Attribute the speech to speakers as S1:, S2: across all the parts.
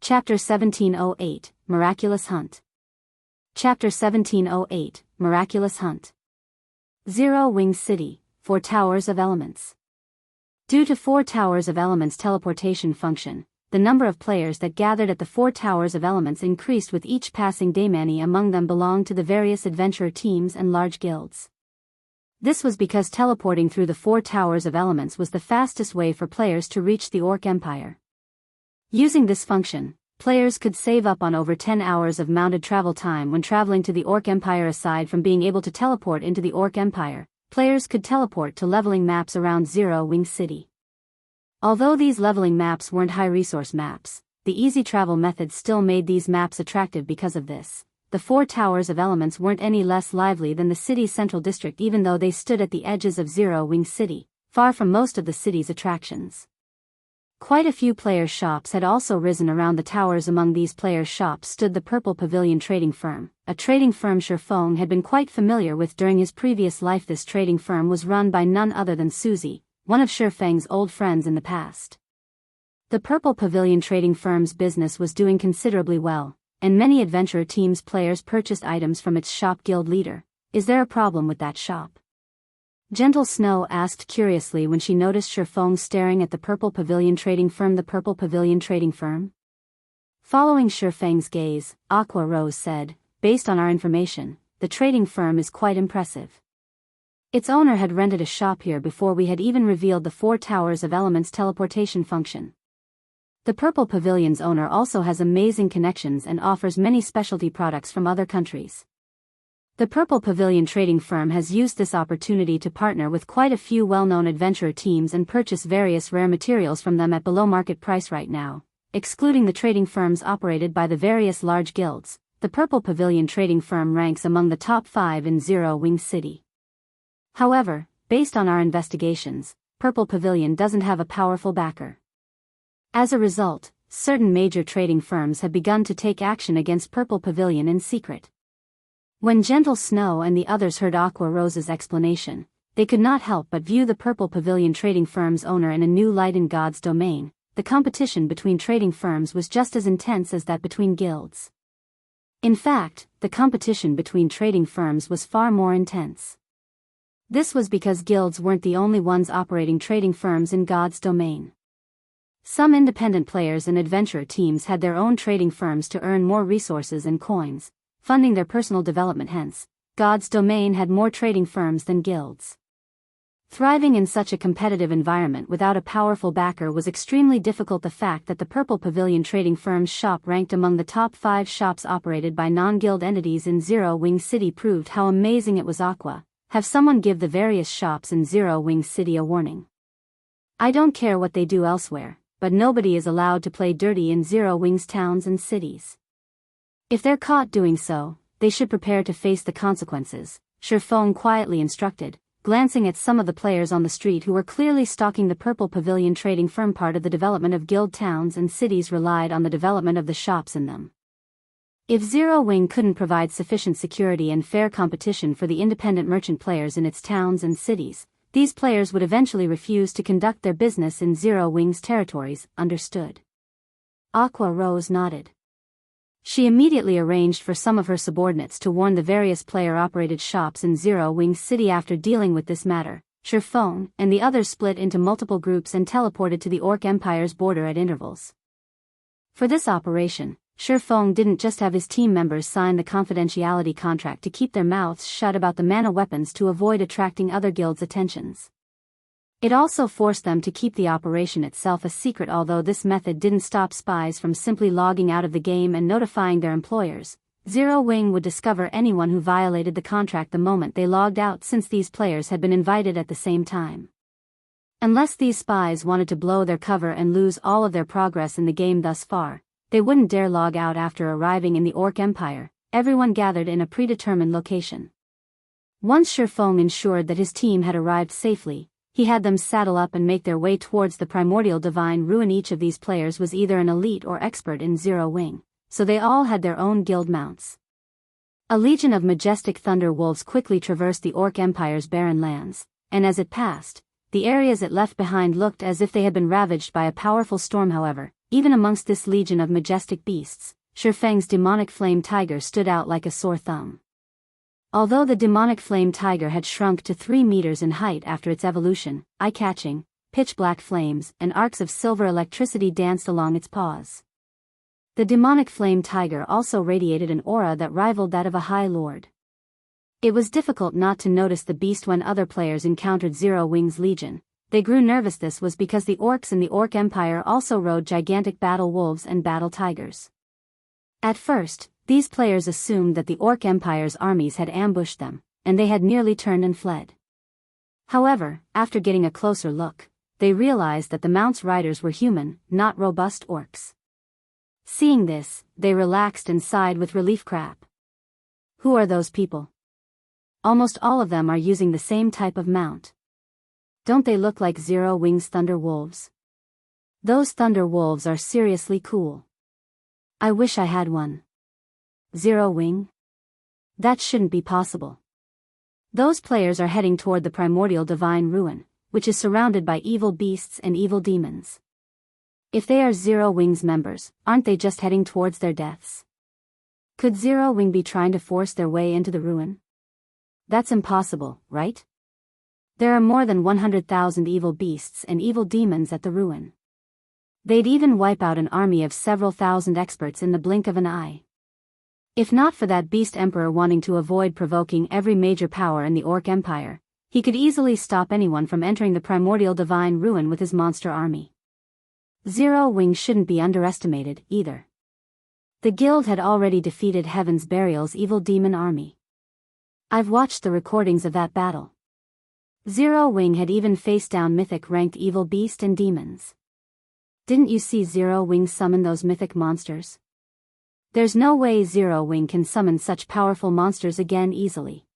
S1: Chapter 1708, Miraculous Hunt. Chapter 1708, Miraculous Hunt. Zero-Wing City, 4 Towers of Elements. Due to 4 Towers of Elements' teleportation function, the number of players that gathered at the 4 Towers of Elements increased with each passing day. Many among them belonged to the various adventurer teams and large guilds. This was because teleporting through the 4 Towers of Elements was the fastest way for players to reach the Orc Empire. Using this function, players could save up on over 10 hours of mounted travel time when traveling to the Orc Empire. Aside from being able to teleport into the Orc Empire, players could teleport to leveling maps around Zero-Wing City. Although these leveling maps weren't high-resource maps, the easy travel method still made these maps attractive. Because of this, the 4 Towers of Elements weren't any less lively than the city's central district, even though they stood at the edges of Zero-Wing City, far from most of the city's attractions. Quite a few players' shops had also risen around the towers. Among these players' shops stood the Purple Pavilion trading firm, a trading firm Silverwing had been quite familiar with during his previous life. This trading firm was run by none other than Susie, one of Silverwing's old friends in the past. The Purple Pavilion trading firm's business was doing considerably well, and many adventurer teams' players purchased items from its shop. Guild leader, is there a problem with that shop? Gentle Snow asked curiously when she noticed Silverwing staring at the Purple Pavilion trading firm. The Purple Pavilion trading firm? Following Silverwing's gaze, Aqua Rose said, based on our information, the trading firm is quite impressive. Its owner had rented a shop here before we had even revealed the 4 Towers of Elements teleportation function. The Purple Pavilion's owner also has amazing connections and offers many specialty products from other countries. The Purple Pavilion trading firm has used this opportunity to partner with quite a few well-known adventurer teams and purchase various rare materials from them at below market price. Right now, excluding the trading firms operated by the various large guilds, the Purple Pavilion trading firm ranks among the top 5 in Zero-Wing City. However, based on our investigations, Purple Pavilion doesn't have a powerful backer. As a result, certain major trading firms have begun to take action against Purple Pavilion in secret. When Gentle Snow and the others heard Aqua Rose's explanation, they could not help but view the Purple Pavilion trading firm's owner in a new light. In God's domain, the competition between trading firms was just as intense as that between guilds. In fact, the competition between trading firms was far more intense. This was because guilds weren't the only ones operating trading firms in God's domain. Some independent players and adventurer teams had their own trading firms to earn more resources and coins, funding their personal development. Hence, God's domain had more trading firms than guilds. Thriving in such a competitive environment without a powerful backer was extremely difficult. The fact that the Purple Pavilion trading firm's shop ranked among the top 5 shops operated by non-guild entities in Zero-Wing City proved how amazing it was. Aqua, have someone give the various shops in Zero-Wing City a warning. I don't care what they do elsewhere, but nobody is allowed to play dirty in Zero-Wing's towns and cities. If they're caught doing so, they should prepare to face the consequences, Silverwing quietly instructed, glancing at some of the players on the street who were clearly stalking the Purple Pavilion trading firm. Part of the development of guild towns and cities relied on the development of the shops in them. If Zero-Wing couldn't provide sufficient security and fair competition for the independent merchant players in its towns and cities, these players would eventually refuse to conduct their business in Zero-Wing's territories. Understood? Aqua Rose nodded. She immediately arranged for some of her subordinates to warn the various player-operated shops in Zero-Wing City. After dealing with this matter, Silverwing and the others split into multiple groups and teleported to the Orc Empire's border at intervals. For this operation, Silverwing didn't just have his team members sign the confidentiality contract to keep their mouths shut about the mana weapons to avoid attracting other guilds' attentions. It also forced them to keep the operation itself a secret. Although this method didn't stop spies from simply logging out of the game and notifying their employers, Zero-Wing would discover anyone who violated the contract the moment they logged out, since these players had been invited at the same time. Unless these spies wanted to blow their cover and lose all of their progress in the game thus far, they wouldn't dare log out. After arriving in the Orc Empire, everyone gathered in a predetermined location. Once Silverwing ensured that his team had arrived safely, he had them saddle up and make their way towards the primordial divine ruin. Each of these players was either an elite or expert in Zero-Wing, so they all had their own guild mounts. A legion of majestic thunder wolves quickly traversed the Orc Empire's barren lands, and as it passed, the areas it left behind looked as if they had been ravaged by a powerful storm. However, even amongst this legion of majestic beasts, Shifeng's demonic flame tiger stood out like a sore thumb. Although the demonic flame tiger had shrunk to 3 meters in height after its evolution, eye-catching, pitch-black flames and arcs of silver electricity danced along its paws. The demonic flame tiger also radiated an aura that rivaled that of a high lord. It was difficult not to notice the beast when other players encountered Zero Wing's legion. They grew nervous. This was because the orcs in the Orc Empire also rode gigantic battle wolves and battle tigers. At first, these players assumed that the Orc Empire's armies had ambushed them, and they had nearly turned and fled. However, after getting a closer look, they realized that the mount's riders were human, not robust orcs. Seeing this, they relaxed and sighed with relief. Crap. Who are those people? Almost all of them are using the same type of mount. Don't they look like Zero Wing's Thunder Wolves? Those Thunder Wolves are seriously cool. I wish I had one. Zero Wing? That shouldn't be possible. Those players are heading toward the primordial divine ruin, which is surrounded by evil beasts and evil demons. If they are Zero Wing's members, aren't they just heading towards their deaths? Could Zero Wing be trying to force their way into the ruin? That's impossible, right? There are more than 100,000 evil beasts and evil demons at the ruin. They'd even wipe out an army of several thousand experts in the blink of an eye. If not for that beast emperor wanting to avoid provoking every major power in the Orc Empire, he could easily stop anyone from entering the primordial divine ruin with his monster army. Zero Wing shouldn't be underestimated, either. The guild had already defeated Heaven's Burial's evil demon army. I've watched the recordings of that battle. Zero Wing had even faced down Mythic-ranked evil beast and demons. Didn't you see Zero Wing summon those Mythic monsters? There's no way Zero Wing can summon such powerful monsters again easily.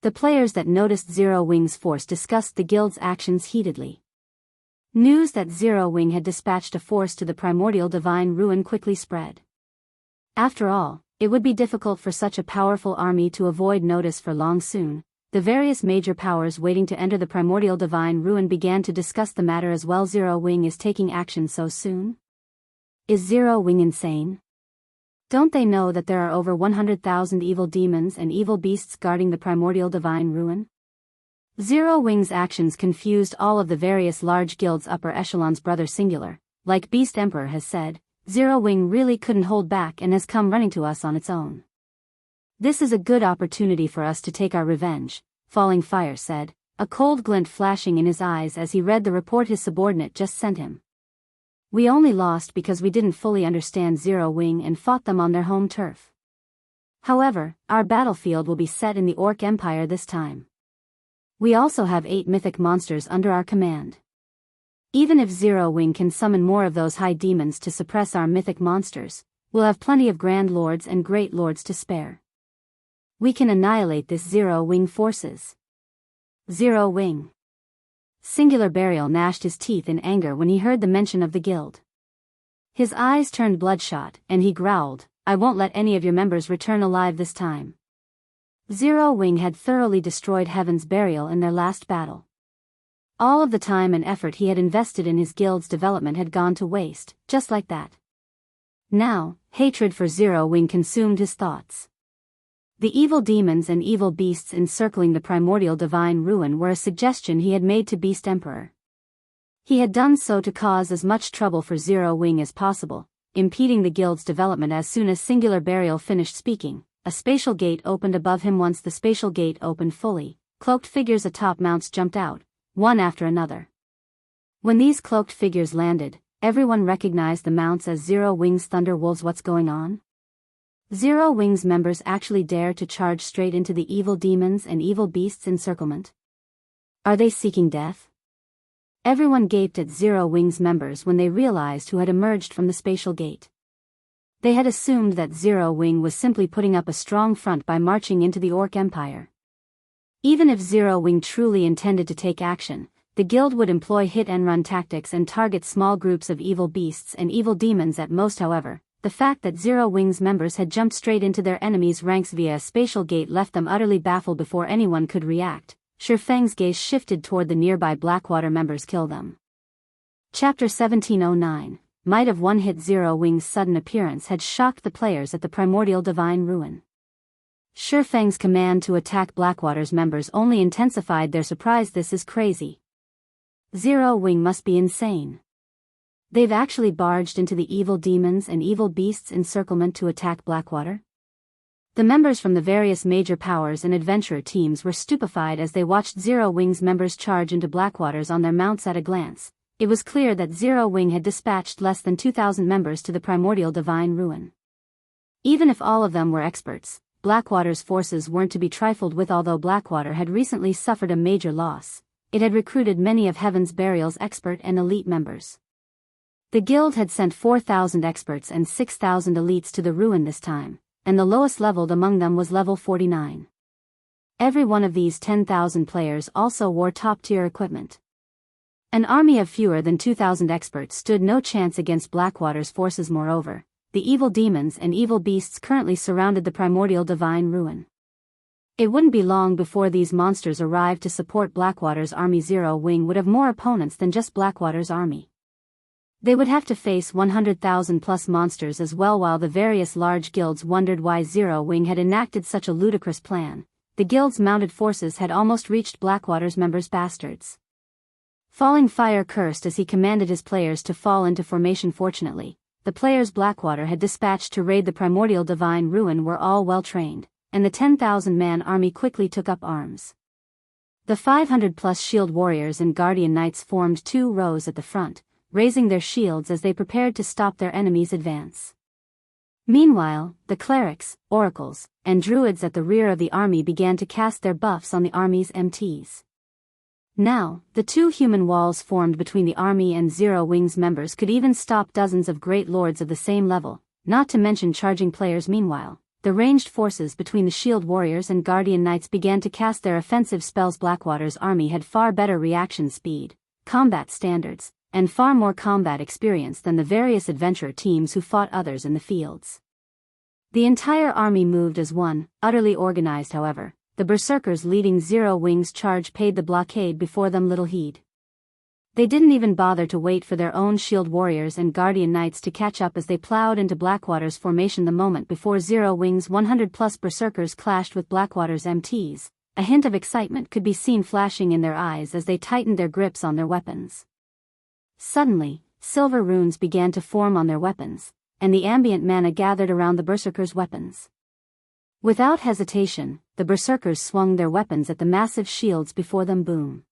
S1: The players that noticed Zero Wing's force discussed the guild's actions heatedly. News that Zero Wing had dispatched a force to the primordial divine ruin quickly spread. After all, it would be difficult for such a powerful army to avoid notice for long. Soon, the various major powers waiting to enter the primordial divine ruin began to discuss the matter as well. Zero Wing is taking action so soon? Is Zero Wing insane? Don't they know that there are over 100,000 evil demons and evil beasts guarding the primordial divine ruin? Zero Wing's actions confused all of the various large guilds' upper echelons. Brother Singular, like Beast Emperor has said, Zero Wing really couldn't hold back and has come running to us on its own. This is a good opportunity for us to take our revenge, Falling Fire said, a cold glint flashing in his eyes as he read the report his subordinate just sent him. We only lost because we didn't fully understand Zero Wing and fought them on their home turf. However, our battlefield will be set in the Orc Empire this time. We also have 8 mythic monsters under our command. Even if Zero Wing can summon more of those high demons to suppress our mythic monsters, we'll have plenty of Grand Lords and Great Lords to spare. We can annihilate this Zero Wing forces. Zero Wing. Singular Burial gnashed his teeth in anger when he heard the mention of the guild. His eyes turned bloodshot, and he growled, I won't let any of your members return alive this time. Zero Wing had thoroughly destroyed Heaven's Burial in their last battle. All of the time and effort he had invested in his guild's development had gone to waste, just like that. Now, hatred for Zero Wing consumed his thoughts. The evil demons and evil beasts encircling the primordial divine ruin were a suggestion he had made to Beast Emperor. He had done so to cause as much trouble for Zero Wing as possible, impeding the guild's development. As soon as Singular Burial finished speaking, a spatial gate opened above him. Once the spatial gate opened fully, cloaked figures atop mounts jumped out, one after another. When these cloaked figures landed, everyone recognized the mounts as Zero Wing's Thunder Wolves. What's going on? Zero Wing's members actually dare to charge straight into the evil demons and evil beasts' encirclement? Are they seeking death? Everyone gaped at Zero Wing's members when they realized who had emerged from the spatial gate. They had assumed that Zero Wing was simply putting up a strong front by marching into the Orc Empire. Even if Zero Wing truly intended to take action, the guild would employ hit-and-run tactics and target small groups of evil beasts and evil demons at most. However, the fact that Zero Wing's members had jumped straight into their enemies' ranks via a spatial gate left them utterly baffled. Before anyone could react, Shifeng's gaze shifted toward the nearby Blackwater members. Kill them. Chapter 1709, might of one-hit Zero Wing's sudden appearance had shocked the players at the primordial divine ruin. Shifeng's command to attack Blackwater's members only intensified their surprise. This is crazy. Zero Wing must be insane. They've actually barged into the evil demons and evil beasts' encirclement to attack Blackwater? The members from the various major powers and adventurer teams were stupefied as they watched Zero Wing's members charge into Blackwater's on their mounts. At a glance, it was clear that Zero Wing had dispatched less than 2,000 members to the primordial divine ruin. Even if all of them were experts, Blackwater's forces weren't to be trifled with. Although Blackwater had recently suffered a major loss, it had recruited many of Heaven's Burial's expert and elite members. The guild had sent 4,000 experts and 6,000 elites to the ruin this time, and the lowest leveled among them was level 49. Every one of these 10,000 players also wore top-tier equipment. An army of fewer than 2,000 experts stood no chance against Blackwater's forces. Moreover, the evil demons and evil beasts currently surrounded the primordial divine ruin. It wouldn't be long before these monsters arrived to support Blackwater's army. Zero Wing would have more opponents than just Blackwater's army. They would have to face 100,000 plus monsters as well. While the various large guilds wondered why Zero Wing had enacted such a ludicrous plan, the guild's mounted forces had almost reached Blackwater's members. Bastards. Falling Fire cursed as he commanded his players to fall into formation. Fortunately, the players Blackwater had dispatched to raid the primordial divine ruin were all well trained, and the 10,000-man army quickly took up arms. The 500-plus shield warriors and guardian knights formed two rows at the front, raising their shields as they prepared to stop their enemies' advance. Meanwhile, the clerics, oracles, and druids at the rear of the army began to cast their buffs on the army's MTs. Now, the two human walls formed between the army and Zero Wing's members could even stop dozens of great lords of the same level, not to mention charging players. Meanwhile, the ranged forces between the shield warriors and guardian knights began to cast their offensive spells. Blackwater's army had far better reaction speed, combat standards, and far more combat experience than the various adventurer teams who fought others in the fields. The entire army moved as one, utterly organized. However, the berserkers leading Zero Wing's charge paid the blockade before them little heed. They didn't even bother to wait for their own shield warriors and guardian knights to catch up as they plowed into Blackwater's formation. The moment before Zero Wing's 100-plus berserkers clashed with Blackwater's MTs, a hint of excitement could be seen flashing in their eyes as they tightened their grips on their weapons. Suddenly, silver runes began to form on their weapons, and the ambient mana gathered around the berserkers' weapons. Without hesitation, the berserkers swung their weapons at the massive shields before them. Boom.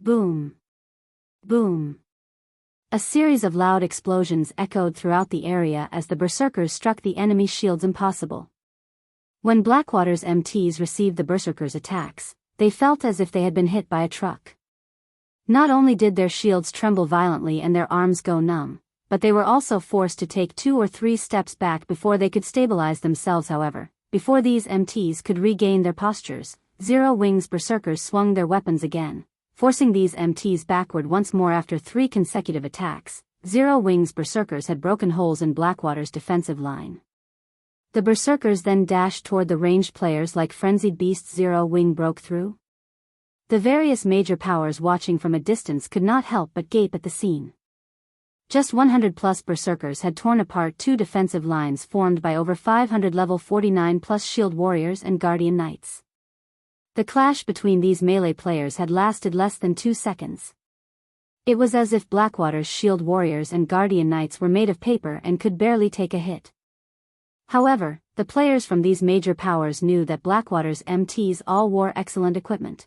S1: Boom. Boom. A series of loud explosions echoed throughout the area as the berserkers struck the enemy shields. Impossible. When Blackwater's MTs received the berserkers' attacks, they felt as if they had been hit by a truck. Not only did their shields tremble violently and their arms go numb, but they were also forced to take 2 or 3 steps back before they could stabilize themselves. However, before these MTs could regain their postures, Zero Wing's berserkers swung their weapons again, forcing these MTs backward once more. After 3 consecutive attacks, Zero Wing's berserkers had broken holes in Blackwater's defensive line. The berserkers then dashed toward the ranged players like frenzied beasts. Zero Wing broke through. The various major powers watching from a distance could not help but gape at the scene. Just 100-plus berserkers had torn apart 2 defensive lines formed by over 500 level 49-plus shield warriors and guardian knights. The clash between these melee players had lasted less than 2 seconds. It was as if Blackwater's shield warriors and guardian knights were made of paper and could barely take a hit. However, the players from these major powers knew that Blackwater's MTs all wore excellent equipment.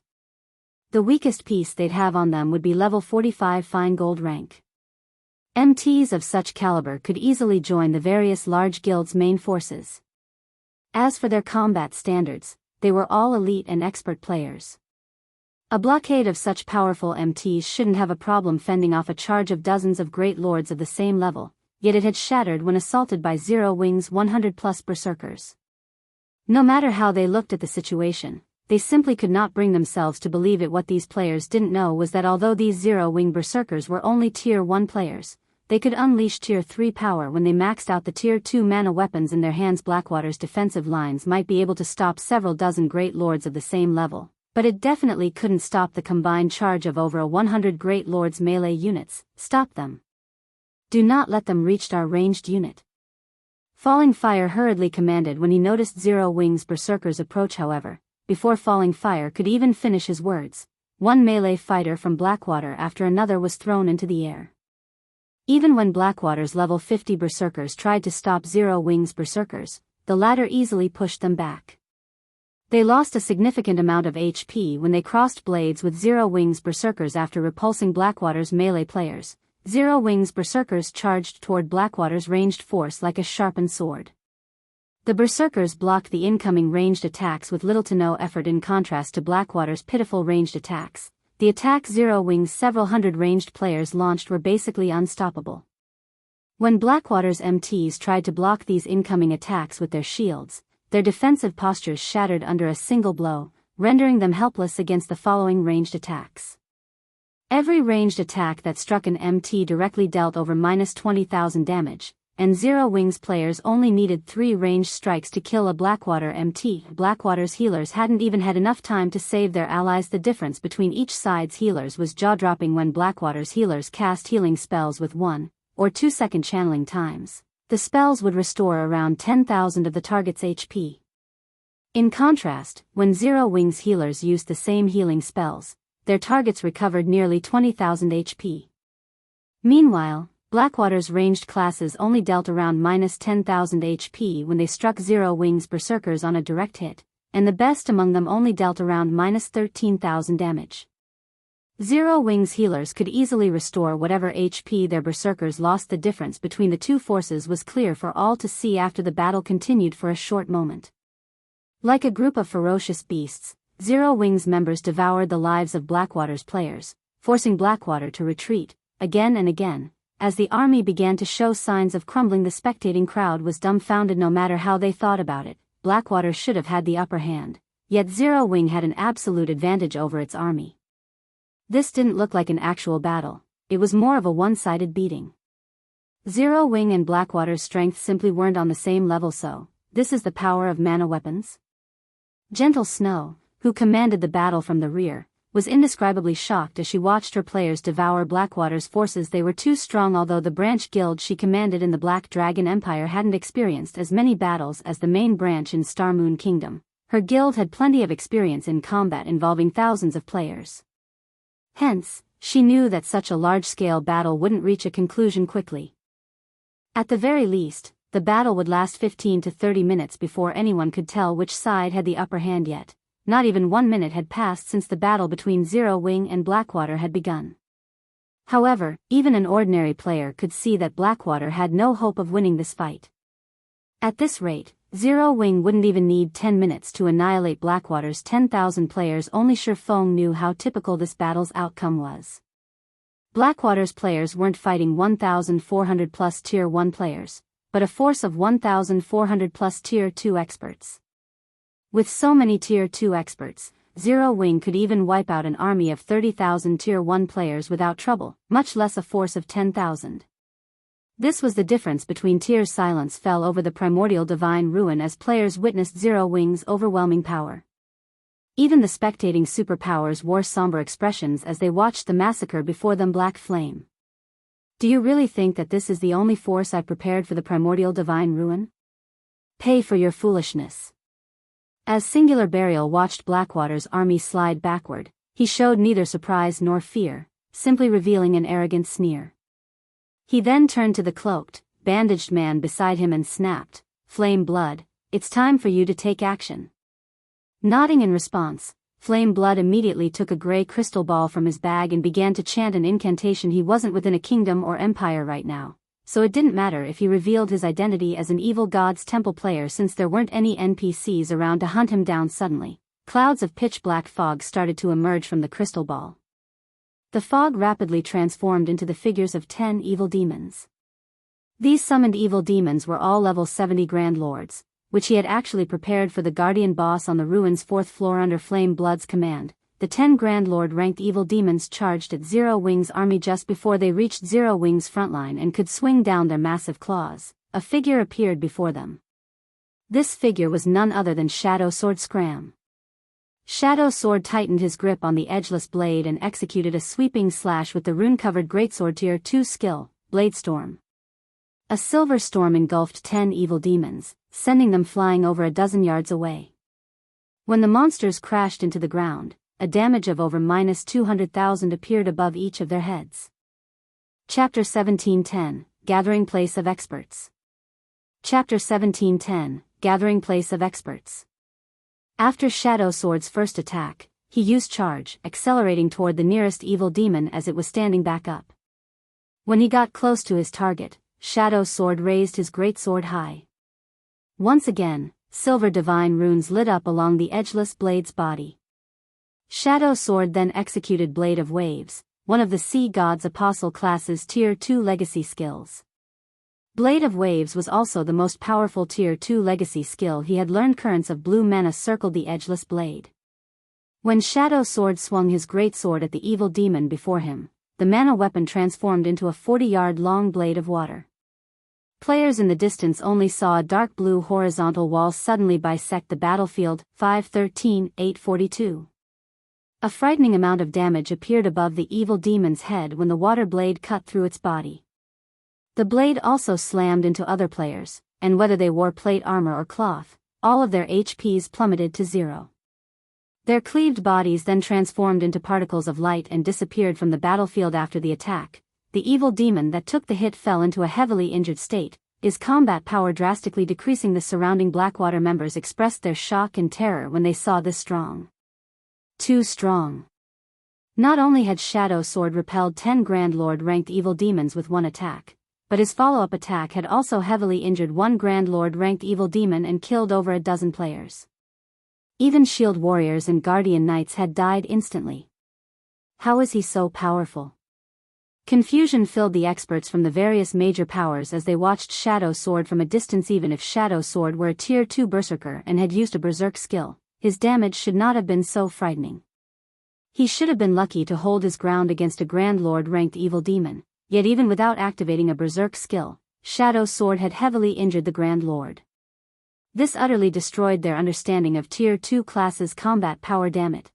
S1: The weakest piece they'd have on them would be level 45 fine gold rank. MTs of such caliber could easily join the various large guilds' main forces. As for their combat standards, they were all elite and expert players. A blockade of such powerful MTs shouldn't have a problem fending off a charge of dozens of great lords of the same level, yet it had shattered when assaulted by Zero Wing's 100-plus berserkers. No matter how they looked at the situation, they simply could not bring themselves to believe it. What these players didn't know was that although these Zero Wing berserkers were only Tier 1 players, they could unleash Tier 3 power when they maxed out the Tier 2 mana weapons in their hands. Blackwater's defensive lines might be able to stop several dozen great lords of the same level, but it definitely couldn't stop the combined charge of over 100 great lords' melee units. Stop them. Do not let them reach our ranged unit. Falling Fire hurriedly commanded when he noticed Zero Wing's berserkers approach. However, before Falling Fire could even finish his words, one melee fighter from Blackwater after another was thrown into the air. Even when Blackwater's level 50 berserkers tried to stop Zero Wing's berserkers, the latter easily pushed them back. They lost a significant amount of HP when they crossed blades with Zero Wing's berserkers after repulsing Blackwater's melee players. Zero Wing's berserkers charged toward Blackwater's ranged force like a sharpened sword. The berserkers blocked the incoming ranged attacks with little to no effort in contrast to Blackwater's pitiful ranged attacks. The attacks Zero Wing's several hundred ranged players launched were basically unstoppable. When Blackwater's MTs tried to block these incoming attacks with their shields, their defensive postures shattered under a single blow, rendering them helpless against the following ranged attacks. Every ranged attack that struck an MT directly dealt over -20,000 damage, and Zero Wing's players only needed 3 ranged strikes to kill a Blackwater MT. Blackwater's healers hadn't even had enough time to save their allies. The difference between each side's healers was jaw-dropping. When Blackwater's healers cast healing spells with 1 or 2 second channeling times, the spells would restore around 10,000 of the target's HP. In contrast, when Zero Wing's healers used the same healing spells, their targets recovered nearly 20,000 HP. Meanwhile, Blackwater's ranged classes only dealt around -10,000 HP when they struck Zero Wing's berserkers on a direct hit, and the best among them only dealt around -13,000 damage. Zero Wing's healers could easily restore whatever HP their berserkers lost. The difference between the two forces was clear for all to see after the battle continued for a short moment. Like a group of ferocious beasts, Zero Wing's members devoured the lives of Blackwater's players, forcing Blackwater to retreat, again and again. As the army began to show signs of crumbling, the spectating crowd was dumbfounded. No matter how they thought about it, Blackwater should have had the upper hand, yet Zero Wing had an absolute advantage over its army. This didn't look like an actual battle, it was more of a one-sided beating. Zero Wing and Blackwater's strength simply weren't on the same level. So, this is the power of mana weapons? Gentle Snow, who commanded the battle from the rear, was indescribably shocked as she watched her players devour Blackwater's forces. They were too strong. Although the branch guild she commanded in the Black Dragon Empire hadn't experienced as many battles as the main branch in Starmoon Kingdom, her guild had plenty of experience in combat involving thousands of players. Hence, she knew that such a large-scale battle wouldn't reach a conclusion quickly. At the very least, the battle would last 15 to 30 minutes before anyone could tell which side had the upper hand. Yet, not even 1 minute had passed since the battle between Zero Wing and Blackwater had begun. However, even an ordinary player could see that Blackwater had no hope of winning this fight. At this rate, Zero Wing wouldn't even need 10 minutes to annihilate Blackwater's 10,000 players. Only Feng knew how typical this battle's outcome was. Blackwater's players weren't fighting 1,400 plus Tier 1 players, but a force of 1,400 plus Tier 2 experts. With so many Tier 2 experts, Zero Wing could even wipe out an army of 30,000 Tier 1 players without trouble, much less a force of 10,000. This was the difference between tiers. Silence fell over the primordial divine ruin as players witnessed Zero Wing's overwhelming power. Even the spectating superpowers wore somber expressions as they watched the massacre before them. Black Flame. Do you really think that this is the only force I've prepared for the primordial divine ruin? Pay for your foolishness. As Singular Burial watched Blackwater's army slide backward, he showed neither surprise nor fear, simply revealing an arrogant sneer. He then turned to the cloaked, bandaged man beside him and snapped, "Flame Blood, it's time for you to take action." Nodding in response, Flame Blood immediately took a gray crystal ball from his bag and began to chant an incantation. He wasn't within a kingdom or empire right now, so it didn't matter if he revealed his identity as an evil god's temple player since there weren't any NPCs around to hunt him down. Suddenly, clouds of pitch-black fog started to emerge from the crystal ball. The fog rapidly transformed into the figures of 10 evil demons. These summoned evil demons were all level 70 Grand Lords, which he had actually prepared for the Guardian boss on the ruin's 4th floor under Flame Blood's command. The 10 Grand Lord-ranked evil demons charged at Zero Wing's army just before they reached Zero Wing's frontline and could swing down their massive claws. A figure appeared before them. This figure was none other than Shadow Sword Scram. Shadow Sword tightened his grip on the edgeless blade and executed a sweeping slash with the rune-covered greatsword Tier 2 skill, Bladestorm. A silver storm engulfed 10 evil demons, sending them flying over a dozen yards away. When the monsters crashed into the ground, a damage of over -200,000 appeared above each of their heads. Chapter 1710, Gathering Place of Experts. Chapter 1710, Gathering Place of Experts. After Shadow Sword's first attack, he used Charge, accelerating toward the nearest evil demon as it was standing back up. When he got close to his target, Shadow Sword raised his greatsword high. Once again, silver divine runes lit up along the edgeless blade's body. Shadow Sword then executed Blade of Waves, one of the Sea God's Apostle class's Tier 2 legacy skills. Blade of Waves was also the most powerful Tier 2 legacy skill he had learned. Currents of blue mana circled the edgeless blade. When Shadow Sword swung his greatsword at the evil demon before him, the mana weapon transformed into a 40-yard-long blade of water. Players in the distance only saw a dark blue horizontal wall suddenly bisect the battlefield. 513-842. A frightening amount of damage appeared above the evil demon's head when the water blade cut through its body. The blade also slammed into other players, and whether they wore plate armor or cloth, all of their HPs plummeted to 0. Their cleaved bodies then transformed into particles of light and disappeared from the battlefield after the attack. The evil demon that took the hit fell into a heavily injured state, his combat power drastically decreasing. The surrounding Blackwater members expressed their shock and terror when they saw this strong. Too strong. Not only had Shadow Sword repelled 10 Grand Lord-ranked evil demons with one attack, but his follow-up attack had also heavily injured one Grand Lord-ranked evil demon and killed over a dozen players. Even Shield Warriors and Guardian Knights had died instantly. How is he so powerful? Confusion filled the experts from the various major powers as they watched Shadow Sword from a distance. Even if Shadow Sword were a Tier 2 Berserker and had used a Berserk skill, his damage should not have been so frightening. He should have been lucky to hold his ground against a Grand Lord-ranked evil demon, yet even without activating a Berserk skill, Shadow Sword had heavily injured the Grand Lord. This utterly destroyed their understanding of Tier 2 classes' combat power. Damn it.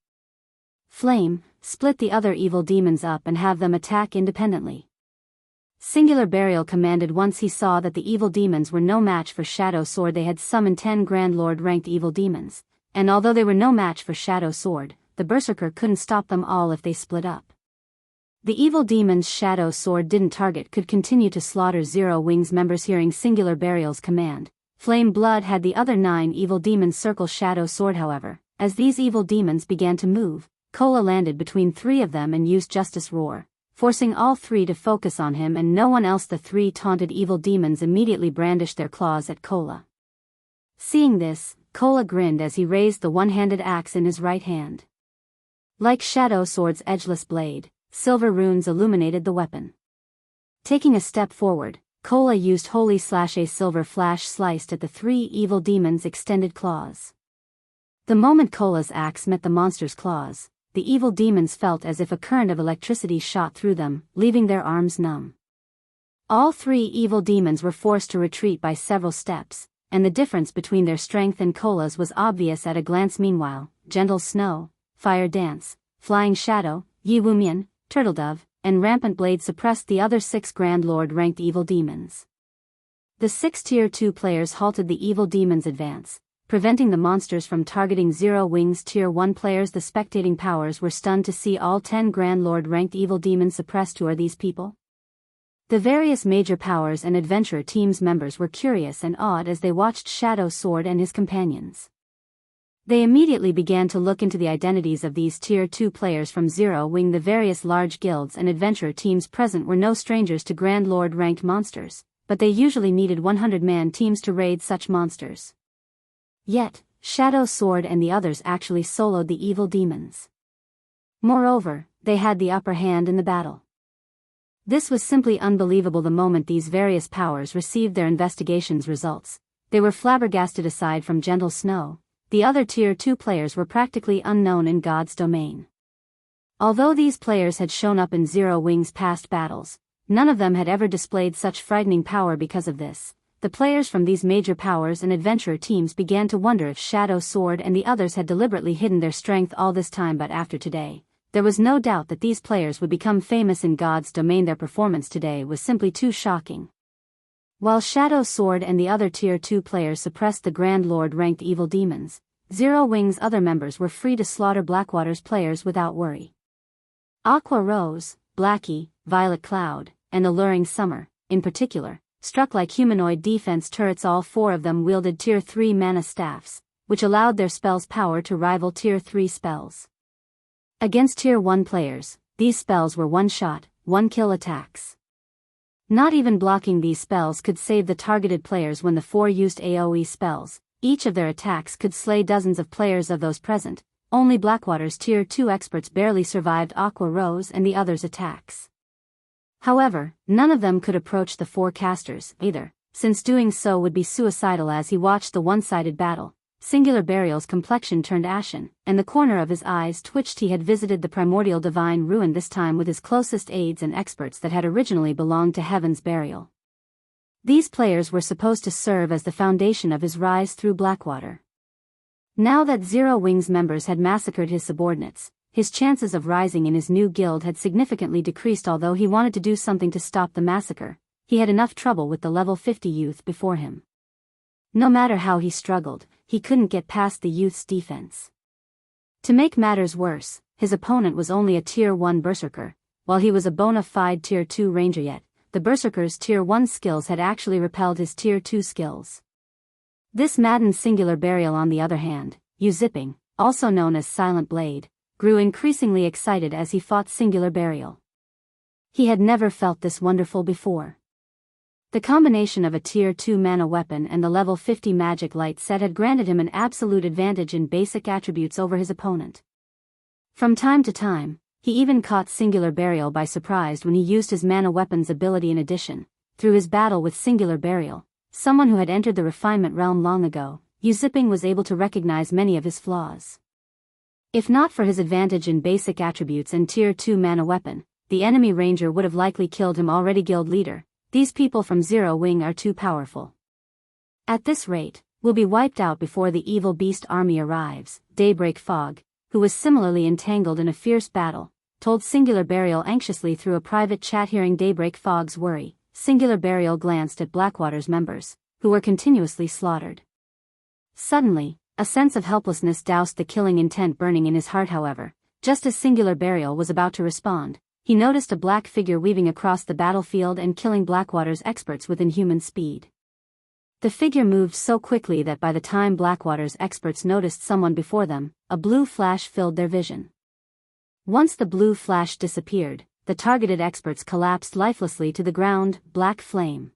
S1: Flame, split the other evil demons up and have them attack independently. Singular Burial commanded once he saw that the evil demons were no match for Shadow Sword. They had summoned 10 Grand Lord-ranked evil demons, and although they were no match for Shadow Sword, the Berserker couldn't stop them all if they split up. The evil demons Shadow Sword didn't target could continue to slaughter Zero Wings members. Hearing Singular Burial's command, Flame Blood had the other 9 evil demons circle Shadow Sword. However, as these evil demons began to move, Kola landed between 3 of them and used Justice Roar, forcing all 3 to focus on him and no one else. The 3 taunted evil demons immediately brandished their claws at Kola. Seeing this, Kola grinned as he raised the one-handed axe in his right hand. Like Shadow Sword's edgeless blade, silver runes illuminated the weapon. Taking a step forward, Kola used Holy Slash. A silver flash sliced at the 3 evil demons' extended claws. The moment Kola's axe met the monster's claws, the evil demons felt as if a current of electricity shot through them, leaving their arms numb. All 3 evil demons were forced to retreat by several steps, and the difference between their strength and Kola's was obvious at a glance. Meanwhile, Gentle Snow, Fire Dance, Flying Shadow, Yi Wumian, Turtledove, and Rampant Blade suppressed the other 6 Grand Lord-ranked evil demons. The 6 Tier 2 players halted the evil demons' advance, preventing the monsters from targeting Zero Wings Tier 1 players. The spectating powers were stunned to see all 10 Grand Lord-ranked evil demons suppressed. Who are these people? The various major powers and adventurer teams members were curious and awed as they watched Shadow Sword and his companions. They immediately began to look into the identities of these Tier 2 players from Zero Wing. The various large guilds and adventurer teams present were no strangers to Grand Lord-ranked monsters, but they usually needed 100-man teams to raid such monsters. Yet, Shadow Sword and the others actually soloed the evil demons. Moreover, they had the upper hand in the battle. This was simply unbelievable. The moment these various powers received their investigations results, they were flabbergasted. Aside from Gentle Snow, the other Tier 2 players were practically unknown in God's domain. Although these players had shown up in Zero Wing's past battles, none of them had ever displayed such frightening power. Because of this, the players from these major powers and adventurer teams began to wonder if Shadow Sword and the others had deliberately hidden their strength all this time. But after today, there was no doubt that these players would become famous in God's domain. Their performance today was simply too shocking. While Shadow Sword and the other Tier 2 players suppressed the Grand Lord-ranked evil demons, Zero Wing's other members were free to slaughter Blackwater's players without worry. Aqua Rose, Blackie, Violet Cloud, and Alluring Summer, in particular, struck like humanoid defense turrets. All four of them wielded Tier 3 mana staffs, which allowed their spells' power to rival Tier 3 spells. Against Tier 1 players, these spells were one-shot, one-kill attacks. Not even blocking these spells could save the targeted players when the four used AoE spells. Each of their attacks could slay dozens of players of those present. Only Blackwater's Tier 2 experts barely survived Aqua Rose and the others' attacks. However, none of them could approach the four casters, either, since doing so would be suicidal. As he watched the one-sided battle, Singular Burial's complexion turned ashen, and the corner of his eyes twitched. He had visited the primordial divine ruin, this time with his closest aides and experts that had originally belonged to Heaven's Burial. These players were supposed to serve as the foundation of his rise through Blackwater. Now that Zero Wing's members had massacred his subordinates, his chances of rising in his new guild had significantly decreased. Although he wanted to do something to stop the massacre, he had enough trouble with the level 50 youth before him. No matter how he struggled, he couldn't get past the youth's defense. To make matters worse, his opponent was only a Tier 1 Berserker, while he was a bona fide Tier 2 Ranger. Yet, the Berserker's Tier 1 skills had actually repelled his Tier 2 skills. This maddened Singular Burial, on the other hand, Zipping, also known as Silent Blade, grew increasingly excited as he fought Singular Burial. He had never felt this wonderful before. The combination of a Tier 2 mana weapon and the level 50 magic light set had granted him an absolute advantage in basic attributes over his opponent. From time to time, he even caught Singular Burial by surprise when he used his mana weapon's ability. In addition, through his battle with Singular Burial, someone who had entered the refinement realm long ago, Zipping was able to recognize many of his flaws. If not for his advantage in basic attributes and Tier 2 mana weapon, the enemy ranger would have likely killed him already. Guild leader, these people from Zero Wing are too powerful. At this rate, we'll be wiped out before the evil beast army arrives. Daybreak Fog, who was similarly entangled in a fierce battle, told Singular Burial anxiously through a private chat. Hearing Daybreak Fog's worry, Singular Burial glanced at Blackwater's members, who were continuously slaughtered. Suddenly, a sense of helplessness doused the killing intent burning in his heart. However, just as Singular Burial was about to respond, he noticed a black figure weaving across the battlefield and killing Blackwater's experts with inhuman speed. The figure moved so quickly that by the time Blackwater's experts noticed someone before them, a blue flash filled their vision. Once the blue flash disappeared, the targeted experts collapsed lifelessly to the ground. Black flame.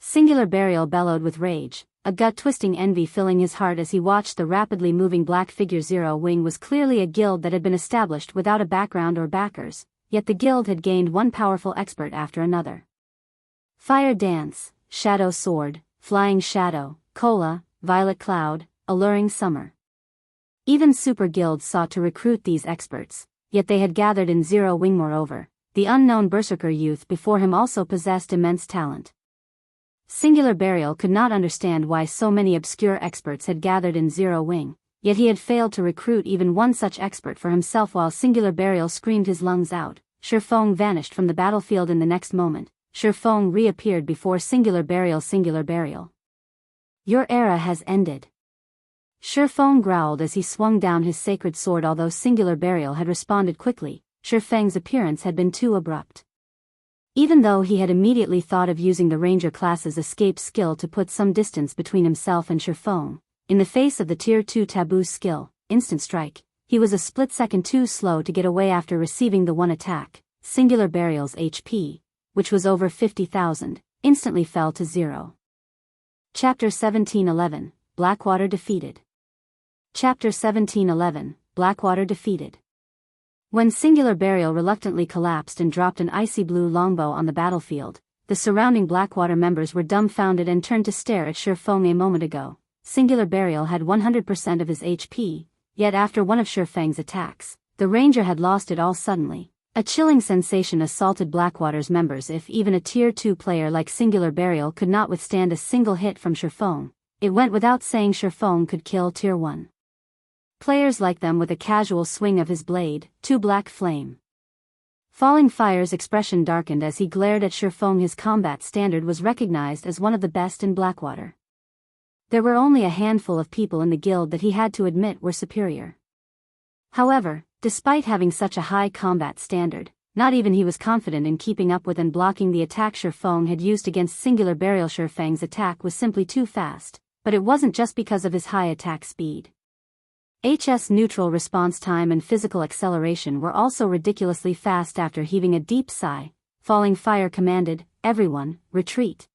S1: Singular Burial bellowed with rage, a gut-twisting envy filling his heart as he watched the rapidly moving black figure. Zero Wing was clearly a guild that had been established without a background or backers, yet the guild had gained one powerful expert after another. Fire Dance, Shadow Sword, Flying Shadow, Cola, Violet Cloud, Alluring Summer. Even super guilds sought to recruit these experts, yet they had gathered in Zero Wing. Moreover, the unknown Berserker youth before him also possessed immense talent. Singular Burial could not understand why so many obscure experts had gathered in Zero Wing, yet he had failed to recruit even one such expert for himself. While Singular Burial screamed his lungs out, Shifeng vanished from the battlefield. In the next moment, Shifeng reappeared before Singular Burial. Singular Burial, your era has ended. Shifeng growled as he swung down his sacred sword. Although Singular Burial had responded quickly, Shifeng's appearance had been too abrupt. Even though he had immediately thought of using the Ranger class's escape skill to put some distance between himself and Shifeng, in the face of the Tier 2 taboo skill, Instant Strike, he was a split second too slow to get away. After receiving the one attack, Singular Burial's HP, which was over 50,000, instantly fell to 0. Chapter 1711, Blackwater defeated. Chapter 1711, Blackwater defeated. When Singular Burial reluctantly collapsed and dropped an icy blue longbow on the battlefield, the surrounding Blackwater members were dumbfounded and turned to stare at Shifeng. A moment ago, Singular Burial had 100% of his HP, yet after one of Shifeng's attacks, the Ranger had lost it all suddenly. A chilling sensation assaulted Blackwater's members. If even a Tier 2 player like Singular Burial could not withstand a single hit from Shifeng, it went without saying Shifeng could kill Tier 1 players like them with a casual swing of his blade. 2 Black Flame. Falling Fire's expression darkened as he glared at Shifeng. His combat standard was recognized as one of the best in Blackwater. There were only a handful of people in the guild that he had to admit were superior. However, despite having such a high combat standard, not even he was confident in keeping up with and blocking the attack Shifeng had used against Singular Burial. Shifeng's attack was simply too fast, but it wasn't just because of his high attack speed. HS neutral response time and physical acceleration were also ridiculously fast. After heaving a deep sigh, Falling Fire commanded, "Everyone, retreat."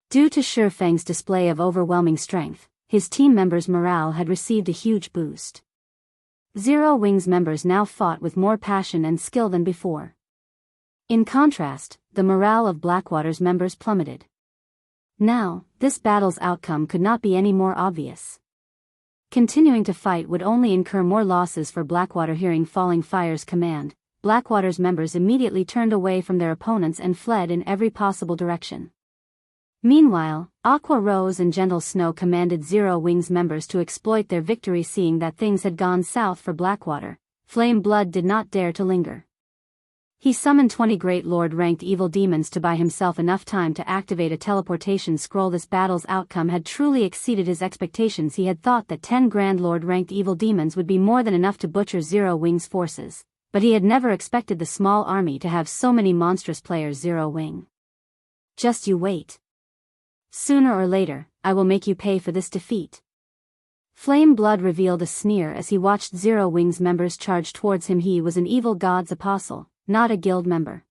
S1: Due to Shifeng's display of overwhelming strength, his team members' morale had received a huge boost. Zero Wing's members now fought with more passion and skill than before. In contrast, the morale of Blackwater's members plummeted. Now, this battle's outcome could not be any more obvious. Continuing to fight would only incur more losses for Blackwater. Hearing Falling Fire's command, Blackwater's members immediately turned away from their opponents and fled in every possible direction. Meanwhile, Aqua Rose and Gentle Snow commanded Zero Wing's members to exploit their victory. Seeing that things had gone south for Blackwater, Flame Blood did not dare to linger. He summoned 20 Great Lord-ranked evil demons to buy himself enough time to activate a teleportation scroll. This battle's outcome had truly exceeded his expectations. He had thought that 10 Grand Lord-ranked evil demons would be more than enough to butcher Zero Wing's forces, but he had never expected the small army to have so many monstrous players. Zero Wing. Just you wait. Sooner or later, I will make you pay for this defeat. Flame Blood revealed a sneer as he watched Zero Wing's members charge towards him. He was an evil god's apostle, not a guild member.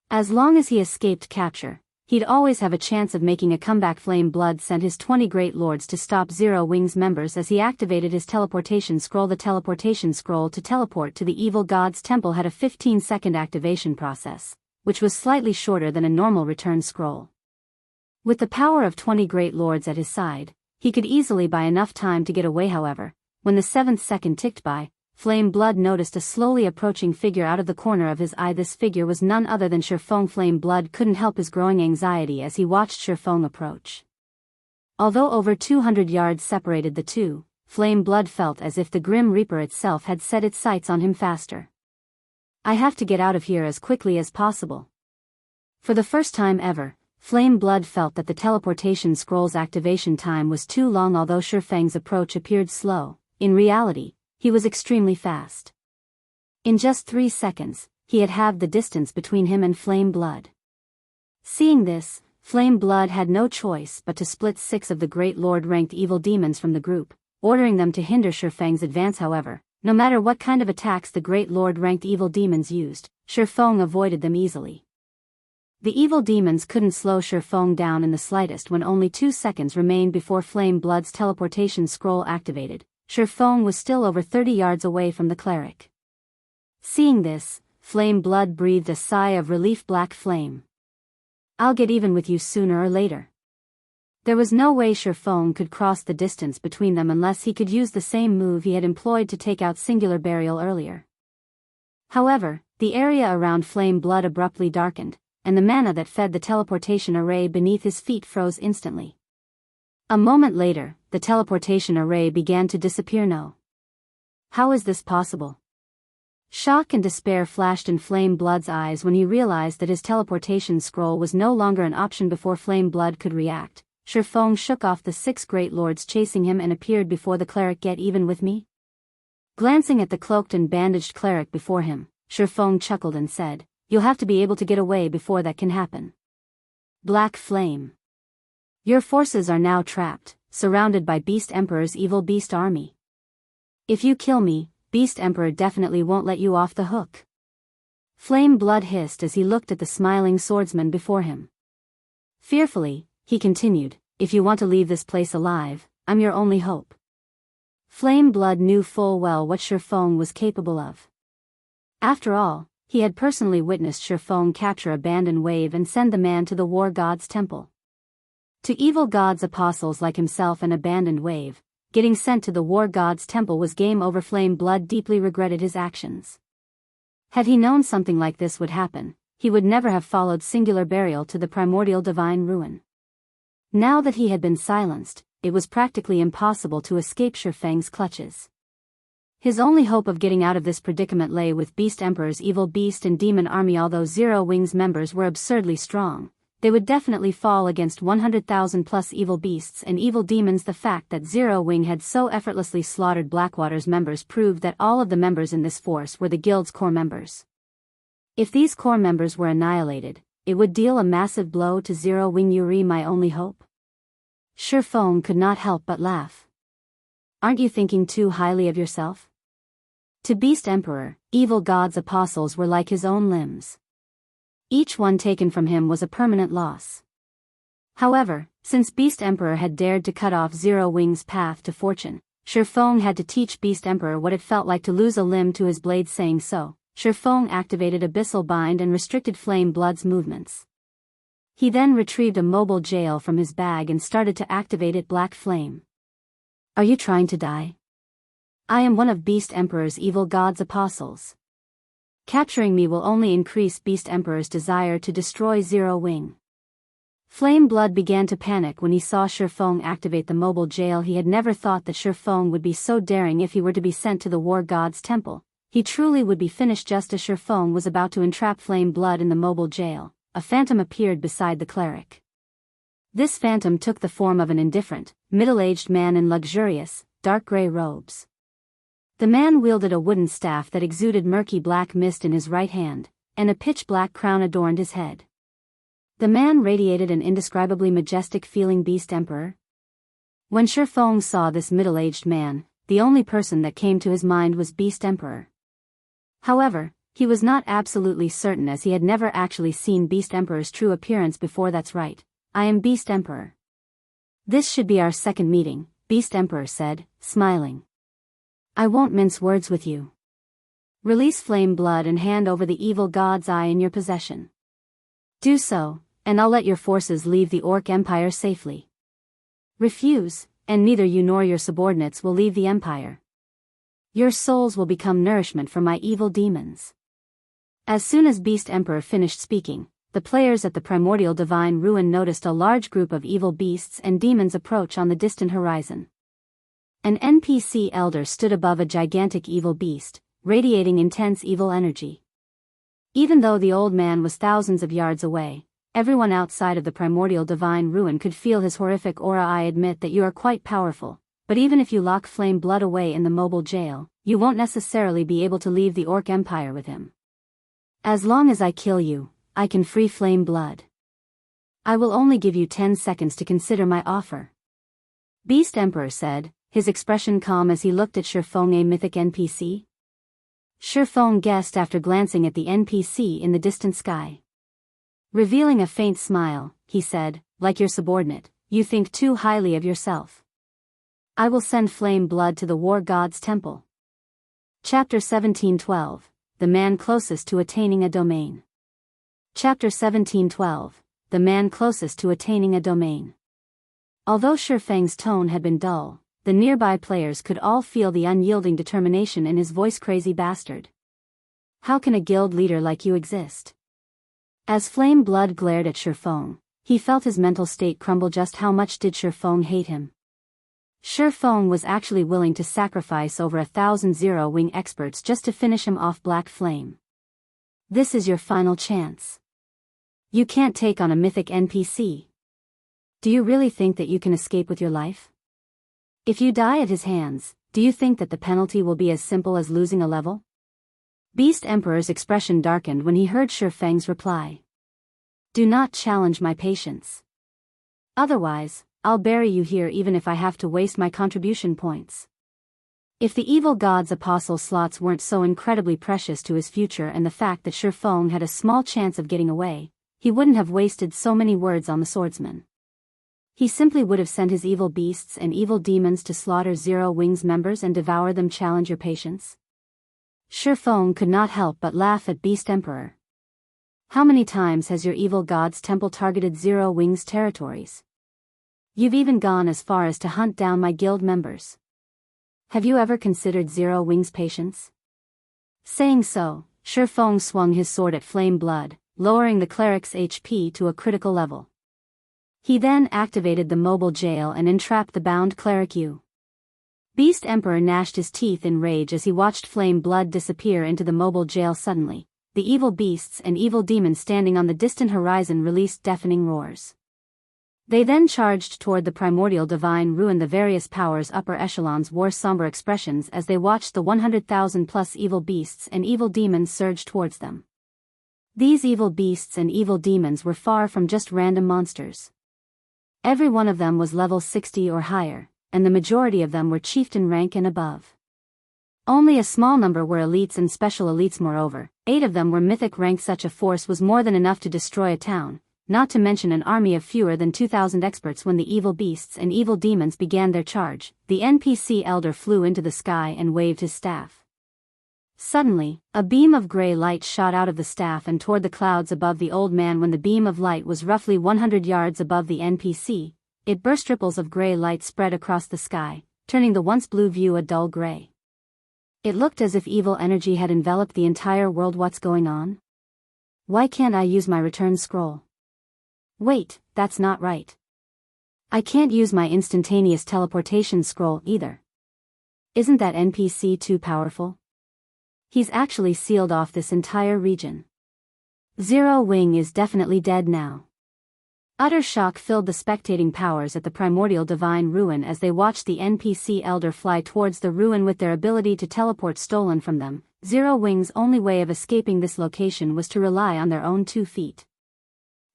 S1: As long as he escaped capture, he'd always have a chance of making a comeback. Flame Blood sent his 20 Great Lords to stop Zero Wing's members as he activated his teleportation scroll. The teleportation scroll to teleport to the evil god's temple had a 15-second activation process, which was slightly shorter than a normal return scroll. With the power of 20 Great Lords at his side, he could easily buy enough time to get away. However, when the 7th second ticked by, Flame Blood noticed a slowly approaching figure out of the corner of his eye. This figure was none other than Shifeng. Flame Blood couldn't help his growing anxiety as he watched Shifeng approach. Although over 200 yards separated the two, Flame Blood felt as if the Grim Reaper itself had set its sights on him faster. I have to get out of here as quickly as possible. For the first time ever, Flame Blood felt that the teleportation scroll's activation time was too long. Although Shifeng's approach appeared slow, in reality, he was extremely fast. In just 3 seconds, he had halved the distance between him and Flame Blood. Seeing this, Flame Blood had no choice but to split 6 of the Great Lord-ranked evil demons from the group, ordering them to hinder Shifeng's advance. However, no matter what kind of attacks the Great Lord-ranked evil demons used, Shifeng avoided them easily. The evil demons couldn't slow Shifeng down in the slightest. When only 2 seconds remained before Flame Blood's teleportation scroll activated, Shifeng was still over 30 yards away from the cleric. Seeing this, Flame Blood breathed a sigh of relief. Black Flame. I'll get even with you sooner or later. There was no way Shifeng could cross the distance between them unless he could use the same move he had employed to take out Singular Burial earlier. However, the area around Flame Blood abruptly darkened, and the mana that fed the teleportation array beneath his feet froze instantly. A moment later, the teleportation array began to disappear. No. How is this possible? Shock and despair flashed in Flame Blood's eyes when he realized that his teleportation scroll was no longer an option. Before Flame Blood could react, Shifeng shook off the 6 Great Lords chasing him and appeared before the cleric. Get even with me? Glancing at the cloaked and bandaged cleric before him, Shifeng chuckled and said, "You'll have to be able to get away before that can happen." Black Flame. Your forces are now trapped, surrounded by Beast Emperor's evil beast army. If you kill me, Beast Emperor definitely won't let you off the hook. Flame Blood hissed as he looked at the smiling swordsman before him. Fearfully, he continued, "If you want to leave this place alive, I'm your only hope." Flame Blood knew full well what Shifeng was capable of. After all, he had personally witnessed Shifeng capture a abandoned wave and send the man to the war god's temple. To evil god's apostles like himself, an abandoned wave, getting sent to the war god's temple was game over. Flame Blood deeply regretted his actions. Had he known something like this would happen, he would never have followed Singular Burial to the primordial divine ruin. Now that he had been silenced, it was practically impossible to escape Shifeng's clutches. His only hope of getting out of this predicament lay with Beast Emperor's evil beast and demon army. Although Zero Wing's members were absurdly strong, they would definitely fall against 100,000 plus evil beasts and evil demons. The fact that Zero Wing had so effortlessly slaughtered Blackwater's members proved that all of the members in this force were the guild's core members. If these core members were annihilated, it would deal a massive blow to Zero Wing. Yuri, my only hope? Shifeng could not help but laugh. Aren't you thinking too highly of yourself? To Beast Emperor, evil god's apostles were like his own limbs. Each one taken from him was a permanent loss. However, since Beast Emperor had dared to cut off Zero Wing's path to fortune, Shifeng had to teach Beast Emperor what it felt like to lose a limb to his blade. Saying so, Shifeng activated Abyssal Bind and restricted Flame Blood's movements. He then retrieved a mobile jail from his bag and started to activate it. Black Flame. Are you trying to die? I am one of Beast Emperor's evil god's apostles. Capturing me will only increase Beast Emperor's desire to destroy Zero Wing. Flame Blood began to panic when he saw Shifeng activate the mobile jail. He had never thought that Shifeng would be so daring. If he were to be sent to the War God's temple, he truly would be finished. Just as Shifeng was about to entrap Flame Blood in the mobile jail, a phantom appeared beside the cleric. This phantom took the form of an indifferent, middle-aged man in luxurious, dark gray robes. The man wielded a wooden staff that exuded murky black mist in his right hand, and a pitch-black crown adorned his head. The man radiated an indescribably majestic feeling. Beast Emperor? When Shifeng saw this middle-aged man, the only person that came to his mind was Beast Emperor. However, he was not absolutely certain, as he had never actually seen Beast Emperor's true appearance before. That's right, I am Beast Emperor. This should be our second meeting, Beast Emperor said, smiling. I won't mince words with you. Release Flame Blood and hand over the evil god's eye in your possession. Do so, and I'll let your forces leave the Orc Empire safely. Refuse, and neither you nor your subordinates will leave the Empire. Your souls will become nourishment for my evil demons. As soon as Beast Emperor finished speaking, the players at the Primordial Divine Ruin noticed a large group of evil beasts and demons approach on the distant horizon. An NPC elder stood above a gigantic evil beast, radiating intense evil energy. Even though the old man was thousands of yards away, everyone outside of the Primordial Divine Ruin could feel his horrific aura. I admit that you are quite powerful, but even if you lock Flame Blood away in the mobile jail, you won't necessarily be able to leave the Orc Empire with him. As long as I kill you, I can free Flame Blood. I will only give you 10 seconds to consider my offer. Beast Emperor said, his expression calm as he looked at Shifeng. A mythic NPC? Shifeng guessed after glancing at the NPC in the distant sky. Revealing a faint smile, he said, like your subordinate, you think too highly of yourself. I will send Flame Blood to the War God's temple. Chapter 17:12, The Man Closest to Attaining a Domain. Chapter 17:12, The Man Closest to Attaining a Domain. Although Shifeng's tone had been dull, the nearby players could all feel the unyielding determination in his voice. Crazy bastard. How can a guild leader like you exist? As Flame Blood glared at Shifeng, he felt his mental state crumble. Just how much did Shifeng hate him? Shifeng was actually willing to sacrifice over 1,000 Zero Wing experts just to finish him off. Black Flame. This is your final chance. You can't take on a mythic NPC. Do you really think that you can escape with your life? If you die at his hands, do you think that the penalty will be as simple as losing a level? Beast Emperor's expression darkened when he heard Shifeng's reply. Do not challenge my patience. Otherwise, I'll bury you here, even if I have to waste my contribution points. If the evil god's apostle slots weren't so incredibly precious to his future and the fact that Shifeng had a small chance of getting away, he wouldn't have wasted so many words on the swordsman. He simply would have sent his evil beasts and evil demons to slaughter Zero Wing's members and devour them. Challenge your patience? Shifeng could not help but laugh at Beast Emperor. How many times has your evil god's temple targeted Zero Wing's territories? You've even gone as far as to hunt down my guild members. Have you ever considered Zero Wing's patience? Saying so, Shifeng swung his sword at Flame Blood, lowering the cleric's HP to a critical level. He then activated the mobile jail and entrapped the bound cleric. You Beast Emperor gnashed his teeth in rage as he watched flame blood disappear into the mobile jail suddenly. The evil beasts and evil demons standing on the distant horizon released deafening roars. They then charged toward the primordial divine ruin. The various powers' upper echelons wore somber expressions as they watched the 100,000 plus evil beasts and evil demons surge towards them. These evil beasts and evil demons were far from just random monsters. Every one of them was level 60 or higher, and the majority of them were chieftain rank and above. Only a small number were elites and special elites. Moreover, 8 of them were mythic rank. Such a force was more than enough to destroy a town, not to mention an army of fewer than 2,000 experts. When the evil beasts and evil demons began their charge, the NPC elder flew into the sky and waved his staff. Suddenly, a beam of gray light shot out of the staff and toward the clouds above the old man. When the beam of light was roughly 100 yards above the NPC, it burst. Ripples of gray light spread across the sky, turning the once blue view a dull gray. It looked as if evil energy had enveloped the entire world. What's going on? Why can't I use my return scroll? Wait, that's not right. I can't use my instantaneous teleportation scroll either. Isn't that NPC too powerful? He's actually sealed off this entire region. Zero Wing is definitely dead now. Utter shock filled the spectating powers at the primordial divine ruin as they watched the NPC elder fly towards the ruin with their ability to teleport stolen from them. Zero Wing's only way of escaping this location was to rely on their own 2 feet.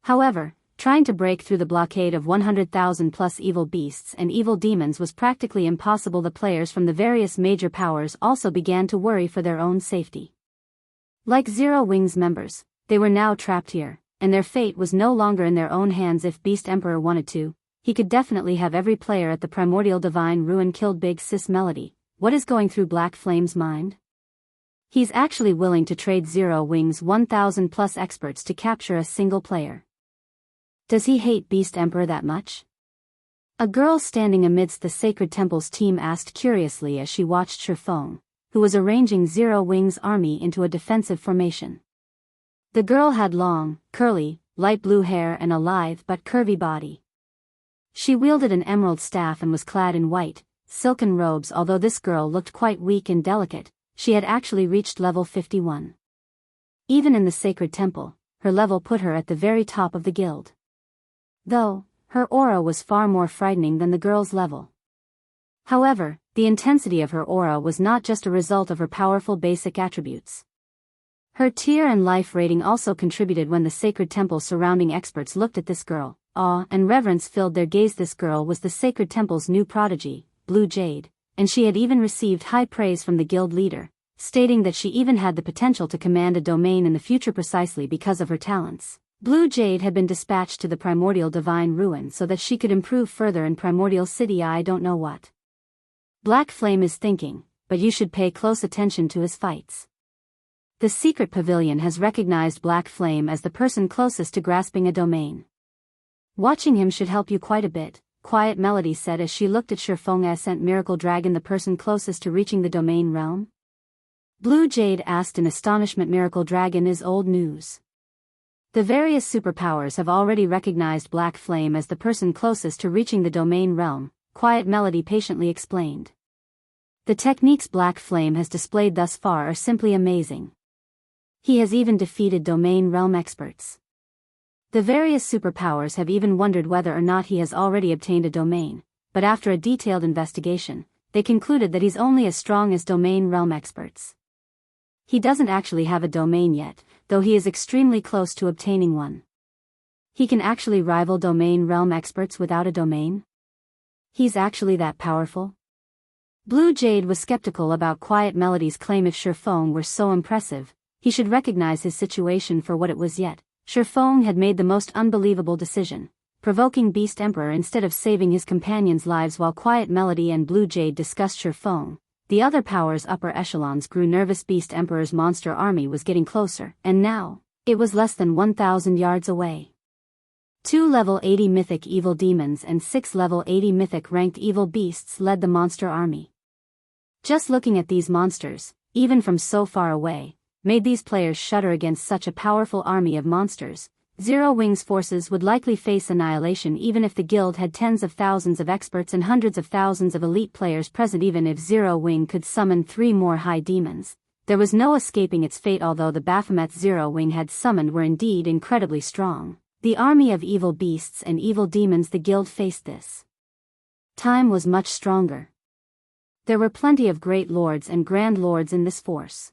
S1: However, trying to break through the blockade of 100,000 plus evil beasts and evil demons was practically impossible. The players from the various major powers also began to worry for their own safety. Like Zero Wing's members, they were now trapped here, and their fate was no longer in their own hands. If Beast Emperor wanted to, he could definitely have every player at the primordial divine ruin killed. Big Sis Melody, what is going through Black Flame's mind? He's actually willing to trade Zero Wing's 1,000 plus experts to capture a single player. Does he hate Beast Emperor that much? A girl standing amidst the Sacred Temple's team asked curiously as she watched Shifeng, who was arranging Zero Wing's army into a defensive formation. The girl had long, curly, light blue hair and a lithe but curvy body. She wielded an emerald staff and was clad in white, silken robes. Although this girl looked quite weak and delicate, she had actually reached level 51. Even in the Sacred Temple, her level put her at the very top of the guild. Though, her aura was far more frightening than the girl's level. However, the intensity of her aura was not just a result of her powerful basic attributes. Her tier and life rating also contributed. When the Sacred Temple surrounding experts looked at this girl, awe and reverence filled their gaze. This girl was the Sacred Temple's new prodigy, Blue Jade, and she had even received high praise from the guild leader, stating that she even had the potential to command a domain in the future precisely because of her talents. Blue Jade had been dispatched to the primordial divine ruin so that she could improve further in Primordial City. I don't know what Black Flame is thinking, but you should pay close attention to his fights. The Secret Pavilion has recognized Black Flame as the person closest to grasping a domain. Watching him should help you quite a bit, Quiet Melody said as she looked at Shifeng. Ascent Miracle Dragon, the person closest to reaching the domain realm? Blue Jade asked in astonishment. Miracle Dragon is old news. The various superpowers have already recognized Black Flame as the person closest to reaching the domain realm, Quiet Melody patiently explained. The techniques Black Flame has displayed thus far are simply amazing. He has even defeated domain realm experts. The various superpowers have even wondered whether or not he has already obtained a domain, but after a detailed investigation, they concluded that he's only as strong as domain realm experts. He doesn't actually have a domain yet, though he is extremely close to obtaining one. He can actually rival domain realm experts without a domain? He's actually that powerful? Blue Jade was skeptical about Quiet Melody's claim. If Shifeng were so impressive, he should recognize his situation for what it was. Yet, Shifeng had made the most unbelievable decision, provoking Beast Emperor instead of saving his companions' lives. While Quiet Melody and Blue Jade discussed Shifeng, the other powers' upper echelons grew nervous. Beast Emperor's monster army was getting closer, and now, it was less than 1,000 yards away. 2 level 80 mythic evil demons and 6 level 80 mythic ranked evil beasts led the monster army. Just looking at these monsters, even from so far away, made these players shudder. Against such a powerful army of monsters, Zero Wing's forces would likely face annihilation even if the guild had tens of thousands of experts and hundreds of thousands of elite players present. Even if Zero Wing could summon 3 more high demons, there was no escaping its fate. Although the Baphomets Zero Wing had summoned were indeed incredibly strong, the army of evil beasts and evil demons the guild faced this time was much stronger. There were plenty of great lords and grand lords in this force.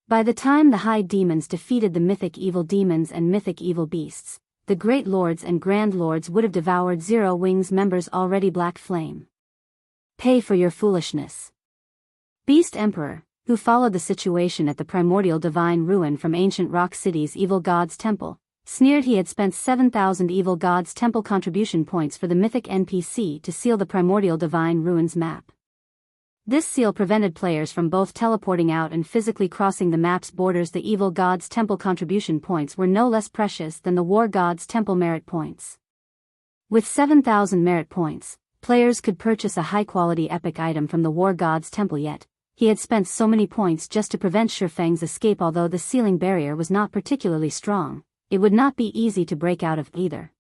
S1: By the time the high demons defeated the mythic evil demons and mythic evil beasts, the great lords and grand lords would have devoured Zero Wing's members already. Black Flame. Pay for your foolishness. Beast Emperor, who followed the situation at the primordial divine ruin from ancient rock city's evil god's temple, sneered he had spent 7,000 evil god's temple contribution points for the mythic NPC to seal the primordial divine ruins map. This seal prevented players from both teleporting out and physically crossing the map's borders. The evil god's temple contribution points were no less precious than the war god's temple merit points. With 7,000 merit points, players could purchase a high-quality epic item from the war god's temple. Yet he had spent so many points just to prevent Shifeng's escape. Although the sealing barrier was not particularly strong, it would not be easy to break out of either.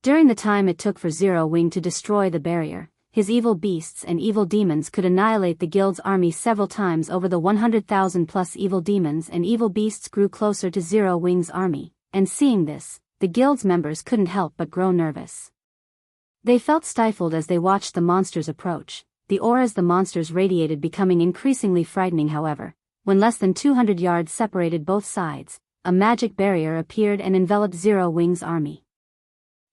S1: During the time it took for Zero Wing to destroy the barrier, his evil beasts and evil demons could annihilate the guild's army several times over. The 100,000 plus evil demons and evil beasts grew closer to Zero Wing's army, and seeing this, the guild's members couldn't help but grow nervous. They felt stifled as they watched the monsters approach, the auras the monsters radiated becoming increasingly frightening. However, when less than 200 yards separated both sides, a magic barrier appeared and enveloped Zero Wing's army.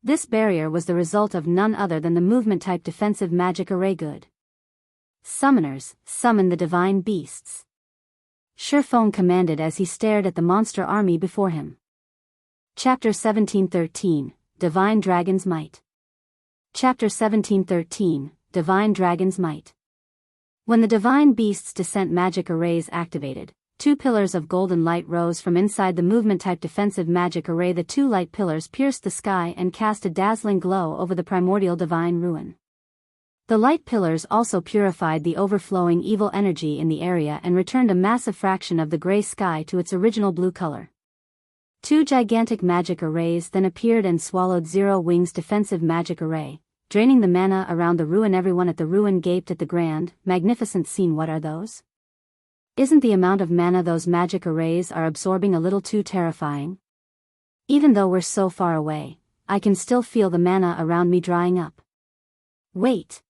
S1: This barrier was the result of none other than the movement-type defensive magic array. Good summoners, summon the divine beasts. Shifeng commanded as he stared at the monster army before him. Chapter 1713, Divine Dragon's Might. Chapter 1713, Divine Dragon's Might. When the divine beasts' descent magic arrays activated, 2 pillars of golden light rose from inside the movement-type defensive magic array. The 2 light pillars pierced the sky and cast a dazzling glow over the primordial divine ruin. The light pillars also purified the overflowing evil energy in the area and returned a massive fraction of the gray sky to its original blue color. 2 gigantic magic arrays then appeared and swallowed Zero Wing's defensive magic array, draining the mana around the ruin. Everyone at the ruin gaped at the grand, magnificent scene. What are those? Isn't the amount of mana those magic arrays are absorbing a little too terrifying? Even though we're so far away, I can still feel the mana around me drying up. Wait.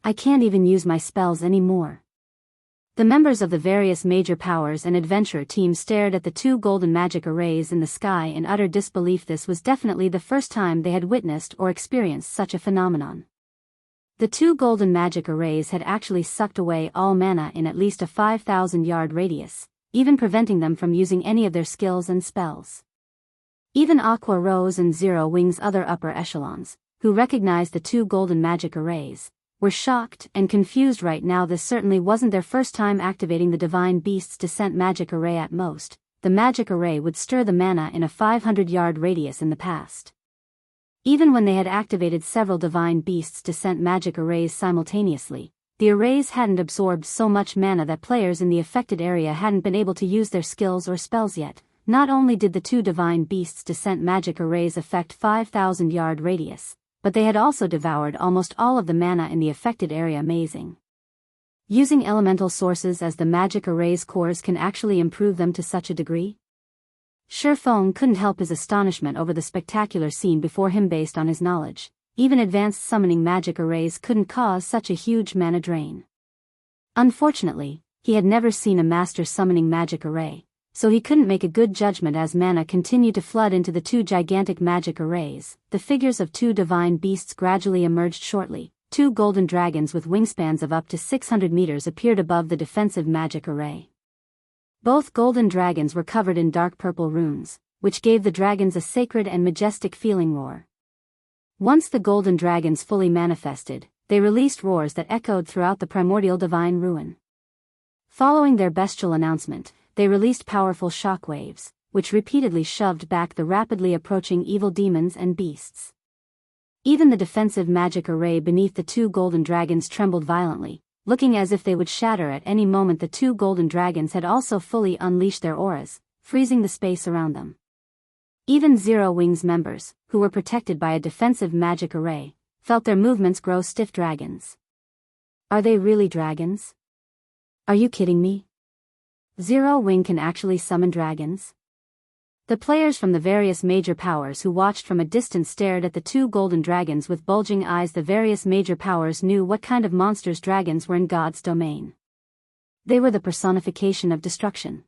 S1: I can't even use my spells anymore. The members of the various major powers and adventure teams stared at the 2 golden magic arrays in the sky in utter disbelief. This was definitely the first time they had witnessed or experienced such a phenomenon. The 2 golden magic arrays had actually sucked away all mana in at least a 5,000-yard radius, even preventing them from using any of their skills and spells. Even Aqua Rose and Zero Wing's other upper echelons, who recognized the 2 golden magic arrays, were shocked and confused right now. This certainly wasn't their first time activating the Divine Beast's Descent magic array. At most, the magic array would stir the mana in a 500-yard radius in the past. Even when they had activated several Divine Beasts' Descent magic arrays simultaneously, the arrays hadn't absorbed so much mana that players in the affected area hadn't been able to use their skills or spells yet. Not only did the 2 Divine Beasts' Descent magic arrays affect 5,000-yard radius, but they had also devoured almost all of the mana in the affected area. Amazing. Using elemental sources as the magic array's cores can actually improve them to such a degree? Shifeng couldn't help his astonishment over the spectacular scene before him. Based on his knowledge, even advanced summoning magic arrays couldn't cause such a huge mana drain. Unfortunately, he had never seen a master summoning magic array, so he couldn't make a good judgment. As mana continued to flood into the 2 gigantic magic arrays, the figures of 2 divine beasts gradually emerged. Shortly, 2 golden dragons with wingspans of up to 600 meters appeared above the defensive magic array. Both golden dragons were covered in dark purple runes, which gave the dragons a sacred and majestic feeling roar. Once the golden dragons fully manifested, they released roars that echoed throughout the primordial divine ruin. Following their bestial announcement, they released powerful shockwaves, which repeatedly shoved back the rapidly approaching evil demons and beasts. Even the defensive magic array beneath the 2 golden dragons trembled violently, looking as if they would shatter at any moment. The 2 golden dragons had also fully unleashed their auras, freezing the space around them. Even Zero Wing's members, who were protected by a defensive magic array, felt their movements grow stiff. Dragons. Are they really dragons? Are you kidding me? Zero Wing can actually summon dragons? The players from the various major powers who watched from a distance stared at the two golden dragons with bulging eyes. The various major powers knew what kind of monsters dragons were in God's domain. They were the personification of destruction.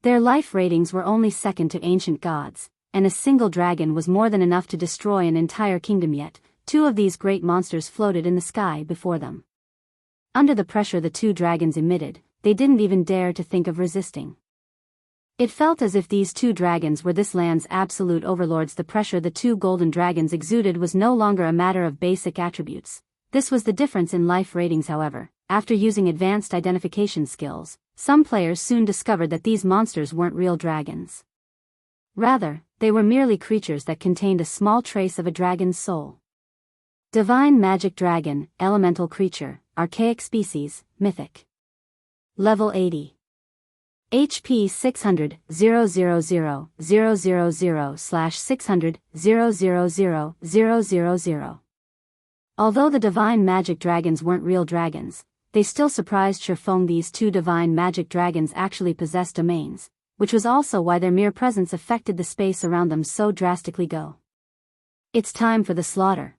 S1: Their life ratings were only second to ancient gods, and a single dragon was more than enough to destroy an entire kingdom. Yet, two of these great monsters floated in the sky before them. Under the pressure the two dragons emitted, they didn't even dare to think of resisting. It felt as if these two dragons were this land's absolute overlords. The pressure the two golden dragons exuded was no longer a matter of basic attributes. This was the difference in life ratings. However, after using advanced identification skills, some players soon discovered that these monsters weren't real dragons. Rather, they were merely creatures that contained a small trace of a dragon's soul. Divine Magic Dragon, Elemental Creature, Archaic Species, Mythic. Level 80. HP 600, 000/600, 000. Although the Divine Magic Dragons weren't real dragons, they still surprised Shifeng. These two Divine Magic Dragons actually possessed domains, which was also why their mere presence affected the space around them so drastically. Go. It's time for the slaughter.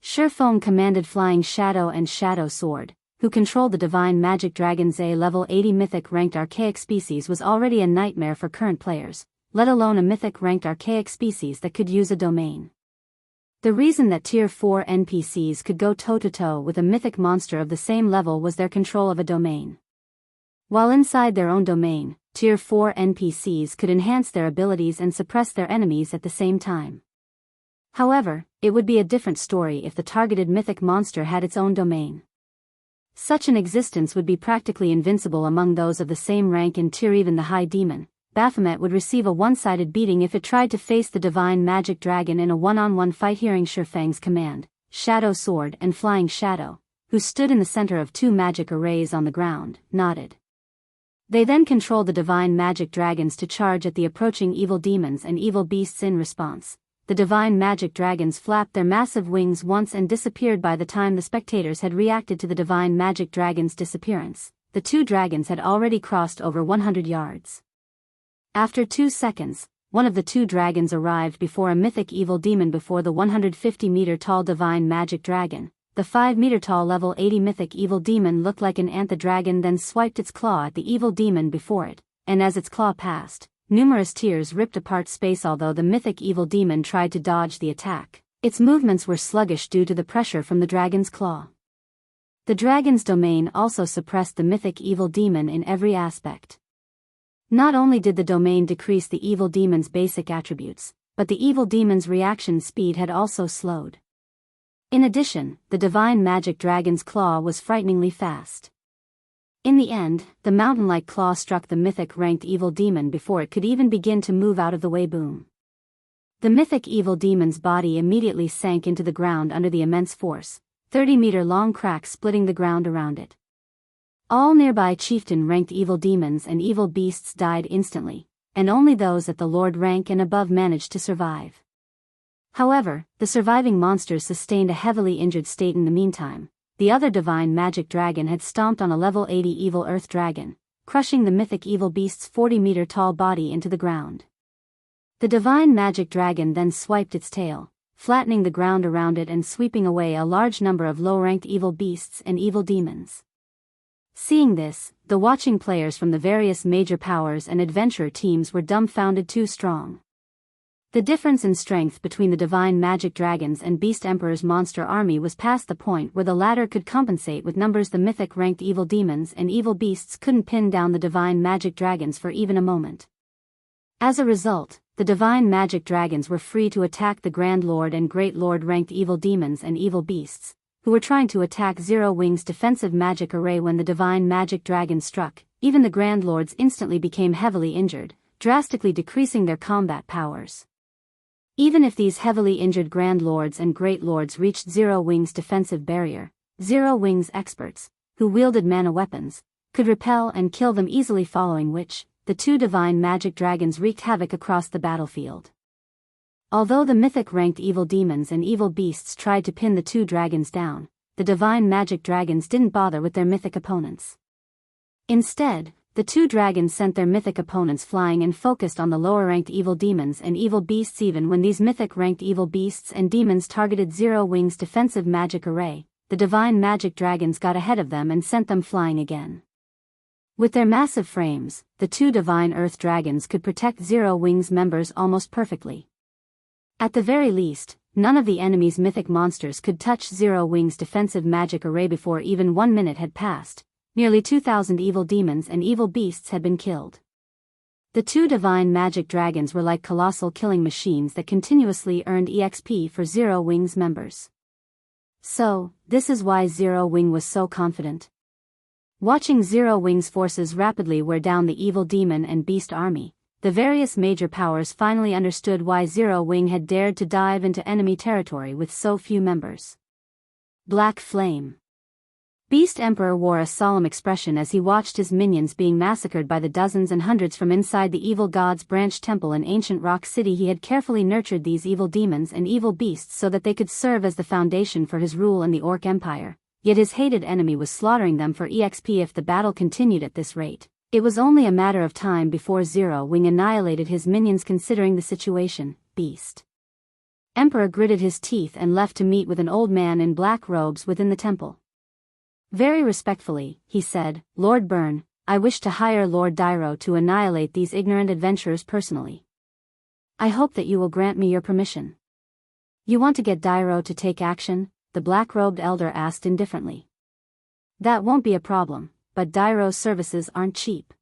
S1: Shifeng commanded Flying Shadow and Shadow Sword, who controlled the Divine Magic Dragons. A level 80 Mythic ranked archaic species was already a nightmare for current players, let alone a Mythic ranked archaic species that could use a domain. The reason that Tier 4 NPCs could go toe-to-toe with a mythic monster of the same level was their control of a domain. While inside their own domain, Tier 4 NPCs could enhance their abilities and suppress their enemies at the same time. However, it would be a different story if the targeted mythic monster had its own domain. Such an existence would be practically invincible among those of the same rank and tier. Even the High Demon, Baphomet, would receive a one-sided beating if it tried to face the Divine Magic Dragon in a one-on-one fight. Hearing Shifeng's command, Shadow Sword and Flying Shadow, who stood in the center of two magic arrays on the ground, nodded. They then controlled the Divine Magic Dragons to charge at the approaching evil demons and evil beasts. In response, the Divine Magic Dragons flapped their massive wings once and disappeared. By the time the spectators had reacted to the Divine Magic Dragons' disappearance, the two dragons had already crossed over 100 yards. After 2 seconds, one of the two dragons arrived before a mythic evil demon. Before the 150-meter-tall Divine Magic Dragon, the 5-meter-tall level 80 mythic evil demon looked like an ant. The dragon then swiped its claw at the evil demon before it, and as its claw passed, numerous tears ripped apart space. Although the mythic evil demon tried to dodge the attack, its movements were sluggish due to the pressure from the dragon's claw. The dragon's domain also suppressed the mythic evil demon in every aspect. Not only did the domain decrease the evil demon's basic attributes, but the evil demon's reaction speed had also slowed. In addition, the Divine Magic Dragon's claw was frighteningly fast. In the end, the mountain-like claw struck the mythic-ranked evil demon before it could even begin to move out of the way. Boom. The mythic evil demon's body immediately sank into the ground under the immense force, 30-meter-long crack splitting the ground around it. All nearby chieftain-ranked evil demons and evil beasts died instantly, and only those at the Lord rank and above managed to survive. However, the surviving monsters sustained a heavily injured state. In the meantime, the other Divine Magic Dragon had stomped on a level 80 evil Earth Dragon, crushing the mythic evil beast's 40-meter-tall body into the ground. The Divine Magic Dragon then swiped its tail, flattening the ground around it and sweeping away a large number of low-ranked evil beasts and evil demons. Seeing this, the watching players from the various major powers and adventurer teams were dumbfounded. Too strong. The difference in strength between the Divine Magic Dragons and Beast Emperor's monster army was past the point where the latter could compensate with numbers. The mythic-ranked evil demons and evil beasts couldn't pin down the Divine Magic Dragons for even a moment. As a result, the Divine Magic Dragons were free to attack the Grand Lord and Great Lord-ranked evil demons and evil beasts, who were trying to attack Zero Wing's defensive magic array. When the Divine Magic Dragon struck, even the Grand Lords instantly became heavily injured, drastically decreasing their combat powers. Even if these heavily injured Grand Lords and Great Lords reached Zero Wing's defensive barrier, Zero Wing's experts, who wielded mana weapons, could repel and kill them easily, following which, the two divine magic dragons wreaked havoc across the battlefield. Although the mythic-ranked evil demons and evil beasts tried to pin the two dragons down, the divine magic dragons didn't bother with their mythic opponents. Instead, the two dragons sent their mythic opponents flying and focused on the lower-ranked evil demons and evil beasts. Even when these mythic-ranked evil beasts and demons targeted Zero Wing's defensive magic array, the divine magic dragons got ahead of them and sent them flying again. With their massive frames, the two divine earth dragons could protect Zero Wing's members almost perfectly. At the very least, none of the enemy's mythic monsters could touch Zero Wing's defensive magic array before even 1 minute had passed. Nearly 2,000 evil demons and evil beasts had been killed. The two divine magic dragons were like colossal killing machines that continuously earned EXP for Zero Wing's members. So, this is why Zero Wing was so confident. Watching Zero Wing's forces rapidly wear down the evil demon and beast army, the various major powers finally understood why Zero Wing had dared to dive into enemy territory with so few members. Black Flame. Beast Emperor wore a solemn expression as he watched his minions being massacred by the dozens and hundreds from inside the evil god's branch temple in ancient rock city. He had carefully nurtured these evil demons and evil beasts so that they could serve as the foundation for his rule in the Orc Empire, yet his hated enemy was slaughtering them for EXP. If the battle continued at this rate, it was only a matter of time before Zero Wing annihilated his minions. Considering the situation, Beast Emperor gritted his teeth and left to meet with an old man in black robes within the temple. Very respectfully, he said, "Lord Byrne, I wish to hire Lord Dyro to annihilate these ignorant adventurers personally. I hope that you will grant me your permission." "You want to get Dyro to take action?" the black-robed elder asked indifferently. "That won't be a problem, but Dyro's services aren't cheap.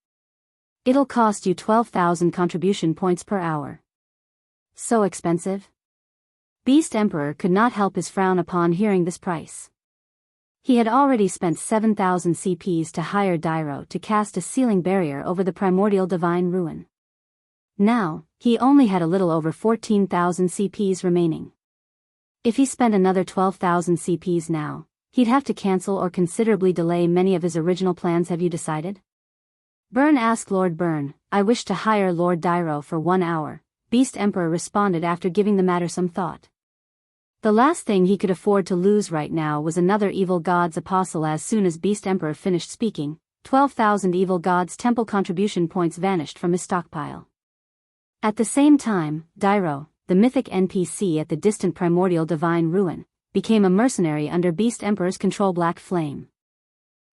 S1: It'll cost you 12,000 contribution points per hour." "So expensive?" Beast Emperor could not help his frown upon hearing this price. He had already spent 7,000 CPs to hire Dyro to cast a sealing barrier over the primordial divine ruin. Now, he only had a little over 14,000 CPs remaining. If he spent another 12,000 CPs now, he'd have to cancel or considerably delay many of his original plans. "Have you decided?" Byrne asked Lord Byrne. "I wish to hire Lord Dyro for 1 hour, Beast Emperor responded after giving the matter some thought. The last thing he could afford to lose right now was another evil god's apostle. As soon as Beast Emperor finished speaking, 12,000 evil god's temple contribution points vanished from his stockpile. At the same time, Dyro, the mythic NPC at the distant primordial divine ruin, became a mercenary under Beast Emperor's control. Black Flame.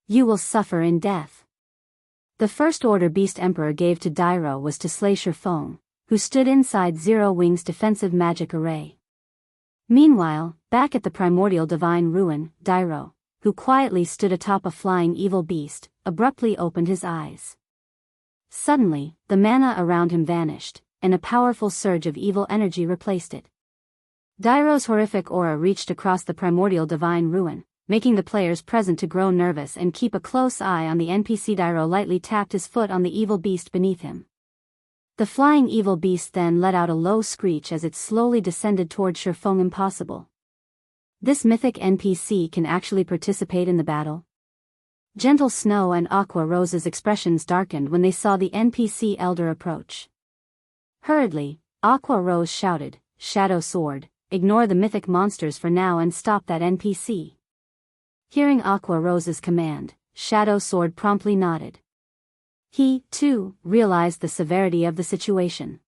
S1: "You will suffer in death." The first order Beast Emperor gave to Dyro was to slay Silverwing, who stood inside Zero Wing's defensive magic array. Meanwhile, back at the primordial divine ruin, Dyro, who quietly stood atop a flying evil beast, abruptly opened his eyes. Suddenly, the mana around him vanished, and a powerful surge of evil energy replaced it. Dyro's horrific aura reached across the primordial divine ruin, making the players present to grow nervous and keep a close eye on the NPC. Dyro lightly tapped his foot on the evil beast beneath him. The flying evil beast then let out a low screech as it slowly descended toward Silverwing. Impossible. This mythic NPC can actually participate in the battle? Gentle Snow and Aqua Rose's expressions darkened when they saw the NPC elder approach. Hurriedly, Aqua Rose shouted, "Shadow Sword, ignore the mythic monsters for now and stop that NPC." Hearing Aqua Rose's command, Shadow Sword promptly nodded. He, too, realized the severity of the situation.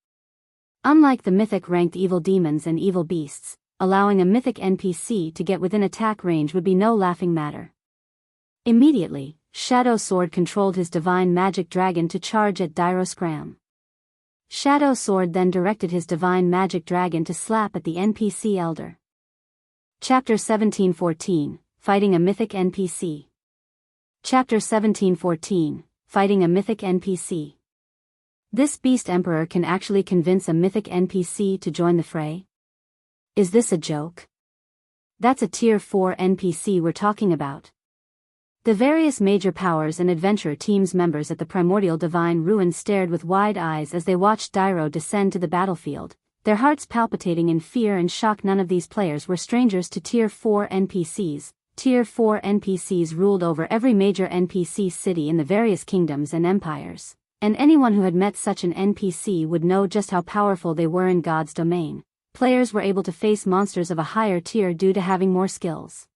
S1: Unlike the mythic-ranked evil demons and evil beasts, allowing a mythic NPC to get within attack range would be no laughing matter. Immediately, Shadow Sword controlled his divine magic dragon to charge at Dyro Scram. Shadow Sword then directed his divine magic dragon to slap at the NPC elder. Chapter 1714, Fighting a Mythic NPC. Chapter 1714, Fighting a Mythic NPC. This Beast Emperor can actually convince a mythic NPC to join the fray? Is this a joke? That's a Tier 4 NPC we're talking about. The various major powers and adventure teams members at the primordial divine ruin stared with wide eyes as they watched Dyro descend to the battlefield, their hearts palpitating in fear and shock. None of these players were strangers to Tier 4 NPCs. Tier 4 NPCs ruled over every major NPC city in the various kingdoms and empires, and anyone who had met such an NPC would know just how powerful they were in God's domain. Players were able to face monsters of a higher tier due to having more skills,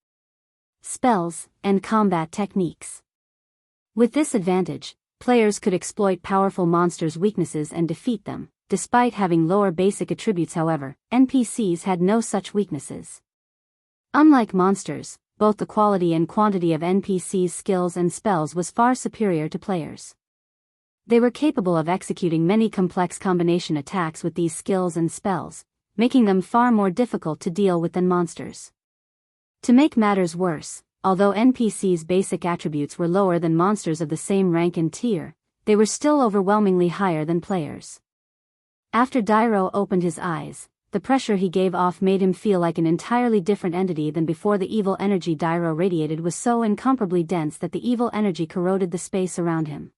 S1: spells, and combat techniques. With this advantage, players could exploit powerful monsters' weaknesses and defeat them. Despite having lower basic attributes, however, NPCs had no such weaknesses. Unlike monsters, both the quality and quantity of NPCs' skills and spells was far superior to players. They were capable of executing many complex combination attacks with these skills and spells, making them far more difficult to deal with than monsters. To make matters worse, although NPCs' basic attributes were lower than monsters of the same rank and tier, they were still overwhelmingly higher than players. After Dairo opened his eyes, the pressure he gave off made him feel like an entirely different entity than before. The evil energy Dairo radiated was so incomparably dense that the evil energy corroded the space around him.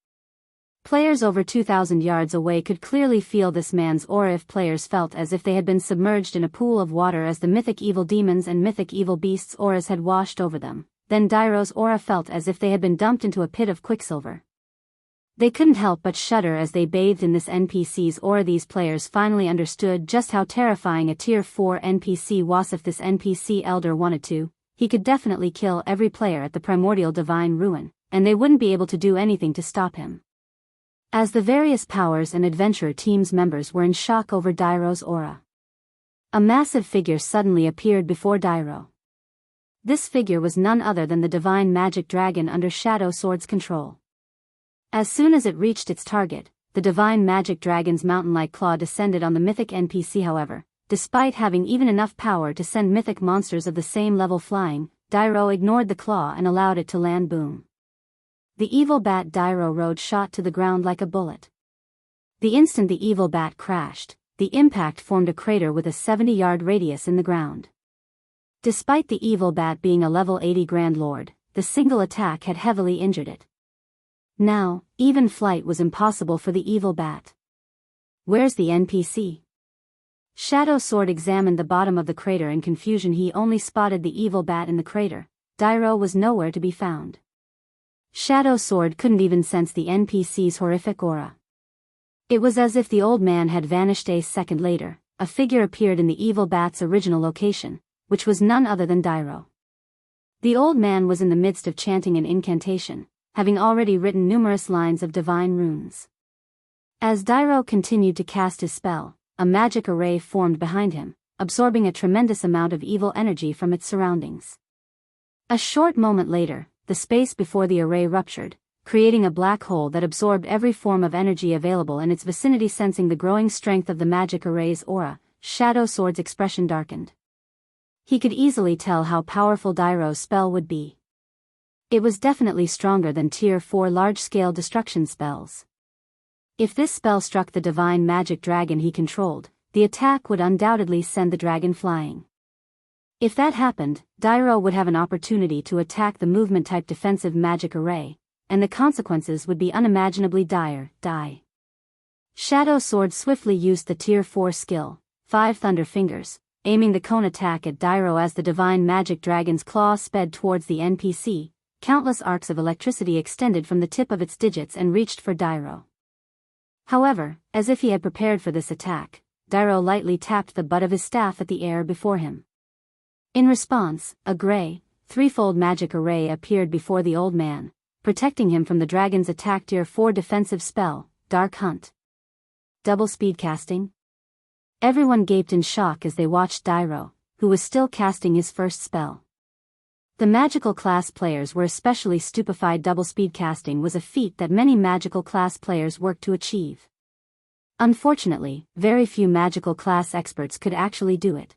S1: Players over 2,000 yards away could clearly feel this man's aura. If players felt as if they had been submerged in a pool of water as the mythic evil demons and mythic evil beasts' auras had washed over them, then Dairo's aura felt as if they had been dumped into a pit of quicksilver. They couldn't help but shudder as they bathed in this NPC's aura. These players finally understood just how terrifying a Tier 4 NPC was. If this NPC elder wanted to, he could definitely kill every player at the primordial divine ruin, and they wouldn't be able to do anything to stop him. As the various powers and adventure teams members were in shock over Dairo's aura, a massive figure suddenly appeared before Dairo. This figure was none other than the divine magic dragon under Shadow Sword's control. As soon as it reached its target, the divine magic dragon's mountain-like claw descended on the mythic NPC. However, despite having even enough power to send mythic monsters of the same level flying, Dairo ignored the claw and allowed it to land. Boom. The evil bat Dairo rode shot to the ground like a bullet. The instant the evil bat crashed, the impact formed a crater with a 70-yard radius in the ground. Despite the evil bat being a level 80 Grand Lord, the single attack had heavily injured it. Now, even flight was impossible for the evil bat. Where's the NPC? Shadow Sword examined the bottom of the crater in confusion. He only spotted the evil bat in the crater. Dairo was nowhere to be found. Shadow Sword couldn't even sense the NPC's horrific aura. It was as if the old man had vanished. A second later, a figure appeared in the evil bat's original location, which was none other than Dairo. The old man was in the midst of chanting an incantation, having already written numerous lines of divine runes. As Dairo continued to cast his spell, a magic array formed behind him, absorbing a tremendous amount of evil energy from its surroundings. A short moment later, the space before the array ruptured, creating a black hole that absorbed every form of energy available in its vicinity. Sensing the growing strength of the magic array's aura, Shadow Sword's expression darkened. He could easily tell how powerful Dairo's spell would be. It was definitely stronger than Tier 4 large-scale destruction spells. If this spell struck the divine magic dragon he controlled, the attack would undoubtedly send the dragon flying. If that happened, Dairo would have an opportunity to attack the movement-type defensive magic array, and the consequences would be unimaginably dire. Shadow Sword swiftly used the Tier 4 skill, 5 Thunder Fingers, aiming the cone attack at Dairo. As the divine magic dragon's claw sped towards the NPC, countless arcs of electricity extended from the tip of its digits and reached for Dairo. However, as if he had prepared for this attack, Dairo lightly tapped the butt of his staff at the air before him. In response, a gray, threefold magic array appeared before the old man, protecting him from the dragon's attack. Tier 4 defensive spell, Dark Hunt. Double speed casting? Everyone gaped in shock as they watched Dairo, who was still casting his first spell. The magical class players were especially stupefied. Double speed casting was a feat that many magical class players worked to achieve. Unfortunately, very few magical class experts could actually do it.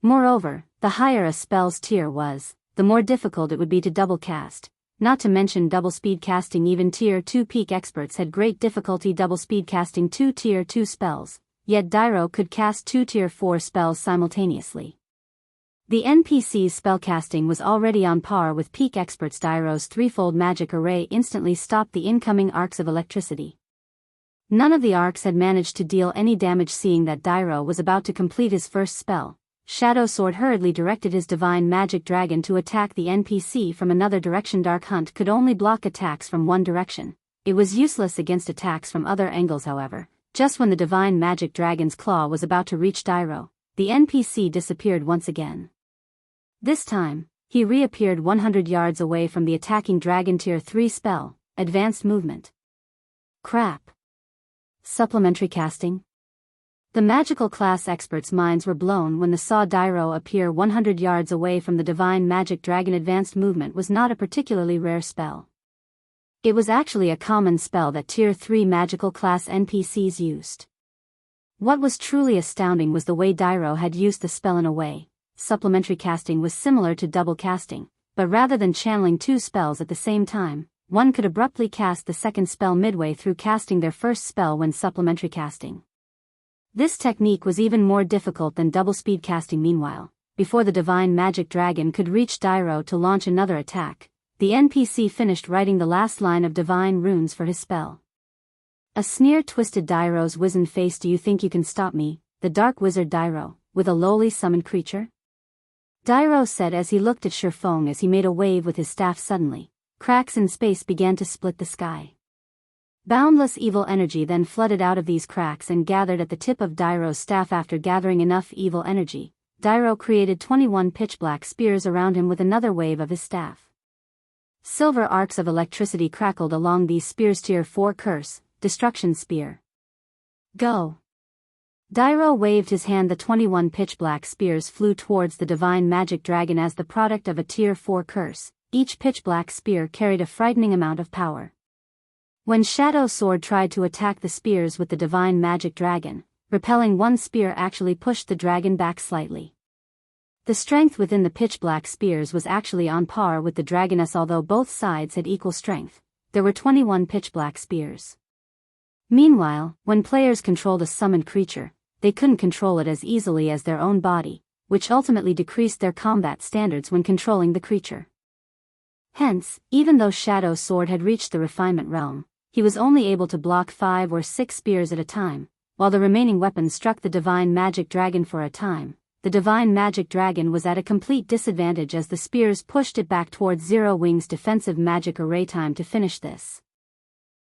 S1: Moreover, the higher a spell's tier was, the more difficult it would be to double cast, not to mention double speed casting. Even Tier 2 peak experts had great difficulty double speed casting 2 Tier 2 spells, yet Dairo could cast 2 Tier 4 spells simultaneously. The NPC's spellcasting was already on par with peak experts. Dairo's threefold magic array instantly stopped the incoming arcs of electricity. None of the arcs had managed to deal any damage. Seeing that Dairo was about to complete his first spell, Shadow Sword hurriedly directed his divine magic dragon to attack the NPC from another direction. Dark Hunt could only block attacks from one direction, It was useless against attacks from other angles however. Just when the divine magic dragon's claw was about to reach Dairo, the NPC disappeared once again. This time, he reappeared 100 yards away from the attacking dragon tier 3 spell, Advanced Movement. Crap. Supplementary casting? The magical class experts' minds were blown when they saw Dairo appear 100 yards away from the divine magic dragon. Advanced Movement was not a particularly rare spell. It was actually a common spell that tier 3 magical class NPCs used. What was truly astounding was the way Dairo had used the spell. In a way, supplementary casting was similar to double casting, but rather than channeling two spells at the same time, one could abruptly cast the second spell midway through casting their first spell when supplementary casting. This technique was even more difficult than double speed casting. Meanwhile, before the divine magic dragon could reach Dairo to launch another attack, the NPC finished writing the last line of divine runes for his spell. A sneer twisted Dairo's wizened face. Do you think you can stop me, the dark wizard Dairo, with a lowly summoned creature? Dairo said as he looked at Shurfong as he made a wave with his staff. Suddenly, cracks in space began to split the sky. Boundless evil energy then flooded out of these cracks and gathered at the tip of Dairo's staff. After gathering enough evil energy, Dairo created 21 pitch-black spears around him with another wave of his staff. Silver arcs of electricity crackled along these spears. Tier 4 Curse, Destruction Spear. Go! Dairo waved his hand. The 21 pitch-black spears flew towards the divine magic dragon as the product of a tier 4 curse. Each pitch-black spear carried a frightening amount of power. When Shadow Sword tried to attack the spears with the divine magic dragon, repelling one spear actually pushed the dragon back slightly. The strength within the pitch-black spears was actually on par with the dragoness. Although both sides had equal strength, there were 21 pitch-black spears. Meanwhile, when players controlled a summoned creature, they couldn't control it as easily as their own body, which ultimately decreased their combat standards when controlling the creature. Hence, even though Shadow Sword had reached the refinement realm, he was only able to block 5 or 6 spears at a time, while the remaining weapons struck the divine magic dragon. For a time, the divine magic dragon was at a complete disadvantage as the spears pushed it back towards Zero Wing's defensive magic array. Time to finish this.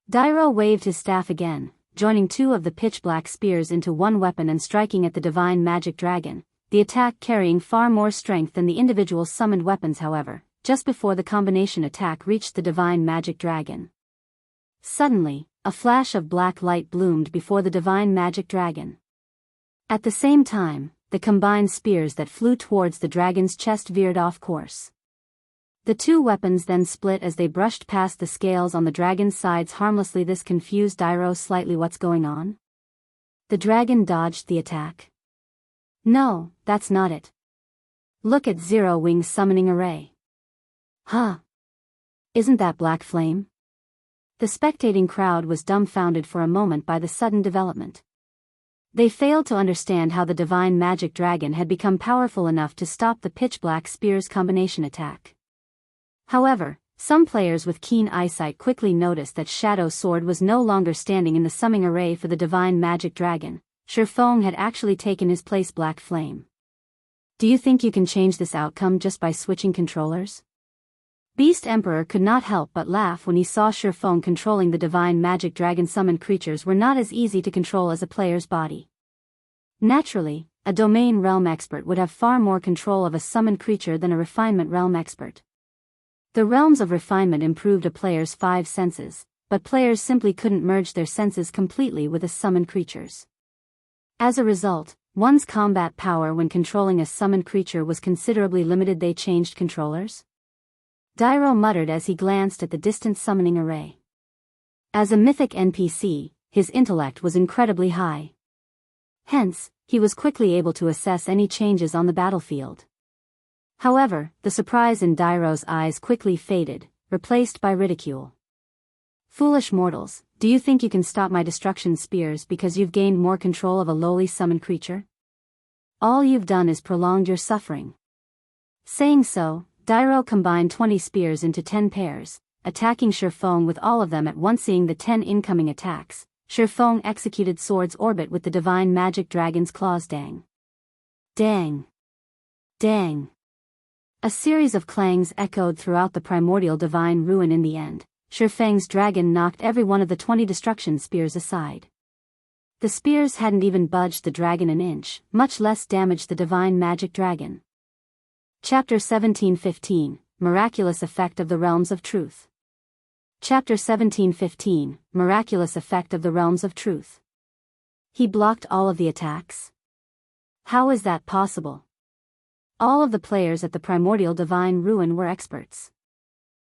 S1: Dairo waved his staff again, joining 2 of the pitch-black spears into one weapon and striking at the divine magic dragon, the attack carrying far more strength than the individual summoned weapons. However, just before the combination attack reached the divine magic dragon, suddenly, a flash of black light bloomed before the divine magic dragon. At the same time, the combined spears that flew towards the dragon's chest veered off course. The 2 weapons then split as they brushed past the scales on the dragon's sides harmlessly. This confused Dairo slightly. What's going on? The dragon dodged the attack. No, that's not it. Look at Zero Wing's summoning array. Huh? Isn't that black flame? The spectating crowd was dumbfounded for a moment by the sudden development. They failed to understand how the divine magic dragon had become powerful enough to stop the pitch-black spears combination attack. However, some players with keen eyesight quickly noticed that Shadow Sword was no longer standing in the summoning array for the divine magic dragon. Shurfong had actually taken his place. Black flame. Do you think you can change this outcome just by switching controllers? Beast Emperor could not help but laugh when he saw Shurfong controlling the divine magic dragon. Summoned creatures were not as easy to control as a player's body. Naturally, a domain realm expert would have far more control of a summoned creature than a refinement realm expert. The realms of refinement improved a player's 5 senses, but players simply couldn't merge their senses completely with a summoned creature's. As a result, one's combat power when controlling a summoned creature was considerably limited. They changed controllers? Dairo muttered as he glanced at the distant summoning array. As a mythic NPC, his intellect was incredibly high. Hence, he was quickly able to assess any changes on the battlefield. However, the surprise in Dairo's eyes quickly faded, replaced by ridicule. Foolish mortals, do you think you can stop my destruction spears because you've gained more control of a lowly summoned creature? All you've done is prolonged your suffering. Saying so, Dairo combined 20 spears into 10 pairs, attacking Shurfong with all of them at once. Seeing the 10 incoming attacks, Shurfong executed Sword's Orbit with the divine magic dragon's claws. Dang. Dang. Dang. A series of clangs echoed throughout the primordial divine ruin. In the end, Feng's dragon knocked every one of the 20 destruction spears aside. The spears hadn't even budged the dragon an inch, much less damaged the divine magic dragon. Chapter 17:15, Miraculous Effect of the Realms of Truth. Chapter 17:15, Miraculous Effect of the Realms of Truth. He blocked all of the attacks? How is that possible? All of the players at the Primordial Divine Ruin were experts.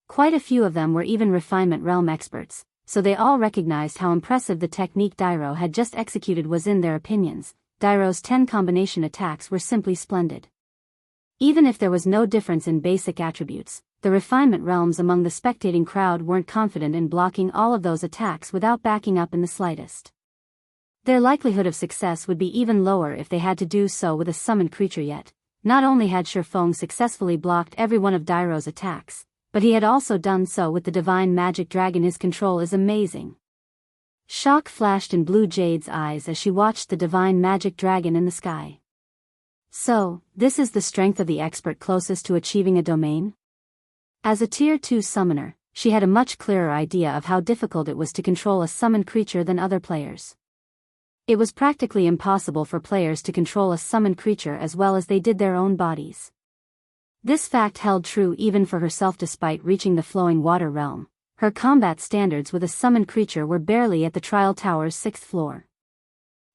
S1: Quite a few of them were even Refinement Realm experts, so they all recognized how impressive the technique Dairo had just executed was. In their opinions, Dairo's 10 combination attacks were simply splendid. Even if there was no difference in basic attributes, the Refinement Realms among the spectating crowd weren't confident in blocking all of those attacks without backing up in the slightest. Their likelihood of success would be even lower if they had to do so with a summoned creature. Yet, not only had Feng successfully blocked every one of Dairo's attacks, but he had also done so with the divine magic dragon. His control is amazing. Shock flashed in Blue Jade's eyes as she watched the divine magic dragon in the sky. So, this is the strength of the expert closest to achieving a domain? As a Tier 2 summoner, she had a much clearer idea of how difficult it was to control a summoned creature than other players. It was practically impossible for players to control a summoned creature as well as they did their own bodies. This fact held true even for herself. Despite reaching the flowing water realm, her combat standards with a summoned creature were barely at the Trial Tower's 6th floor.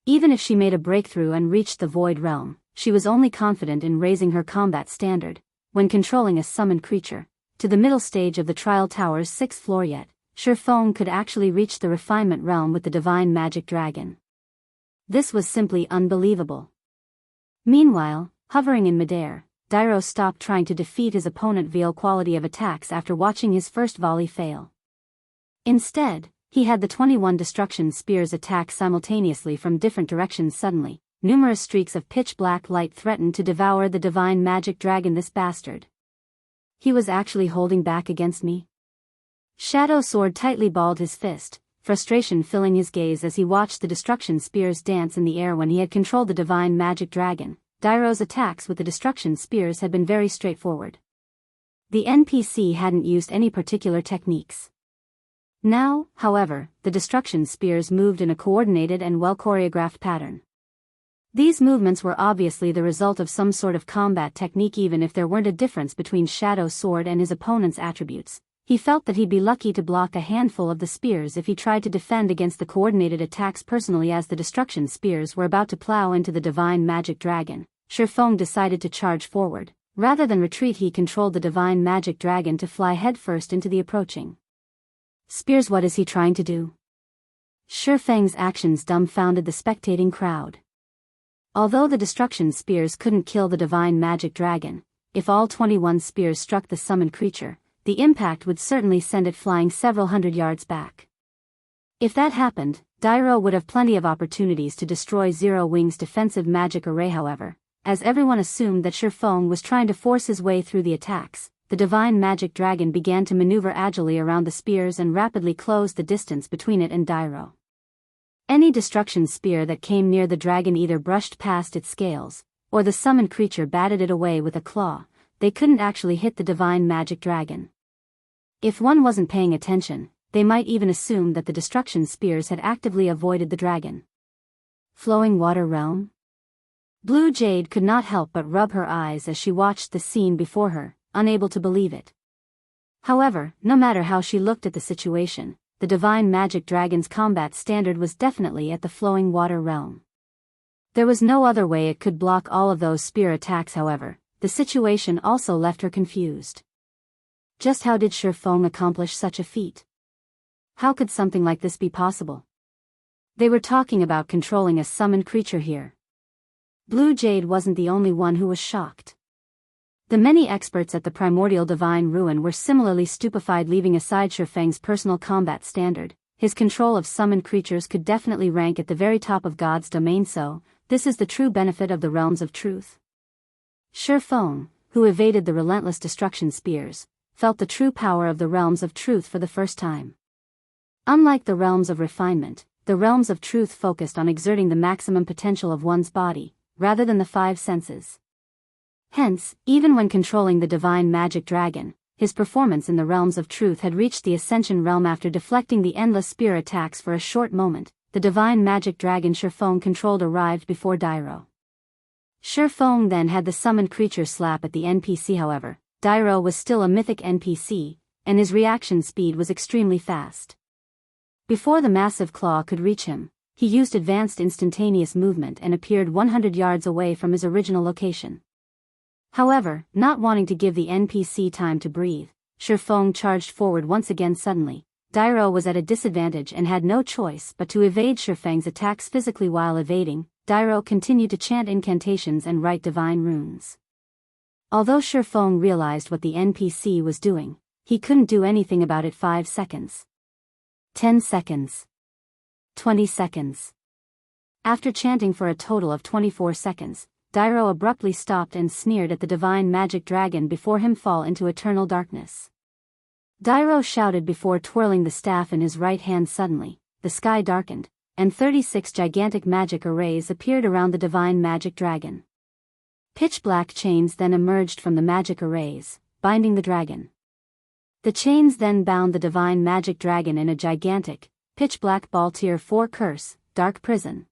S1: Even if she made a breakthrough and reached the Void Realm, she was only confident in raising her combat standard, when controlling a summoned creature, to the middle stage of the Trial Tower's 6th floor. Yet, Feng could actually reach the Refinement Realm with the divine magic dragon. This was simply unbelievable. Meanwhile, hovering in midair, Dairo stopped trying to defeat his opponent via quality of attacks after watching his first volley fail. Instead, he had the 21 destruction spears attack simultaneously from different directions. Suddenly, numerous streaks of pitch-black light threatened to devour the divine magic dragon. This bastard. He was actually holding back against me? Shadow Sword tightly balled his fist, frustration filling his gaze as he watched the destruction spears dance in the air. When he had controlled the divine magic dragon, Dairo's attacks with the destruction spears had been very straightforward. The NPC hadn't used any particular techniques. Now, however, the destruction spears moved in a coordinated and well-choreographed pattern. These movements were obviously the result of some sort of combat technique. Even if there weren't a difference between Shadow Sword and his opponent's attributes, he felt that he'd be lucky to block a handful of the spears if he tried to defend against the coordinated attacks personally. As the destruction spears were about to plow into the divine magic dragon, Feng decided to charge forward. Rather than retreat, he controlled the divine magic dragon to fly headfirst into the approaching spears. What is he trying to do? Feng's actions dumbfounded the spectating crowd. Although the destruction spears couldn't kill the divine magic dragon, if all 21 spears struck the summoned creature, the impact would certainly send it flying several hundred yards back. If that happened, Dairo would have plenty of opportunities to destroy Zero Wing's defensive magic array. However, as everyone assumed that Feng was trying to force his way through the attacks, the divine magic dragon began to maneuver agilely around the spears and rapidly closed the distance between it and Dairo. Any destruction spear that came near the dragon either brushed past its scales, or the summoned creature batted it away with a claw. They couldn't actually hit the divine magic dragon. If one wasn't paying attention, they might even assume that the destruction spears had actively avoided the dragon. Flowing Water Realm? Blue Jade could not help but rub her eyes as she watched the scene before her, unable to believe it. However, no matter how she looked at the situation, the divine magic dragon's combat standard was definitely at the Flowing Water Realm. There was no other way it could block all of those spear attacks. However, the situation also left her confused. Just how did Feng accomplish such a feat? How could something like this be possible? They were talking about controlling a summoned creature here. Blue Jade wasn't the only one who was shocked. The many experts at the Primordial Divine Ruin were similarly stupefied. Leaving aside Feng's personal combat standard, his control of summoned creatures could definitely rank at the very top of God's domain. So, this is the true benefit of the Realms of Truth. Feng, who evaded the relentless destruction spears, felt the true power of the Realms of Truth for the first time. Unlike the Realms of Refinement, the Realms of Truth focused on exerting the maximum potential of one's body, rather than the 5 senses. Hence, even when controlling the divine magic dragon, his performance in the realms of truth had reached the Ascension realm after deflecting the endless spear attacks for a short moment. The divine magic dragon Shifeng controlled arrived before Dairo. Shifeng then had the summoned creature slap at the NPC. However, Dairo was still a mythic NPC, and his reaction speed was extremely fast. Before the massive claw could reach him, he used advanced instantaneous movement and appeared 100 yards away from his original location. However, not wanting to give the NPC time to breathe, Shifeng charged forward once again. Suddenly, Dairo was at a disadvantage and had no choice but to evade Shifeng's attacks physically. While evading, Dairo continued to chant incantations and write divine runes. Although Shifeng realized what the NPC was doing, he couldn't do anything about it. 5 seconds. 10 seconds. 20 seconds. After chanting for a total of 24 seconds, Dairo abruptly stopped and sneered at the divine magic dragon before him fall into eternal darkness. Dairo shouted before twirling the staff in his right hand. Suddenly, the sky darkened, and 36 gigantic magic arrays appeared around the divine magic dragon. Pitch-black chains then emerged from the magic arrays, binding the dragon. The chains then bound the divine magic dragon in a gigantic, pitch-black ball Tier 4 curse, dark prison.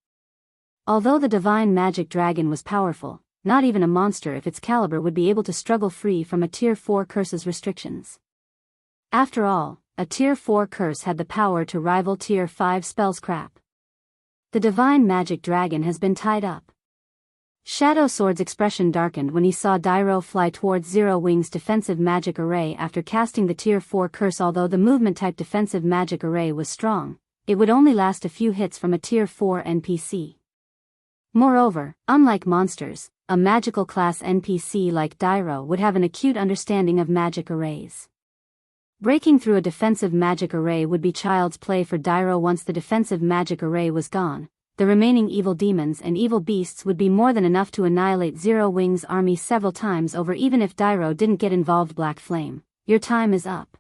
S1: Although the divine magic dragon was powerful, not even a monster of its caliber would be able to struggle free from a Tier 4 curse's restrictions. After all, a Tier 4 curse had the power to rival Tier 5 spells. Crap. The divine magic dragon has been tied up. Shadow Sword's expression darkened when he saw Dairo fly towards Zero Wing's defensive magic array after casting the Tier 4 curse. Although the movement-type defensive magic array was strong, it would only last a few hits from a Tier 4 NPC. Moreover, unlike monsters, a magical class NPC like Dairo would have an acute understanding of magic arrays. Breaking through a defensive magic array would be child's play for Dairo. Once the defensive magic array was gone, the remaining evil demons and evil beasts would be more than enough to annihilate Zero Wing's army several times over. Even if Dairo didn't get involved. Black Flame, your time is up.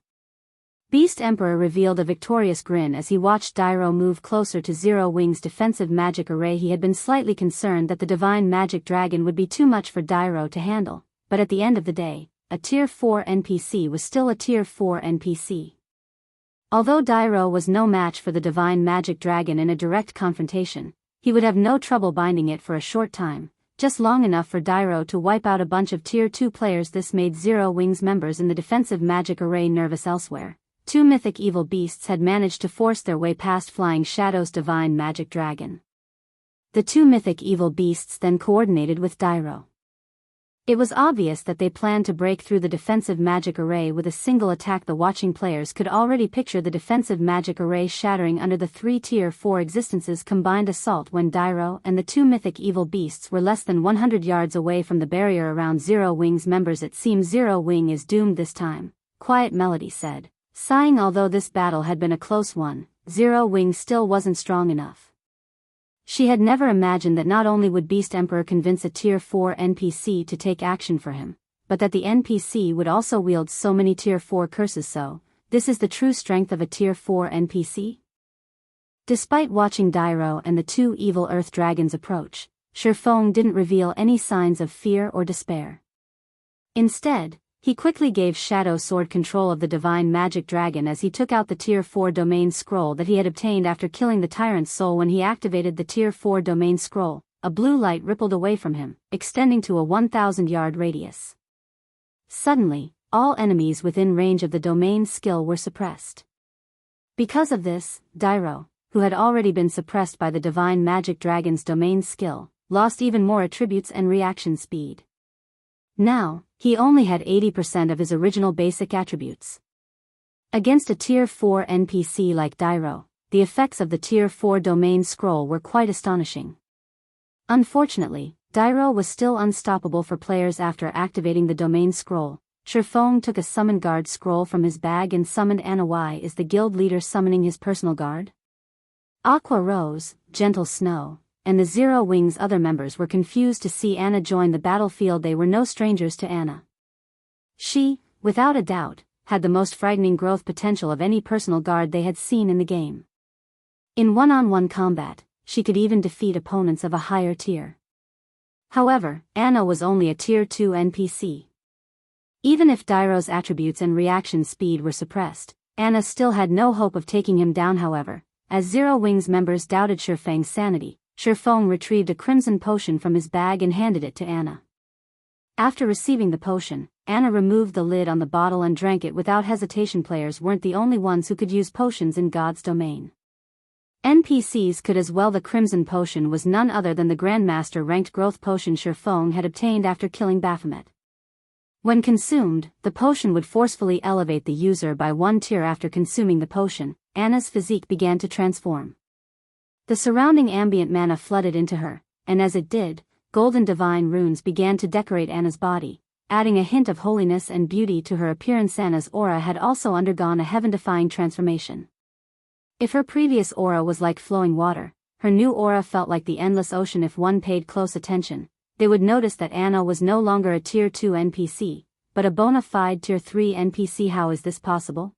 S1: Beast Emperor revealed a victorious grin as he watched Dairo move closer to Zero Wing's defensive magic array. He had been slightly concerned that the divine magic dragon would be too much for Dairo to handle, but at the end of the day, a Tier 4 NPC was still a Tier 4 NPC. Although Dairo was no match for the divine magic dragon in a direct confrontation, he would have no trouble binding it for a short time, just long enough for Dairo to wipe out a bunch of Tier 2 players. This made Zero Wing's members in the defensive magic array nervous. Elsewhere, 2 mythic evil beasts had managed to force their way past Flying Shadow's divine magic dragon. The 2 mythic evil beasts then coordinated with Dairo. It was obvious that they planned to break through the defensive magic array with a single attack. The watching players could already picture the defensive magic array shattering under the 3 Tier 4 existences combined assault when Dairo and the 2 mythic evil beasts were less than 100 yards away from the barrier around Zero Wing's members. It seems Zero Wing is doomed this time, Quiet Melody said, sighing. Although this battle had been a close one, Zero Wing still wasn't strong enough. She had never imagined that not only would Beast Emperor convince a Tier 4 NPC to take action for him, but that the NPC would also wield so many Tier 4 curses. So, this is the true strength of a Tier 4 NPC? Despite watching Dairo and the 2 evil Earth Dragons approach, Shifeng didn't reveal any signs of fear or despair. Instead, he quickly gave Shadow Sword control of the divine magic dragon as he took out the Tier 4 domain scroll that he had obtained after killing the tyrant's soul. When he activated the Tier 4 domain scroll, a blue light rippled away from him, extending to a 1,000-yard radius. Suddenly, all enemies within range of the domain skill were suppressed. Because of this, Dairo, who had already been suppressed by the divine magic dragon's domain skill, lost even more attributes and reaction speed. Now, he only had 80% of his original basic attributes. Against a Tier 4 NPC like Dairo, the effects of the Tier 4 domain scroll were quite astonishing. Unfortunately, Dairo was still unstoppable for players. After activating the domain scroll, Shifeng took a summon guard scroll from his bag and summoned Anna. Why is the guild leader summoning his personal guard? Aqua Rose, Gentle Snow, and the Zero Wing's other members were confused to see Anna join the battlefield. They were no strangers to Anna. She, without a doubt, had the most frightening growth potential of any personal guard they had seen in the game. In one-on-one combat, she could even defeat opponents of a higher tier. However, Anna was only a Tier 2 NPC. Even if Dairo's attributes and reaction speed were suppressed, Anna still had no hope of taking him down. However, as Zero Wings members doubted Shifeng's sanity, Shifeng retrieved a crimson potion from his bag and handed it to Anna. After receiving the potion, Anna removed the lid on the bottle and drank it without hesitation. Players weren't the only ones who could use potions in God's domain. NPCs could as well. The crimson potion was none other than the Grandmaster ranked growth potion Shifeng had obtained after killing Baphomet. When consumed, the potion would forcefully elevate the user by 1 tier. After consuming the potion, Anna's physique began to transform. The surrounding ambient mana flooded into her, and as it did, golden divine runes began to decorate Anna's body, adding a hint of holiness and beauty to her appearance. Anna's aura had also undergone a heaven-defying transformation. If her previous aura was like flowing water, her new aura felt like the endless ocean. If one paid close attention, they would notice that Anna was no longer a Tier 2 NPC, but a bona fide Tier 3 NPC. How is this possible?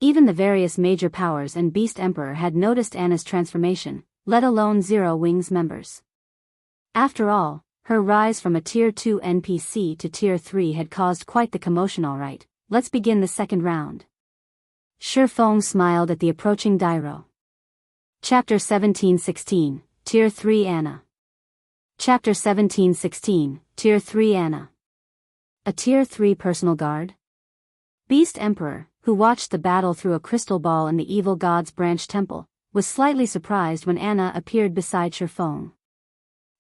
S1: Even the various major powers and Beast Emperor had noticed Anna's transformation, let alone Zero Wings members. After all, her rise from a Tier 2 NPC to Tier 3 had caused quite the commotion. Alright, let's begin the second round. Shifeng smiled at the approaching Dairo. Chapter 1716, Tier 3 Anna. Chapter 1716, Tier 3 Anna. A Tier 3 personal guard? Beast Emperor, who watched the battle through a crystal ball in the Evil God's Branch Temple, was slightly surprised when Anna appeared beside Shifeng.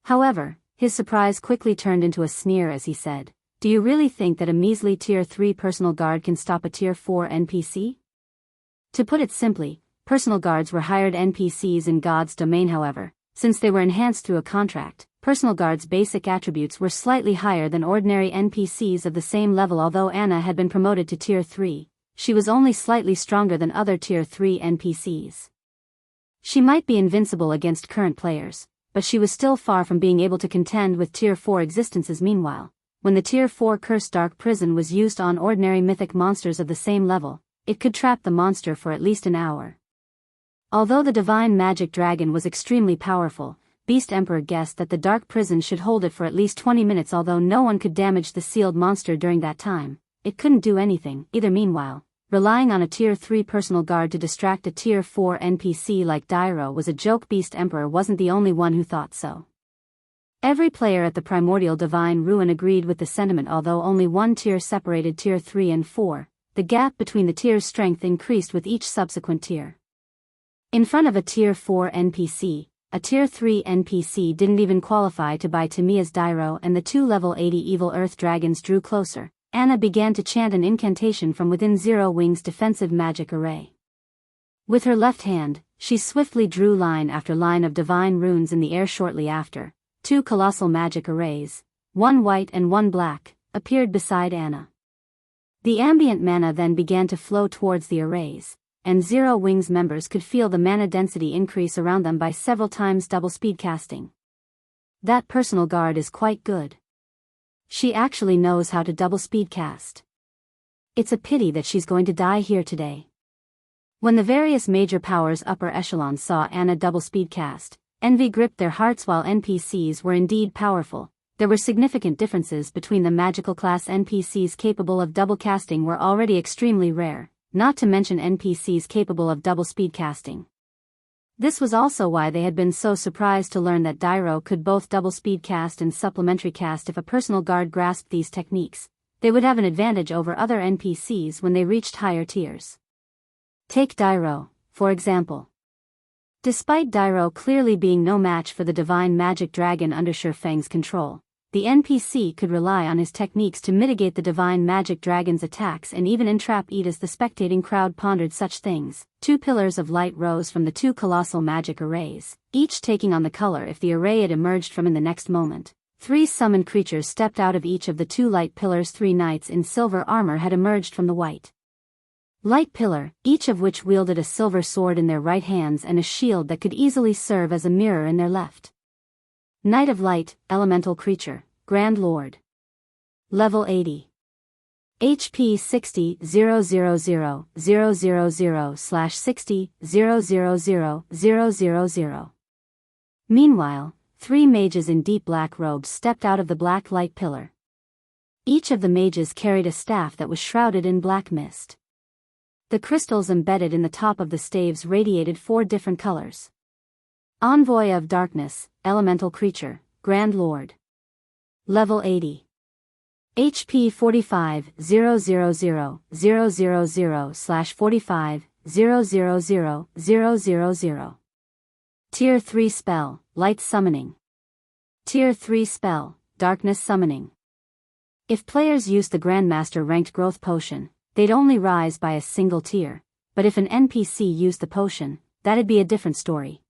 S1: However, his surprise quickly turned into a sneer as he said, "Do you really think that a measly Tier 3 personal guard can stop a Tier 4 NPC?" To put it simply, personal guards were hired NPCs in God's domain. However, since they were enhanced through a contract, personal guards' basic attributes were slightly higher than ordinary NPCs of the same level. Although Anna had been promoted to Tier 3, she was only slightly stronger than other Tier 3 NPCs. She might be invincible against current players, but she was still far from being able to contend with Tier 4 existences. Meanwhile, when the Tier 4 Cursed Dark Prison was used on ordinary mythic monsters of the same level, it could trap the monster for at least an hour. Although the divine magic dragon was extremely powerful, Beast Emperor guessed that the dark prison should hold it for at least 20 minutes. Although no one could damage the sealed monster during that time, it couldn't do anything either. Meanwhile, relying on a Tier 3 personal guard to distract a Tier 4 NPC like Dairo was a joke. Beast Emperor wasn't the only one who thought so. Every player at the Primordial Divine Ruin agreed with the sentiment. Although only one tier separated Tier 3 and 4, the gap between the tiers' strength increased with each subsequent tier. In front of a Tier 4 NPC, a Tier 3 NPC didn't even qualify to buy Tamiya's Dairo, and the two level 80 evil earth dragons drew closer. Anna began to chant an incantation from within Zero Wing's defensive magic array. With her left hand, she swiftly drew line after line of divine runes in the air. Shortly after, two colossal magic arrays, one white and one black, appeared beside Anna. The ambient mana then began to flow towards the arrays, and Zero Wings members could feel the mana density increase around them by several times. Double speed casting. That personal guard is quite good. She actually knows how to double speed cast. It's a pity that she's going to die here today. When the various major powers upper echelons saw Anna double speed cast, envy gripped their hearts. While NPCs were indeed powerful, there were significant differences between them. Magical class NPCs capable of double casting were already extremely rare, not to mention NPCs capable of double speed casting. This was also why they had been so surprised to learn that Dairo could both double speed cast and supplementary cast. If a personal guard grasped these techniques, they would have an advantage over other NPCs when they reached higher tiers. Take Dairo, for example. Despite Dairo clearly being no match for the divine magic dragon under Shifeng's control, the NPC could rely on his techniques to mitigate the divine magic dragon's attacks and even entrap it. As the spectating crowd pondered such things, two pillars of light rose from the two colossal magic arrays, each taking on the color if the array it emerged from. In the next moment, three summoned creatures stepped out of each of the two light pillars. Three knights in silver armor had emerged from the white light pillar, each of which wielded a silver sword in their right hands and a shield that could easily serve as a mirror in their left. Knight of Light, Elemental Creature, Grand Lord. Level 80. HP 60,000,000/60,000,000. Meanwhile, three mages in deep black robes stepped out of the black light pillar. Each of the mages carried a staff that was shrouded in black mist. The crystals embedded in the top of the staves radiated 4 different colors. Envoy of Darkness, Elemental Creature, Grand Lord. Level 80. HP 45,000/45,000,000. Tier 3 Spell, Light Summoning. Tier 3 Spell, Darkness Summoning. If players used the Grandmaster ranked growth potion, they'd only rise by a single tier, but if an NPC used the potion, that'd be a different story.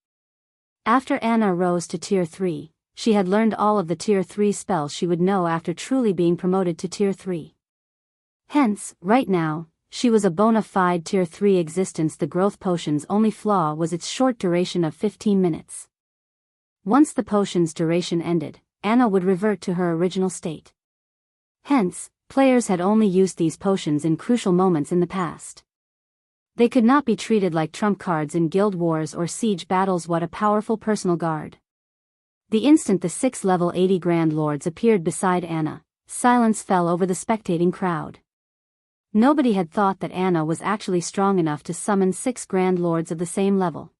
S1: After Anna rose to Tier 3, she had learned all of the Tier 3 spells she would know after truly being promoted to Tier 3. Hence, right now, she was a bona fide Tier 3 existence. The growth potion's only flaw was its short duration of 15 minutes. Once the potion's duration ended, Anna would revert to her original state. Hence, players had only used these potions in crucial moments in the past. They could not be treated like trump cards in guild wars or siege battles. What a powerful personal guard. The instant the 6 level 80 Grand Lords appeared beside Anna, silence fell over the spectating crowd. Nobody had thought that Anna was actually strong enough to summon 6 Grand Lords of the same level.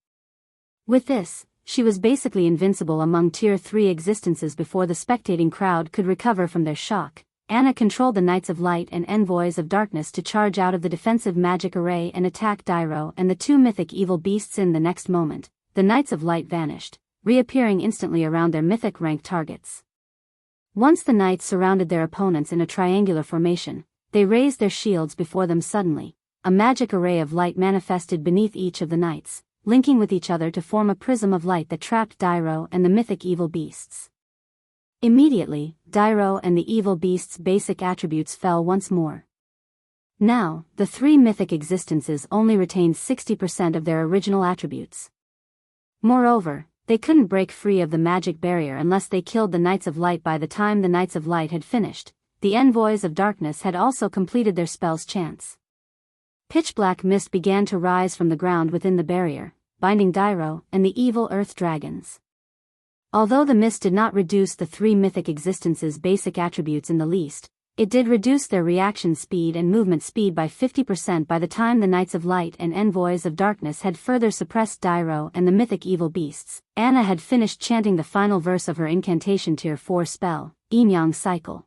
S1: With this, she was basically invincible among Tier 3 existences. Before the spectating crowd could recover from their shock, Anna controlled the Knights of Light and Envoys of Darkness to charge out of the defensive magic array and attack Dyro and the 2 mythic evil beasts. In the next moment, the Knights of Light vanished, reappearing instantly around their mythic rank targets. Once the knights surrounded their opponents in a triangular formation, they raised their shields before them. Suddenly, a magic array of light manifested beneath each of the knights, linking with each other to form a prism of light that trapped Dyro and the mythic evil beasts. Immediately, Dyro and the evil beasts' basic attributes fell once more. Now, the 3 mythic existences only retained 60% of their original attributes. Moreover, they couldn't break free of the magic barrier unless they killed the Knights of Light. By the time the Knights of Light had finished, the Envoys of Darkness had also completed their spell's chants. Pitch-black mist began to rise from the ground within the barrier, binding Dyro and the evil earth dragons. Although the mist did not reduce the 3 mythic existences' basic attributes in the least, it did reduce their reaction speed and movement speed by 50%. By the time the Knights of Light and Envoys of Darkness had further suppressed Dyro and the mythic evil beasts, Anna had finished chanting the final verse of her incantation Tier 4 spell, Yin-Yang Cycle.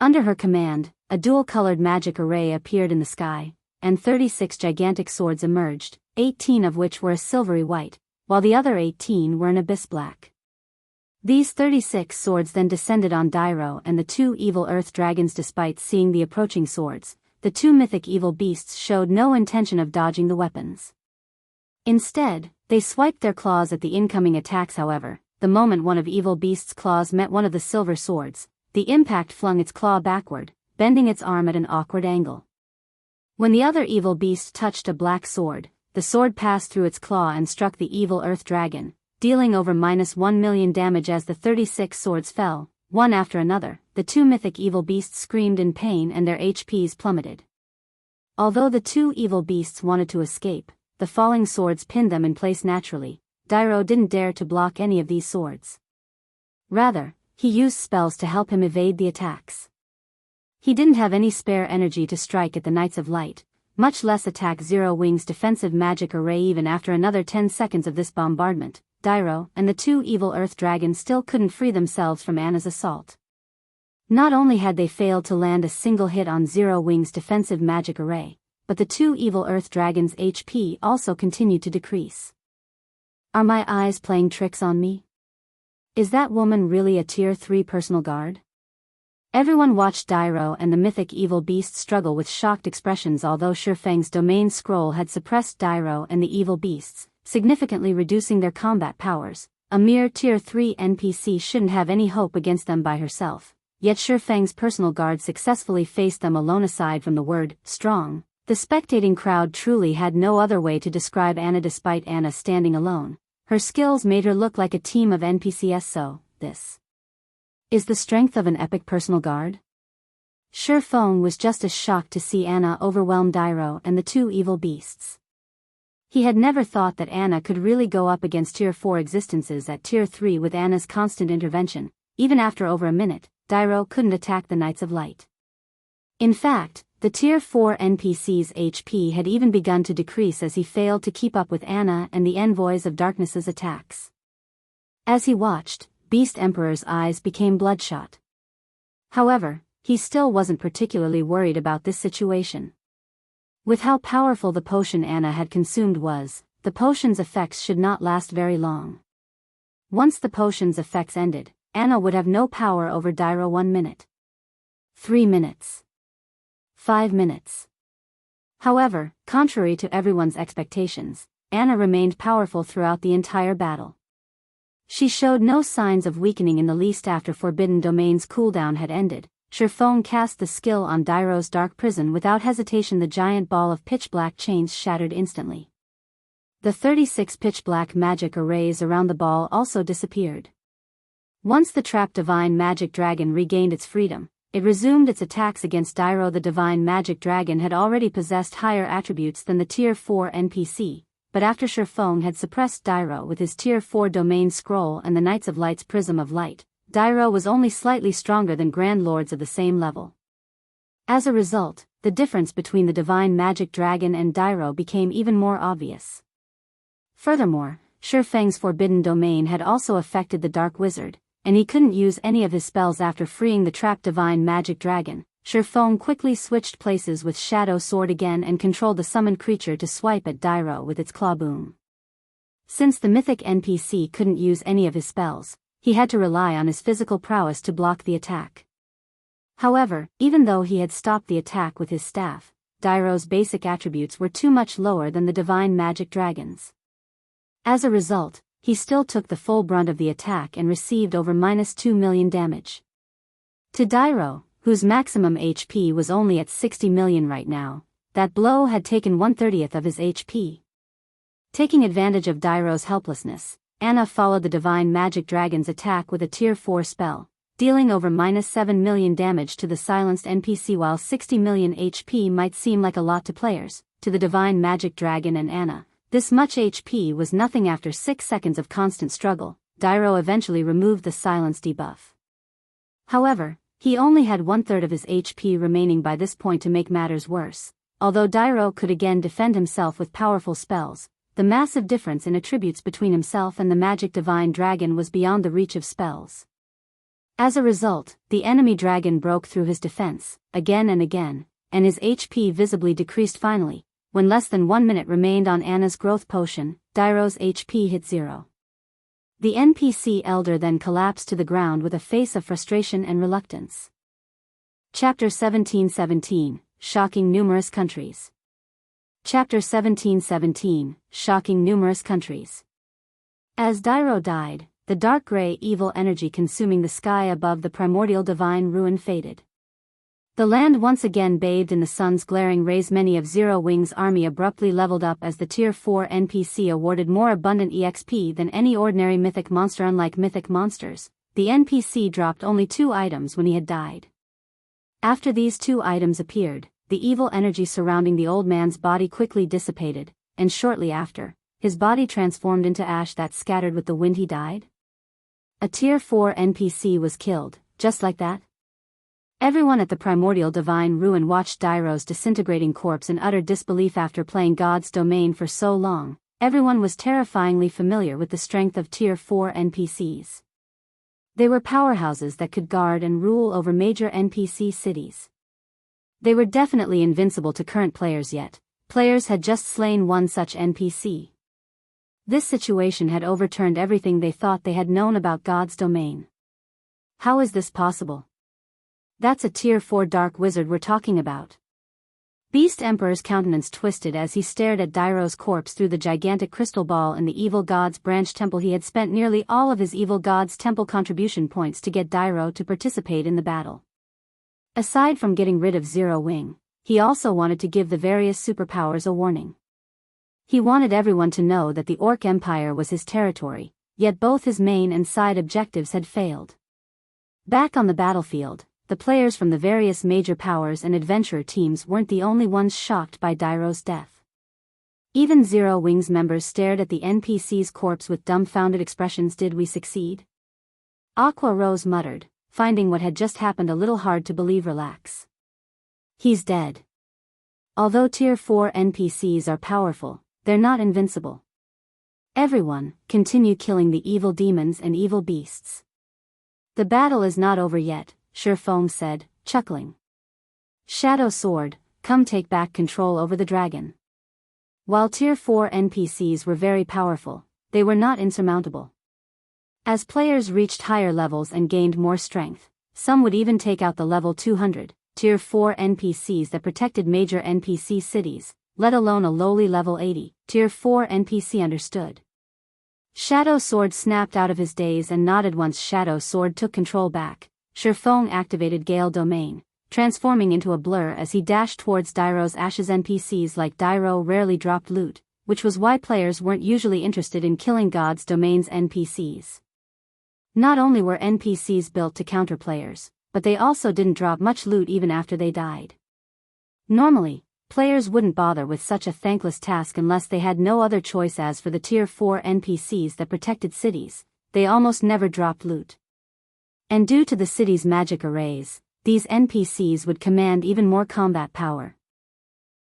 S1: Under her command, a dual-colored magic array appeared in the sky, and 36 gigantic swords emerged, 18 of which were a silvery white, while the other 18 were an abyss black. These 36 swords then descended on Dyro and the 2 evil earth dragons. Despite seeing the approaching swords, the 2 mythic evil beasts showed no intention of dodging the weapons. Instead, they swiped their claws at the incoming attacks. However, the moment one of evil beast's claws met one of the silver swords, the impact flung its claw backward, bending its arm at an awkward angle. When the other evil beast touched a black sword, the sword passed through its claw and struck the evil earth dragon, dealing over -1 million damage. As the 36 swords fell, one after another, the 2 mythic evil beasts screamed in pain and their HPs plummeted. Although the 2 evil beasts wanted to escape, the falling swords pinned them in place naturally. Dyro didn't dare to block any of these swords. Rather, he used spells to help him evade the attacks. He didn't have any spare energy to strike at the Knights of Light, much less attack Zero Wing's defensive magic array. Even after another 10 seconds of this bombardment, Dyro and the 2 evil earth dragons still couldn't free themselves from Anna's assault. Not only had they failed to land a single hit on Zero Wing's defensive magic array, but the 2 evil earth dragons' HP also continued to decrease. Are my eyes playing tricks on me? Is that woman really a Tier 3 personal guard? Everyone watched Dyro and the mythic evil beast struggle with shocked expressions. Although Shifeng's domain scroll had suppressed Dyro and the evil beasts, significantly reducing their combat powers, a mere Tier 3 NPC shouldn't have any hope against them by herself. Yet Shifeng's personal guard successfully faced them alone. Aside from the word strong, the spectating crowd truly had no other way to describe Anna. Despite Anna standing alone, her skills made her look like a team of NPCs. So, this is the strength of an epic personal guard? Shifeng was just as shocked to see Anna overwhelm Dyro and the 2 evil beasts. He had never thought that Anna could really go up against Tier 4 existences at Tier 3 with Anna's constant intervention. Even after over a minute, Dyro couldn't attack the Knights of Light. In fact, the Tier 4 NPC's HP had even begun to decrease as he failed to keep up with Anna and the Envoys of Darkness's attacks. As he watched, Beast Emperor's eyes became bloodshot. However, he still wasn't particularly worried about this situation. With how powerful the potion Anna had consumed was, the potion's effects should not last very long. Once the potion's effects ended, Anna would have no power over Dyro. 1 minute. 3 minutes. 5 minutes. However, contrary to everyone's expectations, Anna remained powerful throughout the entire battle. She showed no signs of weakening in the least after Forbidden Domain's cooldown had ended. Sherfone cast the skill on Dyro's dark prison without hesitation. The giant ball of pitch-black chains shattered instantly. The 36 pitch-black magic arrays around the ball also disappeared. Once the trapped divine magic dragon regained its freedom, it resumed its attacks against Dyro. The divine magic dragon had already possessed higher attributes than the Tier 4 NPC, but after Sherfone had suppressed Dyro with his Tier 4 domain scroll and the Knights of Light's Prism of Light, Dyro was only slightly stronger than Grand Lords of the same level. As a result, the difference between the divine magic dragon and Dyro became even more obvious. Furthermore, Sherfang's Forbidden Domain had also affected the Dark Wizard, and he couldn't use any of his spells after freeing the trapped divine magic dragon. Sherfone quickly switched places with Shadow Sword again and controlled the summoned creature to swipe at Dyro with its claw boom. Since the Mythic NPC couldn't use any of his spells, he had to rely on his physical prowess to block the attack. However, even though he had stopped the attack with his staff, Dyro's basic attributes were too much lower than the divine magic dragon's. As a result, he still took the full brunt of the attack and received over -2 million damage. To Dyro, whose maximum HP was only at 60 million right now, that blow had taken 1/30 of his HP. Taking advantage of Dyro's helplessness, Anna followed the divine magic dragon's attack with a Tier 4 spell, dealing over -7 million damage to the silenced NPC. While 60 million HP might seem like a lot to players, to the divine magic dragon and Anna, this much HP was nothing. After 6 seconds of constant struggle, Dyro eventually removed the silence debuff. However, he only had 1/3 of his HP remaining by this point. To make matters worse, although Dyro could again defend himself with powerful spells, the massive difference in attributes between himself and the magic divine dragon was beyond the reach of spells. As a result, the enemy dragon broke through his defense, again and again, and his HP visibly decreased. Finally, when less than 1 minute remained on Anna's growth potion, Dyro's HP hit 0. The NPC elder then collapsed to the ground with a face of frustration and reluctance. Chapter 1717, Shocking Numerous Countries. Chapter 1717, Shocking Numerous Countries. As Dyro died, the dark gray evil energy consuming the sky above the primordial divine ruin faded. The land once again bathed in the sun's glaring rays. Many of Zero Wing's army abruptly leveled up as the Tier 4 NPC awarded more abundant EXP than any ordinary mythic monster. Unlike mythic monsters, the NPC dropped only 2 items when he had died. After these 2 items appeared, the evil energy surrounding the old man's body quickly dissipated, and shortly after, his body transformed into ash that scattered with the wind. He died. A Tier 4 NPC was killed, just like that. Everyone at the primordial divine ruin watched Dyro's disintegrating corpse in utter disbelief. After playing God's Domain for so long, everyone was terrifyingly familiar with the strength of Tier 4 NPCs. They were powerhouses that could guard and rule over major NPC cities. They were definitely invincible to current players, yet players had just slain one such NPC. This situation had overturned everything they thought they had known about God's Domain. How is this possible? That's a Tier 4 dark wizard we're talking about. Beast Emperor's countenance twisted as he stared at Dyro's corpse through the gigantic crystal ball in the Evil God's branch temple. He had spent nearly all of his Evil God's temple contribution points to get Dyro to participate in the battle. Aside from getting rid of Zero Wing, he also wanted to give the various superpowers a warning. He wanted everyone to know that the Orc Empire was his territory, yet both his main and side objectives had failed. Back on the battlefield, the players from the various major powers and adventurer teams weren't the only ones shocked by Dyro's death. Even Zero Wing's members stared at the NPC's corpse with dumbfounded expressions. Did we succeed? Aqua Rose muttered, finding what had just happened a little hard to believe. Relax. He's dead. Although Tier 4 NPCs are powerful, they're not invincible. Everyone, continue killing the evil demons and evil beasts. The battle is not over yet, Silverwing said, chuckling. Shadow Sword, come take back control over the dragon. While Tier 4 NPCs were very powerful, they were not insurmountable. As players reached higher levels and gained more strength, some would even take out the level 200, Tier 4 NPCs that protected major NPC cities, let alone a lowly level 80, Tier 4 NPC. Understood. Shadow Sword snapped out of his daze and nodded. Once Shadow Sword took control back, Silverwing activated Gale Domain, transforming into a blur as he dashed towards Dairo's ashes. NPCs like Dairo rarely dropped loot, which was why players weren't usually interested in killing God's Domain's NPCs. Not only were NPCs built to counter players, but they also didn't drop much loot even after they died. Normally, players wouldn't bother with such a thankless task unless they had no other choice. As for the Tier 4 NPCs that protected cities, they almost never dropped loot. And due to the city's magic arrays, these NPCs would command even more combat power.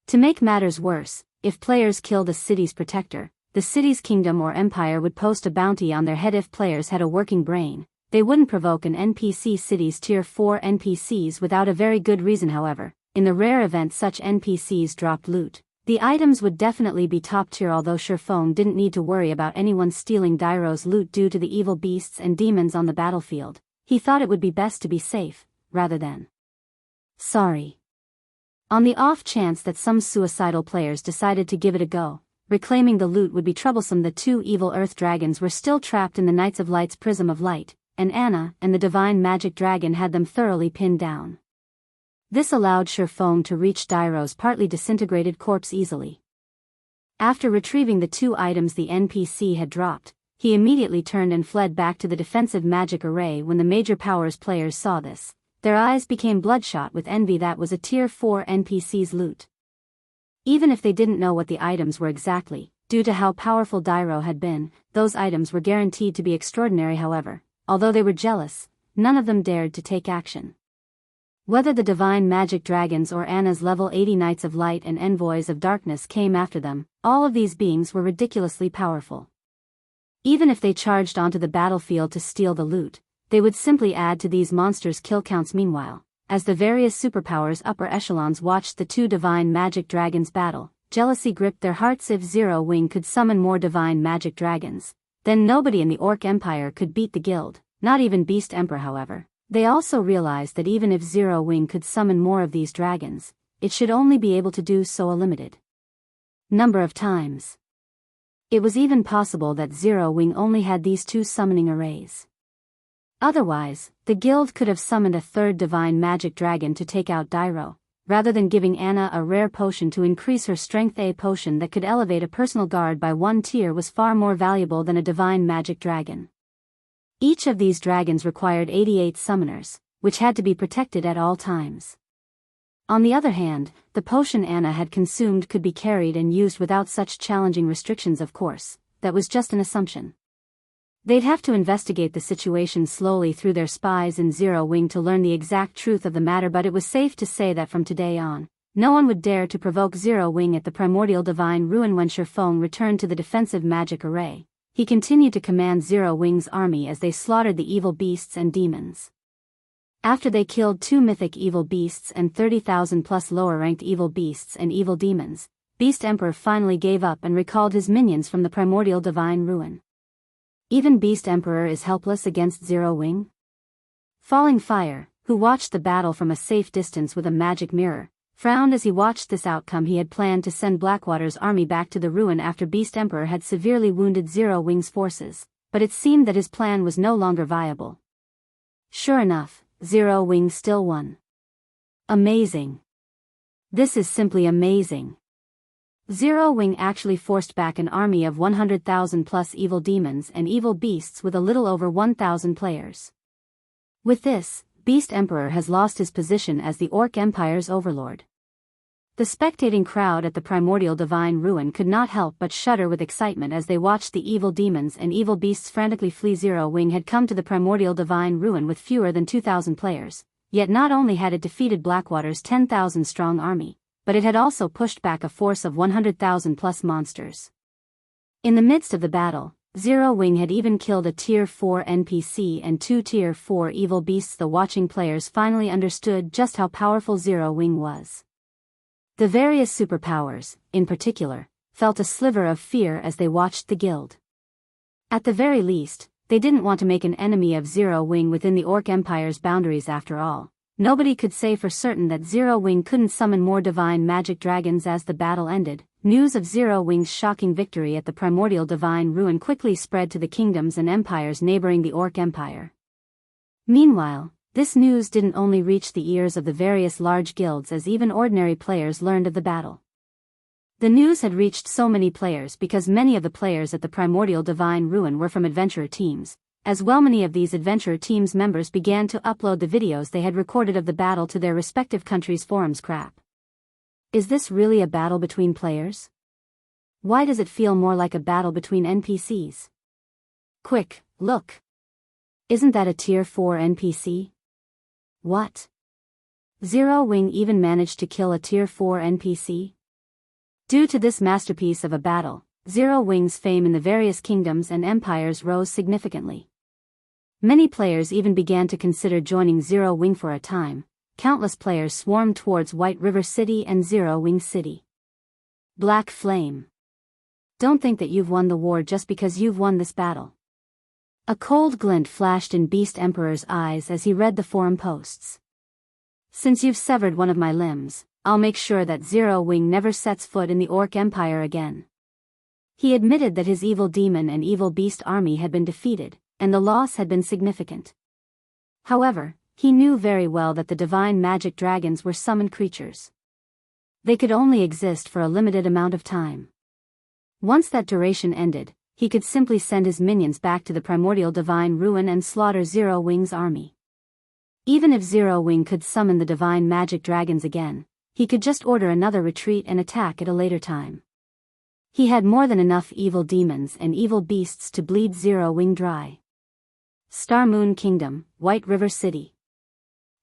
S1: To make matters worse, if players killed a city's protector, the city's kingdom or empire would post a bounty on their head. If players had a working brain, they wouldn't provoke an NPC city's Tier 4 NPCs without a very good reason. However, in the rare event such NPCs dropped loot, the items would definitely be top tier. Although Silverwing didn't need to worry about anyone stealing Dairo's loot due to the evil beasts and demons on the battlefield, he thought it would be best to be safe, rather than sorry. On the off chance that some suicidal players decided to give it a go, reclaiming the loot would be troublesome. The two evil earth dragons were still trapped in the Knights of Light's prism of light, and Anna and the divine magic dragon had them thoroughly pinned down. This allowed Silverwing to reach Dairo's partly disintegrated corpse easily. After retrieving the two items the NPC had dropped, he immediately turned and fled back to the defensive magic array. When the major powers players saw this, their eyes became bloodshot with envy. That was a Tier 4 NPC's loot. Even if they didn't know what the items were exactly, due to how powerful Dairo had been, those items were guaranteed to be extraordinary. However, although they were jealous, none of them dared to take action. Whether the divine magic dragons or Anna's level 80 Knights of Light and envoys of darkness came after them, all of these beings were ridiculously powerful. Even if they charged onto the battlefield to steal the loot, they would simply add to these monsters' kill counts. Meanwhile, as the various superpowers upper echelons watched the two divine magic dragons battle, jealousy gripped their hearts. If Silverwing could summon more divine magic dragons, then nobody in the Orc Empire could beat the guild, not even Beast Emperor. However, they also realized that even if Silverwing could summon more of these dragons, it should only be able to do so a limited number of times. It was even possible that Silverwing only had these two summoning arrays. Otherwise, the guild could have summoned a third divine magic dragon to take out Dairo, rather than giving Anna a rare potion to increase her strength. A potion that could elevate a personal guard by 1 tier was far more valuable than a divine magic dragon. Each of these dragons required 88 summoners, which had to be protected at all times. On the other hand, the potion Anna had consumed could be carried and used without such challenging restrictions. Of course, that was just an assumption. They'd have to investigate the situation slowly through their spies in Silverwing to learn the exact truth of the matter, but it was safe to say that from today on, no one would dare to provoke Silverwing at the primordial divine ruin. When Silverwing returned to the defensive magic array, he continued to command Silverwing's army as they slaughtered the evil beasts and demons. After they killed 2 mythic evil beasts and 30,000 plus lower-ranked evil beasts and evil demons, Beast Emperor finally gave up and recalled his minions from the primordial divine ruin. Even Beast Emperor is helpless against Silverwing? Falling Fire, who watched the battle from a safe distance with a magic mirror, frowned as he watched this outcome. He had planned to send Blackwater's army back to the ruin after Beast Emperor had severely wounded Silverwing's forces, but it seemed that his plan was no longer viable. Sure enough, Silverwing still won. Amazing. This is simply amazing. Silverwing actually forced back an army of 100,000 plus evil demons and evil beasts with a little over 1,000 players. With this, Beast Emperor has lost his position as the Orc Empire's overlord. The spectating crowd at the primordial divine ruin could not help but shudder with excitement as they watched the evil demons and evil beasts frantically flee. Zero Wing had come to the primordial divine ruin with fewer than 2,000 players, yet not only had it defeated Blackwater's 10,000-strong army, but it had also pushed back a force of 100,000 plus monsters. In the midst of the battle, Zero Wing had even killed a Tier 4 NPC and 2 Tier 4 evil beasts. The watching players finally understood just how powerful Zero Wing was. The various superpowers, in particular, felt a sliver of fear as they watched the guild. At the very least, they didn't want to make an enemy of Zero Wing within the Orc Empire's boundaries. After all, nobody could say for certain that Zero Wing couldn't summon more divine magic dragons. As the battle ended, news of Zero Wing's shocking victory at the primordial divine ruin quickly spread to the kingdoms and empires neighboring the Orc Empire. Meanwhile, this news didn't only reach the ears of the various large guilds, as even ordinary players learned of the battle. The news had reached so many players because many of the players at the primordial divine ruin were from adventurer teams. As well, many of these adventurer teams members began to upload the videos they had recorded of the battle to their respective countries' forums. Crap. Is this really a battle between players? Why does it feel more like a battle between NPCs? Quick, look. Isn't that a Tier 4 NPC? What? Zero Wing even managed to kill a Tier 4 NPC? Due to this masterpiece of a battle, Zero Wing's fame in the various kingdoms and empires rose significantly. Many players even began to consider joining Zero Wing. For a time, countless players swarmed towards White River City and Zero Wing City. Black Flame. Don't think that you've won the war just because you've won this battle. A cold glint flashed in Beast Emperor's eyes as he read the forum posts. Since you've severed one of my limbs, I'll make sure that Zero Wing never sets foot in the Orc Empire again. He admitted that his evil demon and evil beast army had been defeated, and the loss had been significant. However, he knew very well that the divine magic dragons were summoned creatures. They could only exist for a limited amount of time. Once that duration ended, he could simply send his minions back to the primordial divine ruin and slaughter Zero Wing's army. Even if Zero Wing could summon the divine magic dragons again, he could just order another retreat and attack at a later time. He had more than enough evil demons and evil beasts to bleed Zero Wing dry. Star Moon Kingdom, White River City.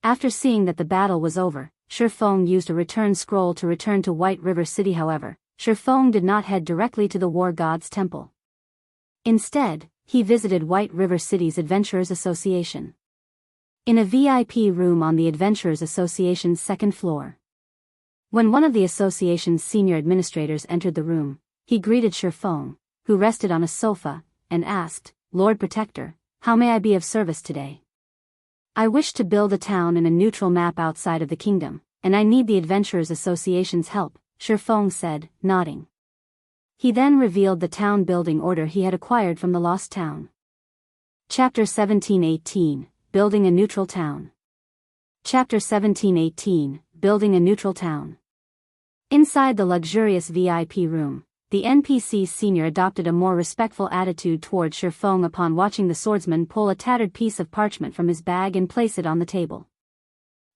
S1: After seeing that the battle was over, Shifeng used a return scroll to return to White River City. However, Shifeng did not head directly to the War God's Temple. Instead, he visited White River City's Adventurers Association. In a VIP room on the Adventurers Association's second floor. When one of the association's senior administrators entered the room, he greeted Shifeng, who rested on a sofa, and asked, "Lord Protector, how may I be of service today? I wish to build a town in a neutral map outside of the kingdom, and I need the Adventurers Association's help," Shifeng said, nodding. He then revealed the town building order he had acquired from the Lost Town. Chapter 1718, Building a Neutral Town. Chapter 1718, Building a Neutral Town. Inside the luxurious VIP room, the NPC senior adopted a more respectful attitude toward Shifeng upon watching the swordsman pull a tattered piece of parchment from his bag and place it on the table.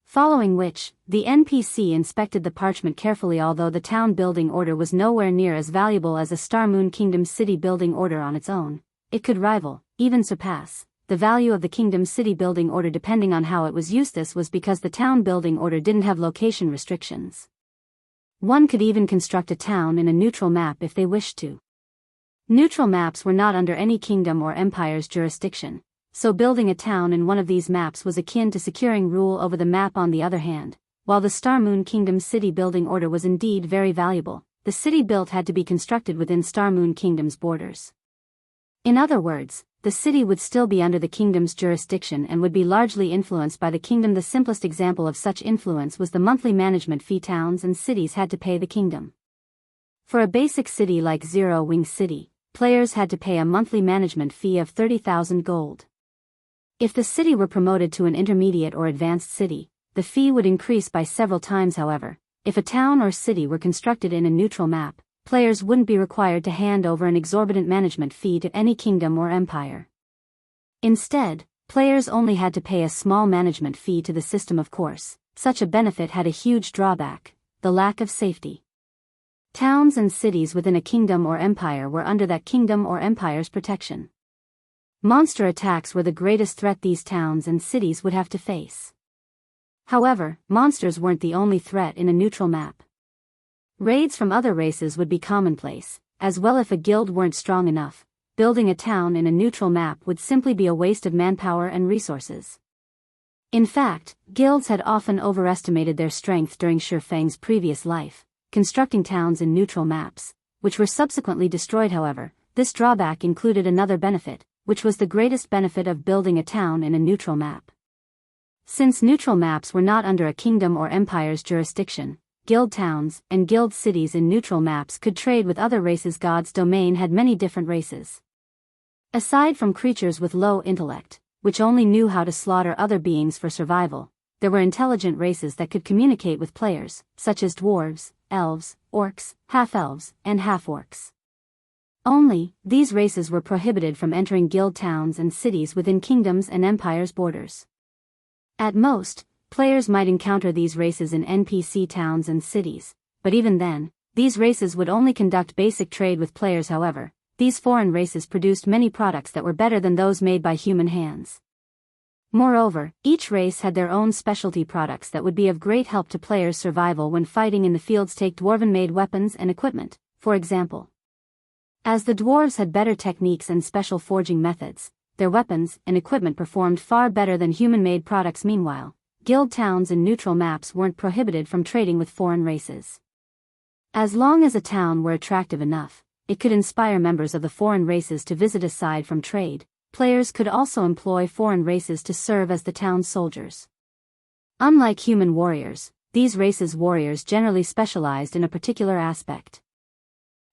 S1: Following which, the NPC inspected the parchment carefully. Although the town building order was nowhere near as valuable as a Star Moon Kingdom city building order on its own, it could rival, even surpass, the value of the Kingdom city building order depending on how it was used. This was because the town building order didn't have location restrictions. One could even construct a town in a neutral map if they wished to. Neutral maps were not under any kingdom or empire's jurisdiction, so building a town in one of these maps was akin to securing rule over the map. On the other hand, while the Star Moon Kingdom city building order was indeed very valuable, the city built had to be constructed within Star Moon Kingdom's borders. In other words, the city would still be under the kingdom's jurisdiction and would be largely influenced by the kingdom. The simplest example of such influence was the monthly management fee towns and cities had to pay the kingdom. For a basic city like Zero Wing City, players had to pay a monthly management fee of 30,000 gold. If the city were promoted to an intermediate or advanced city, the fee would increase by several times. However, if a town or city were constructed in a neutral map, players wouldn't be required to hand over an exorbitant management fee to any kingdom or empire. Instead, players only had to pay a small management fee to the system. Of course, such a benefit had a huge drawback. the lack of safety. Towns and cities within a kingdom or empire were under that kingdom or empire's protection. Monster attacks were the greatest threat these towns and cities would have to face. However, monsters weren't the only threat in a neutral map. Raids from other races would be commonplace, as well. If a guild weren't strong enough, building a town in a neutral map would simply be a waste of manpower and resources. In fact, guilds had often overestimated their strength during Shifeng's previous life, constructing towns in neutral maps, which were subsequently destroyed. However, this drawback included another benefit, which was the greatest benefit of building a town in a neutral map. Since neutral maps were not under a kingdom or empire's jurisdiction, guild towns and guild cities in neutral maps could trade with other races. God's domain had many different races. Aside from creatures with low intellect, which only knew how to slaughter other beings for survival, there were intelligent races that could communicate with players, such as dwarves, elves, orcs, half-elves, and half-orcs. Only, these races were prohibited from entering guild towns and cities within kingdoms and empires' borders. At most, players might encounter these races in NPC towns and cities, but even then, these races would only conduct basic trade with players. However, these foreign races produced many products that were better than those made by human hands. Moreover, each race had their own specialty products that would be of great help to players' survival when fighting in the fields. Take dwarven-made weapons and equipment, for example. As the dwarves had better techniques and special forging methods, their weapons and equipment performed far better than human-made products. Meanwhile, guild towns and neutral maps weren't prohibited from trading with foreign races. As long as a town were attractive enough, it could inspire members of the foreign races to visit. Aside from trade, players could also employ foreign races to serve as the town's soldiers. Unlike human warriors, these races' warriors generally specialized in a particular aspect.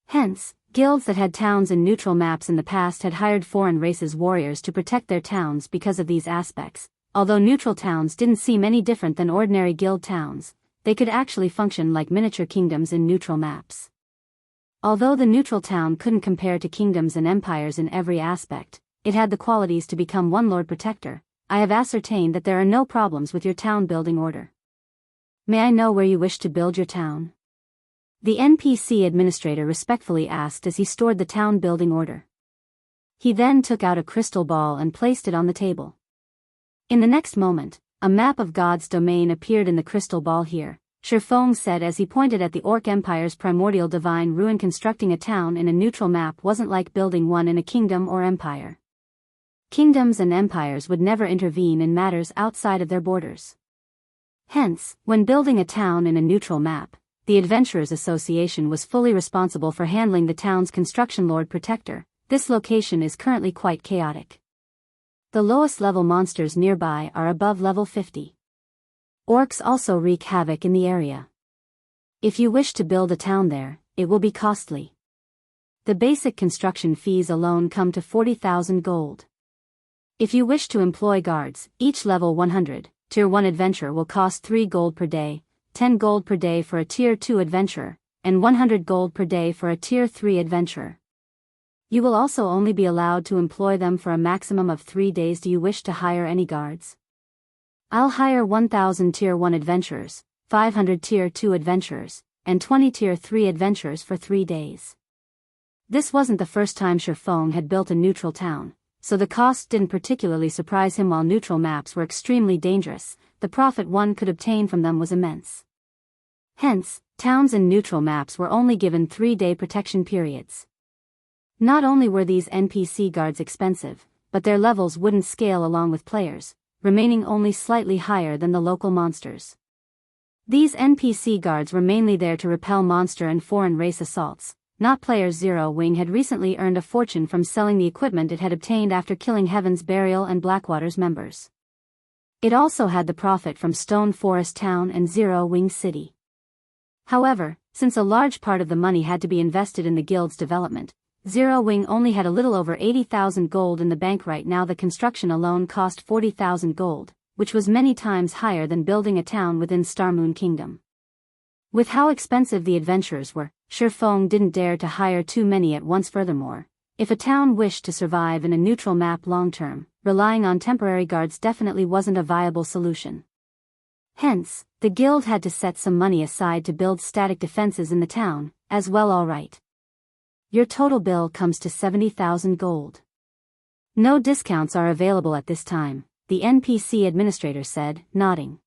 S1: Hence, guilds that had towns in neutral maps in the past had hired foreign races' warriors to protect their towns because of these aspects. Although neutral towns didn't seem any different than ordinary guild towns, they could actually function like miniature kingdoms in neutral maps. Although the neutral town couldn't compare to kingdoms and empires in every aspect, it had the qualities to become one Lord Protector. I have ascertained that there are no problems with your town building order. May I know where you wish to build your town? The NPC administrator respectfully asked as he stored the town building order. He then took out a crystal ball and placed it on the table. In the next moment, a map of God's domain appeared in the crystal ball. Here, Shifeng said as he pointed at the Orc Empire's primordial divine ruin. Constructing a town in a neutral map wasn't like building one in a kingdom or empire. Kingdoms and empires would never intervene in matters outside of their borders. Hence, when building a town in a neutral map, the Adventurers Association was fully responsible for handling the town's construction. Lord Protector, this location is currently quite chaotic. The lowest level monsters nearby are above level 50. Orcs also wreak havoc in the area. If you wish to build a town there, it will be costly. The basic construction fees alone come to 40,000 gold. If you wish to employ guards, each level 100, Tier 1 adventurer will cost 3 gold per day, 10 gold per day for a Tier 2 adventurer, and 100 gold per day for a Tier 3 adventurer. You will also only be allowed to employ them for a maximum of 3 days. Do you wish to hire any guards? I'll hire 1,000 Tier 1 adventurers, 500 Tier 2 adventurers, and 20 Tier 3 adventurers for 3 days. This wasn't the first time Shifeng had built a neutral town, so the cost didn't particularly surprise him. While neutral maps were extremely dangerous, the profit one could obtain from them was immense. Hence, towns in neutral maps were only given 3-day protection periods. Not only were these NPC guards expensive, but their levels wouldn't scale along with players, remaining only slightly higher than the local monsters. These NPC guards were mainly there to repel monster and foreign race assaults, not players. Silverwing had recently earned a fortune from selling the equipment it had obtained after killing Heaven's Burial and Blackwater's members. It also had the profit from Stone Forest Town and Silverwing City. However, since a large part of the money had to be invested in the guild's development, Silverwing only had a little over 80,000 gold in the bank right now. The construction alone cost 40,000 gold, which was many times higher than building a town within Starmoon Kingdom. With how expensive the adventurers were, Shifeng didn't dare to hire too many at once. Furthermore, if a town wished to survive in a neutral map long-term, relying on temporary guards definitely wasn't a viable solution. Hence, the guild had to set some money aside to build static defenses in the town, as well. All right. Your total bill comes to 70,000 gold. No discounts are available at this time, the NPC administrator said, nodding.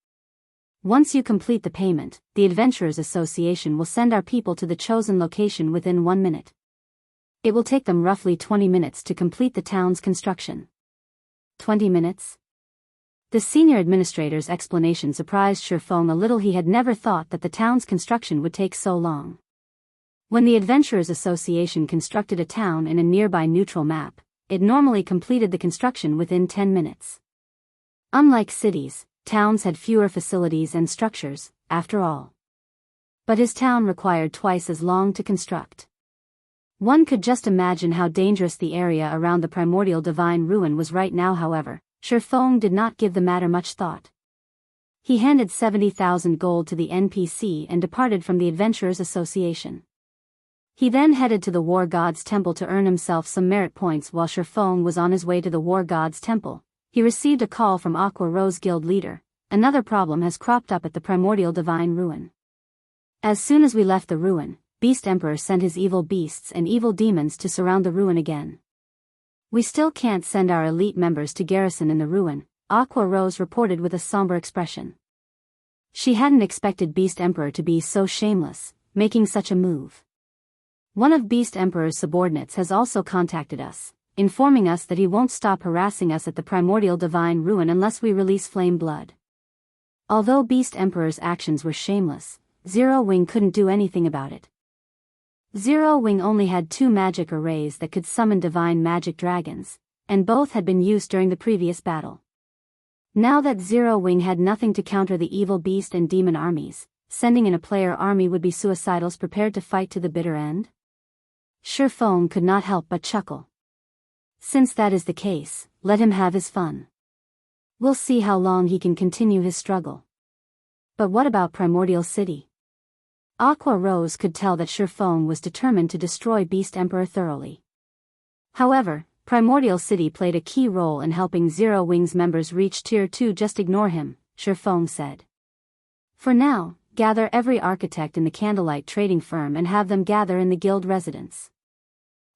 S1: Once you complete the payment, the Adventurers Association will send our people to the chosen location within 1 minute. It will take them roughly 20 minutes to complete the town's construction. 20 minutes? The senior administrator's explanation surprised Shifeng a little. He had never thought that the town's construction would take so long. When the Adventurers Association constructed a town in a nearby neutral map, it normally completed the construction within 10 minutes. Unlike cities, towns had fewer facilities and structures, after all. But his town required twice as long to construct. One could just imagine how dangerous the area around the primordial divine ruin was right now. However, Shifeng did not give the matter much thought. He handed 70,000 gold to the NPC and departed from the Adventurers Association. He then headed to the War God's Temple to earn himself some merit points. While Shifeng was on his way to the War God's Temple, he received a call from Aqua Rose Guild leader. Another problem has cropped up at the primordial divine ruin. As soon as we left the ruin, Beast Emperor sent his evil beasts and evil demons to surround the ruin again. We still can't send our elite members to garrison in the ruin, Aqua Rose reported with a somber expression. She hadn't expected Beast Emperor to be so shameless, making such a move. One of Beast Emperor's subordinates has also contacted us, informing us that he won't stop harassing us at the primordial divine ruin unless we release flame blood. Although Beast Emperor's actions were shameless, Zero Wing couldn't do anything about it. Zero Wing only had 2 magic arrays that could summon divine magic dragons, and both had been used during the previous battle. Now that Zero Wing had nothing to counter the evil beast and demon armies, sending in a player army would be suicidals prepared to fight to the bitter end? Shifeng could not help but chuckle. Since that is the case, let him have his fun. We'll see how long he can continue his struggle. But what about Primordial City? Aqua Rose could tell that Shifeng was determined to destroy Beast Emperor thoroughly. However, Primordial City played a key role in helping Zero Wing's members reach Tier 2. Just ignore him, Shifeng said. For now, gather every architect in the Candlelight trading firm and have them gather in the guild residence.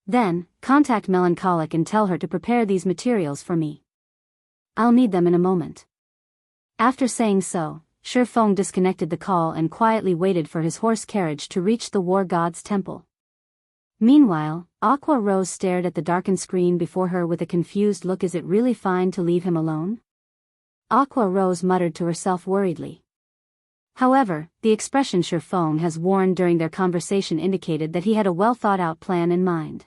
S1: Then, contact Melancholic and tell her to prepare these materials for me. I'll need them in a moment. After saying so, Shifeng disconnected the call and quietly waited for his horse carriage to reach the War God's Temple. Meanwhile, Aqua Rose stared at the darkened screen before her with a confused look. Is it really fine to leave him alone? Aqua Rose muttered to herself worriedly. However, the expression Shifeng has worn during their conversation indicated that he had a well-thought-out plan in mind.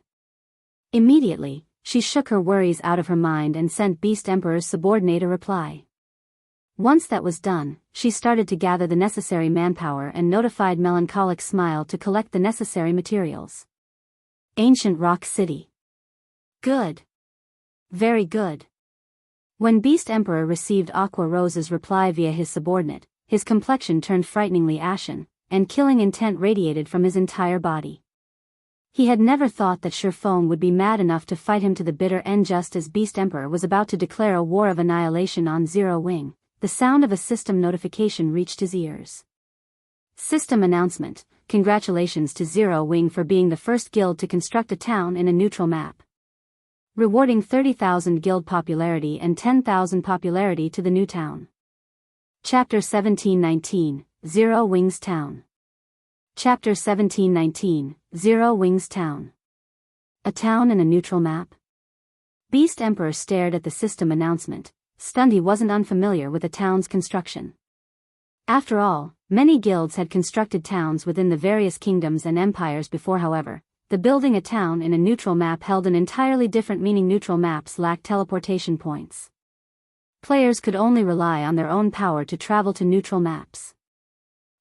S1: Immediately, she shook her worries out of her mind and sent Beast Emperor's subordinate a reply. Once that was done, she started to gather the necessary manpower and notified Melancholic Smile to collect the necessary materials. Ancient Rock City. Good. Very good. When Beast Emperor received Aqua Rose's reply via his subordinate, his complexion turned frighteningly ashen, and killing intent radiated from his entire body. He had never thought that Shifeng would be mad enough to fight him to the bitter end. Just as Beast Emperor was about to declare a war of annihilation on Zero Wing, the sound of a system notification reached his ears. System announcement: congratulations to Zero Wing for being the first guild to construct a town in a neutral map. Rewarding 30,000 guild popularity and 10,000 popularity to the new town. Chapter 1719, Zero Wing's Town. Chapter 1719, Zero Wing's Town. A town in a neutral map? Beast Emperor stared at the system announcement, stunned. He wasn't unfamiliar with the town's construction. After all, many guilds had constructed towns within the various kingdoms and empires before. However, the building a town in a neutral map held an entirely different meaning. Neutral maps lacked teleportation points. Players could only rely on their own power to travel to neutral maps.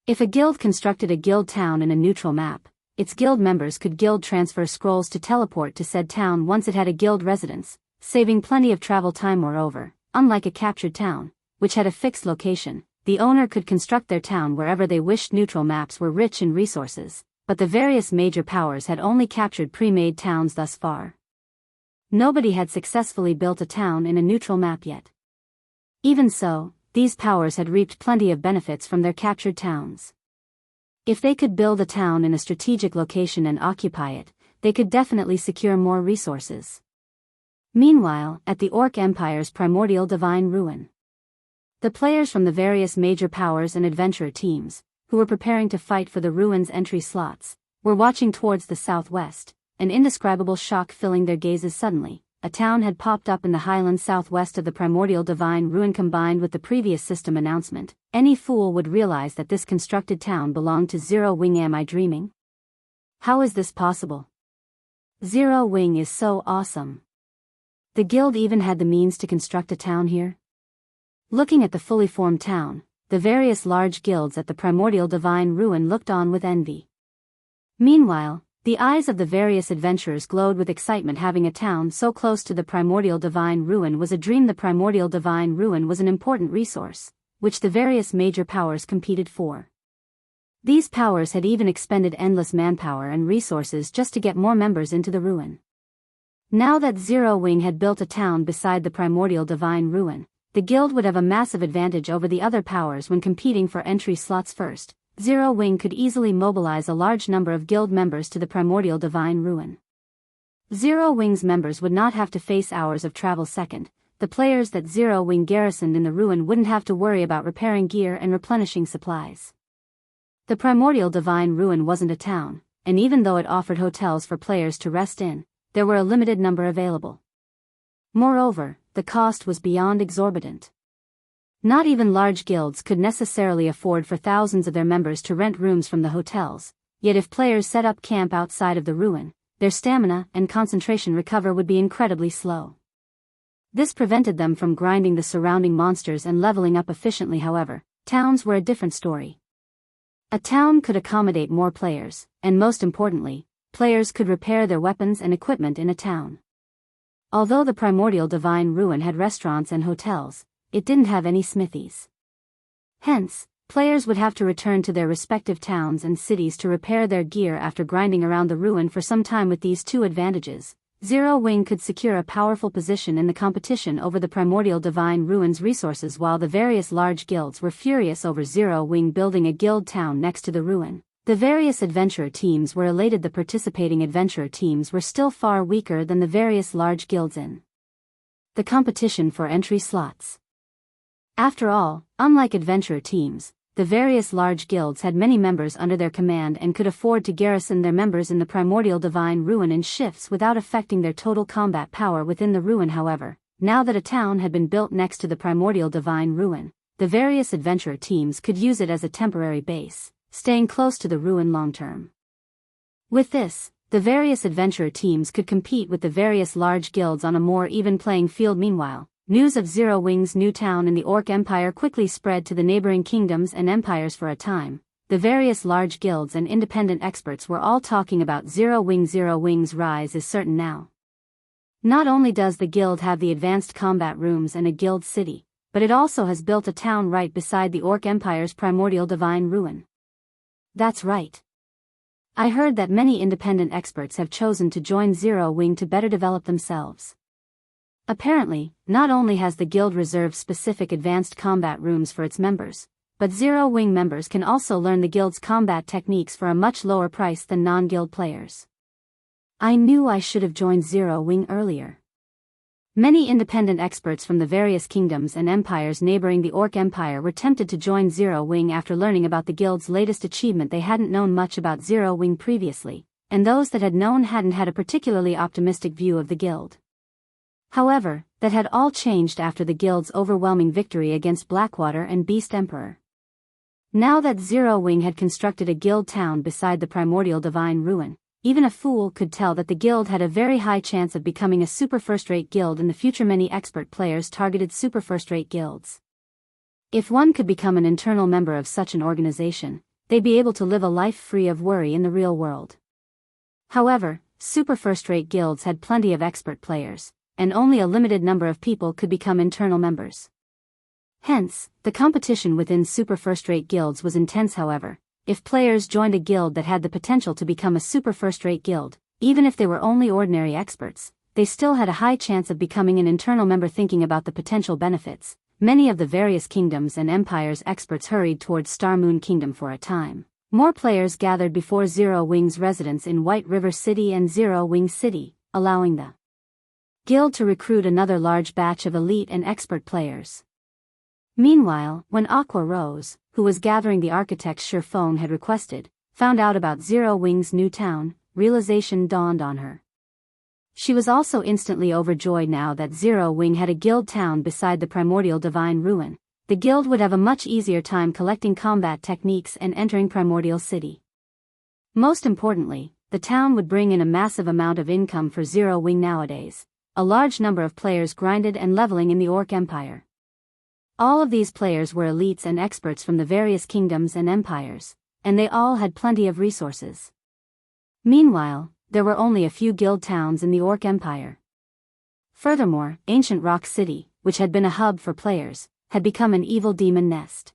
S1: If a guild constructed a guild town in a neutral map, its guild members could guild transfer scrolls to teleport to said town once it had a guild residence, saving plenty of travel time. Moreover, unlike a captured town, which had a fixed location, the owner could construct their town wherever they wished. Neutral maps were rich in resources, but the various major powers had only captured pre-made towns thus far. Nobody had successfully built a town in a neutral map yet. Even so, these powers had reaped plenty of benefits from their captured towns. If they could build a town in a strategic location and occupy it, they could definitely secure more resources. Meanwhile, at the Orc Empire's primordial divine ruin, the players from the various major powers and adventurer teams, who were preparing to fight for the ruin's entry slots, were watching towards the southwest, an indescribable shock filling their gazes suddenly. A town had popped up in the highlands southwest of the primordial divine ruin. Combined with the previous system announcement, any fool would realize that this constructed town belonged to Zero Wing. Am I dreaming? How is this possible? Zero Wing is so awesome. The guild even had the means to construct a town here? Looking at the fully formed town, the various large guilds at the primordial divine ruin looked on with envy. Meanwhile, the eyes of the various adventurers glowed with excitement. Having a town so close to the primordial divine ruin was a dream. The primordial divine ruin was an important resource, which the various major powers competed for. These powers had even expended endless manpower and resources just to get more members into the ruin. Now that Zero Wing had built a town beside the primordial divine ruin, the guild would have a massive advantage over the other powers when competing for entry slots. First, Zero Wing could easily mobilize a large number of guild members to the primordial divine ruin. Zero Wing's members would not have to face hours of travel. Second, the players that Zero Wing garrisoned in the ruin wouldn't have to worry about repairing gear and replenishing supplies. The primordial divine ruin wasn't a town, and even though it offered hotels for players to rest in, there were a limited number available. Moreover, the cost was beyond exorbitant. Not even large guilds could necessarily afford for thousands of their members to rent rooms from the hotels, yet if players set up camp outside of the ruin, their stamina and concentration recovery would be incredibly slow. This prevented them from grinding the surrounding monsters and leveling up efficiently. However, towns were a different story. A town could accommodate more players, and most importantly, players could repair their weapons and equipment in a town. Although the primordial divine ruin had restaurants and hotels, it didn't have any smithies. Hence, players would have to return to their respective towns and cities to repair their gear after grinding around the ruin for some time. With these two advantages, Zero Wing could secure a powerful position in the competition over the primordial divine ruin's resources. While the various large guilds were furious over Zero Wing building a guild town next to the ruin, the various adventurer teams were elated. The participating adventurer teams were still far weaker than the various large guilds in the competition for entry slots. After all, unlike adventurer teams, the various large guilds had many members under their command and could afford to garrison their members in the primordial divine ruin in shifts without affecting their total combat power within the ruin. However, now that a town had been built next to the primordial divine ruin, the various adventurer teams could use it as a temporary base, staying close to the ruin long-term. With this, the various adventurer teams could compete with the various large guilds on a more even playing field. Meanwhile, news of Zero Wing's new town in the Orc Empire quickly spread to the neighboring kingdoms and empires. For a time, the various large guilds and independent experts were all talking about Zero Wing. Zero Wing's rise is certain now. Not only does the guild have the advanced combat rooms and a guild city, but it also has built a town right beside the Orc Empire's primordial divine ruin. That's right. I heard that many independent experts have chosen to join Zero Wing to better develop themselves. Apparently, not only has the guild reserved specific advanced combat rooms for its members, but Zero Wing members can also learn the guild's combat techniques for a much lower price than non-guild players. I knew I should have joined Zero Wing earlier. Many independent experts from the various kingdoms and empires neighboring the Orc Empire were tempted to join Zero Wing after learning about the guild's latest achievement. They hadn't known much about Zero Wing previously, and those that had known hadn't had a particularly optimistic view of the guild. However, that had all changed after the guild's overwhelming victory against Blackwater and Beast Emperor. Now that Zero Wing had constructed a guild town beside the primordial divine ruin, even a fool could tell that the guild had a very high chance of becoming a super first-rate guild in the future. Many expert players targeted super first-rate guilds. If one could become an internal member of such an organization, they'd be able to live a life free of worry in the real world. However, super first-rate guilds had plenty of expert players, and only a limited number of people could become internal members. Hence, the competition within super first-rate guilds was intense. However, if players joined a guild that had the potential to become a super first-rate guild, even if they were only ordinary experts, they still had a high chance of becoming an internal member. Thinking about the potential benefits, many of the various kingdoms and empires' experts hurried towards Star Moon Kingdom for a time. More players gathered before Zero Wing's residence in White River City and Zero Wing City, allowing the guild to recruit another large batch of elite and expert players. Meanwhile, when Aqua Rose, who was gathering the architects Shirfong had requested, found out about Zero Wing's new town, realization dawned on her. She was also instantly overjoyed now that Zero Wing had a guild town beside the primordial divine ruin. The guild would have a much easier time collecting combat techniques and entering Primordial City. Most importantly, the town would bring in a massive amount of income for Zero Wing nowadays. A large number of players grinded and leveling in the Orc Empire. All of these players were elites and experts from the various kingdoms and empires, and they all had plenty of resources. Meanwhile, there were only a few guild towns in the Orc Empire. Furthermore, Ancient Rock City, which had been a hub for players, had become an evil demon nest.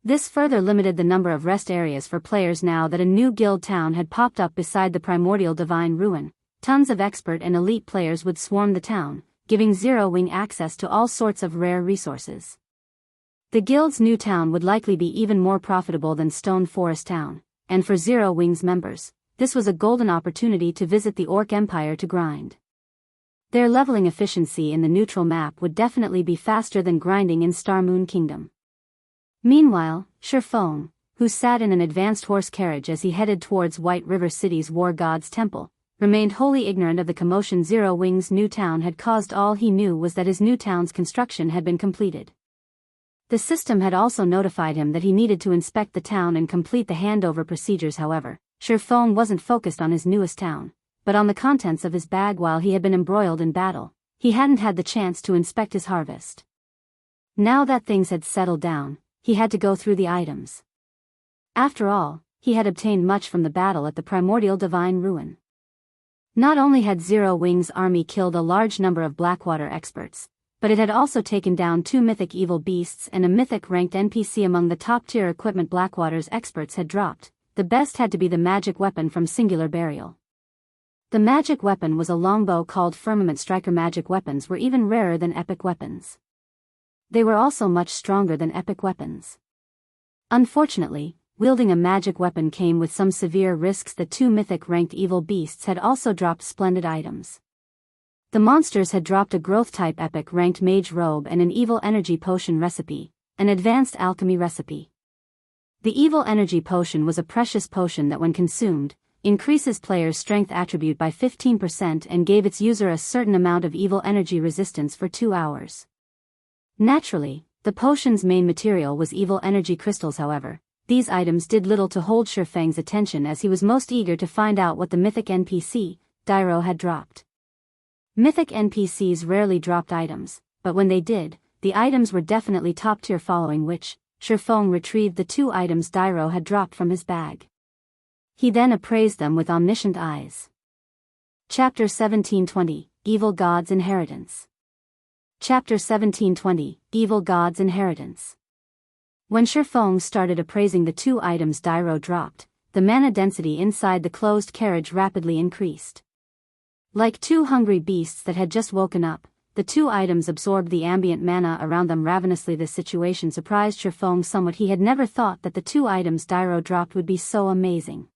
S1: This further limited the number of rest areas for players now that a new guild town had popped up beside the primordial divine ruin. Tons of expert and elite players would swarm the town, giving Zero Wing access to all sorts of rare resources. The guild's new town would likely be even more profitable than Stone Forest Town, and for Zero Wing's members, this was a golden opportunity to visit the Orc Empire to grind. Their leveling efficiency in the neutral map would definitely be faster than grinding in Star Moon Kingdom. Meanwhile, Shirfong, who sat in an advanced horse carriage as he headed towards White River City's War God's Temple, remained wholly ignorant of the commotion Zero Wing's new town had caused. All he knew was that his new town's construction had been completed. The system had also notified him that he needed to inspect the town and complete the handover procedures. However, Shirfong wasn't focused on his newest town, but on the contents of his bag. While he had been embroiled in battle, he hadn't had the chance to inspect his harvest. Now that things had settled down, he had to go through the items. After all, he had obtained much from the battle at the primordial divine ruin. Not only had Zero Wing's army killed a large number of Blackwater experts, but it had also taken down 2 mythic evil beasts and a mythic ranked NPC. Among the top-tier equipment Blackwater's experts had dropped, the best had to be the magic weapon from Singular Burial. The magic weapon was a longbow called Firmament Striker. Magic weapons were even rarer than epic weapons. They were also much stronger than epic weapons. Unfortunately, wielding a magic weapon came with some severe risks. The 2 mythic ranked evil beasts had also dropped splendid items. The monsters had dropped a growth-type epic ranked mage robe and an evil energy potion recipe, an advanced alchemy recipe. The evil energy potion was a precious potion that when consumed, increases player's strength attribute by 15% and gave its user a certain amount of evil energy resistance for 2 hours. Naturally, the potion's main material was evil energy crystals. However, these items did little to hold Shirfang's attention as he was most eager to find out what the mythic NPC, Dairo, had dropped. Mythic NPCs rarely dropped items, but when they did, the items were definitely top tier. Following which, Shirfong retrieved the 2 items Dairo had dropped from his bag. He then appraised them with omniscient eyes. Chapter 1720, Evil God's Inheritance. Chapter 1720, Evil God's Inheritance. When Shirfong started appraising the 2 items Dairo dropped, the mana density inside the closed carriage rapidly increased. Like 2 hungry beasts that had just woken up, the 2 items absorbed the ambient mana around them ravenously. This situation surprised Shirfong somewhat. He had never thought that the 2 items Dairo dropped would be so amazing.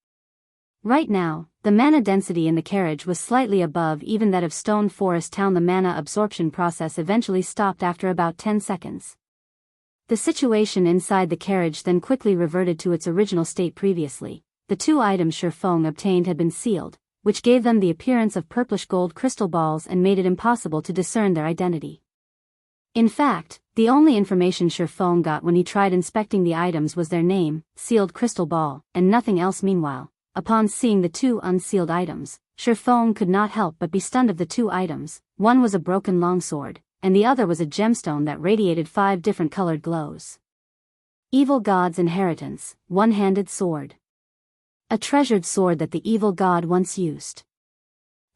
S1: Right now, the mana density in the carriage was slightly above even that of Stone Forest Town. The mana absorption process eventually stopped after about 10 seconds. The situation inside the carriage then quickly reverted to its original state. Previously, the 2 items Shirfong obtained had been sealed, which gave them the appearance of purplish gold crystal balls and made it impossible to discern their identity. In fact, the only information Shirfong got when he tried inspecting the items was their name, sealed crystal ball, and nothing else. Meanwhile, upon seeing the 2 unsealed items, Shirfong could not help but be stunned. Of the 2 items, one was a broken longsword, and the other was a gemstone that radiated 5 different colored glows. Evil God's Inheritance, One-Handed Sword. A treasured sword that the evil god once used.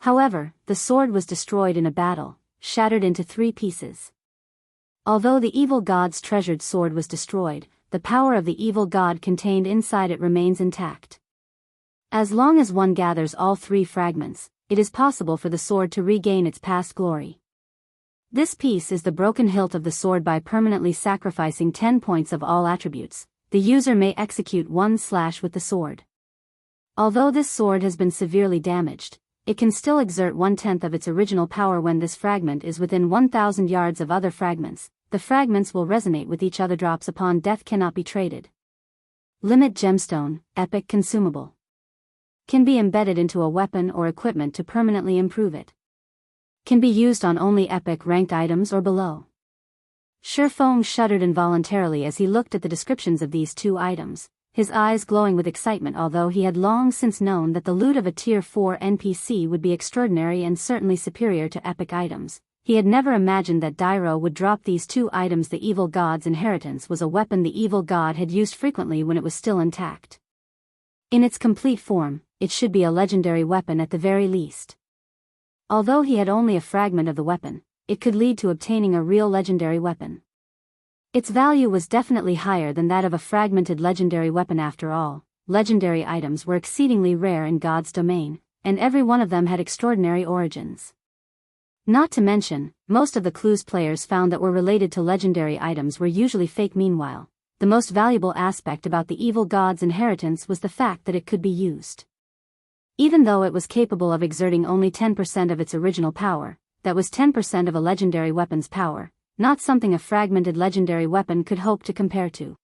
S1: However, the sword was destroyed in a battle, shattered into 3 pieces. Although the evil god's treasured sword was destroyed, the power of the evil god contained inside it remains intact. As long as one gathers all 3 fragments, it is possible for the sword to regain its past glory. This piece is the broken hilt of the sword. By permanently sacrificing 10 points of all attributes, the user may execute one slash with the sword. Although this sword has been severely damaged, it can still exert 1/10 of its original power. When this fragment is within 1,000 yards of other fragments, the fragments will resonate with each other. Drops upon death cannot be traded. Limit Gemstone, Epic Consumable. Can be embedded into a weapon or equipment to permanently improve it. Can be used on only epic ranked items or below. Shifeng shuddered involuntarily as he looked at the descriptions of these two items, his eyes glowing with excitement. Although he had long since known that the loot of a Tier 4 NPC would be extraordinary and certainly superior to epic items, he had never imagined that Dairo would drop these two items. The Evil God's Inheritance was a weapon the Evil God had used frequently when it was still intact. In its complete form, it should be a legendary weapon at the very least. Although he had only a fragment of the weapon, it could lead to obtaining a real legendary weapon. Its value was definitely higher than that of a fragmented legendary weapon. After all, legendary items were exceedingly rare in God's domain, and every one of them had extraordinary origins. Not to mention, most of the clues players found that were related to legendary items were usually fake. Meanwhile, the most valuable aspect about the Evil God's Inheritance was the fact that it could be used. Even though it was capable of exerting only 10% of its original power, that was 10% of a legendary weapon's power, not something a fragmented legendary weapon could hope to compare to.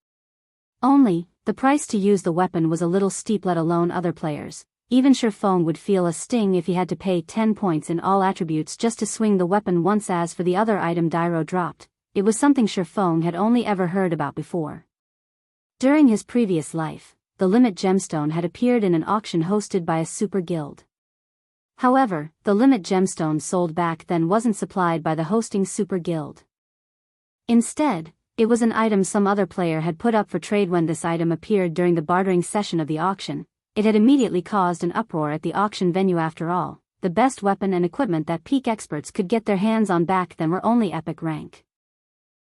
S1: Only, the price to use the weapon was a little steep. Let alone other players. Even Shifeng would feel a sting if he had to pay 10 points in all attributes just to swing the weapon once. As for the other item Dairo dropped, it was something Shifeng had only ever heard about before. During his previous life, the Limit Gemstone had appeared in an auction hosted by a super guild. However, the Limit Gemstone sold back then wasn't supplied by the hosting super guild. Instead, it was an item some other player had put up for trade. When this item appeared during the bartering session of the auction, it had immediately caused an uproar at the auction venue. After all, the best weapon and equipment that peak experts could get their hands on back then were only epic rank.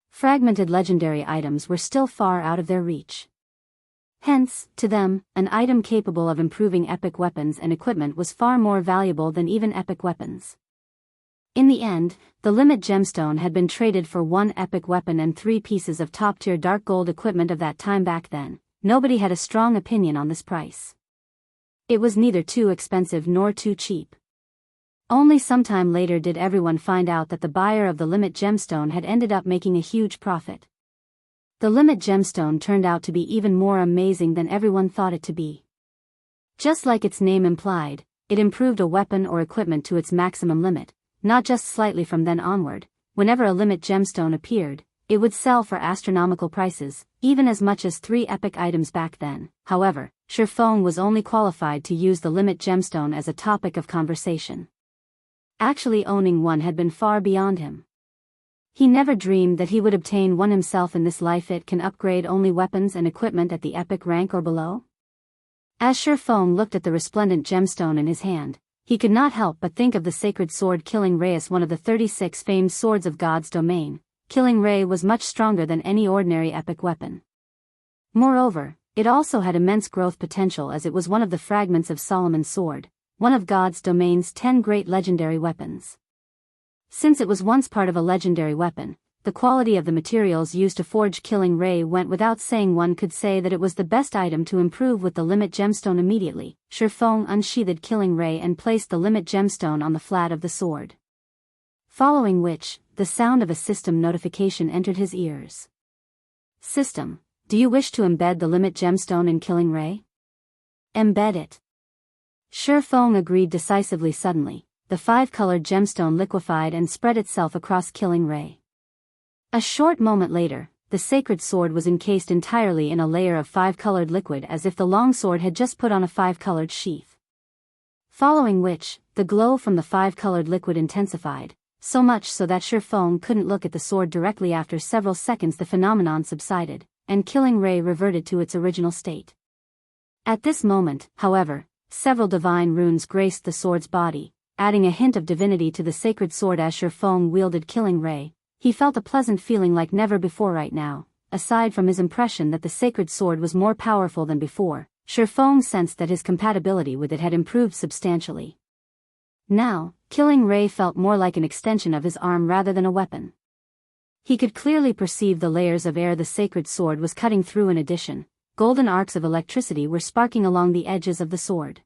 S1: Fragmented legendary items were still far out of their reach. Hence, to them, an item capable of improving epic weapons and equipment was far more valuable than even epic weapons. In the end, the Limit Gemstone had been traded for one epic weapon and 3 pieces of top-tier dark gold equipment. Of that time back then, nobody had a strong opinion on this price. It was neither too expensive nor too cheap. Only sometime later did everyone find out that the buyer of the Limit Gemstone had ended up making a huge profit. The Limit Gemstone turned out to be even more amazing than everyone thought it to be. Just like its name implied, it improved a weapon or equipment to its maximum limit, not just slightly. From then onward, whenever a Limit Gemstone appeared, it would sell for astronomical prices, even as much as 3 epic items back then. However, Shifeng was only qualified to use the Limit Gemstone as a topic of conversation. Actually owning one had been far beyond him. He never dreamed that he would obtain one himself in this life. It can upgrade only weapons and equipment at the epic rank or below. As Shifeng looked at the resplendent gemstone in his hand, he could not help but think of the sacred sword Killing Ray. As one of the 36 famed swords of God's domain, Killing Ray was much stronger than any ordinary epic weapon. Moreover, it also had immense growth potential, as it was one of the fragments of Solomon's sword, one of God's domain's 10 great legendary weapons. Since it was once part of a legendary weapon, the quality of the materials used to forge Killing Ray went without saying. One could say that it was the best item to improve with the Limit Gemstone. Immediately, Shifeng unsheathed Killing Ray and placed the Limit Gemstone on the flat of the sword. Following which, the sound of a system notification entered his ears. System, do you wish to embed the Limit Gemstone in Killing Ray? Embed it. Shifeng agreed decisively. Suddenly, the 5-colored gemstone liquefied and spread itself across Killing Ray. A short moment later, the sacred sword was encased entirely in a layer of 5-colored liquid, as if the longsword had just put on a 5-colored sheath. Following which, the glow from the 5-colored liquid intensified, so much so that Shifeng couldn't look at the sword directly. After several seconds the phenomenon subsided, and Killing Ray reverted to its original state. At this moment, however, several divine runes graced the sword's body, adding a hint of divinity to the sacred sword. As Shifeng wielded Killing Ray, he felt a pleasant feeling like never before. Right now, aside from his impression that the sacred sword was more powerful than before, Shifeng sensed that his compatibility with it had improved substantially. Now, Killing Ray felt more like an extension of his arm rather than a weapon. He could clearly perceive the layers of air the sacred sword was cutting through. In addition, golden arcs of electricity were sparking along the edges of the sword.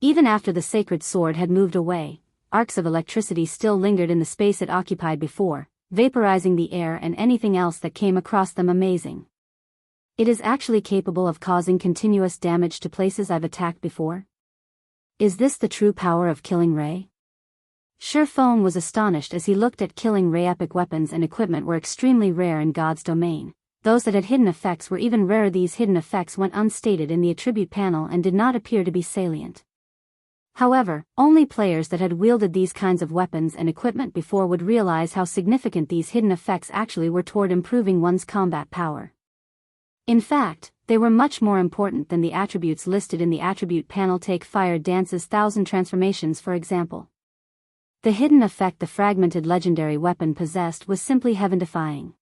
S1: Even after the sacred sword had moved away, arcs of electricity still lingered in the space it occupied before, vaporizing the air and anything else that came across them. Amazing. It is actually capable of causing continuous damage to places I've attacked before? Is this the true power of Killing Ray? Shurfeng was astonished as he looked at Killing Ray. Epic weapons and equipment were extremely rare in God's domain. Those that had hidden effects were even rarer. These hidden effects went unstated in the attribute panel and did not appear to be salient. However, only players that had wielded these kinds of weapons and equipment before would realize how significant these hidden effects actually were toward improving one's combat power. In fact, they were much more important than the attributes listed in the attribute panel. Take Fire Dance's 1000 transformations for example. The hidden effect the fragmented legendary weapon possessed was simply heaven-defying.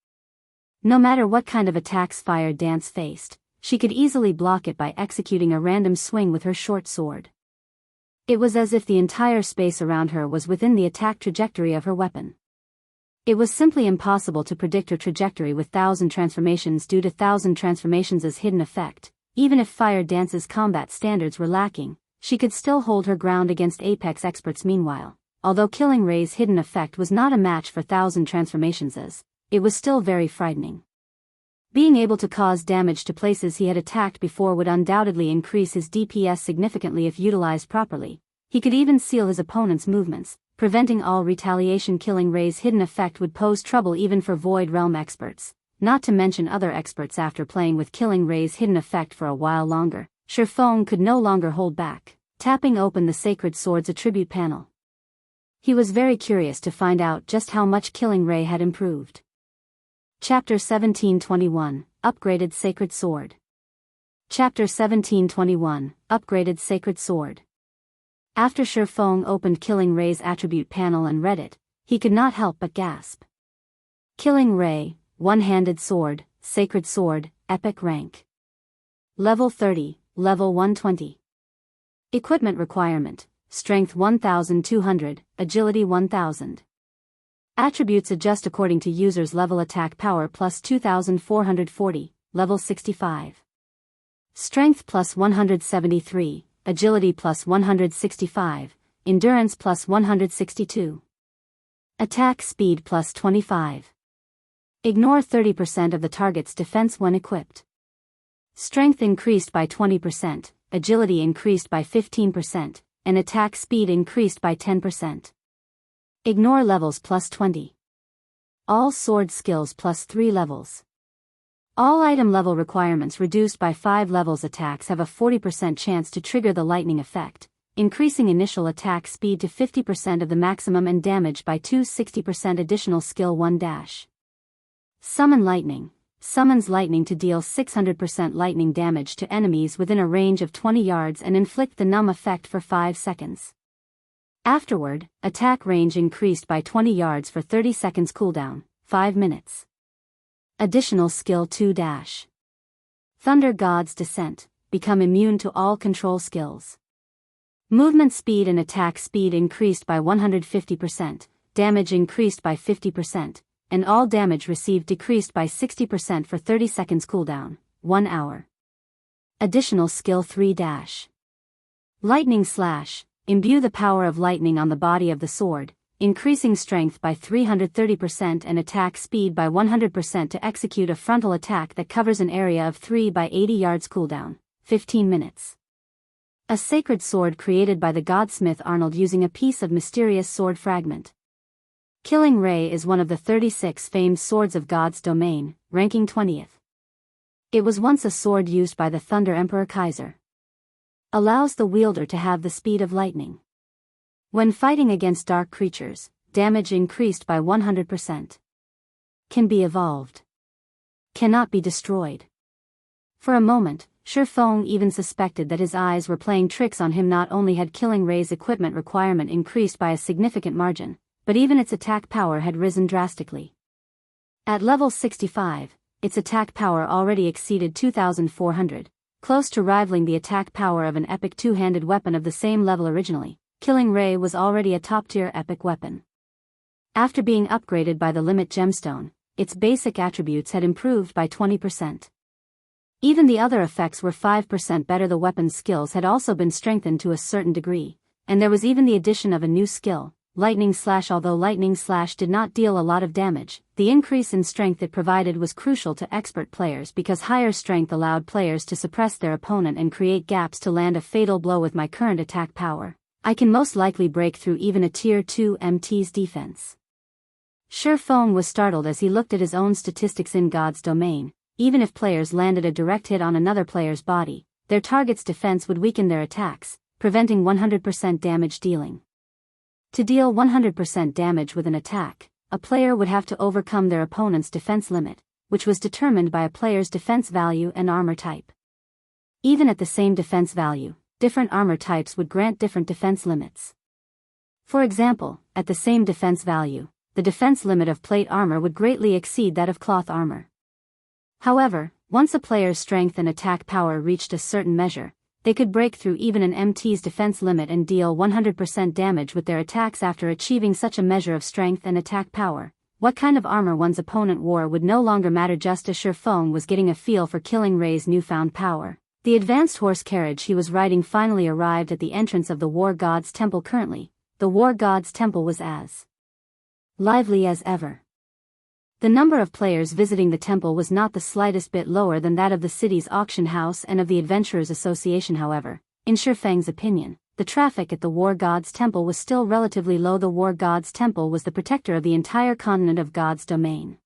S1: No matter what kind of attacks Fire Dance faced, she could easily block it by executing a random swing with her short sword. It was as if the entire space around her was within the attack trajectory of her weapon. It was simply impossible to predict her trajectory with 1000 transformations due to 1000 transformations as hidden effect. Even if Fire Dance's combat standards were lacking, she could still hold her ground against Apex experts. Meanwhile, although Killing Ray's hidden effect was not a match for 1000 transformations as, it was still very frightening. Being able to cause damage to places he had attacked before would undoubtedly increase his DPS significantly if utilized properly. He could even seal his opponent's movements, preventing all retaliation. Killing Ray's hidden effect would pose trouble even for Void Realm experts, not to mention other experts. After playing with Killing Ray's hidden effect for a while longer, Shurfeng could no longer hold back, tapping open the Sacred Sword's attribute panel. He was very curious to find out just how much Killing Ray had improved. Chapter 1721, Upgraded Sacred Sword. Chapter 1721, Upgraded Sacred Sword. After Shurfeng opened Killing Ray's attribute panel and read it, he could not help but gasp. Killing Ray, One-Handed Sword, Sacred Sword, Epic Rank. Level 30, Level 120. Equipment requirement, Strength 1200, Agility 1000. Attributes adjust according to user's level. Attack power plus 2440, level 65. Strength plus 173, Agility plus 165, Endurance plus 162. Attack speed plus 25. Ignore 30% of the target's defense when equipped. Strength increased by 20%, Agility increased by 15%, and attack speed increased by 10%. Ignore levels plus 20. All sword skills plus 3 levels. All item level requirements reduced by 5 levels. Attacks have a 40% chance to trigger the lightning effect, increasing initial attack speed to 50% of the maximum and damage by 260%. Additional skill 1 dash. Summon Lightning. Summons lightning to deal 600% lightning damage to enemies within a range of 20 yards and inflict the numb effect for 5 seconds. Afterward, attack range increased by 20 yards for 30 seconds. Cooldown, 5 minutes. Additional skill 2 dash. Thunder God's Descent. Become immune to all control skills. Movement speed and attack speed increased by 150%, damage increased by 50%, and all damage received decreased by 60% for 30 seconds. Cooldown, 1 hour. Additional skill 3 dash. Lightning Slash. Imbue the power of lightning on the body of the sword, increasing strength by 330% and attack speed by 100% to execute a frontal attack that covers an area of 3 by 80 yards. Cooldown, 15 minutes. A sacred sword created by the godsmith Arnold using a piece of mysterious sword fragment. Killing Ray is one of the 36 famed swords of God's domain, ranking 20th. It was once a sword used by the Thunder Emperor Kaiser. Allows the wielder to have the speed of lightning. When fighting against dark creatures, damage increased by 100%. Can be evolved. Cannot be destroyed. For a moment, Shurfeng even suspected that his eyes were playing tricks on him. Not only had Killing Ray's equipment requirement increased by a significant margin, but even its attack power had risen drastically. At level 65, its attack power already exceeded 2400. Close to rivaling the attack power of an epic two-handed weapon of the same level originally. Killing Ray was already a top-tier epic weapon. After being upgraded by the Limit Gemstone, its basic attributes had improved by 20%. Even the other effects were 5% better. The weapon's skills had also been strengthened to a certain degree, and there was even the addition of a new skill, Lightning Slash. Although Lightning Slash did not deal a lot of damage, the increase in strength it provided was crucial to expert players because higher strength allowed players to suppress their opponent and create gaps to land a fatal blow. With my current attack power, I can most likely break through even a Tier 2 MT's defense. Shurfeng was startled as he looked at his own statistics in God's domain. Even if players landed a direct hit on another player's body, their target's defense would weaken their attacks, preventing 100% damage dealing. To deal 100% damage with an attack, a player would have to overcome their opponent's defense limit, which was determined by a player's defense value and armor type. Even at the same defense value, different armor types would grant different defense limits. For example, at the same defense value, the defense limit of plate armor would greatly exceed that of cloth armor. However, once a player's strength and attack power reached a certain measure, they could break through even an MT's defense limit and deal 100% damage with their attacks. After achieving such a measure of strength and attack power, what kind of armor one's opponent wore would no longer matter. Just as Shurfeng was getting a feel for Killing Ray's newfound power, the advanced horse carriage he was riding finally arrived at the entrance of the War God's Temple. Currently, the War God's Temple was as lively as ever. The number of players visiting the temple was not the slightest bit lower than that of the city's auction house and of the Adventurers Association. However, in Shurfeng's opinion, the traffic at the War God's Temple was still relatively low. The War God's Temple was the protector of the entire continent of God's domain.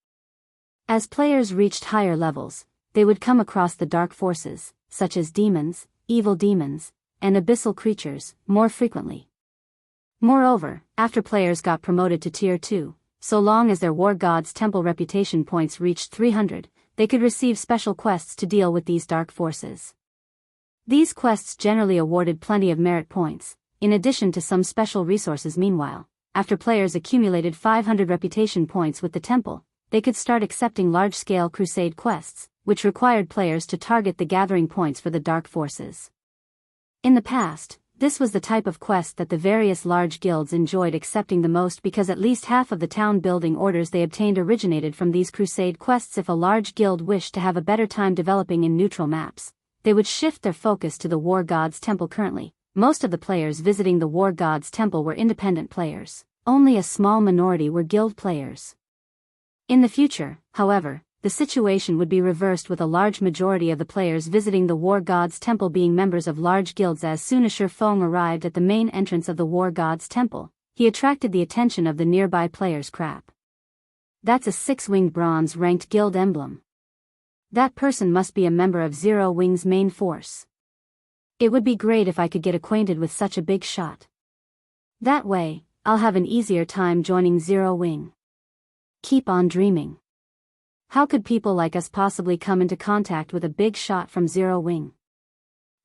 S1: As players reached higher levels, they would come across the dark forces, such as demons, evil demons, and abyssal creatures, more frequently. Moreover, after players got promoted to Tier 2, so long as their War God's Temple reputation points reached 300, they could receive special quests to deal with these dark forces. These quests generally awarded plenty of merit points, in addition to some special resources. Meanwhile, after players accumulated 500 reputation points with the temple, they could start accepting large-scale crusade quests, which required players to target the gathering points for the dark forces. In the past, this was the type of quest that the various large guilds enjoyed accepting the most because at least half of the town building orders they obtained originated from these crusade quests. If a large guild wished to have a better time developing in neutral maps, they would shift their focus to the War God's Temple. Currently, most of the players visiting the War God's Temple were independent players. Only a small minority were guild players. In the future, however, the situation would be reversed with a large majority of the players visiting the War God's Temple being members of large guilds. As soon as Shurfeng arrived at the main entrance of the War God's Temple, he attracted the attention of the nearby players. Crap. That's a 6-winged bronze-ranked guild emblem. That person must be a member of Zero Wing's main force. It would be great if I could get acquainted with such a big shot. That way, I'll have an easier time joining Zero Wing. Keep on dreaming. How could people like us possibly come into contact with a big shot from Zero Wing?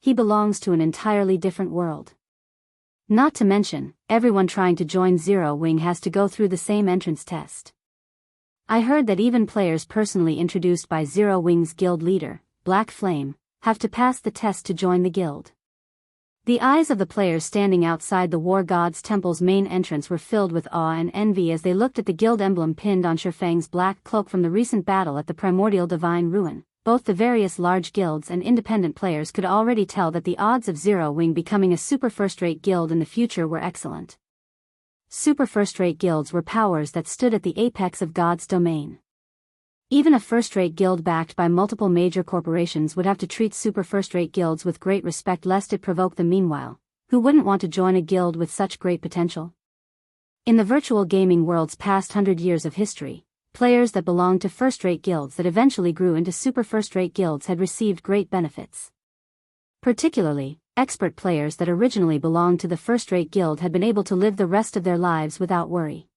S1: He belongs to an entirely different world. Not to mention, everyone trying to join Zero Wing has to go through the same entrance test. I heard that even players personally introduced by Zero Wing's guild leader, Black Flame, have to pass the test to join the guild. The eyes of the players standing outside the War God's Temple's main entrance were filled with awe and envy as they looked at the guild emblem pinned on Shurfeng's black cloak from the recent battle at the Primordial Divine Ruin. Both the various large guilds and independent players could already tell that the odds of Zero Wing becoming a super first-rate guild in the future were excellent. Super first-rate guilds were powers that stood at the apex of God's domain. Even a first-rate guild backed by multiple major corporations would have to treat super first-rate guilds with great respect lest it provoke them. Meanwhile, who wouldn't want to join a guild with such great potential? In the virtual gaming world's past 100 years of history, players that belonged to first-rate guilds that eventually grew into super first-rate guilds had received great benefits. Particularly, expert players that originally belonged to the first-rate guild had been able to live the rest of their lives without worry.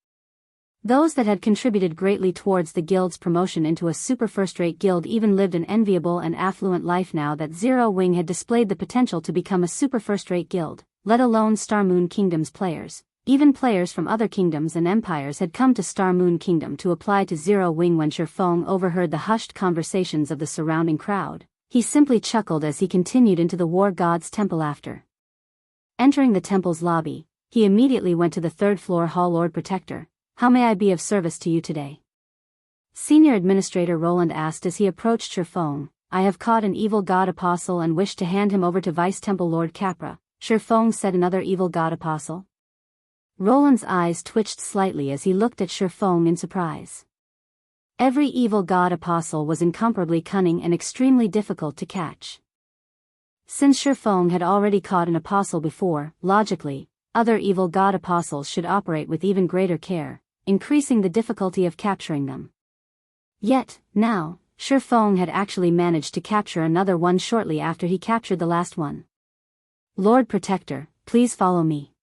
S1: Those that had contributed greatly towards the guild's promotion into a super first-rate guild even lived an enviable and affluent life. Now that Zero Wing had displayed the potential to become a super first-rate guild, let alone Star Moon Kingdom's players, even players from other kingdoms and empires had come to Star Moon Kingdom to apply to Zero Wing. When Shurfeng overheard the hushed conversations of the surrounding crowd, he simply chuckled as he continued into the War God's Temple. After entering the temple's lobby, he immediately went to the third-floor hall. Lord Protector, how may I be of service to you today? Senior Administrator Roland asked as he approached Shifeng. I have caught an evil god apostle and wish to hand him over to Vice Temple Lord Capra, Shifeng said. Another evil god apostle? Roland's eyes twitched slightly as he looked at Shifeng in surprise. Every evil god apostle was incomparably cunning and extremely difficult to catch. Since Shifeng had already caught an apostle before, logically, other evil god apostles should operate with even greater care, increasing the difficulty of capturing them. Yet, now, Shifeng had actually managed to capture another one shortly after he captured the last one. Lord Protector, please follow me.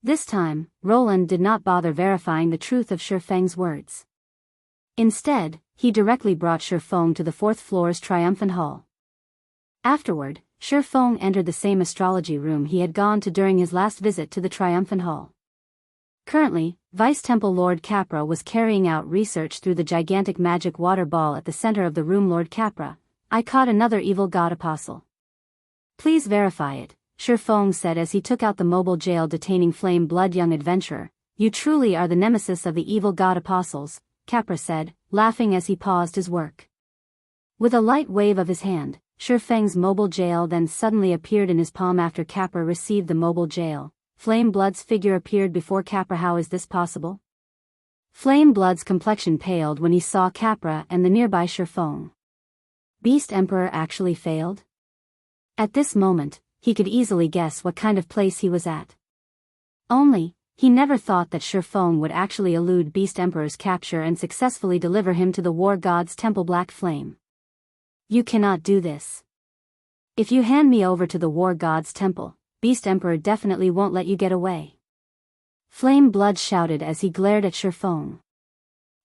S1: This time, Roland did not bother verifying the truth of Shifeng's words. Instead, he directly brought Shifeng to the fourth floor's triumphant hall. Afterward, Shifeng entered the same astrology room he had gone to during his last visit to the triumphant hall. Currently, Vice Temple Lord Capra was carrying out research through the gigantic magic water ball at the center of the room. Lord Capra, I caught another evil god apostle. Please verify it, Shifeng said as he took out the mobile jail detaining Flame Blood. Young adventurer, you truly are the nemesis of the evil god apostles, Capra said, laughing as he paused his work. With a light wave of his hand, Shifeng's mobile jail then suddenly appeared in his palm. After Capra received the mobile jail, Flame Blood's figure appeared before Capra. How is this possible? Flame Blood's complexion paled when he saw Capra and the nearby Shifeng. Beast Emperor actually failed? At this moment, he could easily guess what kind of place he was at. Only, he never thought that Shifeng would actually elude Beast Emperor's capture and successfully deliver him to the War God's Temple. Black Flame. You cannot do this. If you hand me over to the War God's Temple, Beast Emperor definitely won't let you get away. Flame Blood shouted as he glared at Shifeng.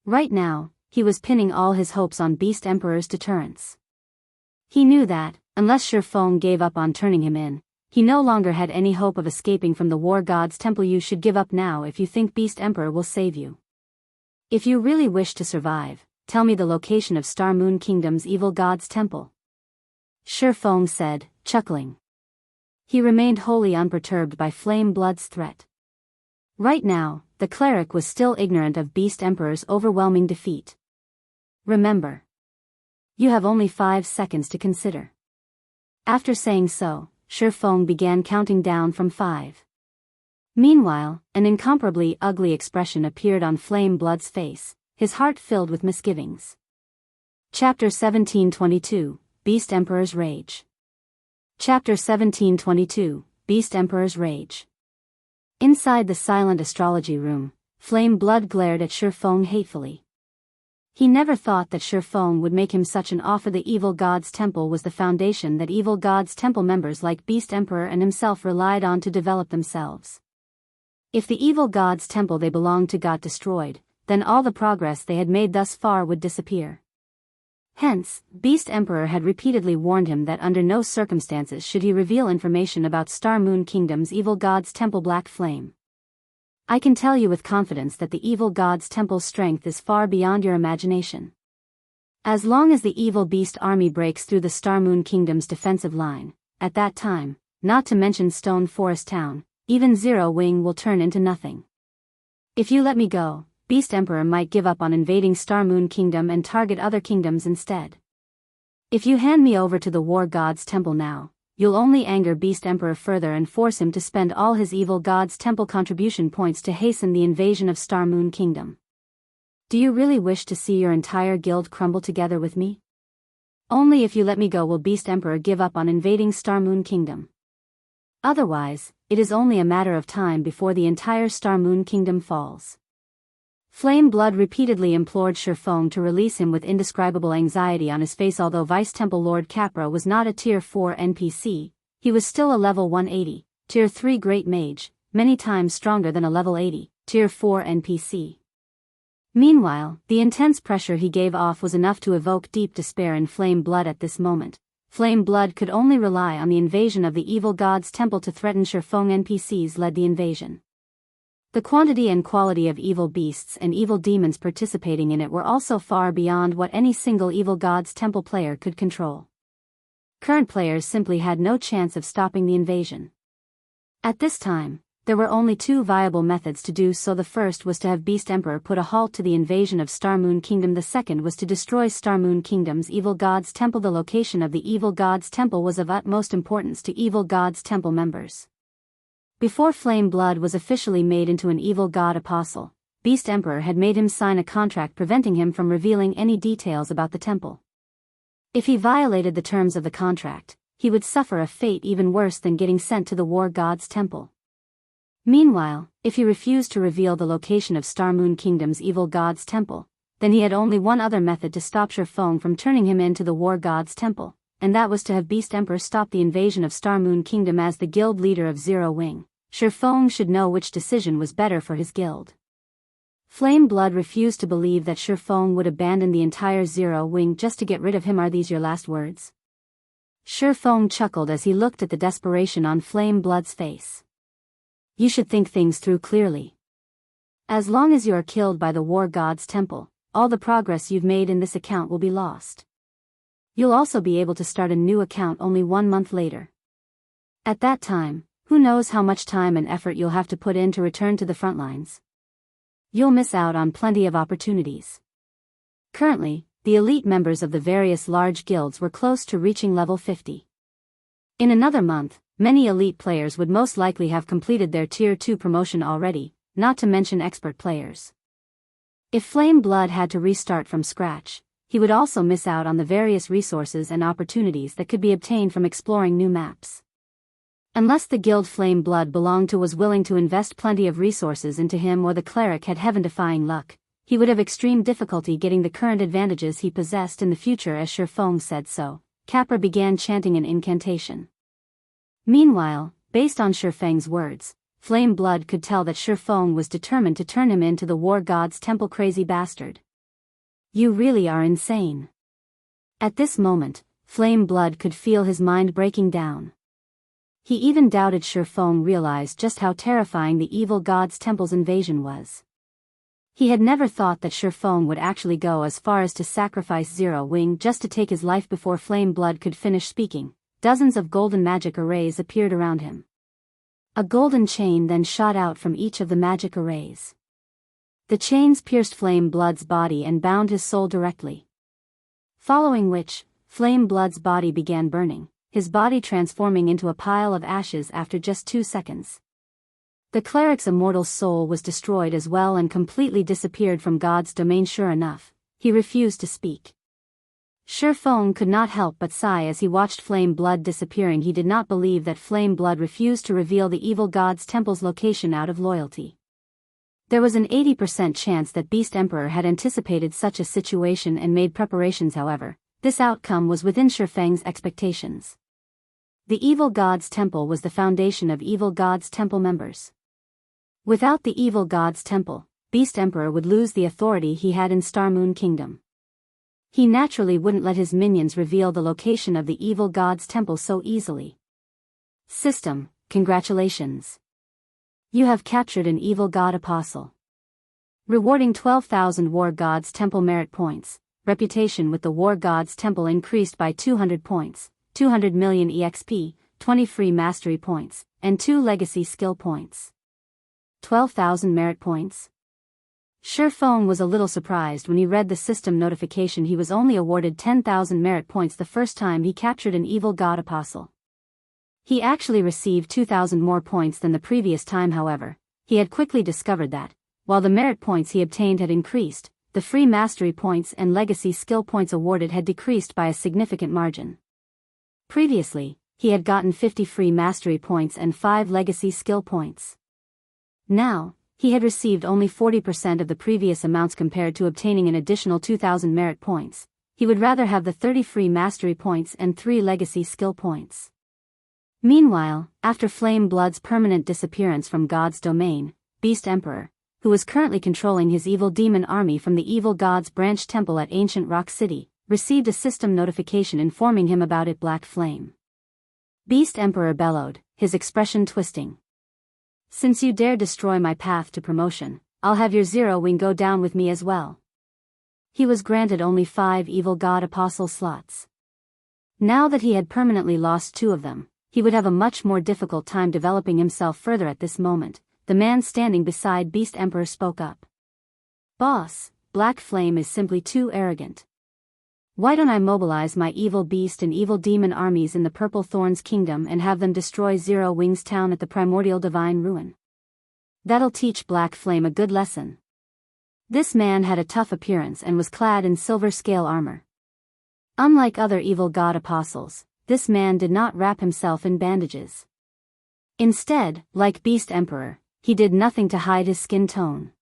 S1: Right now, he was pinning all his hopes on Beast Emperor's deterrence. He knew that, unless Shifeng gave up on turning him in, he no longer had any hope of escaping from the War God's Temple. You should give up now if you think Beast Emperor will save you. If you really wish to survive, tell me the location of Star Moon Kingdom's evil god's temple. Shifeng said, chuckling. He remained wholly unperturbed by Flame Blood's threat. Right now, the cleric was still ignorant of Beast Emperor's overwhelming defeat. Remember. You have only 5 seconds to consider. After saying so, Shifeng began counting down from 5. Meanwhile, an incomparably ugly expression appeared on Flame Blood's face, his heart filled with misgivings. Chapter 1722, Beast Emperor's Rage. Chapter 1722, Beast Emperor's Rage. Inside the silent astrology room, Flame Blood glared at Shifeng hatefully. He never thought that Shifeng would make him such an offer. The evil god's temple was the foundation that evil god's temple members like Beast Emperor and himself relied on to develop themselves. If the evil god's temple they belonged to got destroyed, then all the progress they had made thus far would disappear. Hence, Beast Emperor had repeatedly warned him that under no circumstances should he reveal information about Star Moon Kingdom's evil god's temple. Black Flame. I can tell you with confidence that the evil god's temple's strength is far beyond your imagination. As long as the evil beast army breaks through the Star Moon Kingdom's defensive line, at that time, not to mention Stone Forest Town, even Zero Wing will turn into nothing. If you let me go, Beast Emperor might give up on invading Star Moon Kingdom and target other kingdoms instead. If you hand me over to the War God's Temple now, you'll only anger Beast Emperor further and force him to spend all his evil God's Temple contribution points to hasten the invasion of Star Moon Kingdom. Do you really wish to see your entire guild crumble together with me? Only if you let me go will Beast Emperor give up on invading Star Moon Kingdom. Otherwise, it is only a matter of time before the entire Star Moon Kingdom falls. Flame Blood repeatedly implored Shifeng to release him with indescribable anxiety on his face. Although Vice Temple Lord Capra was not a Tier 4 NPC, he was still a level 180, Tier 3 Great Mage, many times stronger than a level 80, Tier 4 NPC. Meanwhile, the intense pressure he gave off was enough to evoke deep despair in Flame Blood at this moment. Flame Blood could only rely on the invasion of the evil god's temple to threaten. Shifeng NPCs led the invasion. The quantity and quality of evil beasts and evil demons participating in it were also far beyond what any single evil god's temple player could control. Current players simply had no chance of stopping the invasion. At this time, there were only two viable methods to do so. The first was to have Beast Emperor put a halt to the invasion of Star Moon Kingdom. The second was to destroy Star Moon Kingdom's Evil Gods Temple. The location of the Evil Gods Temple was of utmost importance to Evil Gods Temple members. Before Flame Blood was officially made into an Evil God Apostle, Beast Emperor had made him sign a contract preventing him from revealing any details about the temple. If he violated the terms of the contract, he would suffer a fate even worse than getting sent to the War Gods Temple. Meanwhile, if he refused to reveal the location of Star Moon Kingdom's Evil Gods Temple, then he had only one other method to stop Shifeng from turning him into the War Gods Temple, and that was to have Beast Emperor stop the invasion of Star Moon Kingdom. As the guild leader of Zero Wing, Shifeng should know which decision was better for his guild. Flame Blood refused to believe that Shifeng would abandon the entire Zero Wing just to get rid of him. Are these your last words? Shifeng chuckled as he looked at the desperation on Flame Blood's face. You should think things through clearly. As long as you are killed by the War Gods Temple, all the progress you've made in this account will be lost. You'll also be able to start a new account only 1 month later. At that time, who knows how much time and effort you'll have to put in to return to the front lines. You'll miss out on plenty of opportunities. Currently, the elite members of the various large guilds were close to reaching level 50. In another month, many elite players would most likely have completed their Tier 2 promotion already, not to mention expert players. If Flame Blood had to restart from scratch, he would also miss out on the various resources and opportunities that could be obtained from exploring new maps. Unless the guild Flame Blood belonged to was willing to invest plenty of resources into him, or the cleric had heaven-defying luck, he would have extreme difficulty getting the current advantages he possessed in the future. As Shifeng said so, Capra began chanting an incantation. Meanwhile, based on Shifeng's words, Flame Blood could tell that Shifeng was determined to turn him into the War Gods Temple. Crazy bastard. You really are insane. At this moment, Flame Blood could feel his mind breaking down. He even doubted Shifeng realized just how terrifying the Evil Gods Temple's invasion was. He had never thought that Shifeng would actually go as far as to sacrifice Zero Wing just to take his life. Before Flame Blood could finish speaking, dozens of golden magic arrays appeared around him. A golden chain then shot out from each of the magic arrays. The chains pierced Flame Blood's body and bound his soul directly. Following which, Flame Blood's body began burning, his body transforming into a pile of ashes after just 2 seconds. The cleric's immortal soul was destroyed as well and completely disappeared from God's domain. Sure enough, he refused to speak. Shifeng could not help but sigh as he watched Flame Blood disappearing. He did not believe that Flame Blood refused to reveal the Evil Gods Temple's location out of loyalty. There was an 80% chance that Beast Emperor had anticipated such a situation and made preparations. However, this outcome was within Shifeng's expectations. The Evil Gods Temple was the foundation of Evil Gods Temple members. Without the Evil Gods Temple, Beast Emperor would lose the authority he had in Star Moon Kingdom. He naturally wouldn't let his minions reveal the location of the Evil Gods Temple so easily. System, congratulations. You have captured an Evil God Apostle. Rewarding 12,000 War Gods Temple merit points. Reputation with the War Gods Temple increased by 200 points, 200 million EXP, 20 free mastery points, and 2 legacy skill points. 12,000 merit points? Shifeng was a little surprised when he read the system notification. He was only awarded 10,000 merit points the first time he captured an Evil God Apostle. He actually received 2,000 more points than the previous time. However, he had quickly discovered that, while the merit points he obtained had increased, the free mastery points and legacy skill points awarded had decreased by a significant margin. Previously, he had gotten 50 free mastery points and 5 legacy skill points. Now, he had received only 40% of the previous amounts compared to obtaining an additional 2,000 merit points. He would rather have the 30 free mastery points and 3 legacy skill points. Meanwhile, after Flame Blood's permanent disappearance from God's domain, Beast Emperor, who was currently controlling his evil demon army from the Evil Gods Branch Temple at Ancient Rock City, received a system notification informing him about it. Black Flame. Beast Emperor bellowed, his expression twisting. Since you dare destroy my path to promotion, I'll have your Zero Wing go down with me as well. He was granted only 5 Evil God Apostle slots. Now that he had permanently lost 2 of them, he would have a much more difficult time developing himself further at this moment. The man standing beside Beast Emperor spoke up. "Boss, Black Flame is simply too arrogant. Why don't I mobilize my evil beast and evil demon armies in the Purple Thorns Kingdom and have them destroy Zero Wings Town at the Primordial Divine Ruin? That'll teach Black Flame a good lesson." This man had a tough appearance and was clad in silver scale armor. Unlike other evil god apostles, this man did not wrap himself in bandages. Instead, like Beast Emperor, he did nothing to hide his skin tone.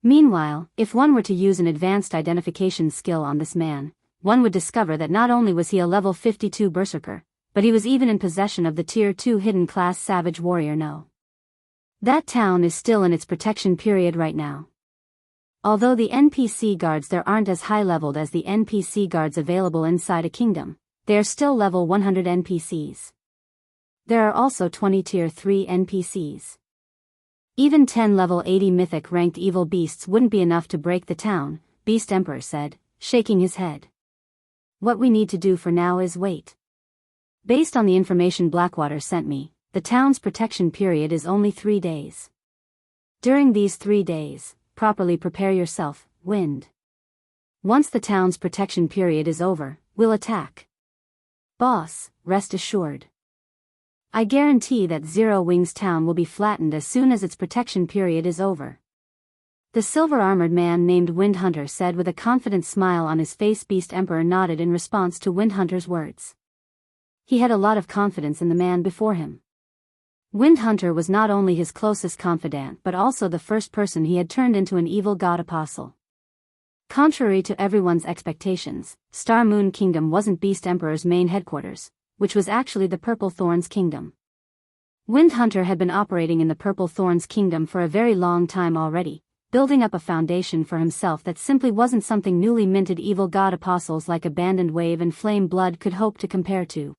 S1: Meanwhile, if one were to use an advanced identification skill on this man, one would discover that not only was he a level 52 berserker, but he was even in possession of the tier 2 hidden class savage warrior. No. That town is still in its protection period right now. Although the NPC guards there aren't as high leveled as the NPC guards available inside a kingdom, they are still level 100 NPCs. There are also 20 tier 3 NPCs. Even 10 level 80 mythic ranked evil beasts wouldn't be enough to break the town, Beast Emperor said, shaking his head. What we need to do for now is wait. Based on the information Blackwater sent me, the town's protection period is only 3 days. During these 3 days, properly prepare yourself, Wind. Once the town's protection period is over, we'll attack. Boss, rest assured. I guarantee that Zero Wings Town will be flattened as soon as its protection period is over. The silver-armored man named Wind Hunter said with a confident smile on his face. Beast Emperor nodded in response to Wind Hunter's words. He had a lot of confidence in the man before him. Wind Hunter was not only his closest confidant but also the first person he had turned into an evil god apostle. Contrary to everyone's expectations, Star Moon Kingdom wasn't Beast Emperor's main headquarters, which was actually the Purple Thorns Kingdom. Wind Hunter had been operating in the Purple Thorns Kingdom for a very long time already, building up a foundation for himself that simply wasn't something newly minted evil god apostles like Abandoned Wave and Flame Blood could hope to compare to.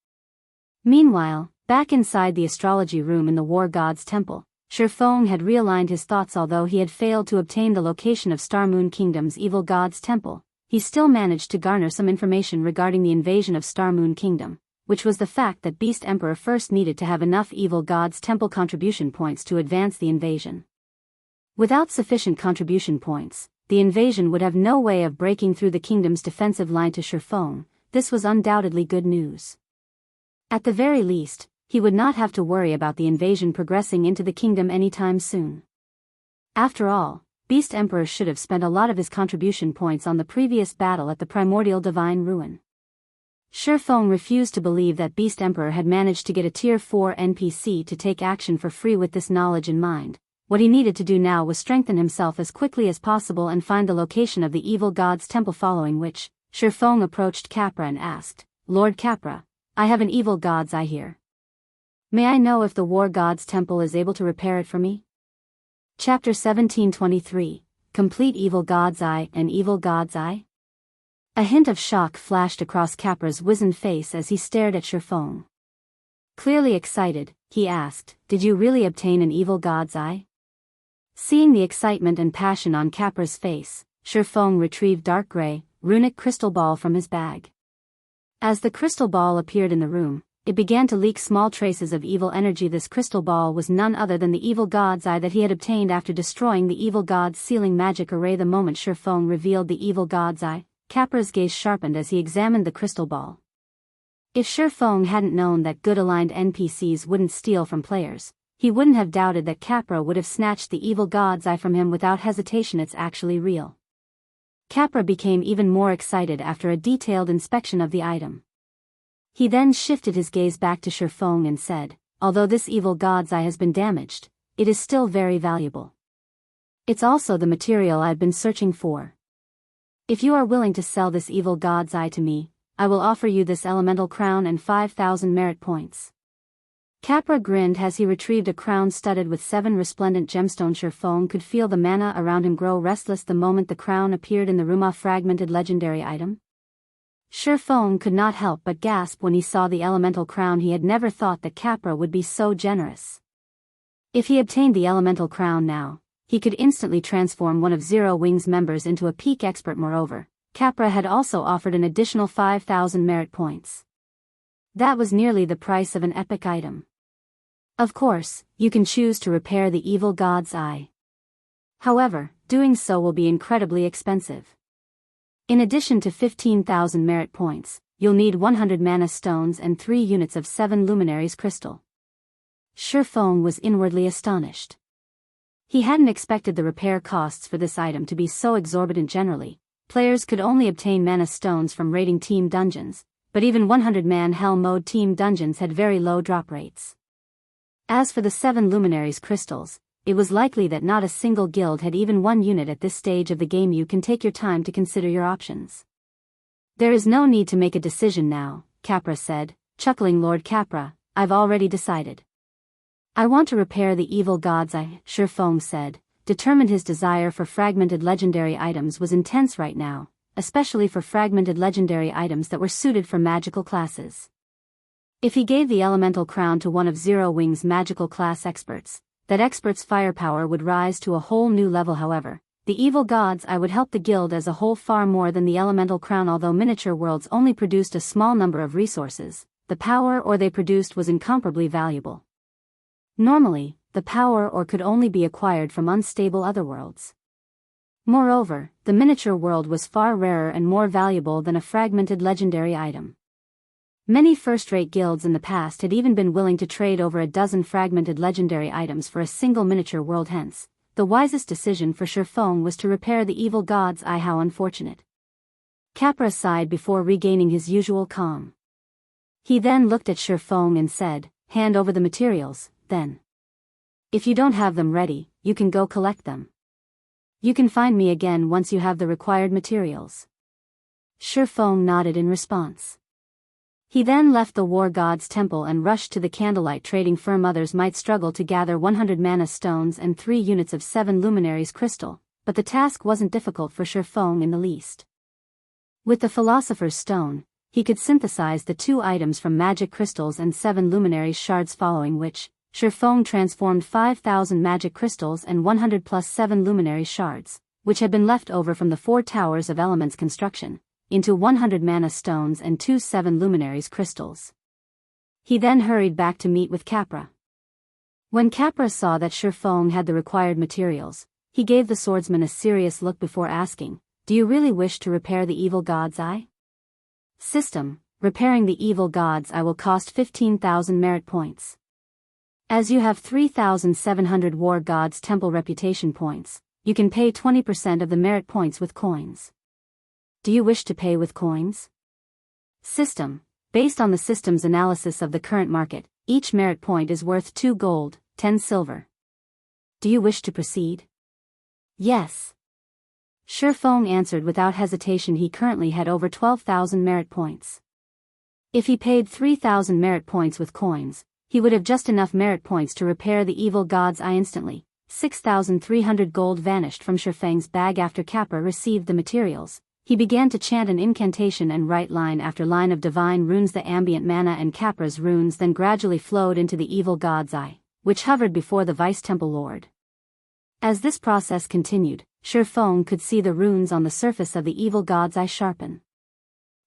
S1: Meanwhile, back inside the astrology room in the War God's Temple, Shurfong had realigned his thoughts. Although he had failed to obtain the location of Star Moon Kingdom's evil god's temple, he still managed to garner some information regarding the invasion of Star Moon Kingdom, which was the fact that Beast Emperor first needed to have enough evil god's temple contribution points to advance the invasion. Without sufficient contribution points, the invasion would have no way of breaking through the kingdom's defensive line. To Shurfong, this was undoubtedly good news. At the very least, he would not have to worry about the invasion progressing into the kingdom anytime soon. After all, Beast Emperor should have spent a lot of his contribution points on the previous battle at the Primordial Divine Ruin. Shurfong refused to believe that Beast Emperor had managed to get a tier 4 NPC to take action for free. With this knowledge in mind, what he needed to do now was strengthen himself as quickly as possible and find the location of the evil god's temple, following which, Shurfong approached Capra and asked, "Lord Capra, I have an evil god's eye here. May I know if the War God's Temple is able to repair it for me?" Chapter 1723, Complete Evil God's Eye and Evil God's Eye? A hint of shock flashed across Capra's wizened face as he stared at Shurfong. Clearly excited, he asked, "Did you really obtain an evil god's eye?" Seeing the excitement and passion on Capra's face, Shurfong retrieved dark gray, runic crystal ball from his bag. As the crystal ball appeared in the room, it began to leak small traces of evil energy. This crystal ball was none other than the evil god's eye that he had obtained after destroying the evil god's sealing magic array. The moment Shurfong revealed the evil god's eye, Capra's gaze sharpened as he examined the crystal ball. If Shurfong hadn't known that good aligned NPCs wouldn't steal from players, he wouldn't have doubted that Capra would have snatched the evil god's eye from him without hesitation. It's actually real. Capra became even more excited after a detailed inspection of the item. He then shifted his gaze back to Shurfong and said, "Although this evil god's eye has been damaged, it is still very valuable. It's also the material I've been searching for. If you are willing to sell this evil god's eye to me, I will offer you this elemental crown and 5,000 merit points." Capra grinned as he retrieved a crown studded with 7 resplendent gemstones. Shurfong could feel the mana around him grow restless the moment the crown appeared in the room. A fragmented legendary item? Shurfong could not help but gasp when he saw the elemental crown. He had never thought that Capra would be so generous. If he obtained the elemental crown now, he could instantly transform one of Zero Wings members into a peak expert. Moreover, Capra had also offered an additional 5,000 merit points. That was nearly the price of an epic item. Of course, you can choose to repair the evil god's eye. However, doing so will be incredibly expensive. In addition to 15,000 merit points, you'll need 100 mana stones and 3 units of 7 luminaries crystal. Shifeng was inwardly astonished. He hadn't expected the repair costs for this item to be so exorbitant. Generally, players could only obtain mana stones from raiding team dungeons, but even 100-man Hell mode team dungeons had very low drop rates. As for the 7 luminaries crystals, it was likely that not a single guild had even 1 unit at this stage of the game. You can take your time to consider your options. There is no need to make a decision now, Capra said, chuckling. Lord Capra, I've already decided. I want to repair the evil god's eye, Shifeng said, determined. His desire for fragmented legendary items was intense right now, especially for fragmented legendary items that were suited for magical classes. If he gave the elemental crown to one of Zero Wing's magical class experts, that expert's firepower would rise to a whole new level. However, the evil god's eye would help the guild as a whole far more than the elemental crown. Although miniature worlds only produced a small number of resources, the power ore they produced was incomparably valuable. Normally, the power ore could only be acquired from unstable otherworlds. Moreover, the miniature world was far rarer and more valuable than a fragmented legendary item. Many first-rate guilds in the past had even been willing to trade over a dozen fragmented legendary items for a single miniature world. Hence, the wisest decision for Shifeng was to repair the evil god's eye. How unfortunate. Capra sighed before regaining his usual calm. He then looked at Shifeng and said, hand over the materials, then. If you don't have them ready, you can go collect them. You can find me again once you have the required materials. Shifeng nodded in response. He then left the war god's temple and rushed to the candlelight trading firm. Others might struggle to gather 100 mana stones and 3 units of 7 luminaries crystal, but the task wasn't difficult for Shifeng in the least. With the Philosopher's Stone, he could synthesize the 2 items from magic crystals and 7 luminaries shards, following which, Shifeng transformed 5,000 magic crystals and 100 plus 7 luminary shards, which had been left over from the 4 towers of elements construction, into 100 mana stones and 2 7 luminaries crystals. He then hurried back to meet with Capra. When Capra saw that Shifeng had the required materials, he gave the swordsman a serious look before asking, do you really wish to repair the evil god's eye? System, repairing the evil god's eye will cost 15,000 merit points. As you have 3,700 War God's Temple reputation points, you can pay 20% of the merit points with coins. Do you wish to pay with coins? System, based on the system's analysis of the current market, each merit point is worth 2 gold, 10 silver. Do you wish to proceed? Yes. Shifeng answered without hesitation. He currently had over 12,000 merit points. If he paid 3,000 merit points with coins, he would have just enough merit points to repair the evil god's eye instantly. 6,300 gold vanished from Shifeng's bag after Capra received the materials. He began to chant an incantation and write line after line of divine runes. The ambient mana and Capra's runes then gradually flowed into the evil god's eye, which hovered before the vice-temple lord. As this process continued, Shifeng could see the runes on the surface of the evil god's eye sharpen.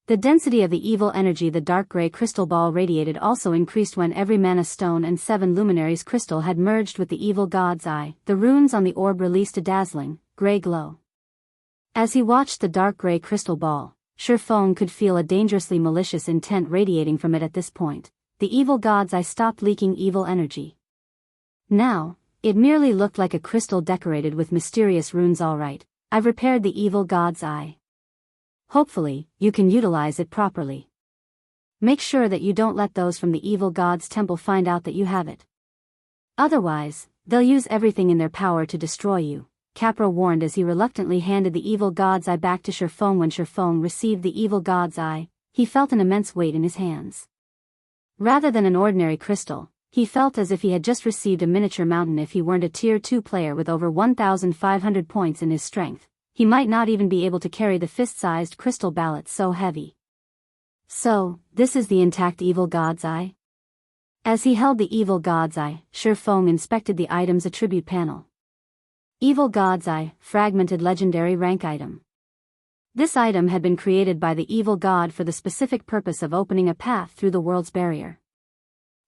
S1: The density of the evil energy the dark gray crystal ball radiated also increased when every mana stone and 7 luminaries crystal had merged with the evil god's eye. The runes on the orb released a dazzling, gray glow. As he watched the dark gray crystal ball, Shifeng could feel a dangerously malicious intent radiating from it. At this point, the evil god's eye stopped leaking evil energy. Now, it merely looked like a crystal decorated with mysterious runes. All right, I've repaired the evil god's eye. Hopefully, you can utilize it properly. Make sure that you don't let those from the evil god's temple find out that you have it. Otherwise, they'll use everything in their power to destroy you, Capra warned as he reluctantly handed the evil god's eye back to Shifeng. When Shifeng received the evil god's eye, he felt an immense weight in his hands. Rather than an ordinary crystal, he felt as if he had just received a miniature mountain. If he weren't a tier 2 player with over 1,500 points in his strength, he might not even be able to carry the fist-sized crystal ballet so heavy. So, this is the intact evil god's eye? As he held the evil god's eye, Shifeng inspected the item's attribute panel. Evil god's eye, fragmented legendary rank item. This item had been created by the evil god for the specific purpose of opening a path through the world's barrier.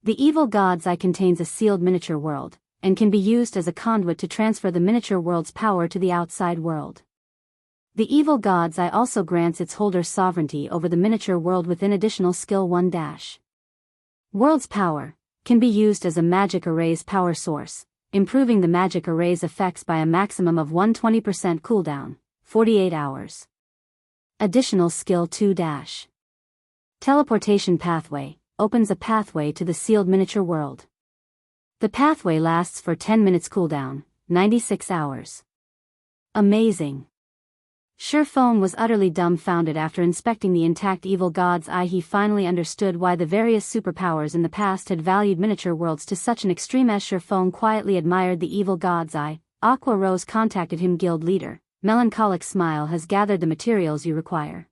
S1: The evil god's eye contains a sealed miniature world, and can be used as a conduit to transfer the miniature world's power to the outside world. The evil god's eye also grants its holder sovereignty over the miniature world within additional skill 1-. World's power can be used as a magic array's power source, improving the magic array's effects by a maximum of 120% cooldown, 48 hours. Additional skill 2-. Teleportation pathway opens a pathway to the sealed miniature world. The pathway lasts for 10 minutes cooldown, 96 hours. Amazing. Surephone was utterly dumbfounded after inspecting the intact evil god's eye. He finally understood why the various superpowers in the past had valued miniature worlds to such an extreme as Surephone quietly admired the evil god's eye. Aqua Rose contacted him. Guild leader, Melancholic Smile has gathered the materials you require.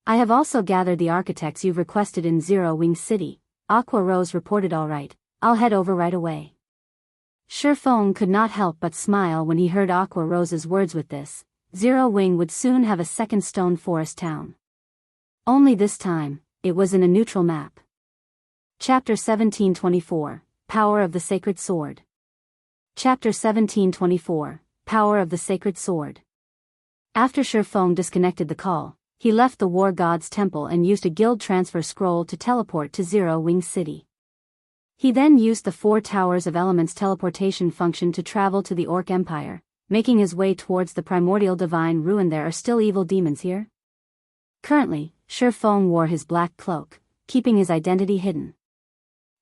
S1: I have also gathered the architects you've requested in Zero Wing City, Aqua Rose reported. All right, I'll head over right away. Surephone could not help but smile when he heard Aqua Rose's words. With this, Zero Wing would soon have a second stone forest town. Only this time, it was in a neutral map. Chapter 1724, Power of the Sacred Sword. Chapter 1724, Power of the Sacred Sword. After Surephone disconnected the call, he left the War God's Temple and used a guild transfer scroll to teleport to Zero Wing City. He then used the Four Towers of Elements teleportation function to travel to the Orc Empire, making his way towards the primordial divine ruin. There are still evil demons here? Currently, Surephone wore his black cloak, keeping his identity hidden.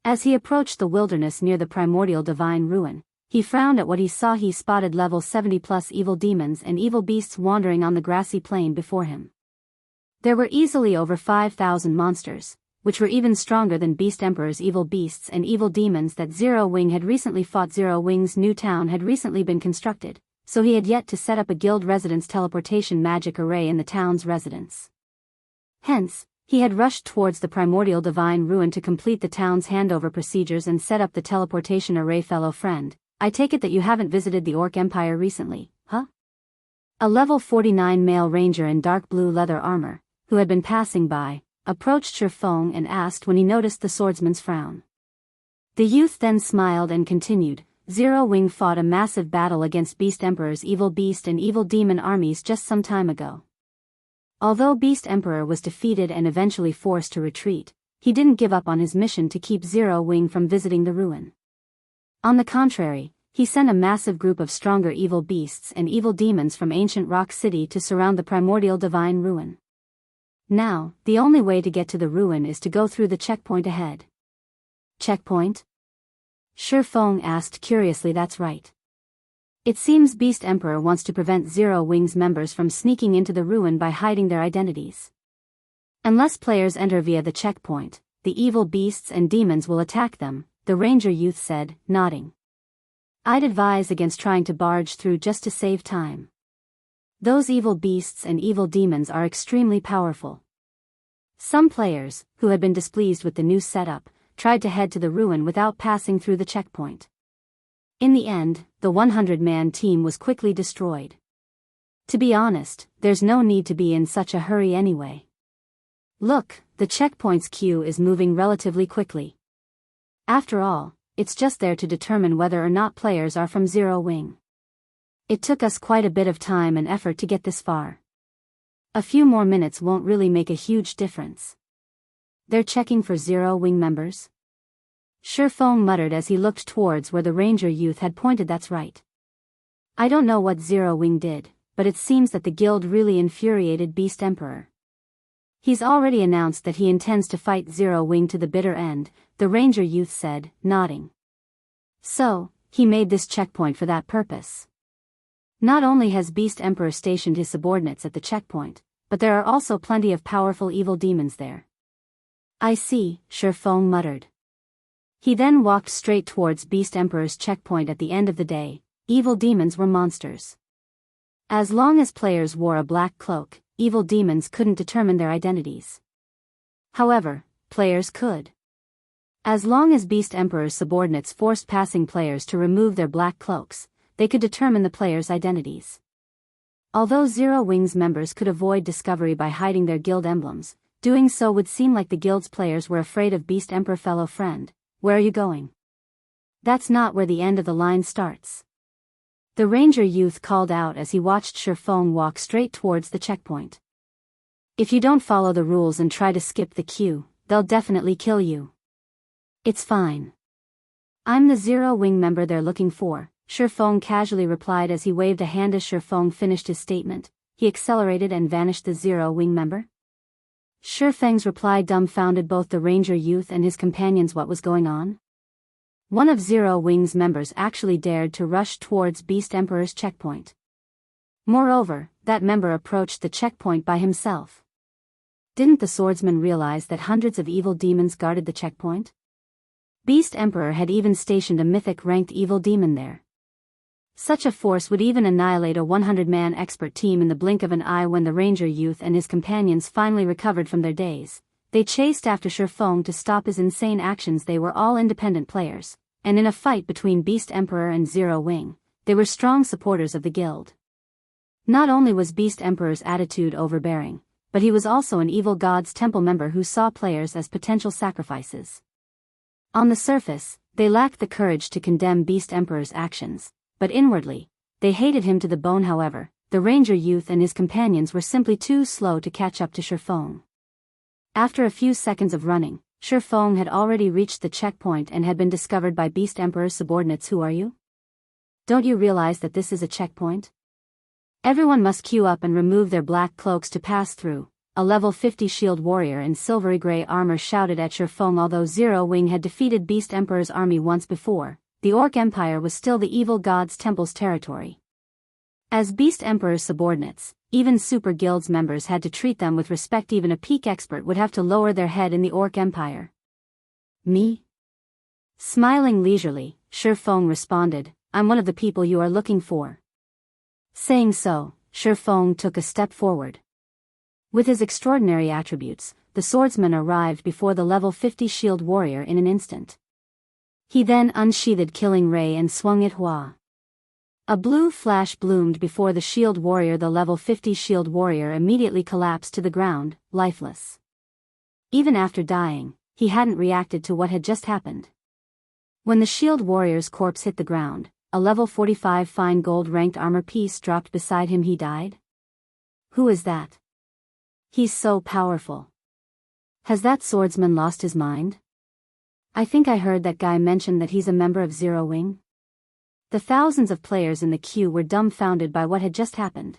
S1: As he approached the wilderness near the primordial divine ruin, he frowned at what he saw. He spotted level 70+ evil demons and evil beasts wandering on the grassy plain before him. There were easily over 5,000 monsters, which were even stronger than Beast Emperor's evil beasts and evil demons that Zero Wing had recently fought. Zero Wing's new town had recently been constructed, so he had yet to set up a guild residence teleportation magic array in the town's residence. Hence, he had rushed towards the primordial divine ruin to complete the town's handover procedures and set up the teleportation array. Fellow friend, I take it that you haven't visited the Orc Empire recently, huh? A level 49 male ranger in dark blue leather armor, who had been passing by, approached Surephone and asked when he noticed the swordsman's frown. The youth then smiled and continued, Zero Wing fought a massive battle against Beast Emperor's evil beast and evil demon armies just some time ago. Although Beast Emperor was defeated and eventually forced to retreat, he didn't give up on his mission to keep Zero Wing from visiting the ruin. On the contrary, he sent a massive group of stronger evil beasts and evil demons from ancient Rock City to surround the primordial divine ruin. Now, the only way to get to the ruin is to go through the checkpoint ahead. Checkpoint? Surephone asked curiously. That's right. It seems Beast Emperor wants to prevent Zero Wing's members from sneaking into the ruin by hiding their identities. Unless players enter via the checkpoint, the evil beasts and demons will attack them, the ranger youth said, nodding. I'd advise against trying to barge through just to save time. Those evil beasts and evil demons are extremely powerful. Some players, who had been displeased with the new setup, tried to head to the ruin without passing through the checkpoint. In the end, the 100-man team was quickly destroyed. To be honest, there's no need to be in such a hurry anyway. Look, the checkpoint's queue is moving relatively quickly. After all, it's just there to determine whether or not players are from Zero Wing. It took us quite a bit of time and effort to get this far. A few more minutes won't really make a huge difference. They're checking for Zero Wing members? Surephone muttered as he looked towards where the ranger youth had pointed. That's right. I don't know what Zero Wing did, but it seems that the guild really infuriated Beast Emperor. He's already announced that he intends to fight Zero Wing to the bitter end, the ranger youth said, nodding. So, he made this checkpoint for that purpose. Not only has Beast Emperor stationed his subordinates at the checkpoint, but there are also plenty of powerful evil demons there. I see, Surephone muttered. He then walked straight towards Beast Emperor's checkpoint. At the end of the day, evil demons were monsters. As long as players wore a black cloak, evil demons couldn't determine their identities. However, players could. As long as Beast Emperor's subordinates forced passing players to remove their black cloaks, they could determine the players' identities. Although Zero Wing's members could avoid discovery by hiding their guild emblems, doing so would seem like the guild's players were afraid of Beast Emperor. Fellow friend, where are you going? That's not where the end of the line starts. The ranger youth called out as he watched Shifeng walk straight towards the checkpoint. If you don't follow the rules and try to skip the queue, they'll definitely kill you. It's fine. I'm the Zero Wing member they're looking for, Shifeng casually replied as he waved a hand. As Shifeng finished his statement, he accelerated and vanished. The Zero Wing member? Shifeng's reply dumbfounded both the ranger youth and his companions. What was going on? One of Zero Wing's members actually dared to rush towards Beast Emperor's checkpoint. Moreover, that member approached the checkpoint by himself. Didn't the swordsman realize that hundreds of evil demons guarded the checkpoint? Beast Emperor had even stationed a mythic-ranked evil demon there. Such a force would even annihilate a 100-man expert team in the blink of an eye. When the ranger youth and his companions finally recovered from their daze, they chased after Shifeng to stop his insane actions. They were all independent players, and in a fight between Beast Emperor and Zero Wing, they were strong supporters of the guild. Not only was Beast Emperor's attitude overbearing, but he was also an evil god's temple member who saw players as potential sacrifices. On the surface, they lacked the courage to condemn Beast Emperor's actions, but inwardly, they hated him to the bone. However, the ranger youth and his companions were simply too slow to catch up to Shifeng. After a few seconds of running, Shifeng had already reached the checkpoint and had been discovered by Beast Emperor's subordinates. Who are you? Don't you realize that this is a checkpoint? Everyone must queue up and remove their black cloaks to pass through, a level 50 shield warrior in silvery gray armor shouted at Shifeng. Although Zero Wing had defeated Beast Emperor's army once before, the Orc Empire was still the evil god's temple's territory. As Beast Emperor's subordinates, even Super Guild's members had to treat them with respect. Even a peak expert would have to lower their head in the Orc Empire. Me? Smiling leisurely, Shifeng responded, I'm one of the people you are looking for. Saying so, Shifeng took a step forward. With his extraordinary attributes, the swordsman arrived before the level 50 shield warrior in an instant. He then unsheathed Killing Ray and swung it. Hua. A blue flash bloomed before the shield warrior. The level 50 shield warrior immediately collapsed to the ground, lifeless. Even after dying, he hadn't reacted to what had just happened. When the shield warrior's corpse hit the ground, a level 45 fine gold ranked armor piece dropped beside him. He died? Who is that? He's so powerful. Has that swordsman lost his mind? I think I heard that guy mention that he's a member of Zero Wing. The thousands of players in the queue were dumbfounded by what had just happened.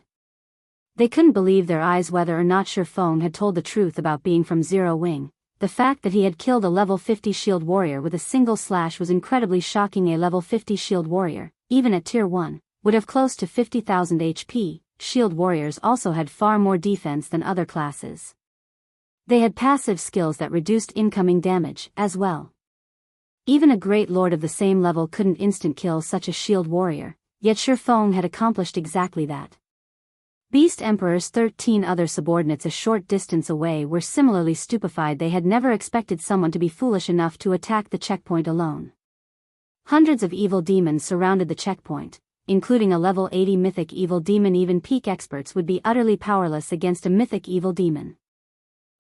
S1: They couldn't believe their eyes whether or not Shifeng had told the truth about being from Zero Wing. The fact that he had killed a level 50 shield warrior with a single slash was incredibly shocking. A level 50 shield warrior, even at tier 1, would have close to 50,000 HP. Shield warriors also had far more defense than other classes. They had passive skills that reduced incoming damage, as well. Even a great lord of the same level couldn't instant kill such a shield warrior, yet Shifeng had accomplished exactly that. Beast Emperor's 13 other subordinates a short distance away were similarly stupefied. They had never expected someone to be foolish enough to attack the checkpoint alone. Hundreds of evil demons surrounded the checkpoint, including a level 80 mythic evil demon. Even peak experts would be utterly powerless against a mythic evil demon.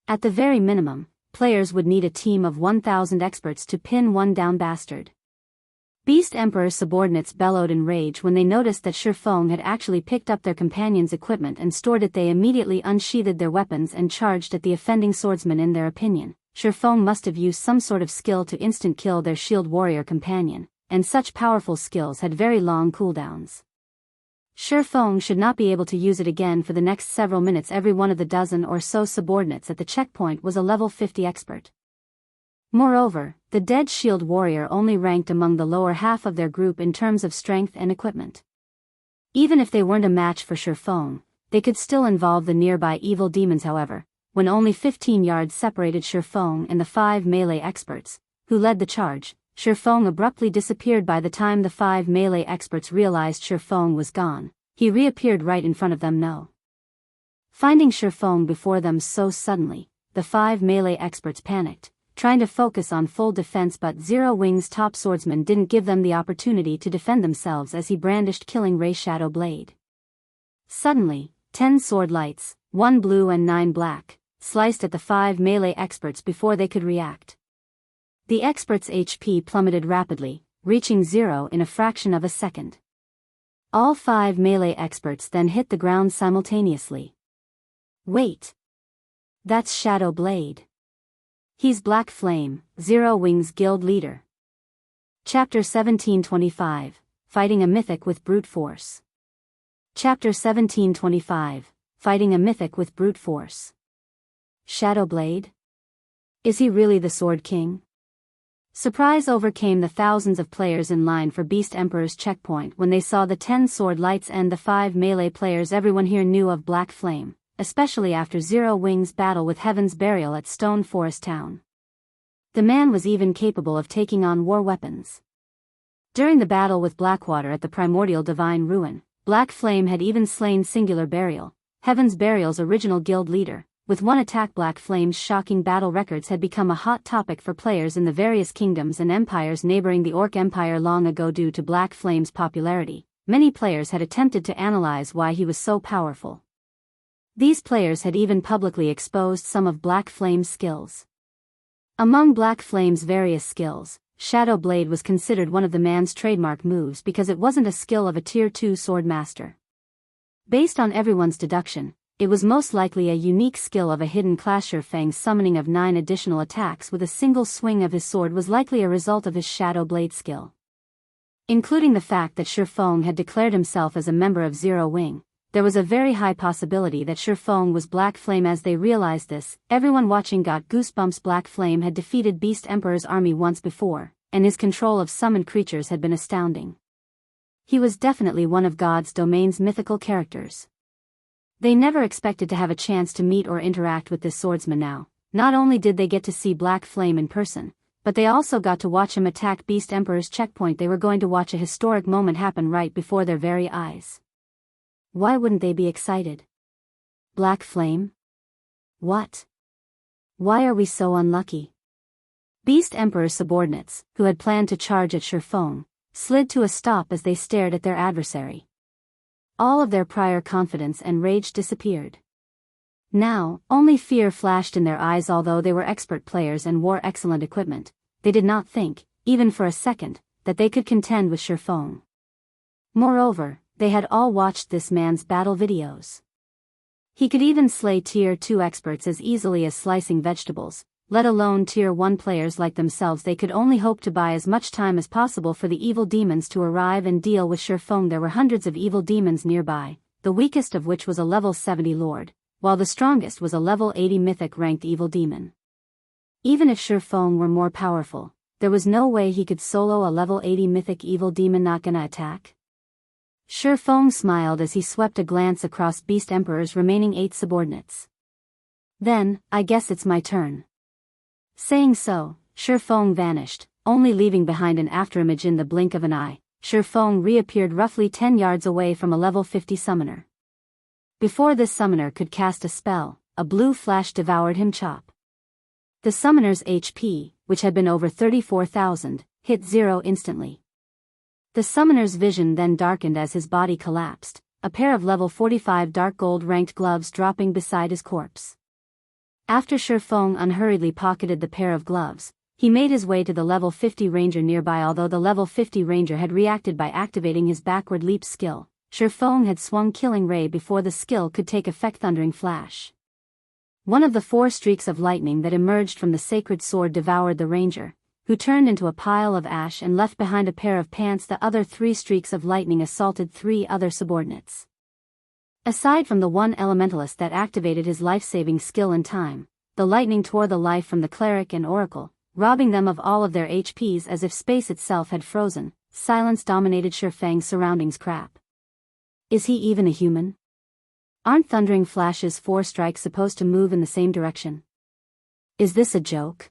S1: At the very minimum, players would need a team of 1,000 experts to pin one down bastard. Beast Emperor's subordinates bellowed in rage when they noticed that Shifeng had actually picked up their companions' equipment and stored it. They immediately unsheathed their weapons and charged at the offending swordsman. In their opinion, Shifeng must have used some sort of skill to instant kill their shield warrior companion, and such powerful skills had very long cooldowns. Shifeng should not be able to use it again for the next several minutes. Every one of the dozen or so subordinates at the checkpoint was a level 50 expert. Moreover, the dead shield warrior only ranked among the lower half of their group in terms of strength and equipment. Even if they weren't a match for Shifeng, they could still involve the nearby evil demons. However, when only 15 yards separated Shifeng and the 5 melee experts, who led the charge, Shifeng abruptly disappeared. By the time the 5 melee experts realized Shifeng was gone, he reappeared right in front of them. No. Finding Shifeng before them so suddenly, the 5 melee experts panicked, trying to focus on full defense, but Zero Wing's top swordsman didn't give them the opportunity to defend themselves as he brandished Killing Ray Shadow Blade. Suddenly, 10 sword lights, 1 blue and 9 black, sliced at the 5 melee experts before they could react. The experts' HP plummeted rapidly, reaching 0 in a fraction of a second. All 5 melee experts then hit the ground simultaneously. Wait. That's Shadow Blade. He's Black Flame, Zero Wings Guild leader. Chapter 1725, Fighting a Mythic with Brute Force. Chapter 1725, Fighting a Mythic with Brute Force. Shadow Blade? Is he really the Sword King? Surprise overcame the thousands of players in line for Beast Emperor's checkpoint when they saw the 10 sword lights and the 5 melee players. Everyone here knew of Black Flame, especially after Zero Wings' battle with Heaven's Burial at Stone Forest Town. The man was even capable of taking on war weapons. During the battle with Blackwater at the Primordial Divine Ruin, Black Flame had even slain Singular Burial, Heaven's Burial's original guild leader. With one attack, Black Flame's shocking battle records had become a hot topic for players in the various kingdoms and empires neighboring the Orc Empire long ago. Due to Black Flame's popularity, many players had attempted to analyze why he was so powerful. These players had even publicly exposed some of Black Flame's skills. Among Black Flame's various skills, Shadow Blade was considered one of the man's trademark moves because it wasn't a skill of a Tier 2 sword master. Based on everyone's deduction, it was most likely a unique skill of a hidden class. Fang's summoning of 9 additional attacks with a single swing of his sword was likely a result of his Shadow Blade skill. Including the fact that Feng had declared himself as a member of Zero Wing, there was a very high possibility that Feng was Black Flame. As they realized this, everyone watching got goosebumps. Black Flame had defeated Beast Emperor's army once before, and his control of summoned creatures had been astounding. He was definitely one of God's domain's mythical characters. They never expected to have a chance to meet or interact with this swordsman now. Not only did they get to see Black Flame in person, but they also got to watch him attack Beast Emperor's checkpoint. They were going to watch a historic moment happen right before their very eyes. Why wouldn't they be excited? Black Flame? What? Why are we so unlucky? Beast Emperor's subordinates, who had planned to charge at Feng, slid to a stop as they stared at their adversary. All of their prior confidence and rage disappeared. Now, only fear flashed in their eyes. Although they were expert players and wore excellent equipment, they did not think, even for a second, that they could contend with Feng. Moreover, they had all watched this man's battle videos. He could even slay Tier 2 experts as easily as slicing vegetables, let alone Tier 1 players like themselves. They could only hope to buy as much time as possible for the evil demons to arrive and deal with Feng. There were hundreds of evil demons nearby, the weakest of which was a level 70 lord, while the strongest was a level 80 mythic ranked evil demon. Even if Feng were more powerful, there was no way he could solo a level 80 mythic evil demon. Not gonna attack? Feng smiled as he swept a glance across Beast Emperor's remaining 8 subordinates. Then, I guess it's my turn. Saying so, Feng vanished, only leaving behind an afterimage. In the blink of an eye, Feng reappeared roughly 10 yards away from a level 50 summoner. Before this summoner could cast a spell, a blue flash devoured him. Chop. The summoner's HP, which had been over 34,000, hit 0 instantly. The summoner's vision then darkened as his body collapsed, a pair of level 45 dark gold ranked gloves dropping beside his corpse. After Feng unhurriedly pocketed the pair of gloves, he made his way to the level 50 ranger nearby. Although the level 50 ranger had reacted by activating his backward leap skill, Feng had swung Killing Ray before the skill could take effect. Thundering Flash. One of the 4 streaks of lightning that emerged from the sacred sword devoured the ranger, who turned into a pile of ash and left behind a pair of pants. The other 3 streaks of lightning assaulted 3 other subordinates. Aside from the one elementalist that activated his life-saving skill in time, the lightning tore the life from the cleric and oracle, robbing them of all of their HPs as if space itself had frozen. Silence dominated Feng's surroundings. Crap. Is he even a human? Aren't Thundering Flash's 4 strikes supposed to move in the same direction? Is this a joke?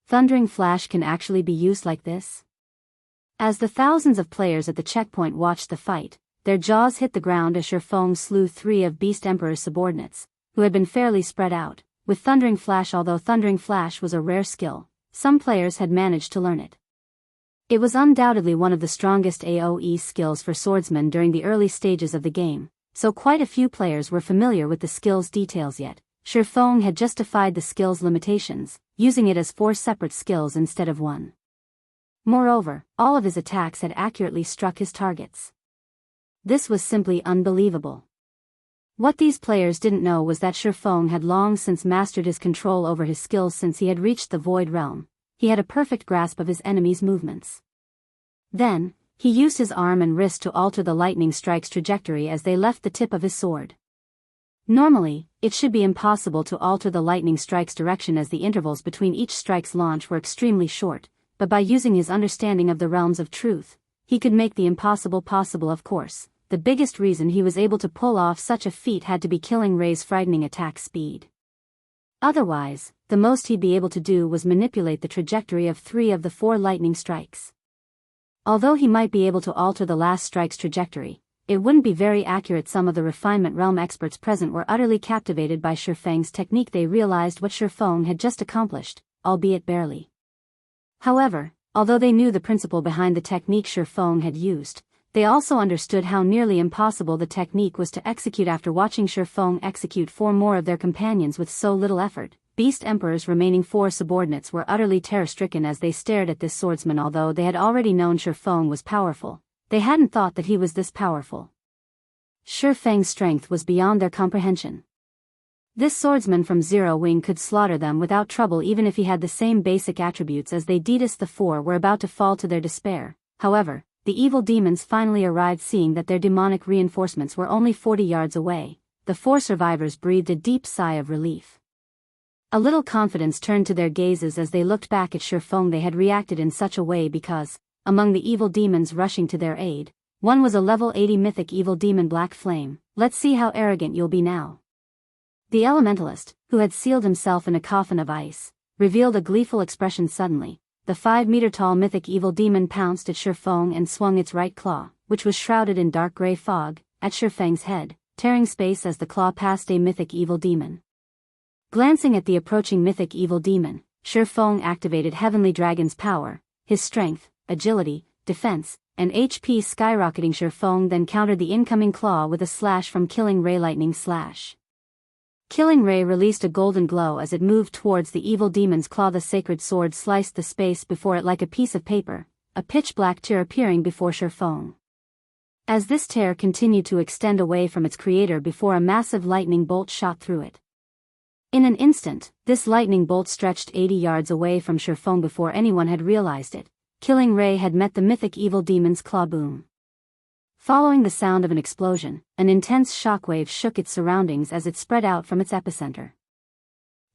S1: Thundering Flash can actually be used like this? As the thousands of players at the checkpoint watched the fight, their jaws hit the ground as Feng slew 3 of Beast Emperor's subordinates, who had been fairly spread out, with Thundering Flash. Although Thundering Flash was a rare skill, some players had managed to learn it. It was undoubtedly one of the strongest AoE skills for swordsmen during the early stages of the game, so quite a few players were familiar with the skill's details yet. Shifeng had justified the skill's limitations, using it as 4 separate skills instead of 1. Moreover, all of his attacks had accurately struck his targets. This was simply unbelievable. What these players didn't know was that Shifeng had long since mastered his control over his skills since he had reached the Void Realm. He had a perfect grasp of his enemy's movements. Then, he used his arm and wrist to alter the lightning strike's trajectory as they left the tip of his sword. Normally, it should be impossible to alter the lightning strike's direction as the intervals between each strike's launch were extremely short, but by using his understanding of the realms of truth, he could make the impossible possible. Of course, the biggest reason he was able to pull off such a feat had to be Killing Ray's frightening attack speed. Otherwise, the most he'd be able to do was manipulate the trajectory of 3 of the 4 lightning strikes. Although he might be able to alter the last strike's trajectory, it wouldn't be very accurate. Some of the Refinement Realm experts present were utterly captivated by Shifeng's technique. They realized what Shifeng had just accomplished, albeit barely. However, although they knew the principle behind the technique Shifeng had used, they also understood how nearly impossible the technique was to execute. After watching Shifeng execute 4 more of their companions with so little effort, Beast Emperor's remaining 4 subordinates were utterly terror-stricken as they stared at this swordsman. Although they had already known Shifeng was powerful, they hadn't thought that he was this powerful. Shifeng's strength was beyond their comprehension. This swordsman from Zero Wing could slaughter them without trouble even if he had the same basic attributes as they. The 4 were about to fall to their despair. However, the evil demons finally arrived. Seeing that their demonic reinforcements were only 40 yards away, the 4 survivors breathed a deep sigh of relief. A little confidence turned to their gazes as they looked back at Shifeng. They had reacted in such a way because, among the evil demons rushing to their aid, one was a level 80 mythic evil demon Black Flame. Let's see how arrogant you'll be now. The elementalist, who had sealed himself in a coffin of ice, revealed a gleeful expression. Suddenly, the 5-meter-tall mythic evil demon pounced at Shifeng and swung its right claw, which was shrouded in dark gray fog, at Shifeng's head, tearing space as the claw passed a mythic evil demon. Glancing at the approaching mythic evil demon, Shifeng activated Heavenly Dragon's power, his strength, agility, defense, and HP skyrocketing. Shifeng then countered the incoming claw with a slash from Killing Ray Lightning Slash. Killing Ray released a golden glow as it moved towards the evil demon's claw. The sacred sword sliced the space before it like a piece of paper, a pitch-black tear appearing before Shifeng. As this tear continued to extend away from its creator before a massive lightning bolt shot through it. In an instant, this lightning bolt stretched 80 yards away from Shifeng before anyone had realized it. Killing Ray had met the mythic evil demon's claw. Boom. Following the sound of an explosion, an intense shockwave shook its surroundings as it spread out from its epicenter.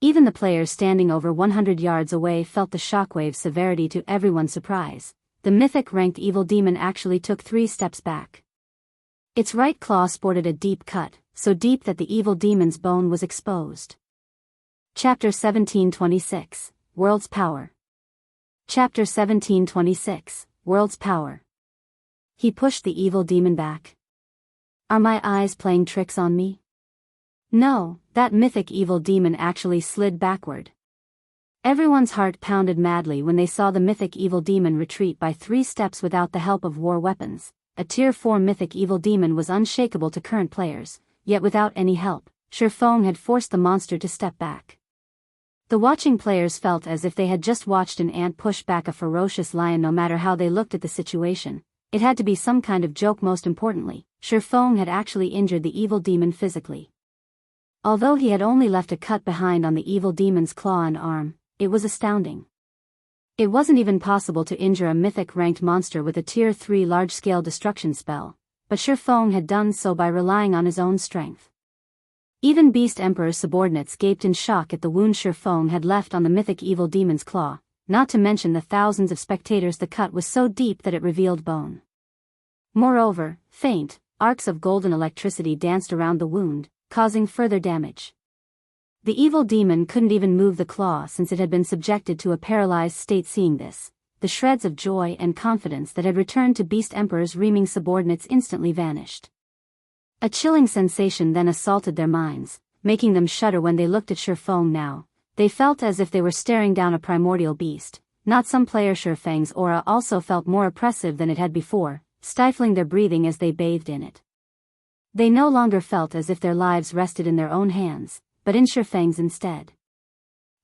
S1: Even the players standing over 100 yards away felt the shockwave's severity. To everyone's surprise, the mythic-ranked evil demon actually took 3 steps back. Its right claw sported a deep cut, so deep that the evil demon's bone was exposed. Chapter 1726, World's Power. Chapter 1726, World's Power. He pushed the evil demon back. Are my eyes playing tricks on me? No, that mythic evil demon actually slid backward. Everyone's heart pounded madly when they saw the mythic evil demon retreat by 3 steps without the help of war weapons. A tier 4 mythic evil demon was unshakable to current players, yet without any help, Shifeng had forced the monster to step back. The watching players felt as if they had just watched an ant push back a ferocious lion. No matter how they looked at the situation, it had to be some kind of joke. Most importantly, Shifeng had actually injured the evil demon physically. Although he had only left a cut behind on the evil demon's claw and arm, it was astounding. It wasn't even possible to injure a mythic-ranked monster with a tier 3 large-scale destruction spell, but Shifeng had done so by relying on his own strength. Even Beast Emperor's subordinates gaped in shock at the wound Shifeng had left on the mythic evil demon's claw, not to mention the thousands of spectators. The cut was so deep that it revealed bone. Moreover, faint, arcs of golden electricity danced around the wound, causing further damage. The evil demon couldn't even move the claw since it had been subjected to a paralyzed state. Seeing this, the shreds of joy and confidence that had returned to Beast Emperor's reaming subordinates instantly vanished. A chilling sensation then assaulted their minds, making them shudder when they looked at Shifeng now. They felt as if they were staring down a primordial beast. Not some player. Shifeng's aura also felt more oppressive than it had before, stifling their breathing as they bathed in it. They no longer felt as if their lives rested in their own hands, but in Shifeng's instead.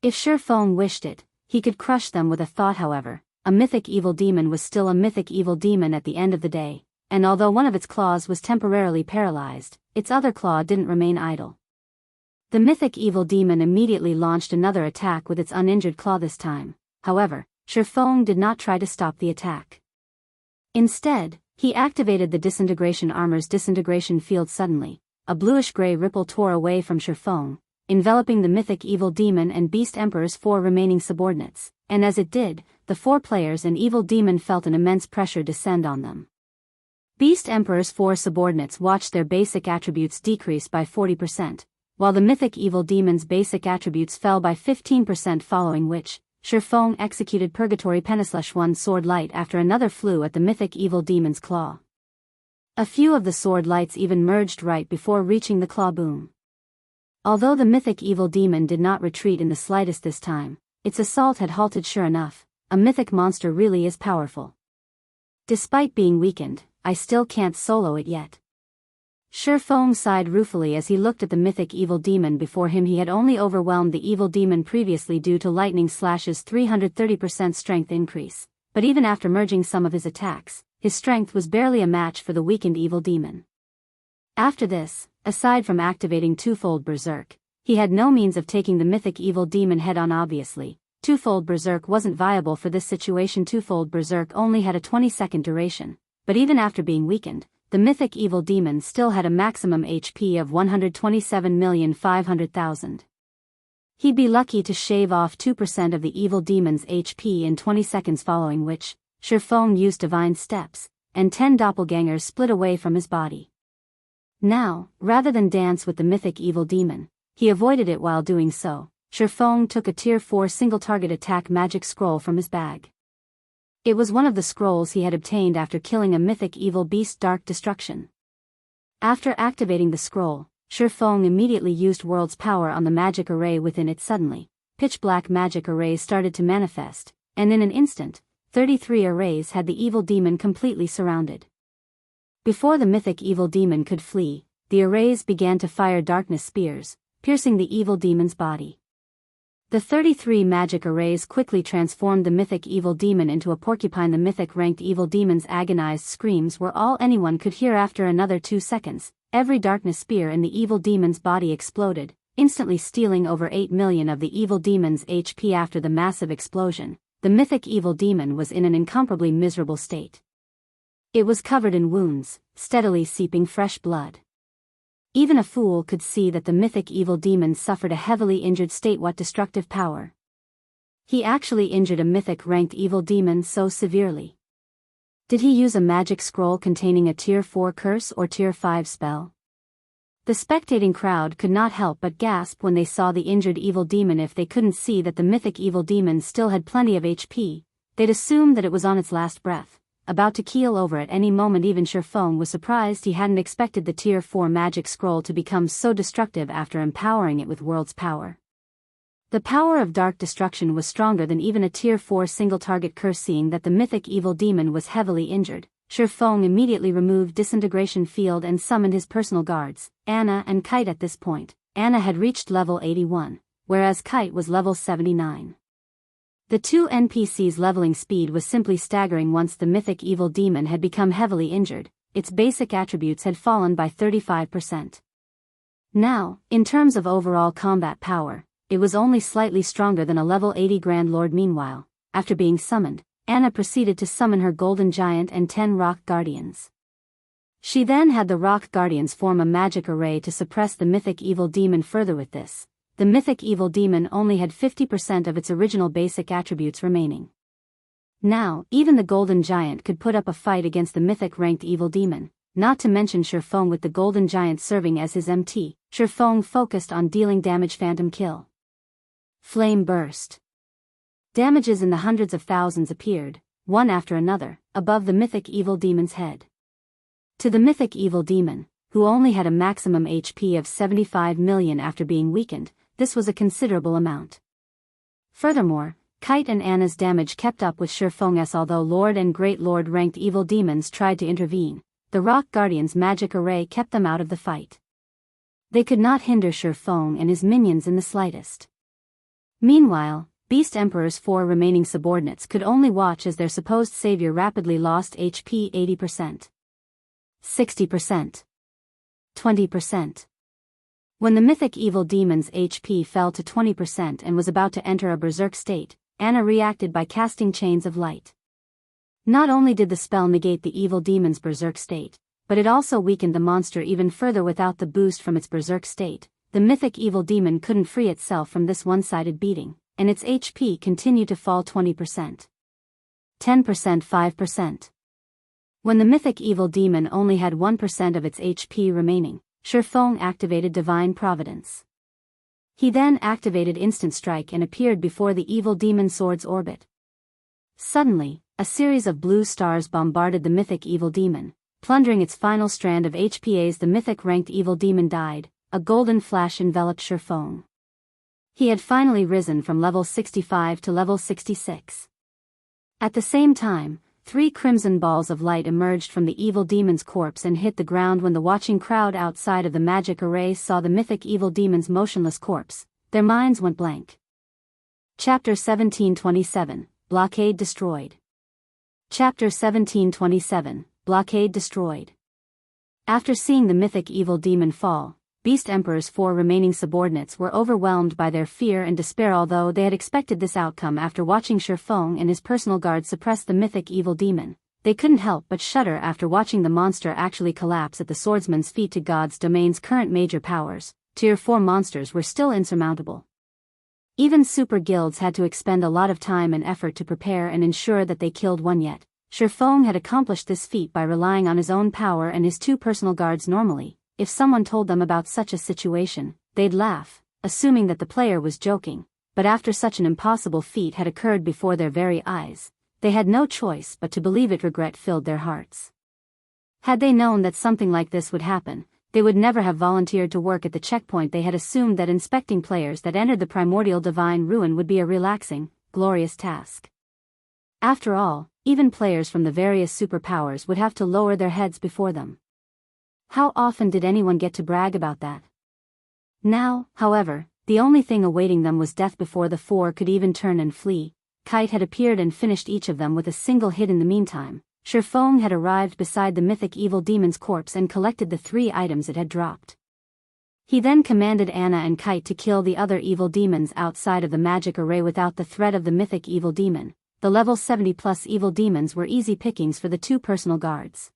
S1: If Shifeng wished it, he could crush them with a thought. However, a mythic evil demon was still a mythic evil demon at the end of the day, and although one of its claws was temporarily paralyzed, its other claw didn't remain idle. The mythic evil demon immediately launched another attack with its uninjured claw this time. However, Shifeng did not try to stop the attack. Instead, he activated the disintegration armor's disintegration field. Suddenly, a bluish-gray ripple tore away from Shifeng, enveloping the mythic evil demon and Beast Emperor's 4 remaining subordinates, and as it did, the 4 players and evil demon felt an immense pressure descend on them. Beast Emperor's 4 subordinates watched their basic attributes decrease by 40%, while the mythic evil demon's basic attributes fell by 15%, following which, Shifeng executed Purgatory Penny/1 sword light after another flew at the mythic evil demon's claw. A few of the sword lights even merged right before reaching the claw boom. Although the mythic evil demon did not retreat in the slightest this time, its assault had halted. Sure enough, a mythic monster really is powerful. Despite being weakened, I still can't solo it yet. Shifeng sighed ruefully as he looked at the mythic evil demon before him. He had only overwhelmed the evil demon previously due to Lightning Slash's 330% strength increase, but even after merging some of his attacks, his strength was barely a match for the weakened evil demon. After this, aside from activating Twofold Berserk, he had no means of taking the mythic evil demon head-on. Obviously, Twofold Berserk wasn't viable for this situation. Twofold Berserk only had a 20-second duration, but even after being weakened, the mythic evil demon still had a maximum HP of 127,500,000. He'd be lucky to shave off 2% of the evil demon's HP in 20 seconds, following which, Shifeng used Divine Steps, and 10 doppelgangers split away from his body. Now, rather than dance with the mythic evil demon, he avoided it. While doing so, Shifeng took a Tier 4 single-target attack magic scroll from his bag. It was one of the scrolls he had obtained after killing a mythic evil beast, Dark Destruction. After activating the scroll, Shifeng immediately used World's Power on the magic array within it. Suddenly, pitch-black magic arrays started to manifest, and in an instant, 33 arrays had the evil demon completely surrounded. Before the mythic evil demon could flee, the arrays began to fire darkness spears, piercing the evil demon's body. The 33 magic arrays quickly transformed the mythic evil demon into a porcupine. The mythic ranked evil demon's agonized screams were all anyone could hear. After another 2 seconds, every darkness spear in the evil demon's body exploded, instantly stealing over 8 million of the evil demon's HP. After the massive explosion, the mythic evil demon was in an incomparably miserable state. It was covered in wounds, steadily seeping fresh blood. Even a fool could see that the mythic evil demon suffered a heavily injured state. What destructive power! He actually injured a mythic-ranked evil demon so severely. Did he use a magic scroll containing a Tier 4 curse or Tier 5 spell? The spectating crowd could not help but gasp when they saw the injured evil demon. If they couldn't see that the mythic evil demon still had plenty of HP, they'd assume that it was on its last breath, about to keel over at any moment. Even Shifeng was surprised. He hadn't expected the Tier 4 magic scroll to become so destructive after empowering it with World's Power. The power of Dark Destruction was stronger than even a Tier 4 single-target curse. Seeing that the mythic evil demon was heavily injured, Shifeng immediately removed Disintegration Field and summoned his personal guards, Anna and Kite. At this point, Anna had reached level 81, whereas Kite was level 79. The 2 NPCs' leveling speed was simply staggering. Once the mythic evil demon had become heavily injured, its basic attributes had fallen by 35%. Now, in terms of overall combat power, it was only slightly stronger than a level 80 Grand Lord. Meanwhile, after being summoned, Anna proceeded to summon her Golden Giant and 10 Rock Guardians. She then had the Rock Guardians form a magic array to suppress the mythic evil demon further. With this, the mythic evil demon only had 50% of its original basic attributes remaining. Now, even the Golden Giant could put up a fight against the mythic-ranked evil demon, not to mention Shifeng. With the Golden Giant serving as his MT, Shifeng focused on dealing damage. Phantom Kill. Flame Burst. Damages in the hundreds of thousands appeared, one after another, above the mythic evil demon's head. To the mythic evil demon, who only had a maximum HP of 75 million after being weakened, this was a considerable amount. Furthermore, Kite and Anna's damage kept up with Shifeng's. Although Lord and Great Lord ranked evil demons tried to intervene, the Rock Guardian's magic array kept them out of the fight. They could not hinder Shurfeng and his minions in the slightest. Meanwhile, Beast Emperor's 4 remaining subordinates could only watch as their supposed savior rapidly lost HP 80%, 60%, 20%. When the mythic evil demon's HP fell to 20% and was about to enter a berserk state, Anna reacted by casting Chains of Light. Not only did the spell negate the evil demon's berserk state, but it also weakened the monster even further. Without the boost from its berserk state, the mythic evil demon couldn't free itself from this one-sided beating, and its HP continued to fall 20%. 10%, 5%. When the mythic evil demon only had 1% of its HP remaining, Shurfeng activated Divine Providence. He then activated Instant Strike and appeared before the evil demon sword's orbit. Suddenly, a series of blue stars bombarded the mythic evil demon, plundering its final strand of HP. As the mythic ranked evil demon died, a golden flash enveloped Shurfeng. He had finally risen from level 65 to level 66. At the same time, 3 crimson balls of light emerged from the evil demon's corpse and hit the ground. When the watching crowd outside of the magic array saw the mythic evil demon's motionless corpse, their minds went blank. Chapter 1727, Blockade destroyed. Chapter 1727, Blockade destroyed. After seeing the mythic evil demon fall, Beast Emperor's 4 remaining subordinates were overwhelmed by their fear and despair. Although they had expected this outcome after watching Shurfeng and his personal guard suppress the mythic evil demon, they couldn't help but shudder after watching the monster actually collapse at the swordsman's feet. To God's domain's current major powers, Tier 4 monsters were still insurmountable. Even super guilds had to expend a lot of time and effort to prepare and ensure that they killed one. Yet Shurfeng had accomplished this feat by relying on his own power and his 2 personal guards. Normally, if someone told them about such a situation, they'd laugh, assuming that the player was joking, but after such an impossible feat had occurred before their very eyes, they had no choice but to believe it. Regret filled their hearts. Had they known that something like this would happen, they would never have volunteered to work at the checkpoint. They had assumed that inspecting players that entered the primordial divine ruin would be a relaxing, glorious task. After all, even players from the various superpowers would have to lower their heads before them. How often did anyone get to brag about that? Now, however, the only thing awaiting them was death. Before the 4 could even turn and flee, Kite had appeared and finished each of them with a single hit. In the meantime, Shurfeng had arrived beside the mythic evil demon's corpse and collected the 3 items it had dropped. He then commanded Anna and Kite to kill the other evil demons outside of the magic array. Without the threat of the mythic evil demon, the level 70+ evil demons were easy pickings for the 2 personal guards.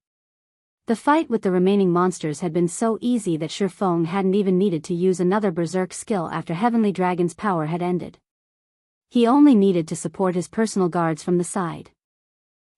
S1: The fight with the remaining monsters had been so easy that Shurfeng hadn't even needed to use another berserk skill after Heavenly Dragon's power had ended. He only needed to support his personal guards from the side.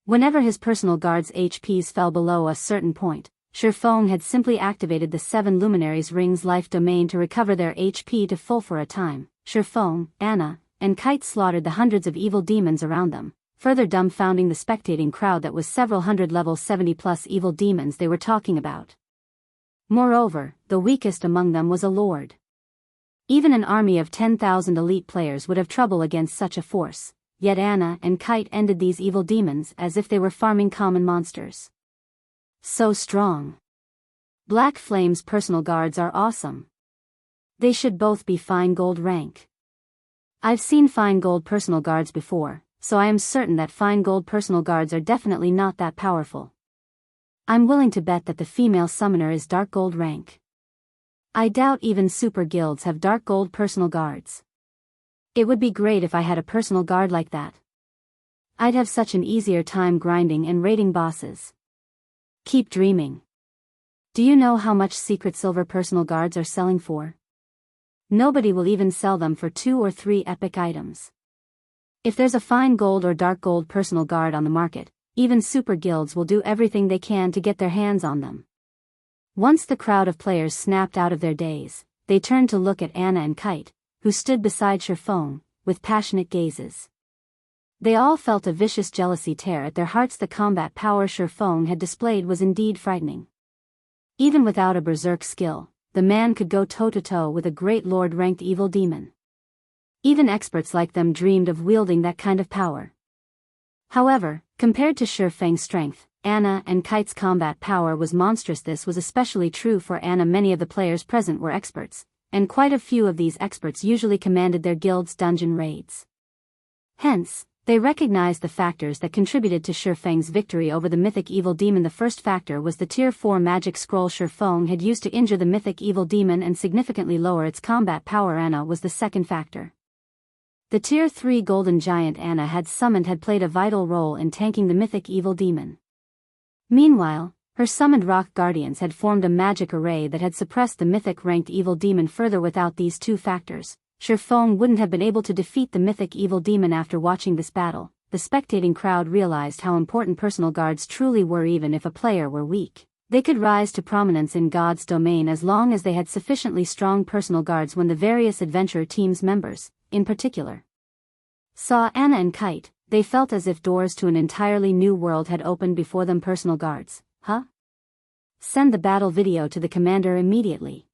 S1: Whenever his personal guards' HPs fell below a certain point, Shurfeng had simply activated the 7 Luminaries' Rings life domain to recover their HP to full. For a time, Shurfeng, Anna, and Kite slaughtered the hundreds of evil demons around them, further dumbfounding the spectating crowd that was several hundred level 70+ evil demons they were talking about. Moreover, the weakest among them was a lord. Even an army of 10,000 elite players would have trouble against such a force, yet Anna and Kite ended these evil demons as if they were farming common monsters. So strong. Black Flame's personal guards are awesome. They should both be fine gold rank. I've seen fine gold personal guards before, so I am certain that fine gold personal guards are definitely not that powerful. I'm willing to bet that the female summoner is dark gold rank. I doubt even super guilds have dark gold personal guards. It would be great if I had a personal guard like that. I'd have such an easier time grinding and raiding bosses. Keep dreaming. Do you know how much secret silver personal guards are selling for? Nobody will even sell them for 2 or 3 epic items. If there's a fine gold or dark gold personal guard on the market, even super guilds will do everything they can to get their hands on them. Once the crowd of players snapped out of their daze, they turned to look at Anna and Kite, who stood beside Shurfeng, with passionate gazes. They all felt a vicious jealousy tear at their hearts. The combat power Shurfeng had displayed was indeed frightening. Even without a berserk skill, the man could go toe-to-toe with a great lord-ranked evil demon. Even experts like them dreamed of wielding that kind of power. However, compared to Shurfeng's strength, Anna and Kite's combat power was monstrous. This was especially true for Anna. Many of the players present were experts, and quite a few of these experts usually commanded their guild's dungeon raids. Hence, they recognized the factors that contributed to Shifeng's victory over the mythic evil demon. The first factor was the Tier 4 magic scroll Shifeng had used to injure the mythic evil demon and significantly lower its combat power. Anna was the second factor. The Tier 3 golden giant Anna had summoned had played a vital role in tanking the mythic evil demon. Meanwhile, her summoned rock guardians had formed a magic array that had suppressed the mythic-ranked evil demon further. Without these two factors, Shifeng wouldn't have been able to defeat the mythic evil demon. After watching this battle, the spectating crowd realized how important personal guards truly were. Even if a player were weak, they could rise to prominence in God's domain as long as they had sufficiently strong personal guards. When the various adventure teams members, in particular, saw Anna and Kite, they felt as if doors to an entirely new world had opened before them. Personal guards, huh? Send the battle video to the commander immediately.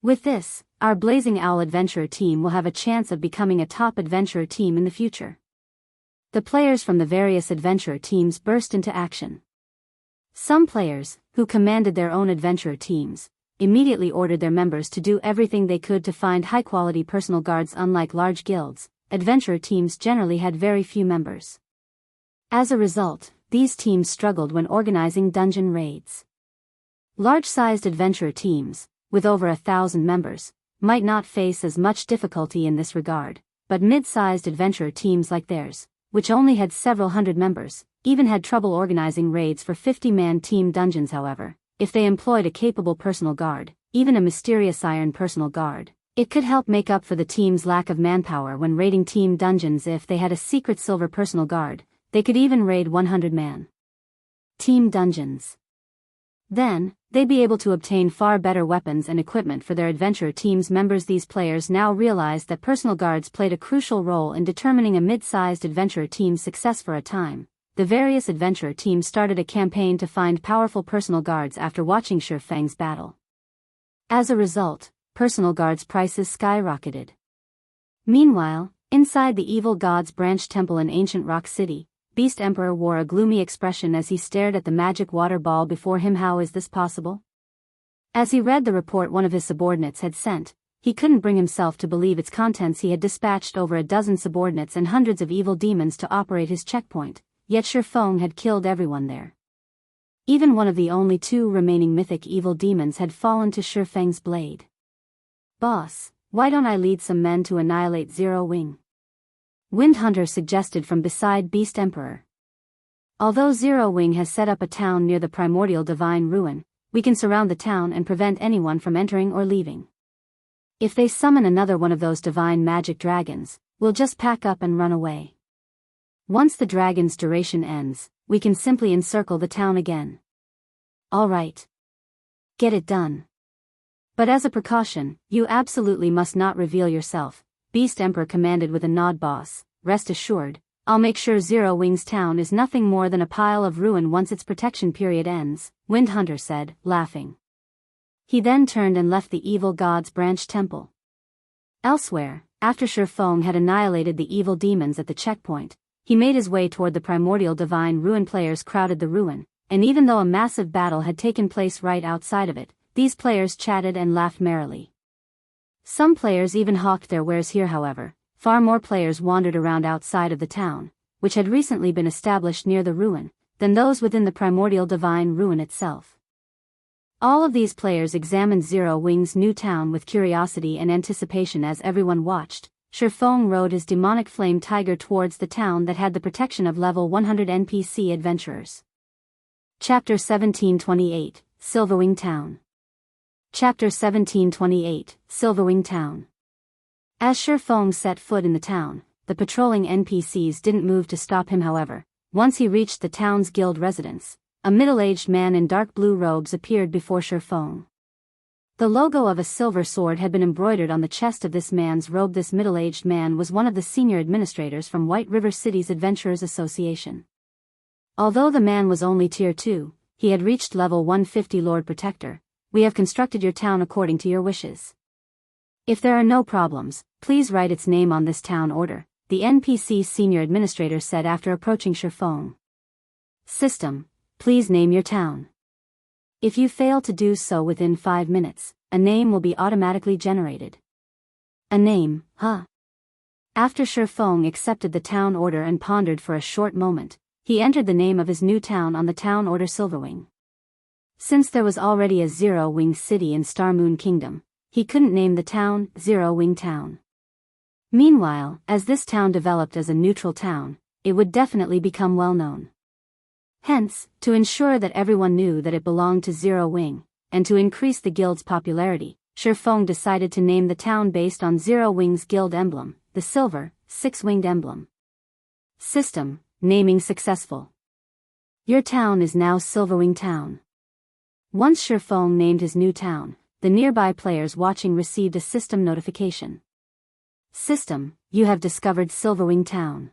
S1: With this, our Blazing Owl adventurer team will have a chance of becoming a top adventurer team in the future. The players from the various adventurer teams burst into action. Some players, who commanded their own adventurer teams, immediately ordered their members to do everything they could to find high-quality personal guards. Unlike large guilds, adventurer teams generally had very few members. As a result, these teams struggled when organizing dungeon raids. Large-sized adventurer teams, with over 1,000 members, might not face as much difficulty in this regard, but mid-sized adventurer teams like theirs, which only had several hundred members, even had trouble organizing raids for 50-man team dungeons. However, if they employed a capable personal guard, even a mysterious iron personal guard, it could help make up for the team's lack of manpower when raiding team dungeons. If they had a secret silver personal guard, they could even raid 100-man team dungeons. Then, they'd be able to obtain far better weapons and equipment for their adventure team's members. These players now realized that personal guards played a crucial role in determining a mid-sized adventure team's success. For a time, the various adventure teams started a campaign to find powerful personal guards after watching Shifeng's battle. As a result, personal guards' prices skyrocketed. Meanwhile, inside the Evil God's Branch Temple in Ancient Rock City, Beast Emperor wore a gloomy expression as he stared at the magic water ball before him. How is this possible? As he read the report one of his subordinates had sent, he couldn't bring himself to believe its contents. He had dispatched over a dozen subordinates and hundreds of evil demons to operate his checkpoint, yet Shifeng had killed everyone there. Even one of the only two remaining mythic evil demons had fallen to Shifeng's blade. "Boss, why don't I lead some men to annihilate Zero Wing?" Wind Hunter suggested from beside Beast Emperor. "Although Zero Wing has set up a town near the primordial divine ruin, we can surround the town and prevent anyone from entering or leaving. If they summon another one of those divine magic dragons, we'll just pack up and run away. Once the dragon's duration ends, we can simply encircle the town again." "All right. Get it done. But as a precaution, you absolutely must not reveal yourself," Beast Emperor commanded with a nod. "Boss, rest assured, I'll make sure Zero Wing's town is nothing more than a pile of ruin once its protection period ends," Wind Hunter said, laughing. He then turned and left the Evil God's Branch Temple. Elsewhere, after Shifeng had annihilated the evil demons at the checkpoint, he made his way toward the primordial divine ruin. Players crowded the ruin, and even though a massive battle had taken place right outside of it, these players chatted and laughed merrily. Some players even hawked their wares here. However, far more players wandered around outside of the town, which had recently been established near the ruin, than those within the primordial divine ruin itself. All of these players examined Zero Wing's new town with curiosity and anticipation. As everyone watched, Shifeng rode his demonic flame tiger towards the town that had the protection of level 100 NPC adventurers. Chapter 1728, Silverwing Town. Chapter 1728, Silverwing Town. As Shifeng set foot in the town, the patrolling NPCs didn't move to stop him. However, once he reached the town's guild residence, a middle-aged man in dark blue robes appeared before Shifeng. The logo of a silver sword had been embroidered on the chest of this man's robe. This middle-aged man was one of the senior administrators from White River City's Adventurers Association. Although the man was only Tier 2, he had reached level 150. "Lord Protector, we have constructed your town according to your wishes. If there are no problems, please write its name on this town order," the NPC's senior administrator said after approaching Shifeng. "System, Please name your town. If you fail to do so within 5 minutes, a name will be automatically generated. A name, huh? After Shifeng accepted the town order and pondered for a short moment, he entered the name of his new town on the town order Silverwing. Since there was already a Zero-Wing city in Starmoon Kingdom, he couldn't name the town Zero-Wing Town. Meanwhile, as this town developed as a neutral town, it would definitely become well known. Hence, to ensure that everyone knew that it belonged to Zero-Wing, and to increase the guild's popularity, Shifeng decided to name the town based on Zero-Wing's guild emblem, the silver, six-winged emblem. System, naming successful. Your town is now Silverwing Town. Once Shifeng named his new town, the nearby players watching received a system notification. System, you have discovered Silverwing Town.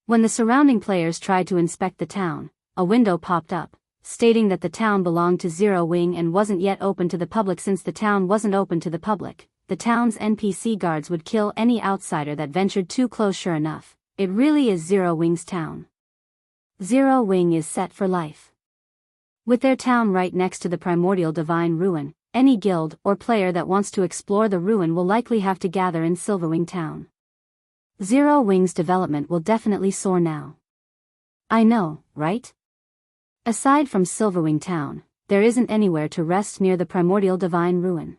S1: When the surrounding players tried to inspect the town, a window popped up, stating that the town belonged to Zero-Wing and wasn't yet open to the public. Since the town wasn't open to the public, the town's NPC guards would kill any outsider that ventured too close. Sure enough, it really is Zero-Wing's town. Zero-Wing is set for life. With their town right next to the primordial divine ruin, any guild or player that wants to explore the ruin will likely have to gather in Silverwing Town. Zero-Wing's development will definitely soar now. I know, right? Aside from Silverwing Town, there isn't anywhere to rest near the primordial divine ruin.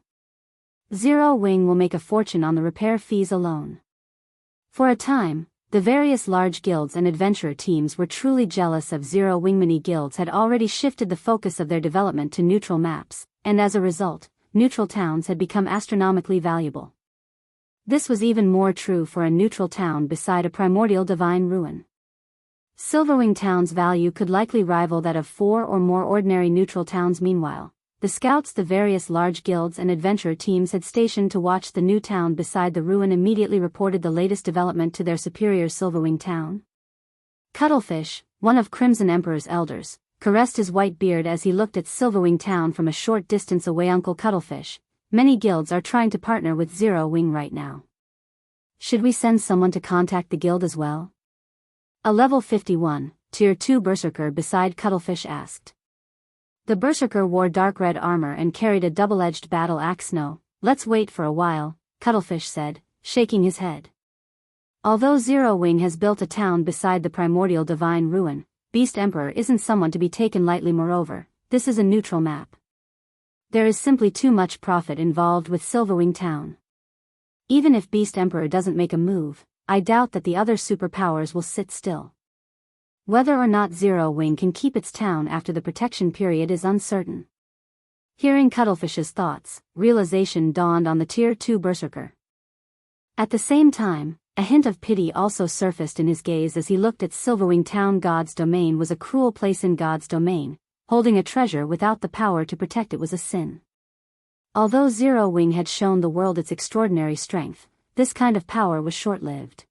S1: Zero-Wing will make a fortune on the repair fees alone. For a time, the various large guilds and adventurer teams were truly jealous of Zero-Wing. Many guilds had already shifted the focus of their development to neutral maps, and as a result, neutral towns had become astronomically valuable. This was even more true for a neutral town beside a primordial divine ruin. Silverwing Town's value could likely rival that of 4 or more ordinary neutral towns. Meanwhile, the scouts the various large guilds and adventurer teams had stationed to watch the new town beside the ruin immediately reported the latest development to their superior Silverwing Town. Cuttlefish, one of Crimson Emperor's elders, caressed his white beard as he looked at Silverwing Town from a short distance away. Uncle Cuttlefish, many guilds are trying to partner with Zero-Wing right now. Should we send someone to contact the guild as well? A level 51, Tier 2 Berserker beside Cuttlefish asked. The Berserker wore dark red armor and carried a double-edged battle axe. No, let's wait for a while, Cuttlefish said, shaking his head. Although Zero-Wing has built a town beside the primordial divine ruin, Beast Emperor isn't someone to be taken lightly. Moreover, this is a neutral map. There is simply too much profit involved with Silverwing Town. Even if Beast Emperor doesn't make a move, I doubt that the other superpowers will sit still. Whether or not Zero-Wing can keep its town after the protection period is uncertain. Hearing Cuttlefish's thoughts, realization dawned on the Tier 2 Berserker. At the same time, a hint of pity also surfaced in his gaze as he looked at Silverwing Town. God's domain was a cruel place. In God's domain, holding a treasure without the power to protect it was a sin. Although Zero-Wing had shown the world its extraordinary strength, this kind of power was short-lived.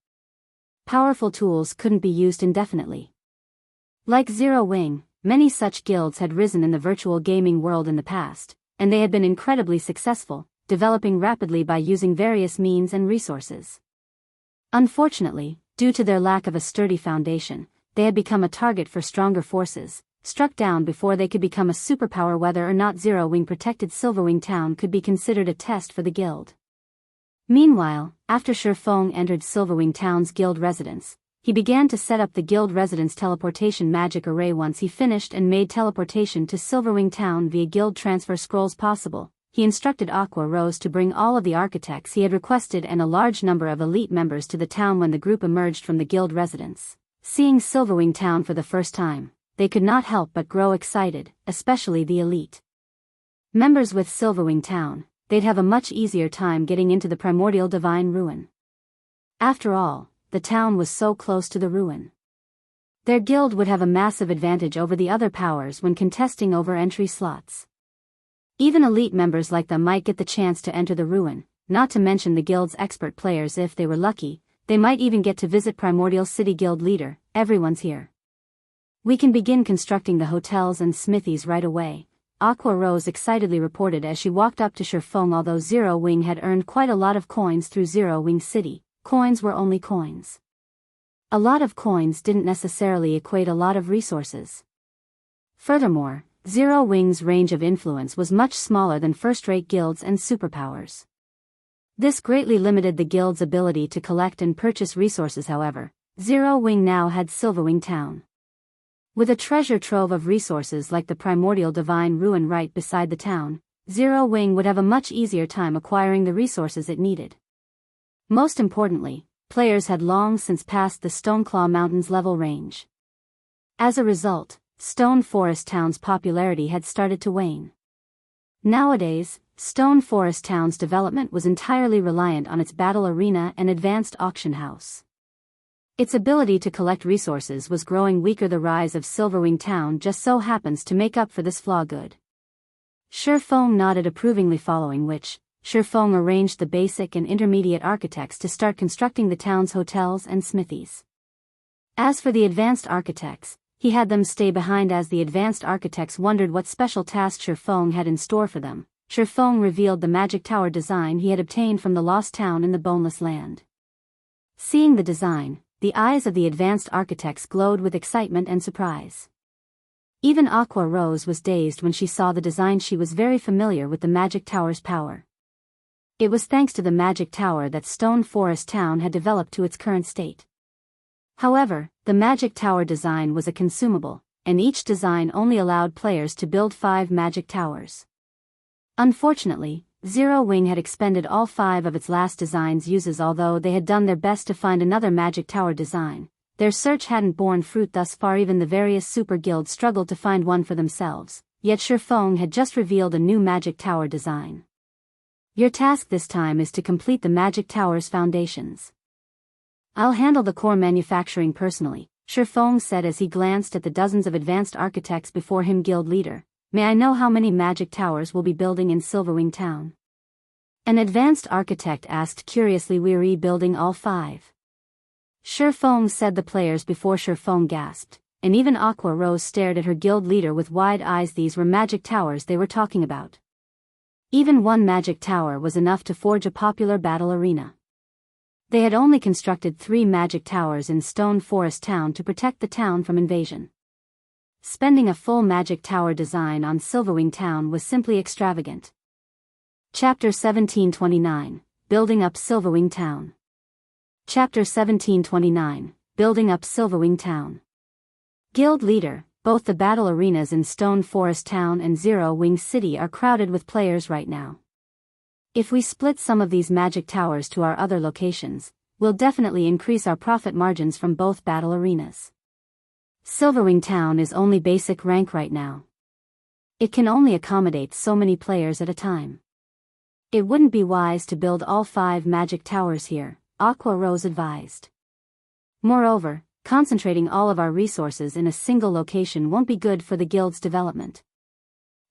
S1: Powerful tools couldn't be used indefinitely. Like Zero-Wing, many such guilds had risen in the virtual gaming world in the past, and they had been incredibly successful, developing rapidly by using various means and resources. Unfortunately, due to their lack of a sturdy foundation, they had become a target for stronger forces, struck down before they could become a superpower. Whether or not Zero-Wing protected Silverwing Town could be considered a test for the guild. Meanwhile, after Shifeng entered Silverwing Town's guild residence, he began to set up the guild residence teleportation magic array. Once he finished and made teleportation to Silverwing Town via guild transfer scrolls possible, he instructed Aqua Rose to bring all of the architects he had requested and a large number of elite members to the town. When the group emerged from the guild residence, seeing Silverwing Town for the first time, they could not help but grow excited, especially the elite members. With Silverwing Town, they'd have a much easier time getting into the primordial divine ruin. After all, the town was so close to the ruin. Their guild would have a massive advantage over the other powers when contesting over entry slots. Even elite members like them might get the chance to enter the ruin, not to mention the guild's expert players. If they were lucky, they might even get to visit Primordial City Guild leader. Everyone's here. We can begin constructing the hotels and smithies right away, Aqua Rose excitedly reported as she walked up to Shifeng. Although Zero-Wing had earned quite a lot of coins through Zero-Wing City, coins were only coins. A lot of coins didn't necessarily equate a lot of resources. Furthermore, Zero Wing's range of influence was much smaller than first-rate guilds and superpowers. This greatly limited the guild's ability to collect and purchase resources. However, Zero Wing now had Silverwing Town. With a treasure trove of resources like the primordial divine ruin right beside the town, Zero Wing would have a much easier time acquiring the resources it needed. Most importantly, players had long since passed the Stoneclaw Mountains level range. As a result, Stone Forest Town's popularity had started to wane. Nowadays, Stone Forest Town's development was entirely reliant on its battle arena and advanced auction house. Its ability to collect resources was growing weaker. The rise of Silverwing Town just so happens to make up for this flaw. Good. Shifeng nodded approvingly, following which, Shifeng arranged the basic and intermediate architects to start constructing the town's hotels and smithies. As for the advanced architects, he had them stay behind as the advanced architects wondered what special task Shifeng had in store for them. Shifeng revealed the magic tower design he had obtained from the lost town in the Boneless Land. Seeing the design, the eyes of the advanced architects glowed with excitement and surprise. Even Aqua Rose was dazed when she saw the design. She was very familiar with the magic tower's power. It was thanks to the magic tower that Stone Forest Town had developed to its current state. However, the magic tower design was a consumable, and each design only allowed players to build 5 magic towers. Unfortunately, Zero Wing had expended all 5 of its last design's uses. Although they had done their best to find another magic tower design, their search hadn't borne fruit thus far. Even the various super guilds struggled to find one for themselves, yet Shifeng had just revealed a new magic tower design. Your task this time is to complete the magic tower's foundations. I'll handle the core manufacturing personally, Shifeng said as he glanced at the dozens of advanced architects before him. Guild leader, may I know how many magic towers we'll be building in Silverwing Town? An advanced architect asked curiously. We're building all 5. Shifeng said the players before Shifeng gasped, and even Aqua Rose stared at her guild leader with wide eyes. These were magic towers they were talking about. Even one magic tower was enough to forge a popular battle arena. They had only constructed 3 magic towers in Stone Forest Town to protect the town from invasion. Spending a full magic tower design on Silverwing Town was simply extravagant. Chapter 1729, Building Up Silverwing Town. Chapter 1729, Building Up Silverwing Town. Guild leader, both the battle arenas in Stone Forest Town and Zero Wing City are crowded with players right now. If we split some of these magic towers to our other locations, we'll definitely increase our profit margins from both battle arenas. Silverwing Town is only basic rank right now. It can only accommodate so many players at a time. It wouldn't be wise to build all 5 magic towers here, Aqua Rose advised. Moreover, concentrating all of our resources in a single location won't be good for the guild's development.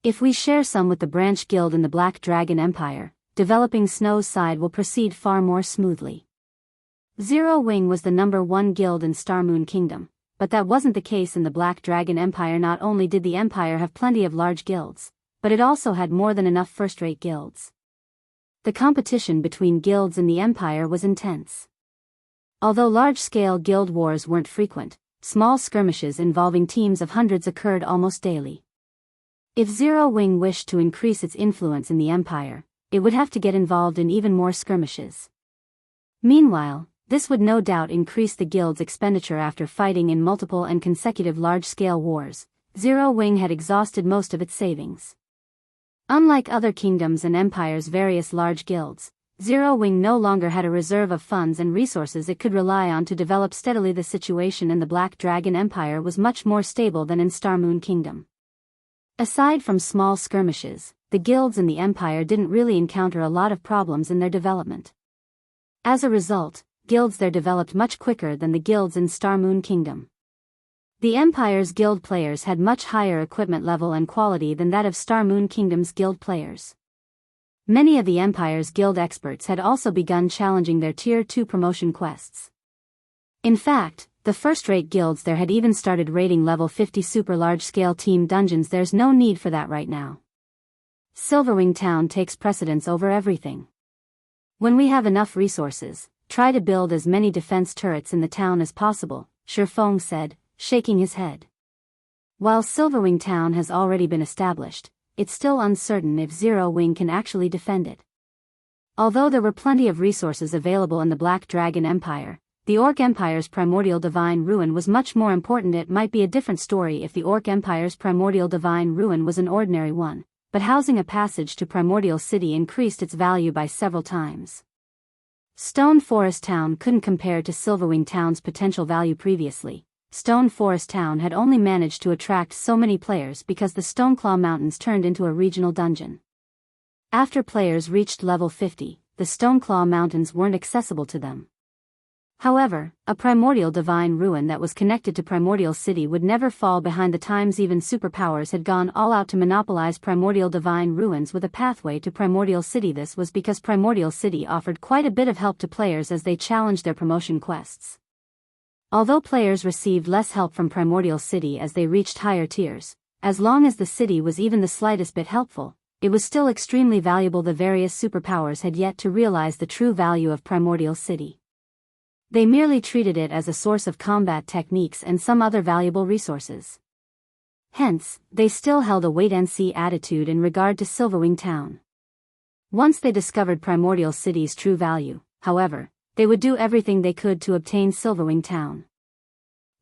S1: If we share some with the branch guild in the Black Dragon Empire, developing Snow's side will proceed far more smoothly. Zero Wing was the #1 guild in Starmoon Kingdom, but that wasn't the case in the Black Dragon Empire. Not only did the empire have plenty of large guilds, but it also had more than enough first-rate guilds. The competition between guilds in the empire was intense. Although large-scale guild wars weren't frequent, small skirmishes involving teams of hundreds occurred almost daily. If Zero Wing wished to increase its influence in the empire, it would have to get involved in even more skirmishes. Meanwhile, this would no doubt increase the guild's expenditure. After fighting in multiple and consecutive large-scale wars, Zero Wing had exhausted most of its savings. Unlike other kingdoms and empires' various large guilds, Zero Wing no longer had a reserve of funds and resources it could rely on to develop steadily. The situation in the Black Dragon Empire was much more stable than in Starmoon Kingdom. Aside from small skirmishes, the guilds in the empire didn't really encounter a lot of problems in their development. As a result, guilds there developed much quicker than the guilds in Starmoon Kingdom. The Empire's guild players had much higher equipment level and quality than that of Starmoon Kingdom's guild players. Many of the Empire's guild experts had also begun challenging their Tier 2 promotion quests. In fact, the first-rate guilds there had even started raiding level 50 super large-scale team dungeons. There's no need for that right now. Silverwing Town takes precedence over everything. When we have enough resources, try to build as many defense turrets in the town as possible, Shifeng said, shaking his head. While Silverwing Town has already been established, it's still uncertain if Zero Wing can actually defend it. Although there were plenty of resources available in the Black Dragon Empire, the Orc Empire's primordial divine ruin was much more important. It might be a different story if the Orc Empire's primordial divine ruin was an ordinary one, but housing a passage to Primordial City increased its value by several times. Stone Forest Town couldn't compare to Silverwing Town's potential value previously. Stone Forest Town had only managed to attract so many players because the Stoneclaw Mountains turned into a regional dungeon. After players reached level 50, the Stoneclaw Mountains weren't accessible to them. However, a primordial divine ruin that was connected to Primordial City would never fall behind the times. Even superpowers had gone all out to monopolize primordial divine ruins with a pathway to Primordial City. This was because Primordial City offered quite a bit of help to players as they challenged their promotion quests. Although players received less help from Primordial City as they reached higher tiers, as long as the city was even the slightest bit helpful, it was still extremely valuable. The various superpowers had yet to realize the true value of Primordial City. They merely treated it as a source of combat techniques and some other valuable resources. Hence, they still held a wait-and-see attitude in regard to Silverwing Town. Once they discovered Primordial City's true value, however, they would do everything they could to obtain Silverwing Town.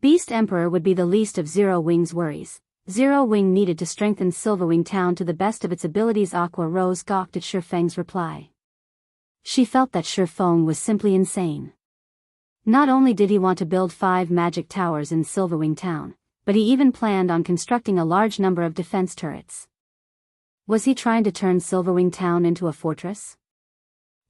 S1: Beast Emperor would be the least of Zero Wing's worries. Zero Wing needed to strengthen Silverwing Town to the best of its abilities. Aqua Rose gawked at Shifeng's reply. She felt that Shifeng was simply insane. Not only did he want to build 5 magic towers in Silverwing Town, but he even planned on constructing a large number of defense turrets. Was he trying to turn Silverwing Town into a fortress?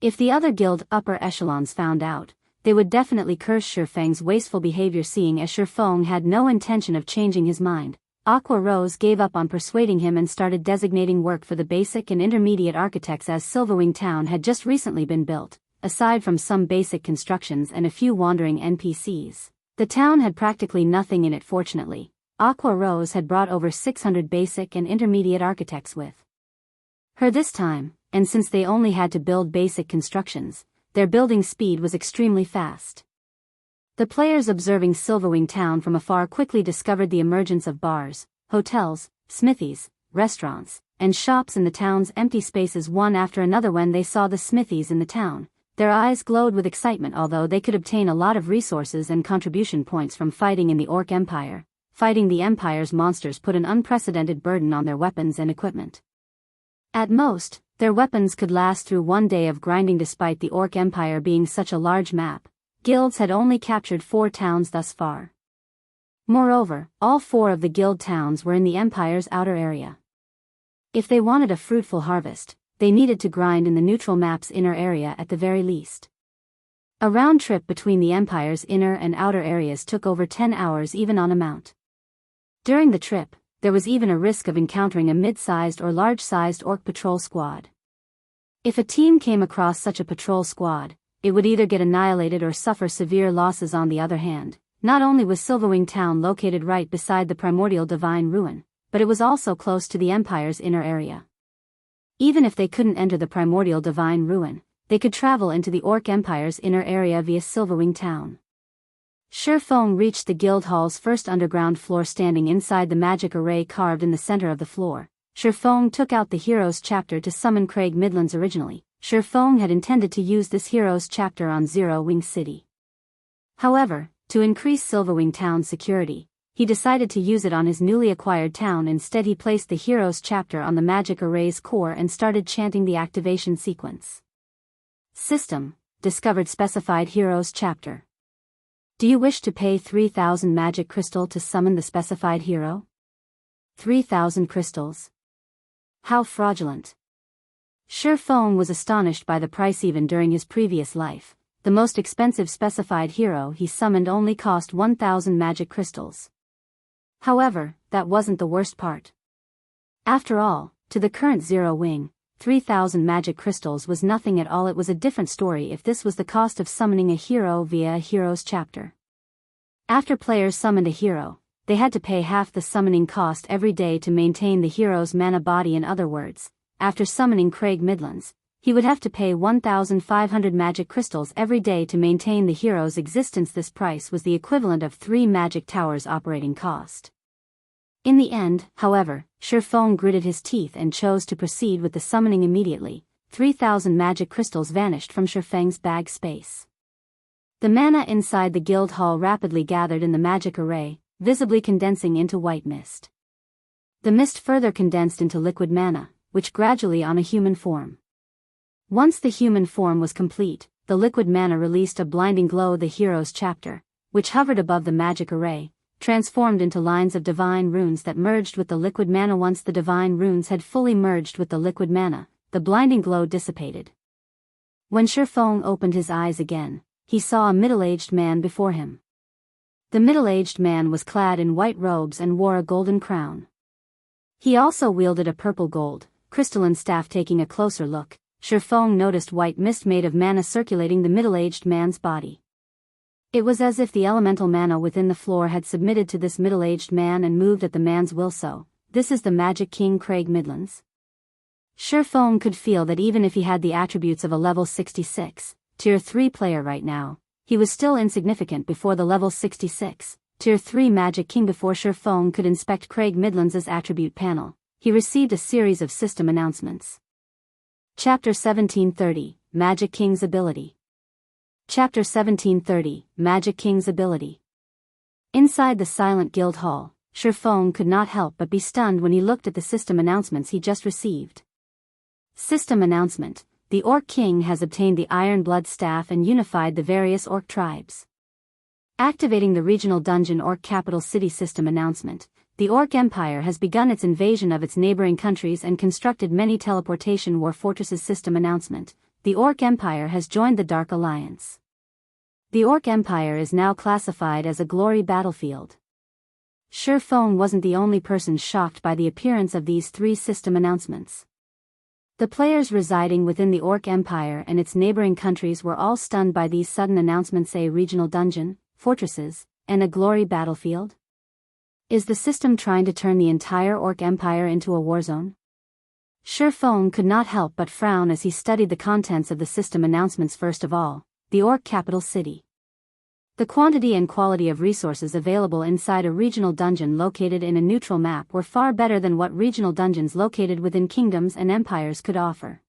S1: If the other guild upper echelons found out, they would definitely curse Shifeng's wasteful behavior. Seeing as Shifeng had no intention of changing his mind, Aqua Rose gave up on persuading him and started designating work for the basic and intermediate architects. As Silverwing Town had just recently been built, aside from some basic constructions and a few wandering NPCs, the town had practically nothing in it. Fortunately, Aqua Rose had brought over 600 basic and intermediate architects with her this time, and since they only had to build basic constructions, their building speed was extremely fast. The players observing Silverwing Town from afar quickly discovered the emergence of bars, hotels, smithies, restaurants, and shops in the town's empty spaces one after another. When they saw the smithies in the town, their eyes glowed with excitement. Although they could obtain a lot of resources and contribution points from fighting in the Orc Empire, fighting the Empire's monsters put an unprecedented burden on their weapons and equipment. At most, their weapons could last through one day of grinding. Despite the Orc Empire being such a large map, guilds had only captured 4 towns thus far. Moreover, all 4 of the guild towns were in the Empire's outer area. If they wanted a fruitful harvest, they needed to grind in the neutral map's inner area at the very least. A round trip between the Empire's inner and outer areas took over 10 hours even on a mount. During the trip, there was even a risk of encountering a mid-sized or large-sized orc patrol squad. If a team came across such a patrol squad, it would either get annihilated or suffer severe losses. On the other hand, not only was Silverwing Town located right beside the primordial divine ruin, but it was also close to the Empire's inner area. Even if they couldn't enter the primordial divine ruin, they could travel into the Orc Empire's inner area via Silverwing Town. Shifeng reached the guild hall's first underground floor. Standing inside the magic array carved in the center of the floor, Shifeng took out the Heroes chapter to summon Craig Midlands. Originally, Shifeng had intended to use this Heroes chapter on Zero Wing City. However, to increase Silverwing Town's security, he decided to use it on his newly acquired town. Instead, he placed the Heroes chapter on the magic array's core and started chanting the activation sequence. System: discovered specified Heroes chapter. Do you wish to pay 3,000 magic crystal to summon the specified hero? 3,000 crystals? How fraudulent. Shifeng was astonished by the price. Even during his previous life, the most expensive specified hero he summoned only cost 1,000 magic crystals. However, that wasn't the worst part. After all, to the current Zero Wing, 3,000 magic crystals was nothing at all. It was a different story if this was the cost of summoning a hero via a Heroes chapter. After players summoned a hero, they had to pay half the summoning cost every day to maintain the hero's mana body. In other words, after summoning Craig Midlands, he would have to pay 1,500 magic crystals every day to maintain the hero's existence. This price was the equivalent of 3 magic towers' operating cost. In the end, however, Shifeng gritted his teeth and chose to proceed with the summoning immediately. 3,000 magic crystals vanished from Shifeng's bag space. The mana inside the guild hall rapidly gathered in the magic array, visibly condensing into white mist. The mist further condensed into liquid mana, which gradually on a human form. Once the human form was complete, the liquid mana released a blinding glow. The hero's chapter, which hovered above the magic array, transformed into lines of divine runes that merged with the liquid mana. Once the divine runes had fully merged with the liquid mana, the blinding glow dissipated. When Shifeng opened his eyes again, he saw a middle-aged man before him. The middle-aged man was clad in white robes and wore a golden crown. He also wielded a purple gold, crystalline staff. Taking a closer look, Shifeng noticed white mist made of mana circulating the middle-aged man's body. It was as if the elemental mana within the floor had submitted to this middle-aged man and moved at the man's will. So, this is the Magic King Craig Midlands? Shifeng could feel that even if he had the attributes of a level 66, tier 3 player right now, he was still insignificant before the level 66, tier 3 Magic King. Before Shifeng could inspect Craig Midlands' attribute panel, he received a series of system announcements. Chapter 1730, Magic King's Ability. Chapter 1730, Magic King's Ability. Inside the silent guild hall, Shifeng could not help but be stunned when he looked at the system announcements he just received. System announcement: the Orc King has obtained the Iron Blood Staff and unified the various Orc tribes. Activating the regional dungeon Orc capital city. System announcement: the Orc Empire has begun its invasion of its neighboring countries and constructed many teleportation war fortresses. System announcement: the Orc Empire has joined the Dark Alliance. The Orc Empire is now classified as a glory battlefield. Shifeng wasn't the only person shocked by the appearance of these three system announcements. The players residing within the Orc Empire and its neighboring countries were all stunned by these sudden announcements. A regional dungeon, fortresses, and a glory battlefield? Is the system trying to turn the entire Orc Empire into a war zone? Shifeng could not help but frown as he studied the contents of the system announcements. First of all, the Orc capital city. The quantity and quality of resources available inside a regional dungeon located in a neutral map were far better than what regional dungeons located within kingdoms and empires could offer.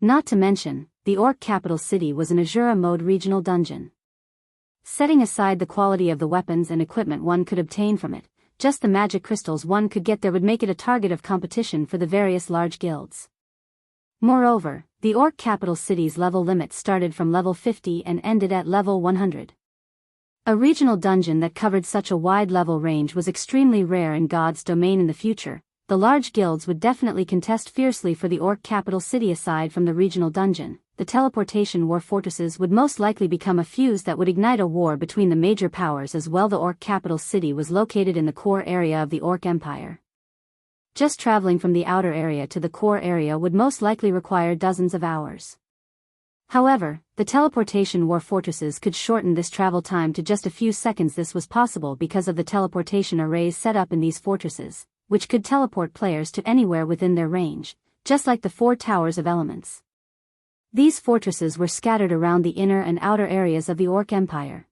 S1: Not to mention, the Orc capital city was an Asura mode regional dungeon. Setting aside the quality of the weapons and equipment one could obtain from it, just the magic crystals one could get there would make it a target of competition for the various large guilds. Moreover, the Orc capital city's level limit started from level 50 and ended at level 100. A regional dungeon that covered such a wide level range was extremely rare in God's domain. In the future, the large guilds would definitely contest fiercely for the Orc capital city. Aside from the regional dungeon, the teleportation war fortresses would most likely become a fuse that would ignite a war between the major powers as well. The Orc capital city was located in the core area of the Orc Empire. Just traveling from the outer area to the core area would most likely require dozens of hours. However, the teleportation war fortresses could shorten this travel time to just a few seconds. This was possible because of the teleportation arrays set up in these fortresses, which could teleport players to anywhere within their range, just like the 4 towers of elements. These fortresses were scattered around the inner and outer areas of the Orc Empire.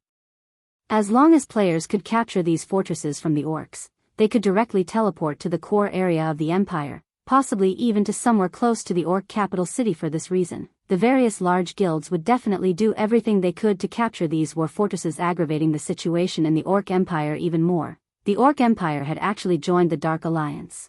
S1: As long as players could capture these fortresses from the Orcs, they could directly teleport to the core area of the Empire, possibly even to somewhere close to the Orc capital city. For this reason, the various large guilds would definitely do everything they could to capture these war fortresses. Aggravating the situation in the Orc Empire even more, the Orc Empire had actually joined the Dark Alliance.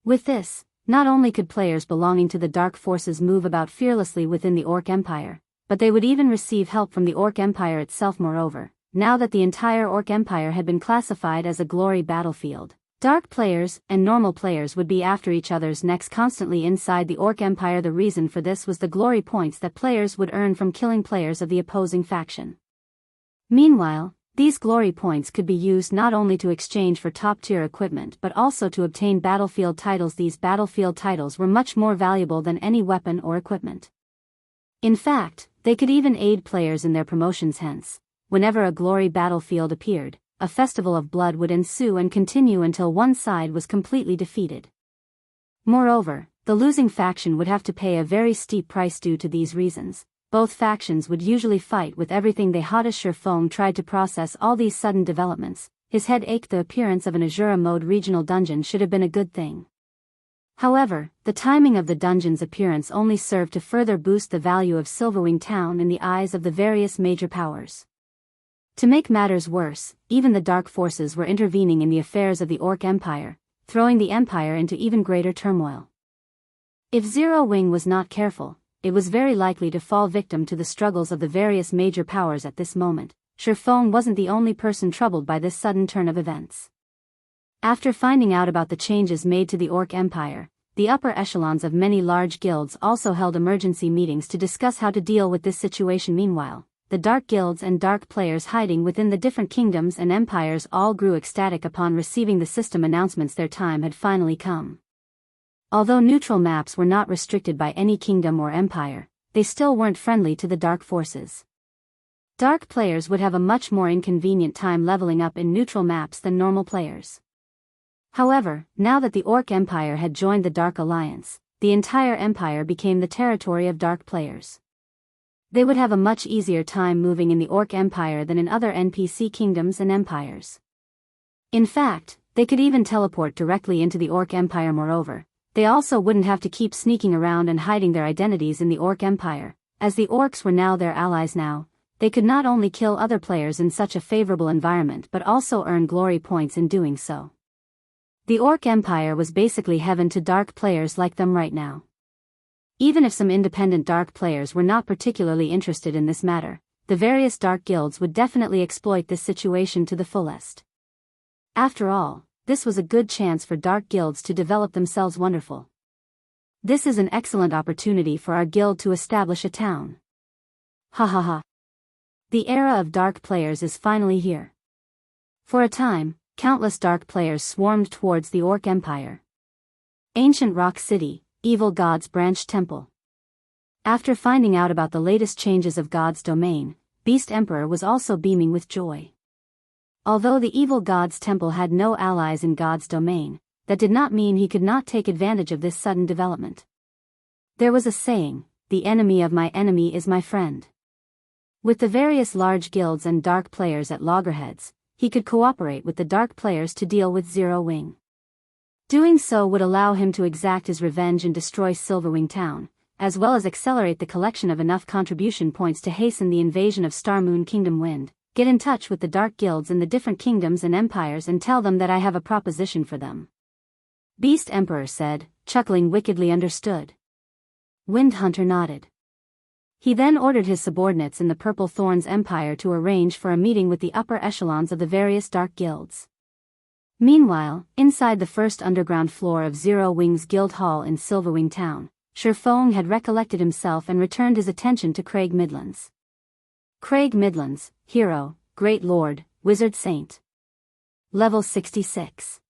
S1: With this, not only could players belonging to the Dark Forces move about fearlessly within the Orc Empire, but they would even receive help from the Orc Empire itself. Moreover, now that the entire Orc Empire had been classified as a glory battlefield, Dark players and normal players would be after each other's necks constantly inside the Orc Empire. The reason for this was the glory points that players would earn from killing players of the opposing faction. Meanwhile, these glory points could be used not only to exchange for top-tier equipment but also to obtain battlefield titles. These battlefield titles were much more valuable than any weapon or equipment. In fact, they could even aid players in their promotions. Hence, whenever a glory battlefield appeared, a festival of blood would ensue and continue until one side was completely defeated. Moreover, the losing faction would have to pay a very steep price. Due to these reasons, both factions would usually fight with everything they had. As Shifeng tried to process all these sudden developments, his head ached. The appearance of an Asura mode regional dungeon should have been a good thing. However, the timing of the dungeon's appearance only served to further boost the value of Silverwing Town in the eyes of the various major powers. To make matters worse, even the dark forces were intervening in the affairs of the Orc Empire, throwing the Empire into even greater turmoil. If Zero Wing was not careful, it was very likely to fall victim to the struggles of the various major powers at this moment. Shifeng wasn't the only person troubled by this sudden turn of events. After finding out about the changes made to the Orc Empire, the upper echelons of many large guilds also held emergency meetings to discuss how to deal with this situation. Meanwhile, the dark guilds and dark players hiding within the different kingdoms and empires all grew ecstatic upon receiving the system announcements. Their time had finally come. Although neutral maps were not restricted by any kingdom or empire, they still weren't friendly to the dark forces. Dark players would have a much more inconvenient time leveling up in neutral maps than normal players. However, now that the Orc Empire had joined the Dark Alliance, the entire empire became the territory of dark players. They would have a much easier time moving in the Orc Empire than in other NPC kingdoms and empires. In fact, they could even teleport directly into the Orc Empire. Moreover, they also wouldn't have to keep sneaking around and hiding their identities in the Orc Empire, as the Orcs were now their allies. Now, they could not only kill other players in such a favorable environment but also earn glory points in doing so. The Orc Empire was basically heaven to dark players like them right now. Even if some independent dark players were not particularly interested in this matter, the various dark guilds would definitely exploit this situation to the fullest. After all, this was a good chance for dark guilds to develop themselves. Wonderful. This is an excellent opportunity for our guild to establish a town. Ha ha ha. The era of dark players is finally here. For a time, countless dark players swarmed towards the Orc Empire. Ancient Rock City, Evil God's Branch Temple. After finding out about the latest changes of God's domain, Beast Emperor was also beaming with joy. Although the Evil God's Temple had no allies in God's domain, that did not mean he could not take advantage of this sudden development. There was a saying, "The enemy of my enemy is my friend." With the various large guilds and dark players at loggerheads, he could cooperate with the dark players to deal with Zero Wing. Doing so would allow him to exact his revenge and destroy Silverwing Town, as well as accelerate the collection of enough contribution points to hasten the invasion of Star Moon Kingdom. Wind, get in touch with the dark guilds in the different kingdoms and empires and tell them that I have a proposition for them. Beast Emperor said, chuckling wickedly. Understood. Wind Hunter nodded. He then ordered his subordinates in the Purple Thorns Empire to arrange for a meeting with the upper echelons of the various dark guilds. Meanwhile, inside the first underground floor of Zero Wing's guild hall in Silverwing Town, Shifeng had recollected himself and returned his attention to Craig Midlands. Craig Midlands, Hero, Great Lord, Wizard Saint. Level 66.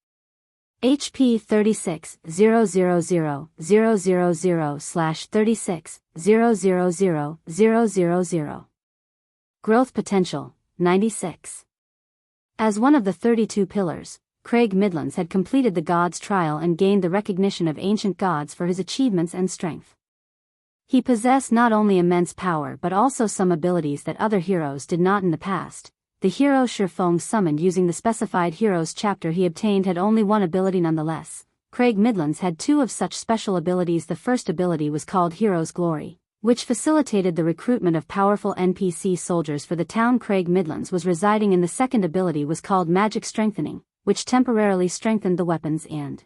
S1: HP 36,000/36,000,000. Growth potential, 96. As one of the 32 pillars, Craig Midlands had completed the God's Trial and gained the recognition of ancient gods for his achievements and strength. He possessed not only immense power but also some abilities that other heroes did not in the past. The hero Shifeng summoned using the specified heroes chapter he obtained had only one ability nonetheless. Craig Midlands had two of such special abilities. The first ability was called Hero's Glory, which facilitated the recruitment of powerful NPC soldiers for the town Craig Midlands was residing in. The second ability was called Magic Strengthening, which temporarily strengthened the weapons and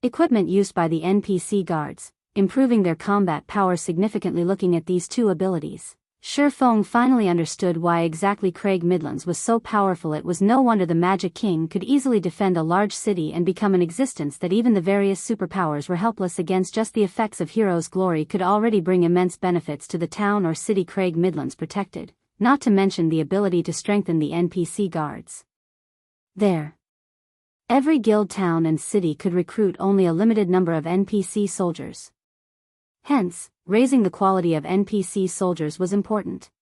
S1: equipment used by the NPC guards, improving their combat power significantly. Looking at these two abilities, Shifeng finally understood why exactly Craig Midlands was so powerful. It was no wonder the Magic King could easily defend a large city and become an existence that even the various superpowers were helpless against. Just the effects of Hero's Glory could already bring immense benefits to the town or city Craig Midlands protected, not to mention the ability to strengthen the NPC guards. There. Every guild, town and city could recruit only a limited number of NPC soldiers. Hence, raising the quality of NPC soldiers was important.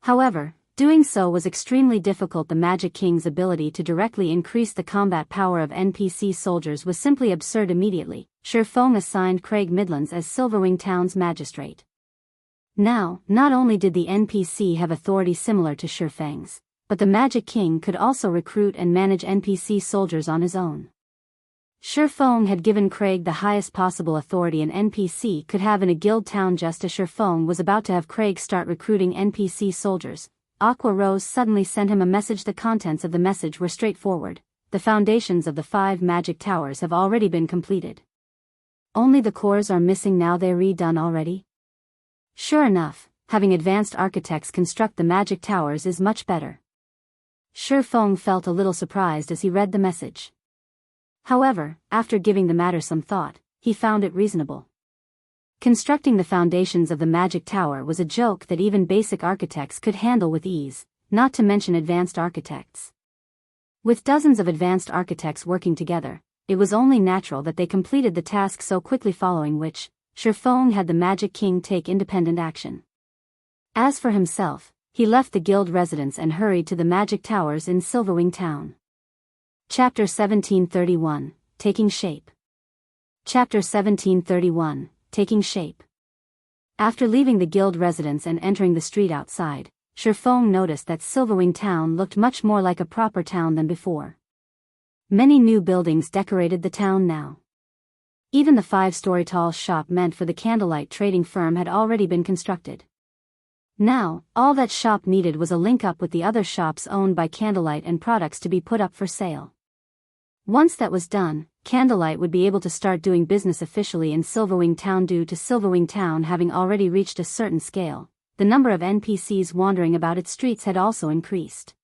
S1: However, doing so was extremely difficult. The Magic King's ability to directly increase the combat power of NPC soldiers was simply absurd. Immediately, Shifeng assigned Craig Midlands as Silverwing Town's magistrate. Now, not only did the NPC have authority similar to Shifeng's, but the Magic King could also recruit and manage NPC soldiers on his own. Shifeng had given Craig the highest possible authority an NPC could have in a guild town. Just as Shifeng was about to have Craig start recruiting NPC soldiers, Aqua Rose suddenly sent him a message. The contents of the message were straightforward. The foundations of the 5 magic towers have already been completed. Only the cores are missing now. They're redone already? Sure enough, having advanced architects construct the magic towers is much better. Shifeng felt a little surprised as he read the message. However, after giving the matter some thought, he found it reasonable. Constructing the foundations of the magic tower was a joke that even basic architects could handle with ease, not to mention advanced architects. With dozens of advanced architects working together, it was only natural that they completed the task so quickly, following which, Shifeng had the Magic King take independent action. As for himself, he left the guild residence and hurried to the magic towers in Silverwing Town. Chapter 1731, Taking Shape. Chapter 1731, Taking Shape. After leaving the guild residence and entering the street outside, Shifeng noticed that Silverwing Town looked much more like a proper town than before. Many new buildings decorated the town now. Even the 5-story tall shop meant for the candlelight trading firm had already been constructed. Now, all that shop needed was a link up with the other shops owned by Candlelight and products to be put up for sale. Once that was done, Candlelight would be able to start doing business officially in Silverwing Town. Due to Silverwing Town having already reached a certain scale, the number of NPCs wandering about its streets had also increased.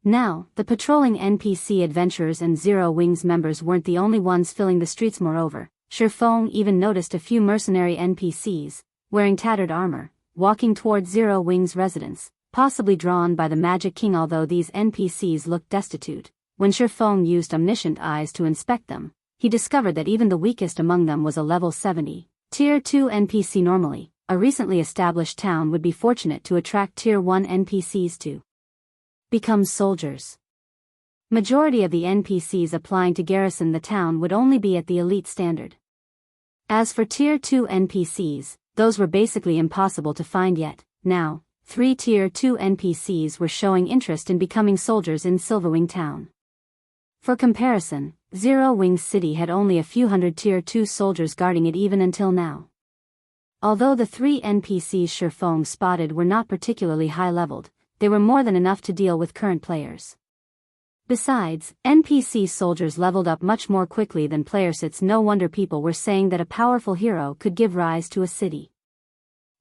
S1: Now, the patrolling NPC adventurers and Zero Wings members weren't the only ones filling the streets. Moreover, Shifeng even noticed a few mercenary NPCs, wearing tattered armor, walking towards Zero Wings' residence, possibly drawn by the Magic King. Although these NPCs looked destitute, when Shifeng used omniscient eyes to inspect them, he discovered that even the weakest among them was a level 70, Tier 2 NPC. Normally, a recently established town would be fortunate to attract Tier 1 NPCs to become soldiers. Majority of the NPCs applying to garrison the town would only be at the elite standard. As for Tier 2 NPCs, those were basically impossible to find yet. Now, 3 Tier 2 NPCs were showing interest in becoming soldiers in Silverwing Town. For comparison, Zero Wings City had only a few hundred Tier 2 soldiers guarding it even until now. Although the 3 NPCs Shifeng spotted were not particularly high-leveled, they were more than enough to deal with current players. Besides, NPC soldiers leveled up much more quickly than players. It's no wonder people were saying that a powerful hero could give rise to a city.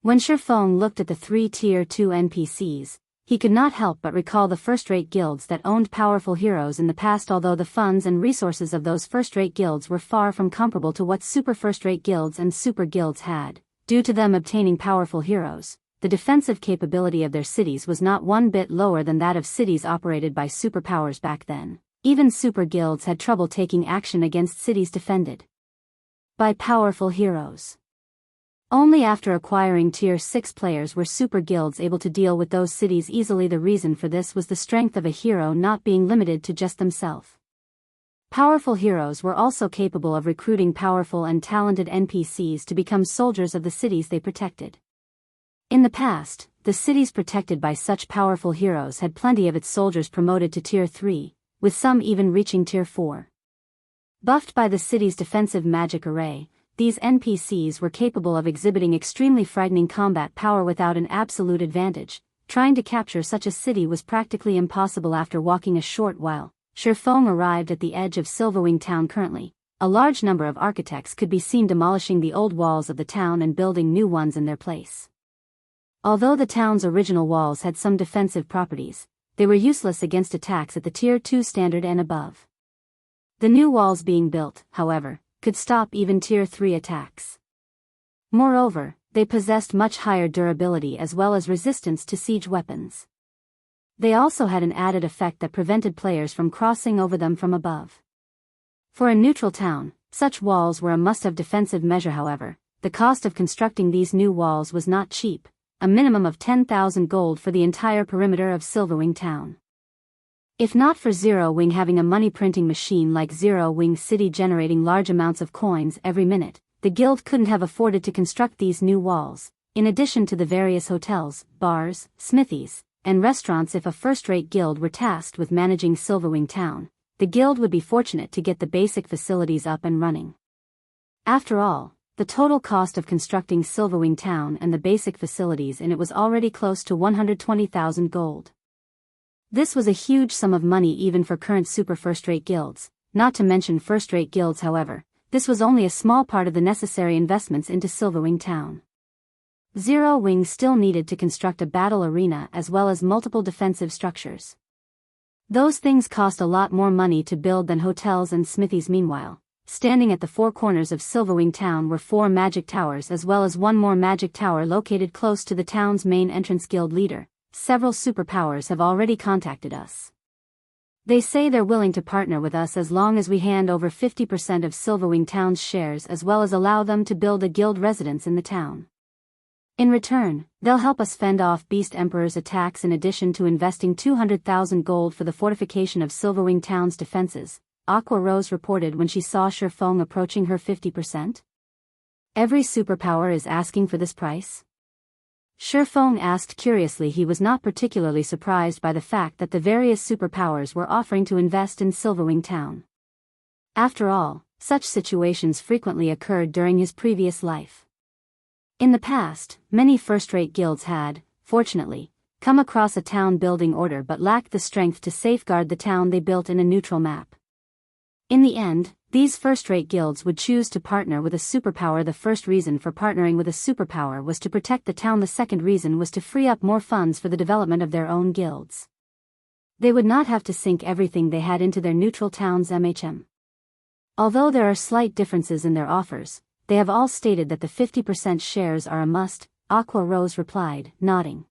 S1: When Shifeng looked at the 3 Tier 2 NPCs, he could not help but recall the first-rate guilds that owned powerful heroes in the past. Although the funds and resources of those first-rate guilds were far from comparable to what super first-rate guilds and super guilds had, due to them obtaining powerful heroes, the defensive capability of their cities was not one bit lower than that of cities operated by superpowers back then. Even super guilds had trouble taking action against cities defended by powerful heroes. Only after acquiring Tier 6 players were super guilds able to deal with those cities easily. The reason for this was the strength of a hero not being limited to just themselves. Powerful heroes were also capable of recruiting powerful and talented NPCs to become soldiers of the cities they protected. In the past, the cities protected by such powerful heroes had plenty of its soldiers promoted to Tier 3, with some even reaching Tier 4. Buffed by the city's defensive magic array, these NPCs were capable of exhibiting extremely frightening combat power without an absolute advantage. Trying to capture such a city was practically impossible. After walking a short while, Shifeng arrived at the edge of Silverwing Town. Currently, a large number of architects could be seen demolishing the old walls of the town and building new ones in their place. Although the town's original walls had some defensive properties, they were useless against attacks at the Tier 2 standard and above. The new walls being built, however, could stop even Tier 3 attacks. Moreover, they possessed much higher durability as well as resistance to siege weapons. They also had an added effect that prevented players from crossing over them from above. For a neutral town, such walls were a must-have defensive measure. However, the cost of constructing these new walls was not cheap, a minimum of 10,000 gold for the entire perimeter of Silverwing Town. If not for Zero Wing having a money-printing machine like Zero Wing City generating large amounts of coins every minute, the guild couldn't have afforded to construct these new walls, in addition to the various hotels, bars, smithies, and restaurants. If a first-rate guild were tasked with managing Silverwing Town, the guild would be fortunate to get the basic facilities up and running. After all, the total cost of constructing Silverwing Town and the basic facilities in it was already close to 120,000 gold. This was a huge sum of money even for current super first-rate guilds, not to mention first-rate guilds. However, this was only a small part of the necessary investments into Silverwing Town. Zero Wing still needed to construct a battle arena as well as multiple defensive structures. Those things cost a lot more money to build than hotels and smithies. Meanwhile, standing at the four corners of Silverwing Town were 4 magic towers as well as one more magic tower located close to the town's main entrance. Guild leader, several superpowers have already contacted us. They say they're willing to partner with us as long as we hand over 50% of Silverwing Town's shares as well as allow them to build a guild residence in the town. In return, they'll help us fend off Beast Emperor's attacks in addition to investing 200,000 gold for the fortification of Silverwing Town's defenses, Aqua Rose reported when she saw Shifeng approaching her 50%. Every superpower is asking for this price? Shifeng asked curiously. He was not particularly surprised by the fact that the various superpowers were offering to invest in Silverwing Town. After all, such situations frequently occurred during his previous life. In the past, many first-rate guilds had, fortunately, come across a town-building order but lacked the strength to safeguard the town they built in a neutral map. In the end, these first-rate guilds would choose to partner with a superpower. The first reason for partnering with a superpower was to protect the town. The second reason was to free up more funds for the development of their own guilds. They would not have to sink everything they had into their neutral town's MHM. Although there are slight differences in their offers, they have all stated that the 50% shares are a must, Aqua Rose replied, nodding.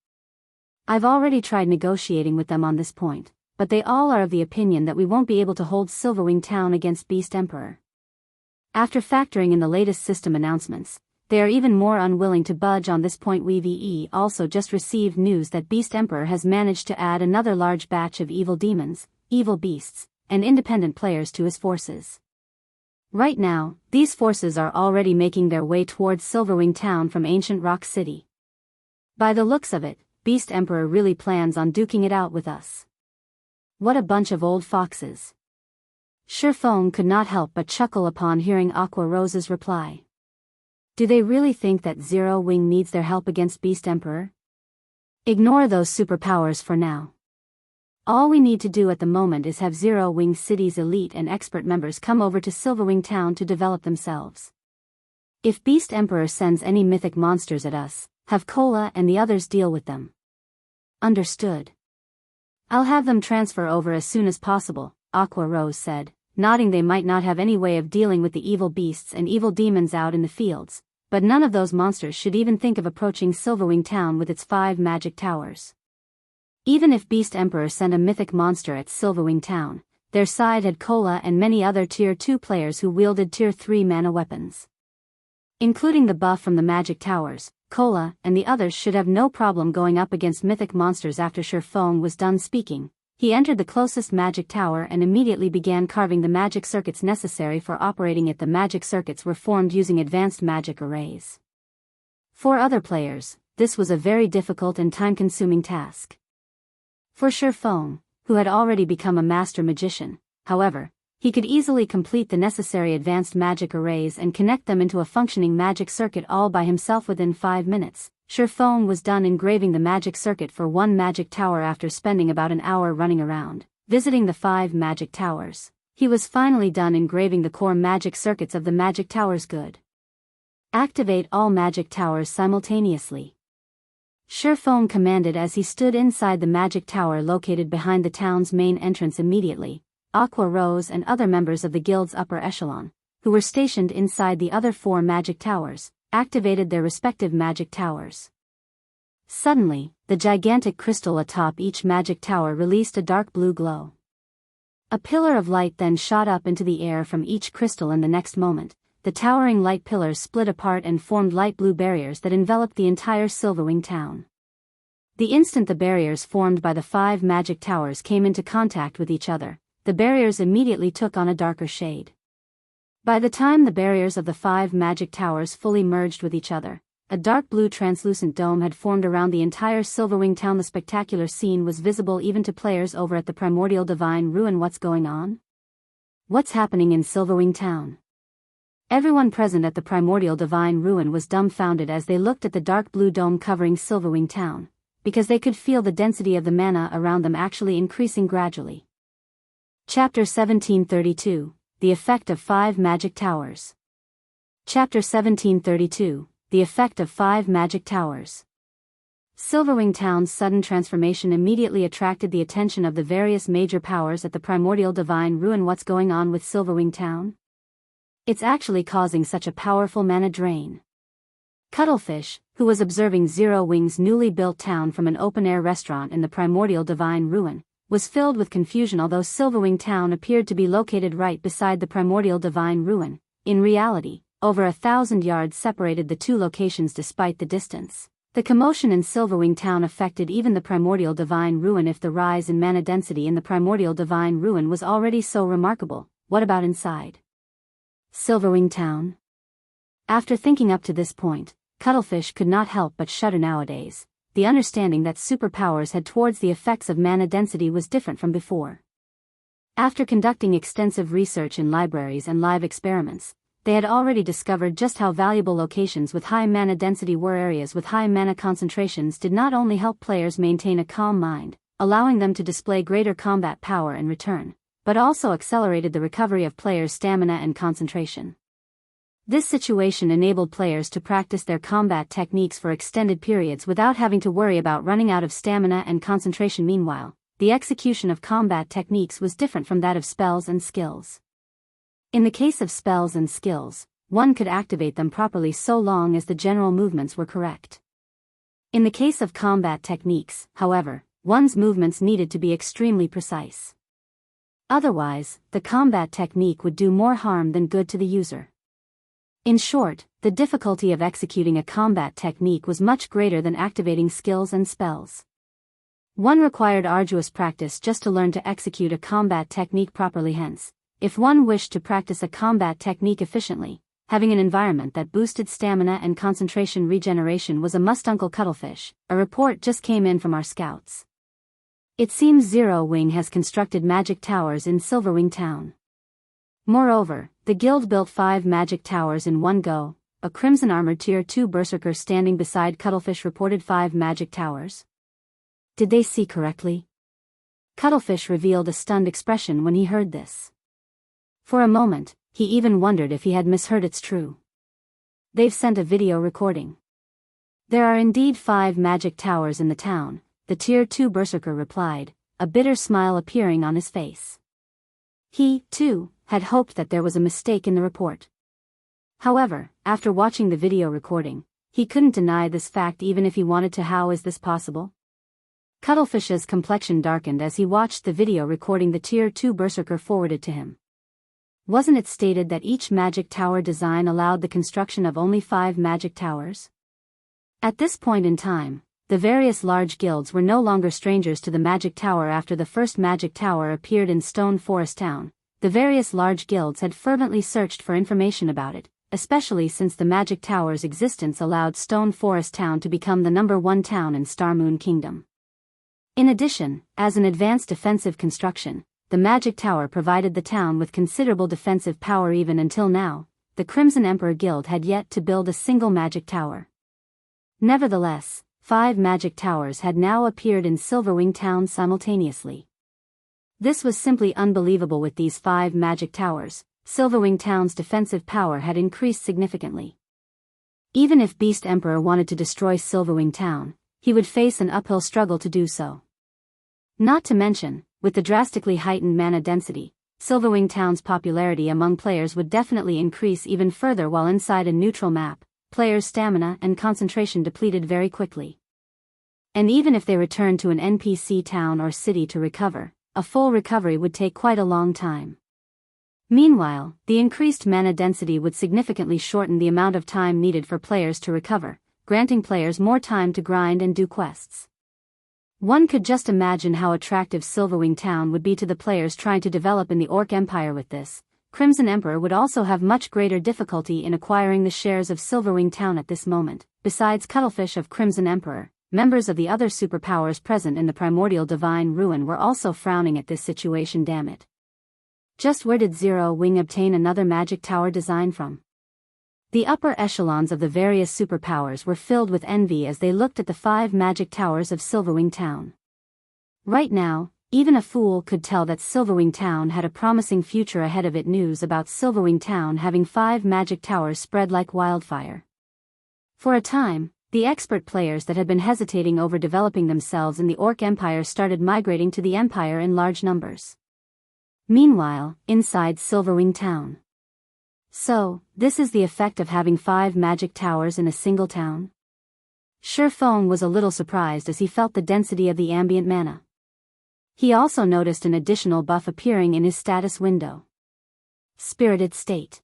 S1: I've already tried negotiating with them on this point, but they all are of the opinion that we won't be able to hold Silverwing Town against Beast Emperor. After factoring in the latest system announcements, they are even more unwilling to budge on this point. We've also just received news that Beast Emperor has managed to add another large batch of evil demons, evil beasts, and independent players to his forces. Right now, these forces are already making their way towards Silverwing Town from Ancient Rock City. By the looks of it, Beast Emperor really plans on duking it out with us. What a bunch of old foxes. Shifeng could not help but chuckle upon hearing Aqua Rose's reply. Do they really think that Zero Wing needs their help against Beast Emperor? Ignore those superpowers for now. All we need to do at the moment is have Zero Wing City's elite and expert members come over to Silverwing Town to develop themselves. If Beast Emperor sends any mythic monsters at us, have Cola and the others deal with them. Understood. I'll have them transfer over as soon as possible, Aqua Rose said, nodding. They might not have any way of dealing with the evil beasts and evil demons out in the fields, but none of those monsters should even think of approaching Silverwing Town with its 5 magic towers. Even if Beast Emperor sent a mythic monster at Silverwing Town, their side had Cola and many other Tier 2 players who wielded Tier 3 mana weapons. Including the buff from the magic towers, Cola and the others should have no problem going up against mythic monsters. After Shifeng was done speaking, he entered the closest magic tower and immediately began carving the magic circuits necessary for operating it. The magic circuits were formed using advanced magic arrays. For other players, this was a very difficult and time-consuming task. For Shifeng, who had already become a master magician, however, he could easily complete the necessary advanced magic arrays and connect them into a functioning magic circuit all by himself within 5 minutes. Shifeng was done engraving the magic circuit for one magic tower. After spending about an hour running around, visiting the 5 magic towers, he was finally done engraving the core magic circuits of the magic towers. Good. Activate all magic towers simultaneously. Shifeng commanded as he stood inside the magic tower located behind the town's main entrance. Immediately, Aqua Rose and other members of the guild's upper echelon, who were stationed inside the other 4 magic towers, activated their respective magic towers. Suddenly, the gigantic crystal atop each magic tower released a dark blue glow. A pillar of light then shot up into the air from each crystal. In the next moment, the towering light pillars split apart and formed light blue barriers that enveloped the entire Silverwing Town. The instant the barriers formed by the 5 magic towers came into contact with each other, the barriers immediately took on a darker shade. By the time the barriers of the 5 magic towers fully merged with each other, a dark blue translucent dome had formed around the entire Silverwing town. The spectacular scene was visible even to players over at the Primordial Divine Ruin. What's going on? What's happening in Silverwing town? Everyone present at the Primordial Divine Ruin was dumbfounded as they looked at the dark blue dome covering Silverwing town, because they could feel the density of the mana around them actually increasing gradually. Chapter 1732, The Effect of 5 Magic Towers. Chapter 1732, The Effect of 5 Magic Towers. Silverwing town's sudden transformation immediately attracted the attention of the various major powers at the Primordial Divine Ruin. What's going on with Silverwing town? It's actually causing such a powerful mana drain. Cuttlefish, who was observing Zero Wing's newly built town from an open-air restaurant in the Primordial Divine Ruin, was filled with confusion. Although Silverwing town appeared to be located right beside the Primordial Divine Ruin, in reality, over 1,000 yards separated the two locations. Despite the distance, the commotion in Silverwing town affected even the Primordial Divine Ruin. If the rise in mana density in the Primordial Divine Ruin was already so remarkable, what about inside Silverwing town? After thinking up to this point, Cuttlefish could not help but shudder. Nowadays, the understanding that superpowers had towards the effects of mana density was different from before. After conducting extensive research in libraries and live experiments, they had already discovered just how valuable locations with high mana density were. Areas with high mana concentrations did not only help players maintain a calm mind, allowing them to display greater combat power in return, but also accelerated the recovery of players' stamina and concentration. This situation enabled players to practice their combat techniques for extended periods without having to worry about running out of stamina and concentration. Meanwhile, the execution of combat techniques was different from that of spells and skills. In the case of spells and skills, one could activate them properly so long as the general movements were correct. In the case of combat techniques, however, one's movements needed to be extremely precise. Otherwise, the combat technique would do more harm than good to the user. In short, the difficulty of executing a combat technique was much greater than activating skills and spells. One required arduous practice just to learn to execute a combat technique properly. Hence, if one wished to practice a combat technique efficiently, having an environment that boosted stamina and concentration regeneration was a must. Uncle Cuttlefish, a report just came in from our scouts. It seems Zero Wing has constructed magic towers in Silverwing town. Moreover, the guild built 5 magic towers in one go. A crimson armored tier 2 berserker standing beside Cuttlefish reported 5 magic towers. Did they see correctly? Cuttlefish revealed a stunned expression when he heard this. For a moment, he even wondered if he had misheard. It's true. They've sent a video recording. There are indeed 5 magic towers in the town, the tier 2 berserker replied, a bitter smile appearing on his face. He, too, had hoped that there was a mistake in the report. However, after watching the video recording, he couldn't deny this fact even if he wanted to. How is this possible? Cuttlefish's complexion darkened as he watched the video recording the tier 2 berserker forwarded to him. Wasn't it stated that each magic tower design allowed the construction of only 5 magic towers? At this point in time, the various large guilds were no longer strangers to the magic tower. After the first magic tower appeared in Stone Forest Town, the various large guilds had fervently searched for information about it, especially since the magic tower's existence allowed Stone Forest Town to become the #1 town in Starmoon Kingdom. In addition, as an advanced defensive construction, the magic tower provided the town with considerable defensive power. Even until now, the Crimson Emperor Guild had yet to build a single magic tower. Nevertheless, 5 magic towers had now appeared in Silverwing town simultaneously. This was simply unbelievable. With these 5 magic towers, Silverwing town's defensive power had increased significantly. Even if Beast Emperor wanted to destroy Silverwing town, he would face an uphill struggle to do so. Not to mention, with the drastically heightened mana density, Silverwing town's popularity among players would definitely increase even further. While inside a neutral map, players' stamina and concentration depleted very quickly. And even if they returned to an NPC town or city to recover, a full recovery would take quite a long time. Meanwhile, the increased mana density would significantly shorten the amount of time needed for players to recover, granting players more time to grind and do quests. One could just imagine how attractive Silverwing town would be to the players trying to develop in the Orc Empire. With this, Crimson Emperor would also have much greater difficulty in acquiring the shares of Silverwing town at this moment, besides Cuttlefish of Crimson Emperor, members of the other superpowers present in the primordial divine ruin were also frowning at this situation. Damn it. Just where did Zero Wing obtain another magic tower design from? The upper echelons of the various superpowers were filled with envy as they looked at the 5 magic towers of Silverwing Town. Right now, even a fool could tell that Silverwing Town had a promising future ahead of it. News about Silverwing Town having 5 magic towers spread like wildfire. For a time, the expert players that had been hesitating over developing themselves in the Orc Empire started migrating to the Empire in large numbers. Meanwhile, inside Silverwing Town. So, this is the effect of having 5 magic towers in a single town? Shurfeng was a little surprised as he felt the density of the ambient mana. He also noticed an additional buff appearing in his status window. Spirited State.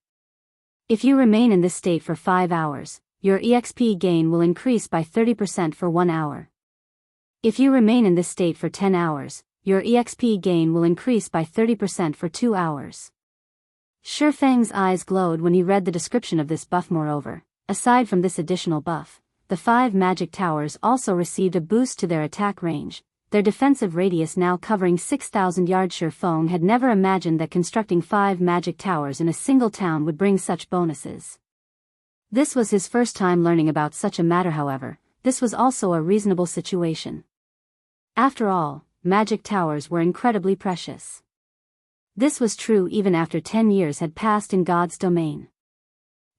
S1: If you remain in this state for 5 hours, your EXP gain will increase by 30% for 1 hour. If you remain in this state for 10 hours, your EXP gain will increase by 30% for 2 hours. Shurfeng's eyes glowed when he read the description of this buff. Moreover, aside from this additional buff, the 5 magic towers also received a boost to their attack range, their defensive radius now covering 6,000 yards. Shurfeng had never imagined that constructing 5 magic towers in a single town would bring such bonuses. This was his first time learning about such a matter. However, this was also a reasonable situation. After all, magic towers were incredibly precious. This was true even after 10 years had passed in God's domain.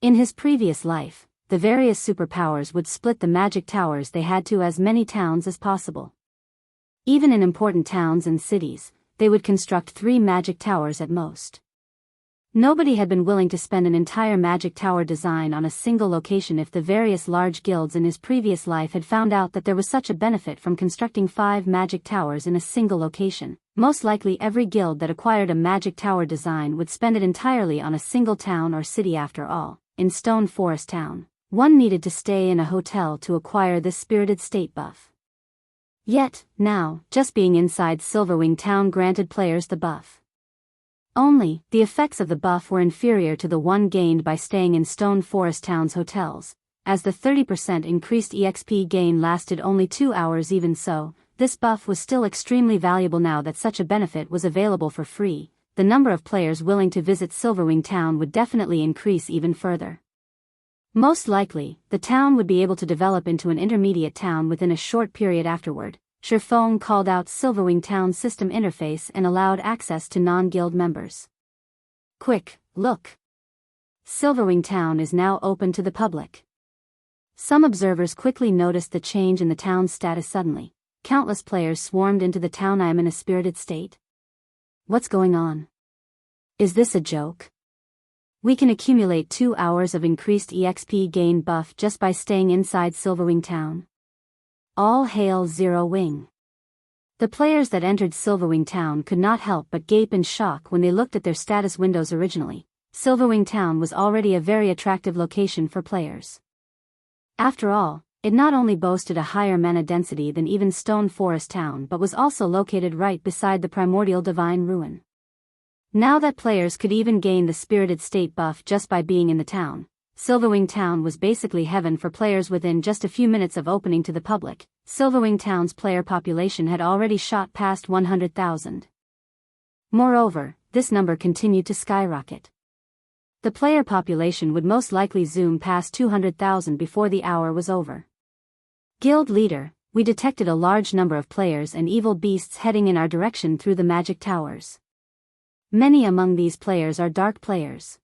S1: In his previous life, the various superpowers would split the magic towers they had to as many towns as possible. Even in important towns and cities, they would construct 3 magic towers at most. Nobody had been willing to spend an entire magic tower design on a single location if the various large guilds in his previous life had found out that there was such a benefit from constructing 5 magic towers in a single location. Most likely every guild that acquired a magic tower design would spend it entirely on a single town or city. After all, in Stone Forest Town, one needed to stay in a hotel to acquire this Spirited State buff. Yet, now, just being inside Silverwing Town granted players the buff. Only, the effects of the buff were inferior to the one gained by staying in Stone Forest Town's hotels, as the 30% increased EXP gain lasted only 2 hours. Even so, this buff was still extremely valuable. Now that such a benefit was available for free, the number of players willing to visit Silverwing Town would definitely increase even further. Most likely, the town would be able to develop into an intermediate town within a short period afterward. Shurfeng called out Silverwing Town's system interface and allowed access to non-guild members. Quick, look! Silverwing Town is now open to the public. Some observers quickly noticed the change in the town's status. Suddenly, countless players swarmed into the town. I am in a spirited state. What's going on? Is this a joke? We can accumulate 2 hours of increased EXP gain buff just by staying inside Silverwing Town. All hail Zero Wing. The players that entered Silverwing Town could not help but gape in shock when they looked at their status windows. Originally, Silverwing Town was already a very attractive location for players. After all, it not only boasted a higher mana density than even Stone Forest Town but was also located right beside the primordial divine ruin. Now that players could even gain the Spirited State buff just by being in the town, Silverwing Town was basically heaven for players. Within just a few minutes of opening to the public, Silverwing Town's player population had already shot past 100,000. Moreover, this number continued to skyrocket. The player population would most likely zoom past 200,000 before the hour was over. Guild leader, we detected a large number of players and evil beasts heading in our direction through the magic towers. Many among these players are dark players.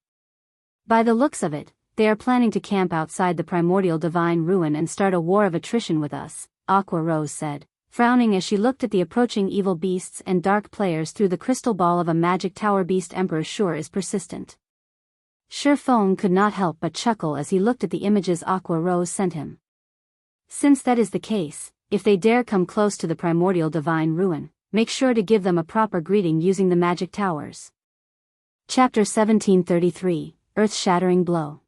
S1: By the looks of it, they are planning to camp outside the primordial divine ruin and start a war of attrition with us, Aqua Rose said, frowning as she looked at the approaching evil beasts and dark players through the crystal ball of a magic tower. Beast Emperor sure is persistent. Shurfeng could not help but chuckle as he looked at the images Aqua Rose sent him. Since that is the case, if they dare come close to the primordial divine ruin, make sure to give them a proper greeting using the magic towers. Chapter 1733, Earth-shattering blow.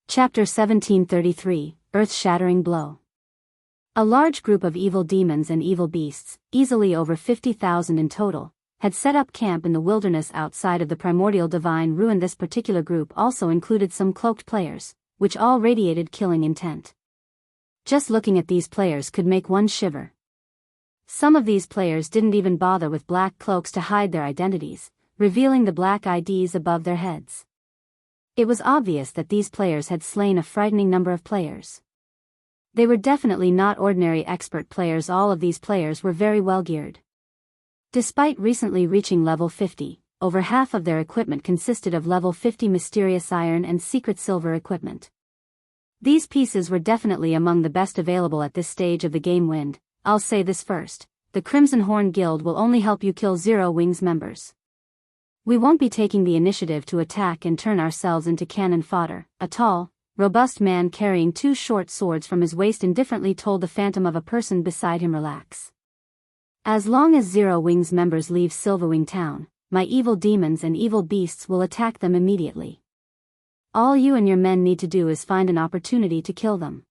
S1: Chapter 1733, Earth-shattering blow. A large group of evil demons and evil beasts, easily over 50,000 in total, had set up camp in the wilderness outside of the primordial divine ruin. This particular group also included some cloaked players, which all radiated killing intent. Just looking at these players could make one shiver. Some of these players didn't even bother with black cloaks to hide their identities, revealing the black IDs above their heads. It was obvious that these players had slain a frightening number of players. They were definitely not ordinary expert players. All of these players were very well geared. Despite recently reaching level 50, over half of their equipment consisted of level 50 mysterious iron and secret silver equipment. These pieces were definitely among the best available at this stage of the game. Wind, I'll say this first, the Crimson Horn Guild will only help you kill Zero Wings members. We won't be taking the initiative to attack and turn ourselves into cannon fodder. A tall, robust man carrying two short swords from his waist indifferently told the phantom of a person beside him, relax. As long as Zero Wings members leave Silverwing town, my evil demons and evil beasts will attack them immediately. All you and your men need to do is find an opportunity to kill them.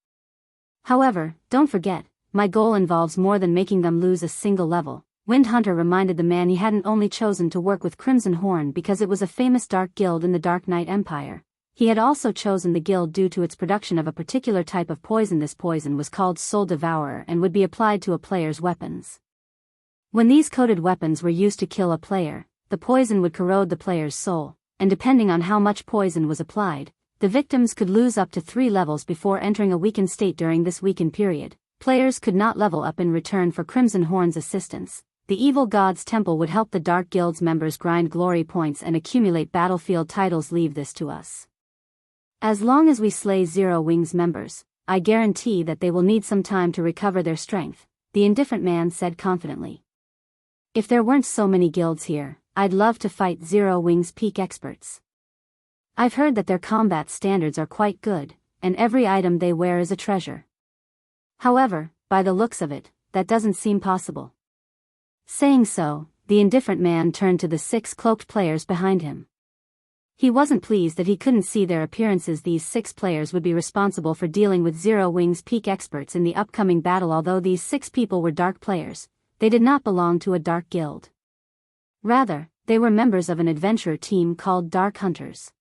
S1: However, don't forget, my goal involves more than making them lose a single level. Wind Hunter reminded the man he hadn't only chosen to work with Crimson Horn because it was a famous dark guild in the Dark Knight Empire. He had also chosen the guild due to its production of a particular type of poison. This poison was called Soul Devourer and would be applied to a player's weapons. When these coated weapons were used to kill a player, the poison would corrode the player's soul, and depending on how much poison was applied, the victims could lose up to 3 levels before entering a weakened state. During this weakened period, players could not level up in return for Crimson Horn's assistance. The Evil God's Temple would help the Dark Guild's members grind glory points and accumulate battlefield titles. Leave this to us. As long as we slay Zero Wings members, I guarantee that they will need some time to recover their strength, the indifferent man said confidently. If there weren't so many guilds here, I'd love to fight Zero Wings peak experts. I've heard that their combat standards are quite good, and every item they wear is a treasure. However, by the looks of it, that doesn't seem possible. Saying so, the indifferent man turned to the 6 cloaked players behind him. He wasn't pleased that he couldn't see their appearances. These 6 players would be responsible for dealing with Zero Wings peak experts in the upcoming battle. Although these 6 people were dark players, they did not belong to a dark guild. Rather, they were members of an adventurer team called Dark Hunters.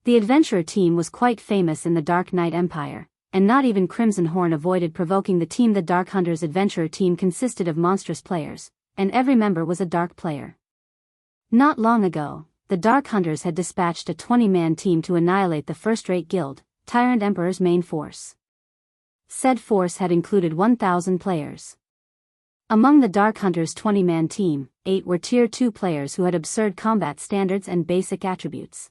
S1: The adventurer team was quite famous in the Dark Knight Empire, and not even Crimson Horn avoided provoking the team. The Dark Hunters adventurer team consisted of monstrous players, and every member was a dark player. Not long ago, the Dark Hunters had dispatched a 20-man team to annihilate the first-rate guild, Tyrant Emperor's main force. Said force had included 1,000 players. Among the Dark Hunters' 20-man team, 8 were Tier 2 players who had absurd combat standards and basic attributes.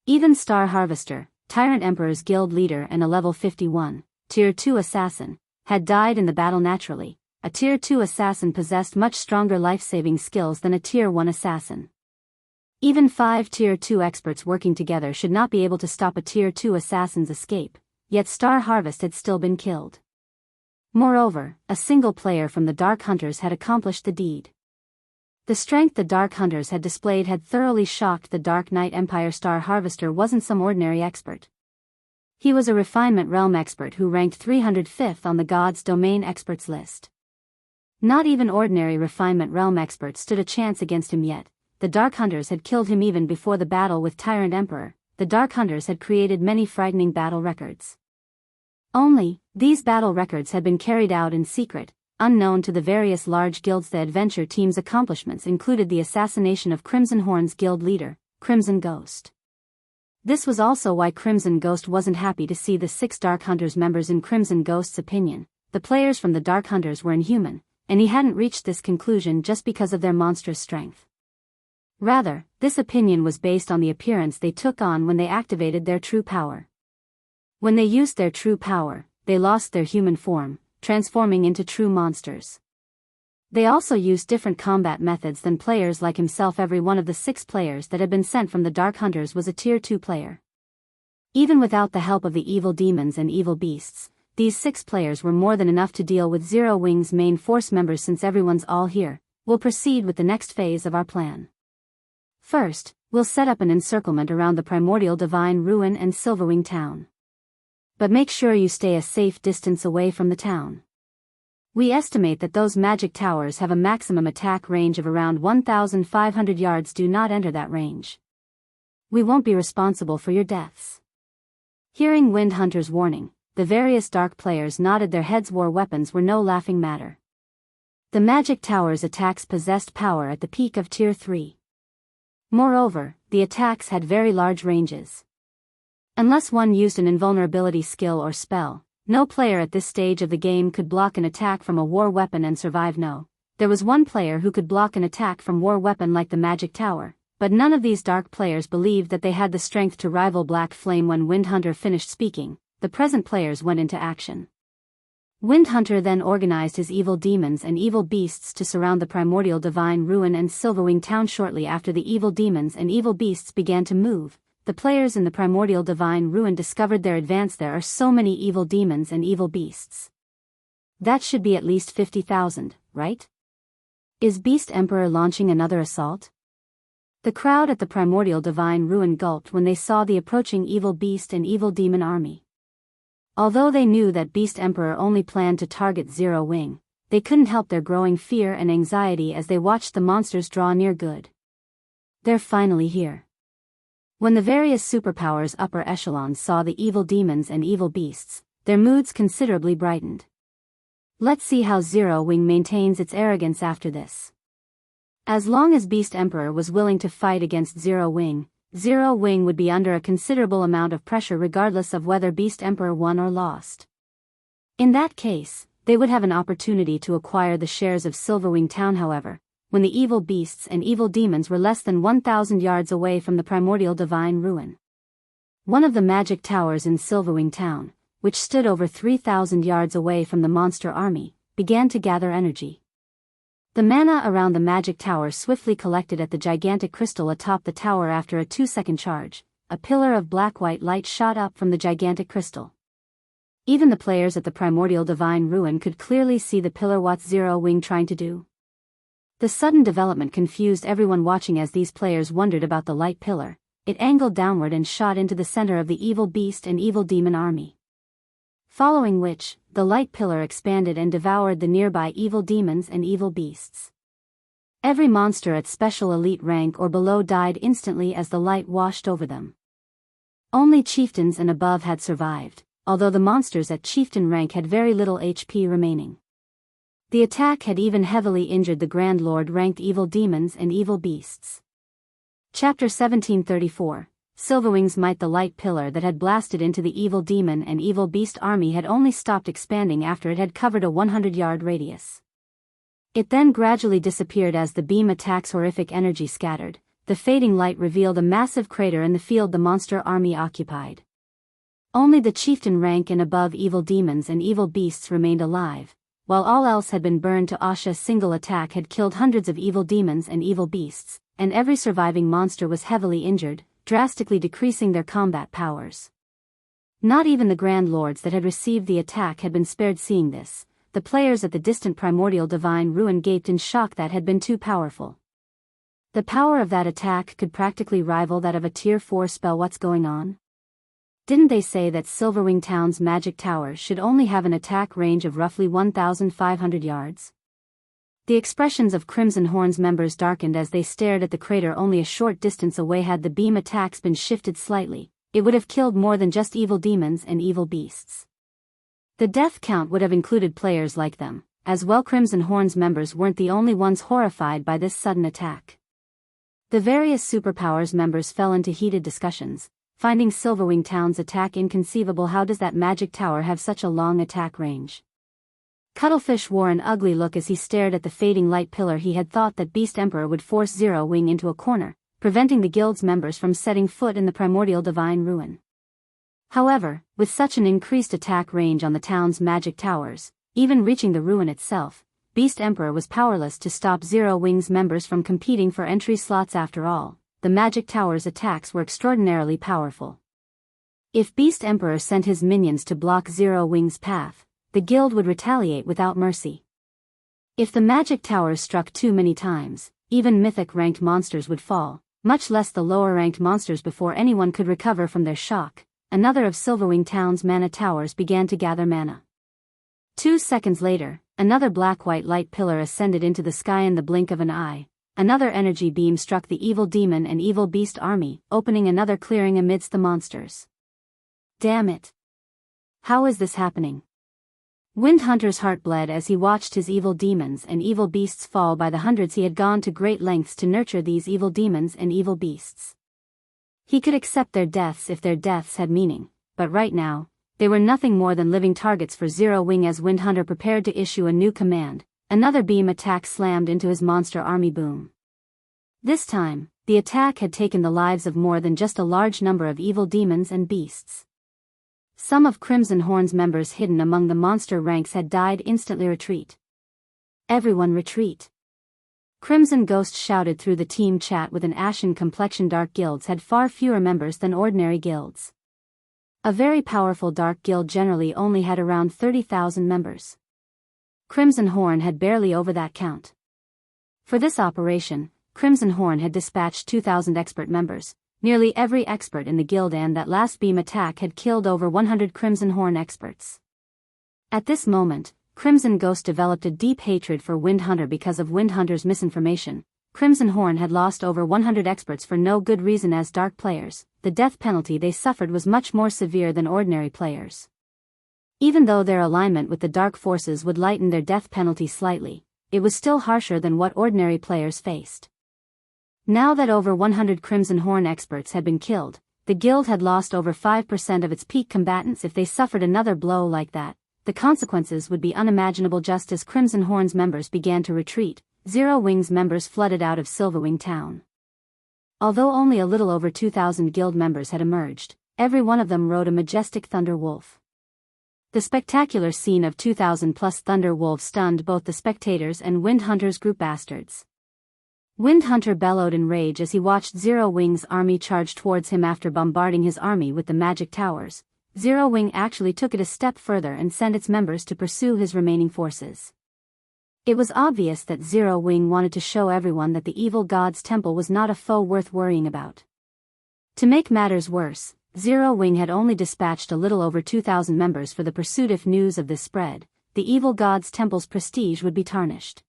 S1: Even Star Harvester, Tyrant Emperor's guild leader and a level 51, Tier 2 assassin, had died in the battle naturally. A Tier 2 assassin possessed much stronger life-saving skills than a Tier 1 assassin. Even 5 Tier 2 experts working together should not be able to stop a Tier 2 assassin's escape, yet Star Harvest had still been killed. Moreover, a single player from the Dark Hunters had accomplished the deed. The strength the Dark Hunters had displayed had thoroughly shocked the Dark Knight Empire. Star Harvester wasn't some ordinary expert. He was a Refinement Realm expert who ranked 305th on the God's Domain experts list. Not even ordinary Refinement Realm experts stood a chance against him yet. The Dark Hunters had killed him even before the battle with Tyrant Emperor. The Dark Hunters had created many frightening battle records. Only, these battle records had been carried out in secret, unknown to the various large guilds. The adventure team's accomplishments included the assassination of Crimson Horn's guild leader, Crimson Ghost. This was also why Crimson Ghost wasn't happy to see the 6 Dark Hunters members. In Crimson Ghost's opinion, the players from the Dark Hunters were inhuman, and he hadn't reached this conclusion just because of their monstrous strength. Rather, this opinion was based on the appearance they took on when they activated their true power. When they used their true power, they lost their human form, transforming into true monsters. They also used different combat methods than players like himself. Every one of the 6 players that had been sent from the Dark Hunters was a Tier 2 player. Even without the help of the evil demons and evil beasts, these 6 players were more than enough to deal with Zero Wing's main force members. Since everyone's all here, we'll proceed with the next phase of our plan. First, we'll set up an encirclement around the Primordial Divine Ruin and Silverwing town. But make sure you stay a safe distance away from the town. We estimate that those magic towers have a maximum attack range of around 1,500 yards. Do not enter that range. We won't be responsible for your deaths. Hearing Wind Hunter's warning, the various dark players nodded their heads. War weapons were no laughing matter. The magic tower's attacks possessed power at the peak of Tier 3. Moreover, the attacks had very large ranges. Unless one used an invulnerability skill or spell, no player at this stage of the game could block an attack from a war weapon and survive. No, there was one player who could block an attack from war weapon like the magic tower, but none of these dark players believed that they had the strength to rival Black Flame. When Windhunter finished speaking, the present players went into action. Windhunter then organized his evil demons and evil beasts to surround the primordial divine ruin and Silverwing town. Shortly after the evil demons and evil beasts began to move, the players in the primordial divine ruin discovered their advance. There are so many evil demons and evil beasts. That should be at least 50,000, right? Is Beast Emperor launching another assault? The crowd at the primordial divine ruin gulped when they saw the approaching evil beast and evil demon army. Although they knew that Beast Emperor only planned to target Zero Wing, they couldn't help their growing fear and anxiety as they watched the monsters draw near. Good. They're finally here. When the various superpowers upper echelons saw the evil demons and evil beasts, their moods considerably brightened. Let's see how Zero Wing maintains its arrogance after this. As long as Beast Emperor was willing to fight against Zero Wing would be under a considerable amount of pressure regardless of whether Beast Emperor won or lost. In that case, they would have an opportunity to acquire the shares of Silverwing town. However, when the evil beasts and evil demons were less than 1,000 yards away from the primordial divine ruin, one of the magic towers in Silverwing town, which stood over 3,000 yards away from the monster army, began to gather energy. The mana around the magic tower swiftly collected at the gigantic crystal atop the tower. After a 2-second charge, a pillar of black-white light shot up from the gigantic crystal. Even the players at the primordial divine ruin could clearly see the pillar. What's Zero Wing trying to do? The sudden development confused everyone watching as these players wondered about the light pillar. It angled downward and shot into the center of the evil beast and evil demon army. Following which, the light pillar expanded and devoured the nearby evil demons and evil beasts. Every monster at special elite rank or below died instantly as the light washed over them. Only chieftains and above had survived, although the monsters at chieftain rank had very little HP remaining. The attack had even heavily injured the Grand Lord ranked evil demons and evil beasts. Chapter 1734. Silverwing's Might. The light pillar that had blasted into the evil demon and evil beast army had only stopped expanding after it had covered a 100-yard radius. It then gradually disappeared as the beam attack's horrific energy scattered. The fading light revealed a massive crater in the field the monster army occupied. Only the chieftain rank and above evil demons and evil beasts remained alive, while all else had been burned to ash. A single attack had killed hundreds of evil demons and evil beasts, and every surviving monster was heavily injured, drastically decreasing their combat powers. Not even the Grand Lords that had received the attack had been spared. Seeing this, the players at the distant primordial divine ruin gaped in shock. That had been too powerful. The power of that attack could practically rival that of a Tier 4 spell. What's going on? Didn't they say that Silverwing Town's magic tower should only have an attack range of roughly 1,500 yards? The expressions of Crimson Horn's members darkened as they stared at the crater only a short distance away. Had the beam attacks been shifted slightly, it would have killed more than just evil demons and evil beasts. The death count would have included players like them, as well. Crimson Horn's members weren't the only ones horrified by this sudden attack. The various superpowers members fell into heated discussions, finding Silverwing Town's attack inconceivable. How does that magic tower have such a long attack range? Cuttlefish wore an ugly look as he stared at the fading light pillar. He had thought that Beast Emperor would force Zero Wing into a corner, preventing the guild's members from setting foot in the primordial divine ruin. However, with such an increased attack range on the town's magic towers, even reaching the ruin itself, Beast Emperor was powerless to stop Zero Wing's members from competing for entry slots. After all, the magic tower's attacks were extraordinarily powerful. If Beast Emperor sent his minions to block Zero Wing's path, the guild would retaliate without mercy. If the magic towers struck too many times, even mythic-ranked monsters would fall, much less the lower-ranked monsters. Before anyone could recover from their shock, another of Silverwing Town's mana towers began to gather mana. 2 seconds later, another black-white light pillar ascended into the sky. In the blink of an eye, another energy beam struck the evil demon and evil beast army, opening another clearing amidst the monsters. Damn it! How is this happening? Windhunter's heart bled as he watched his evil demons and evil beasts fall by the hundreds. He had gone to great lengths to nurture these evil demons and evil beasts. He could accept their deaths if their deaths had meaning, but right now, they were nothing more than living targets for Zero Wing. As Windhunter prepared to issue a new command, another beam attack slammed into his monster army. Boom. This time, the attack had taken the lives of more than just a large number of evil demons and beasts. Some of Crimson Horn's members hidden among the monster ranks had died instantly. Retreat. Everyone retreat. Crimson Ghost shouted through the team chat. With an ashen complexion, dark guilds had far fewer members than ordinary guilds. A very powerful dark guild generally only had around 30,000 members. Crimson Horn had barely over that count. For this operation, Crimson Horn had dispatched 2,000 expert members, nearly every expert in the guild, and that last beam attack had killed over 100 Crimson Horn experts. At this moment, Crimson Ghost developed a deep hatred for Windhunter because of Windhunter's misinformation. Crimson Horn had lost over 100 experts for no good reason. As dark players, the death penalty they suffered was much more severe than ordinary players. Even though their alignment with the dark forces would lighten their death penalty slightly, it was still harsher than what ordinary players faced. Now that over 100 Crimson Horn experts had been killed, the guild had lost over 5% of its peak combatants. If they suffered another blow like that, the consequences would be unimaginable. Just as Crimson Horn's members began to retreat, Zero Wing's members flooded out of Silverwing town. Although only a little over 2,000 guild members had emerged, every one of them rode a majestic thunder wolf. The spectacular scene of 2,000+ thunder wolves stunned both the spectators and Windhunter's group bastards. Windhunter bellowed in rage as he watched Zero Wing's army charge towards him. After bombarding his army with the magic towers, Zero Wing actually took it a step further and sent its members to pursue his remaining forces. It was obvious that Zero Wing wanted to show everyone that the evil god's temple was not a foe worth worrying about. To make matters worse, Zero Wing had only dispatched a little over 2,000 members for the pursuit. If news of this spread, the evil god's temple's prestige would be tarnished.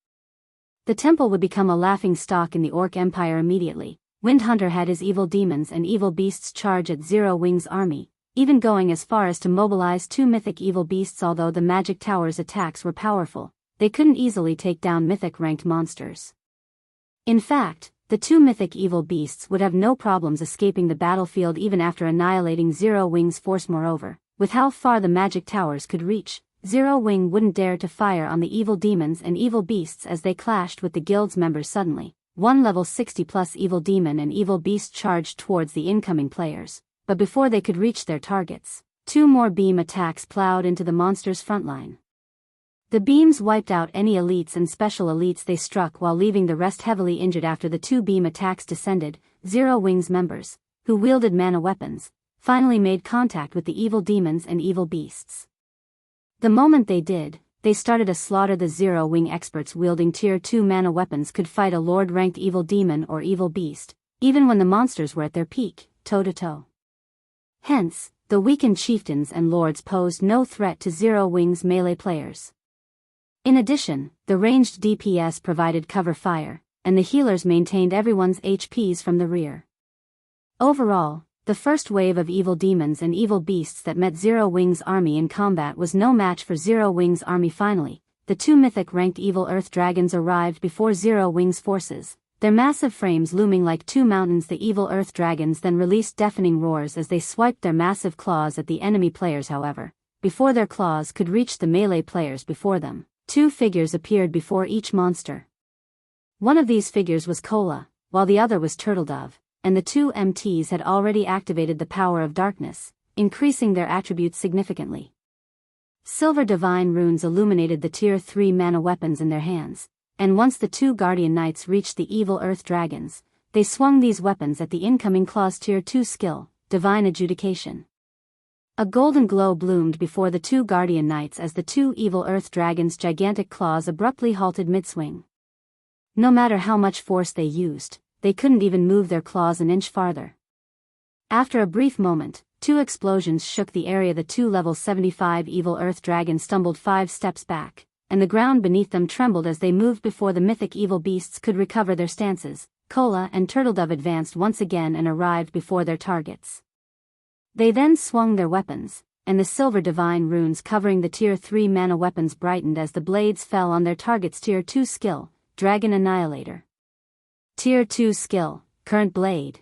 S1: The temple would become a laughing stock in the Orc Empire immediately. Windhunter had his evil demons and evil beasts charge at Zero Wing's army, even going as far as to mobilize 2 mythic evil beasts. Although the magic tower's attacks were powerful, they couldn't easily take down mythic-ranked monsters. In fact, the 2 mythic evil beasts would have no problems escaping the battlefield even after annihilating Zero Wing's force. Moreover, with how far the magic towers could reach, Zero Wing wouldn't dare to fire on the evil demons and evil beasts as they clashed with the guild's members. Suddenly, one level 60+ evil demon and evil beast charged towards the incoming players, but before they could reach their targets, 2 more beam attacks plowed into the monster's frontline. The beams wiped out any elites and special elites they struck, while leaving the rest heavily injured. After the 2 beam attacks descended, Zero Wing's members, who wielded mana weapons, finally made contact with the evil demons and evil beasts. The moment they did, they started a slaughter. The Zero Wing experts wielding tier 2 mana weapons could fight a lord-ranked evil demon or evil beast, even when the monsters were at their peak, toe-to-toe. Hence, the weakened chieftains and lords posed no threat to Zero Wing's melee players. In addition, the ranged DPS provided cover fire, and the healers maintained everyone's HPs from the rear. Overall, the first wave of evil demons and evil beasts that met Zero Wing's army in combat was no match for Zero Wing's army. Finally, the 2 mythic-ranked evil earth dragons arrived before Zero Wing's forces, their massive frames looming like 2 mountains. The evil earth dragons then released deafening roars as they swiped their massive claws at the enemy players. However, before their claws could reach the melee players before them, 2 figures appeared before each monster. One of these figures was Cola, while the other was Turtledove, and the 2 MTs had already activated the power of darkness, increasing their attributes significantly. Silver divine runes illuminated the tier 3 mana weapons in their hands, and once the 2 guardian knights reached the evil earth dragons, they swung these weapons at the incoming claws. Tier 2 skill, divine adjudication. A golden glow bloomed before the 2 guardian knights as the 2 evil earth dragons' gigantic claws abruptly halted mid-swing. No matter how much force they used, they couldn't even move their claws an inch farther. After a brief moment, 2 explosions shook the area. The 2 level 75 evil earth dragons stumbled 5 steps back, and the ground beneath them trembled as they moved before the mythic evil beasts could recover their stances. Cola and Turtledove advanced once again and arrived before their targets. They then swung their weapons, and the silver divine runes covering the Tier 3 mana weapons brightened as the blades fell on their target's Tier 2 skill, Dragon Annihilator. Tier 2 skill, Current Blade.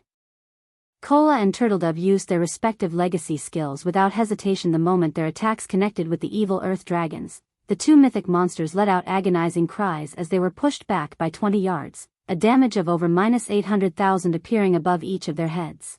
S1: Kola and Turtledove used their respective legacy skills without hesitation the moment their attacks connected with the evil earth dragons. The two mythic monsters let out agonizing cries as they were pushed back by 20 yards, a damage of over -800,000 appearing above each of their heads.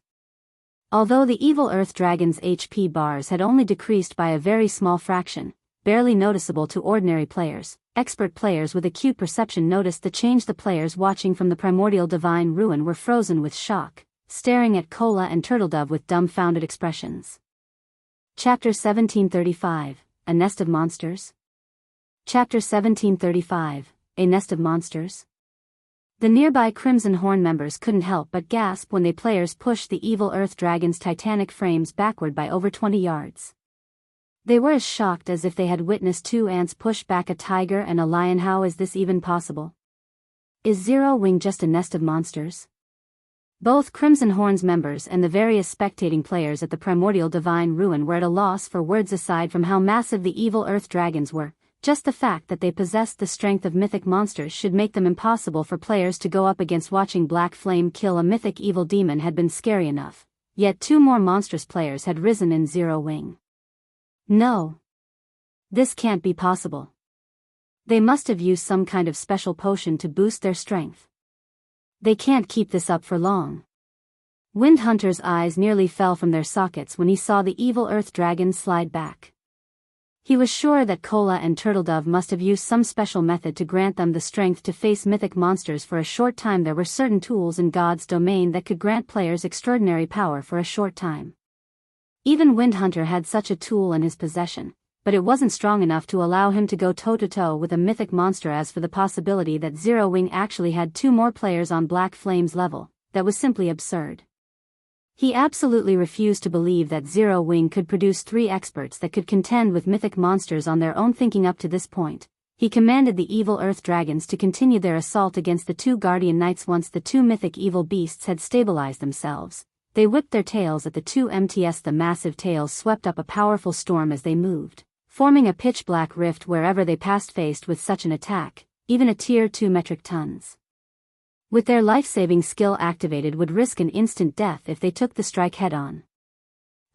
S1: Although the evil earth dragon's HP bars had only decreased by a very small fraction, barely noticeable to ordinary players, expert players with acute perception noticed the change. The players watching from the primordial divine ruin were frozen with shock, staring at Kola and Turtledove with dumbfounded expressions. Chapter 1735, A Nest of Monsters? Chapter 1735, A Nest of Monsters? The nearby Crimson Horn members couldn't help but gasp when they players pushed the evil earth dragon's titanic frames backward by over 20 yards. They were as shocked as if they had witnessed two ants push back a tiger and a lion. How is this even possible? Is Zero Wing just a nest of monsters? Both Crimson Horn's members and the various spectating players at the primordial divine ruin were at a loss for words. Aside from how massive the evil earth dragons were, just the fact that they possessed the strength of mythic monsters should make them impossible for players to go up against. Watching Black Flame kill a mythic evil demon had been scary enough, yet two more monstrous players had risen in Zero Wing. No. This can't be possible. They must have used some kind of special potion to boost their strength. They can't keep this up for long. Windhunter's eyes nearly fell from their sockets when he saw the evil earth dragon slide back. He was sure that Kola and Turtledove must have used some special method to grant them the strength to face mythic monsters for a short time. There were certain tools in God's domain that could grant players extraordinary power for a short time. Even Windhunter had such a tool in his possession, but it wasn't strong enough to allow him to go toe-to-toe with a mythic monster. As for the possibility that Zero Wing actually had two more players on Black Flame's level, that was simply absurd. He absolutely refused to believe that Zero Wing could produce three experts that could contend with mythic monsters on their own. Thinking up to this point, he commanded the evil earth dragons to continue their assault against the two guardian knights. Once the two mythic evil beasts had stabilized themselves, they whipped their tails at the two MTS. The massive tails swept up a powerful storm as they moved, forming a pitch-black rift wherever they passed. Faced with such an attack, even a Tier 2 metric tons with their life-saving skill activated would risk an instant death if they took the strike head-on.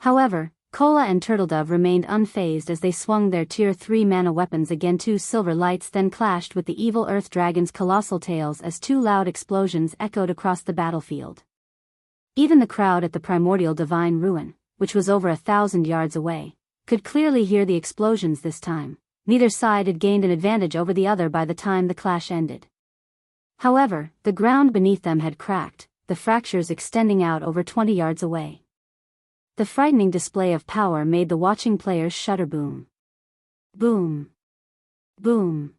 S1: However, Kola and Turtledove remained unfazed as they swung their Tier 3 mana weapons again. Two silver lights then clashed with the evil earth dragon's colossal tails as two loud explosions echoed across the battlefield. Even the crowd at the primordial divine ruin, which was over 1,000 yards away, could clearly hear the explosions this time. Neither side had gained an advantage over the other by the time the clash ended. However, the ground beneath them had cracked, the fractures extending out over 20 yards away. The frightening display of power made the watching players shudder. Boom. Boom. Boom.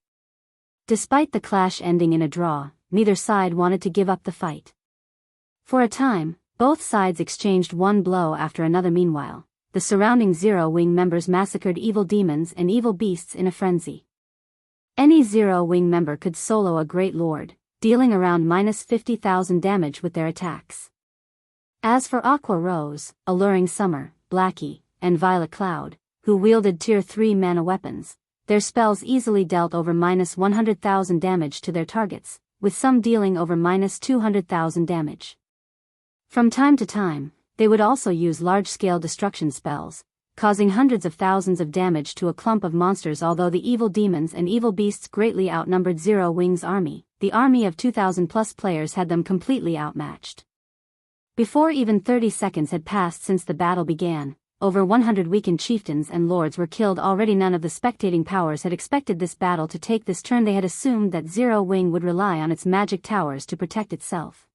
S1: Despite the clash ending in a draw, neither side wanted to give up the fight. For a time, both sides exchanged one blow after another. Meanwhile, the surrounding Zero Wing members massacred evil demons and evil beasts in a frenzy. Any Zero Wing member could solo a Great Lord, dealing around -50,000 damage with their attacks. As for Aqua Rose, Alluring Summer, Blackie, and Violet Cloud, who wielded Tier 3 mana weapons, their spells easily dealt over -100,000 damage to their targets, with some dealing over -200,000 damage. From time to time, they would also use large-scale destruction spells, causing hundreds of thousands of damage to a clump of monsters. Although the evil demons and evil beasts greatly outnumbered Zero Wing's army, the army of 2,000+ players had them completely outmatched. Before even 30 seconds had passed since the battle began, over 100 weakened chieftains and lords were killed already. None of the spectating powers had expected this battle to take this turn. They had assumed that Zero Wing would rely on its magic towers to protect itself.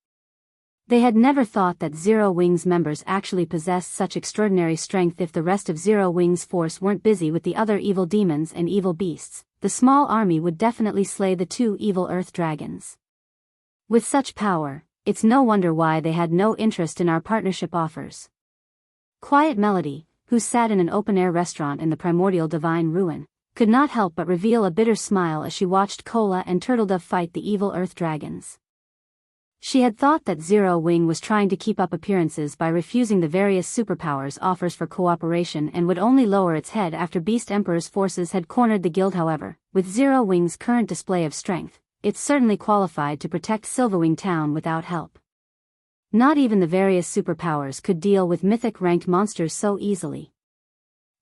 S1: They had never thought that Zero Wing's members actually possessed such extraordinary strength. If the rest of Zero Wing's force weren't busy with the other evil demons and evil beasts, the small army would definitely slay the two evil earth dragons. With such power, it's no wonder why they had no interest in our partnership offers. Quiet Melody, who sat in an open-air restaurant in the primordial divine ruin, could not help but reveal a bitter smile as she watched Kola and Turtledove fight the evil earth dragons. She had thought that Zero Wing was trying to keep up appearances by refusing the various superpowers offers for cooperation and would only lower its head after Beast Emperor's forces had cornered the guild. However, with Zero Wing's current display of strength, it's certainly qualified to protect Silverwing Town without help. Not even the various superpowers could deal with mythic-ranked monsters so easily.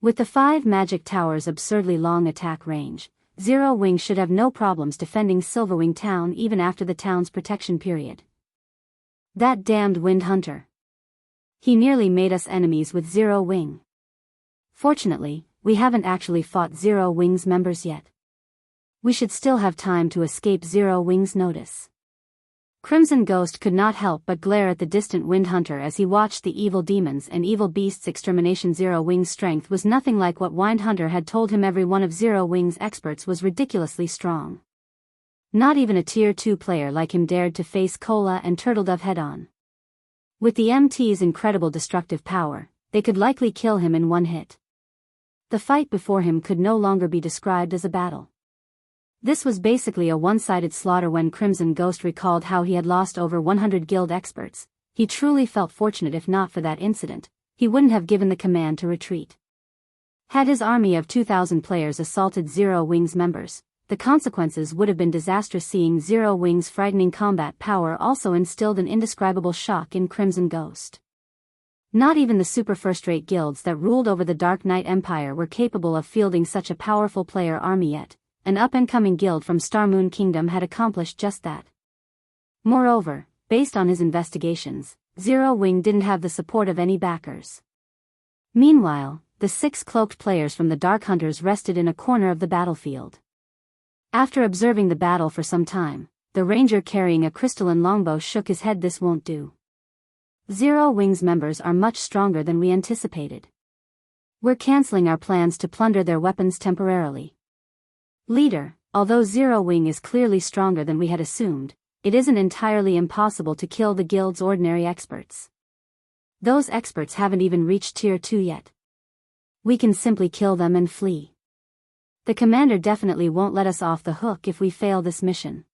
S1: With the 5 magic towers' absurdly long attack range, Zero Wing should have no problems defending Silverwing Town even after the town's protection period. That damned Wind Hunter. He nearly made us enemies with Zero Wing. Fortunately, we haven't actually fought Zero Wing's members yet. We should still have time to escape Zero Wing's notice. Crimson Ghost could not help but glare at the distant Wind Hunter as he watched the evil demons and evil beasts' extermination. Zero Wing's strength was nothing like what Wind Hunter had told him. Every one of Zero Wing's experts was ridiculously strong. Not even a Tier 2 player like him dared to face Cola and Turtledove head-on. With the MT's incredible destructive power, they could likely kill him in one hit. The fight before him could no longer be described as a battle. This was basically a one-sided slaughter. When Crimson Ghost recalled how he had lost over 100 guild experts, he truly felt fortunate. If not for that incident, he wouldn't have given the command to retreat. Had his army of 2,000 players assaulted Zero Wing's members, the consequences would have been disastrous. Seeing Zero Wing's frightening combat power also instilled an indescribable shock in Crimson Ghost. Not even the super first-rate guilds that ruled over the Dark Knight Empire were capable of fielding such a powerful player army yet. An up-and-coming guild from Starmoon Kingdom had accomplished just that. Moreover, based on his investigations, Zero Wing didn't have the support of any backers. Meanwhile, the 6 cloaked players from the Dark Hunters rested in a corner of the battlefield. After observing the battle for some time, the ranger carrying a crystalline longbow shook his head. This won't do. Zero Wing's members are much stronger than we anticipated. We're canceling our plans to plunder their weapons temporarily. Leader, although Zero Wing is clearly stronger than we had assumed, it isn't entirely impossible to kill the guild's ordinary experts. Those experts haven't even reached Tier 2 yet. We can simply kill them and flee. The commander definitely won't let us off the hook if we fail this mission.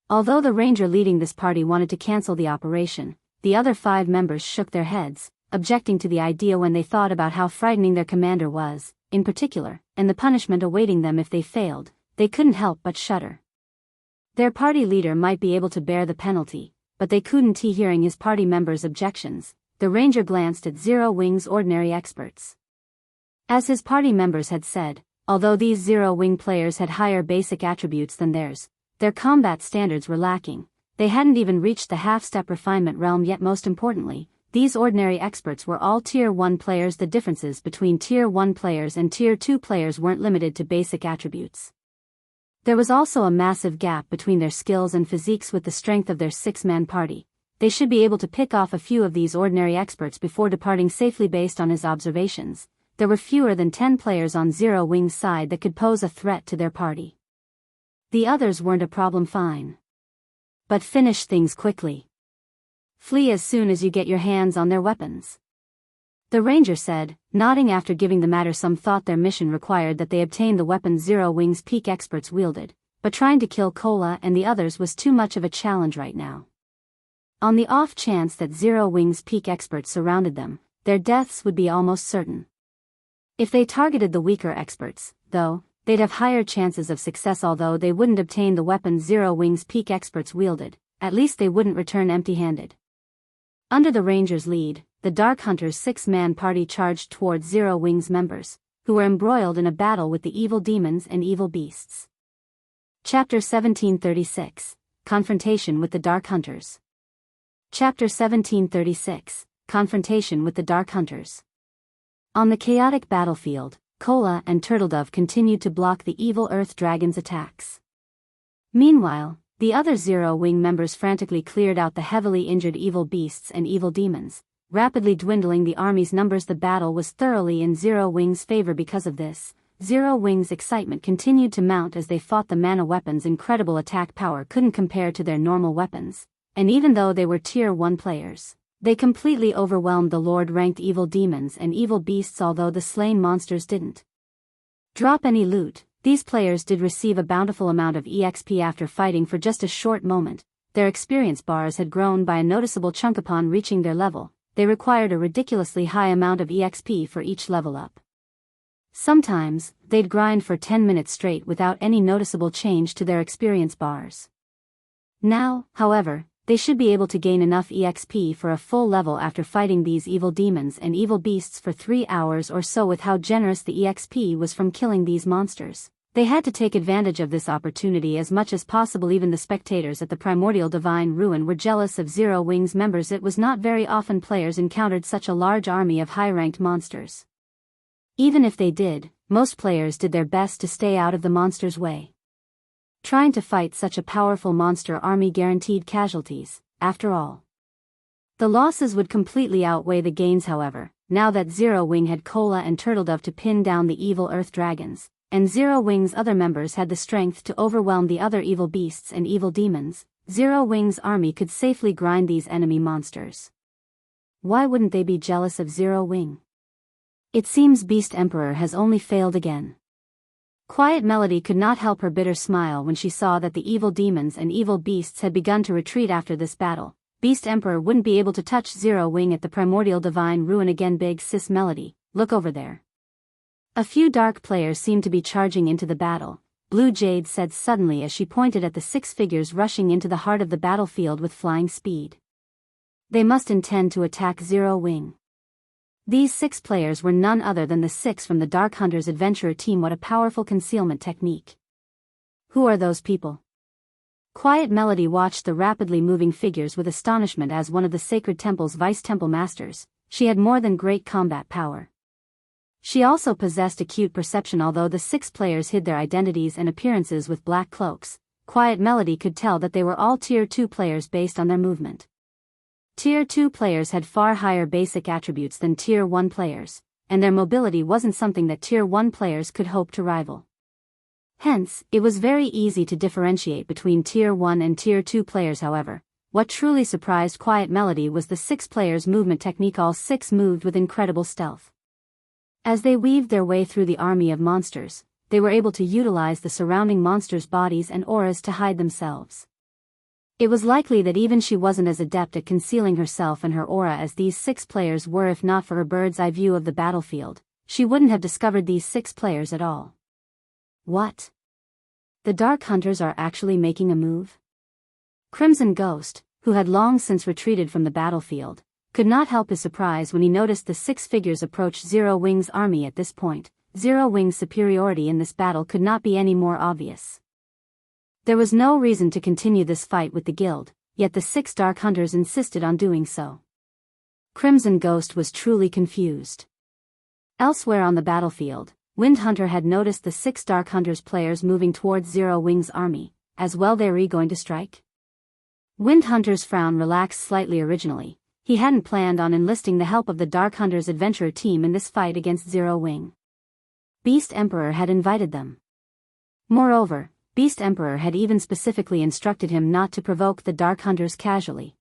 S1: Although the ranger leading this party wanted to cancel the operation, the other 5 members shook their heads, objecting to the idea when they thought about how frightening their commander was, in particular, and the punishment awaiting them if they failed. They couldn't help but shudder. Their party leader might be able to bear the penalty, but they couldn't. Hearing his party members' objections, the ranger glanced at Zero Wing's ordinary experts. As his party members had said, although these Zero Wing players had higher basic attributes than theirs, their combat standards were lacking. They hadn't even reached the half-step refinement realm yet. Most importantly, these ordinary experts were all Tier 1 players. The differences between Tier 1 players and Tier 2 players weren't limited to basic attributes. There was also a massive gap between their skills and physiques. With the strength of their 6-man party, they should be able to pick off a few of these ordinary experts before departing safely. Based on his observations, there were fewer than 10 players on Zero Wing's side that could pose a threat to their party. The others weren't a problem. Fine. But finish things quickly. Flee as soon as you get your hands on their weapons. The ranger said, nodding after giving the matter some thought. Their mission required that they obtain the weapons Zero Wing's peak experts wielded, but trying to kill Cola and the others was too much of a challenge right now. On the off chance that Zero Wing's peak experts surrounded them, their deaths would be almost certain. If they targeted the weaker experts, though, they'd have higher chances of success. Although they wouldn't obtain the weapons Zero Wing's peak experts wielded, at least they wouldn't return empty-handed. Under the ranger's lead, the Dark Hunters' 6-man party charged towards Zero Wing's members, who were embroiled in a battle with the evil demons and evil beasts. Chapter 1736, Confrontation with the Dark Hunters. Chapter 1736, Confrontation with the Dark Hunters. On the chaotic battlefield, Cola and Turtledove continued to block the evil Earth Dragon's attacks. Meanwhile, the other Zero Wing members frantically cleared out the heavily injured evil beasts and evil demons, rapidly dwindling the army's numbers. The battle was thoroughly in Zero Wing's favor. Because of this, Zero Wing's excitement continued to mount as they fought. The mana weapons' incredible attack power couldn't compare to their normal weapons, and even though they were Tier 1 players, they completely overwhelmed the Lord-ranked evil demons and evil beasts. Although the slain monsters didn't drop any loot, these players did receive a bountiful amount of EXP after fighting for just a short moment. their experience bars had grown by a noticeable chunk upon reaching their level. They required a ridiculously high amount of EXP for each level up. Sometimes, they'd grind for 10 minutes straight without any noticeable change to their experience bars. Now, however, they should be able to gain enough EXP for a full level after fighting these evil demons and evil beasts for 3 hours or so. With how generous the EXP was from killing these monsters, they had to take advantage of this opportunity as much as possible. Even the spectators at the Primordial Divine Ruin were jealous of Zero Wing's members. It was not very often players encountered such a large army of high-ranked monsters. Even if they did, most players did their best to stay out of the monster's way. Trying to fight such a powerful monster army guaranteed casualties, after all. The losses would completely outweigh the gains, however, now that Zero Wing had Cola and Turtledove to pin down the evil Earth Dragons, and Zero Wing's other members had the strength to overwhelm the other evil beasts and evil demons. Zero Wing's army could safely grind these enemy monsters. Why wouldn't they be jealous of Zero Wing? It seems Beast Emperor has only failed again. Quiet Melody could not help her bitter smile when she saw that the evil demons and evil beasts had begun to retreat after this battle. Beast Emperor wouldn't be able to touch Zero Wing at the Primordial Divine Ruin again. Big sis Melody, look over there. A few dark players seem to be charging into the battle, Blue Jade said suddenly as she pointed at the 6 figures rushing into the heart of the battlefield with flying speed. They must intend to attack Zero Wing. These 6 players were none other than the 6 from the Dark Hunters Adventurer team. What a powerful concealment technique. Who are those people? Quiet Melody watched the rapidly moving figures with astonishment. As one of the Sacred Temple's Vice Temple Masters, she had more than great combat power. She also possessed acute perception. Although the 6 players hid their identities and appearances with black cloaks, Quiet Melody could tell that they were all Tier 2 players based on their movement. Tier 2 players had far higher basic attributes than Tier 1 players, and their mobility wasn't something that Tier 1 players could hope to rival. Hence, it was very easy to differentiate between Tier 1 and Tier 2 players. However, what truly surprised Quiet Melody was the 6 players' movement technique. All 6 moved with incredible stealth. As they weaved their way through the army of monsters, they were able to utilize the surrounding monsters' bodies and auras to hide themselves. It was likely that even she wasn't as adept at concealing herself and her aura as these 6 players were. If not for her bird's eye view of the battlefield, she wouldn't have discovered these 6 players at all. What? The Dark Hunters are actually making a move? Crimson Ghost, who had long since retreated from the battlefield, could not help his surprise when he noticed the 6 figures approach Zero Wing's army. At this point, Zero Wing's superiority in this battle could not be any more obvious. There was no reason to continue this fight with the guild, yet the 6 Dark Hunters insisted on doing so. Crimson Ghost was truly confused. Elsewhere on the battlefield, Wind Hunter had noticed the 6 Dark Hunters players moving towards Zero Wing's army. As well, they were going to strike? Wind Hunter's frown relaxed slightly. Originally, he hadn't planned on enlisting the help of the Dark Hunters Adventurer team in this fight against Zero Wing. Beast Emperor had invited them. Moreover, Beast Emperor had even specifically instructed him not to provoke the Dark Hunters casually.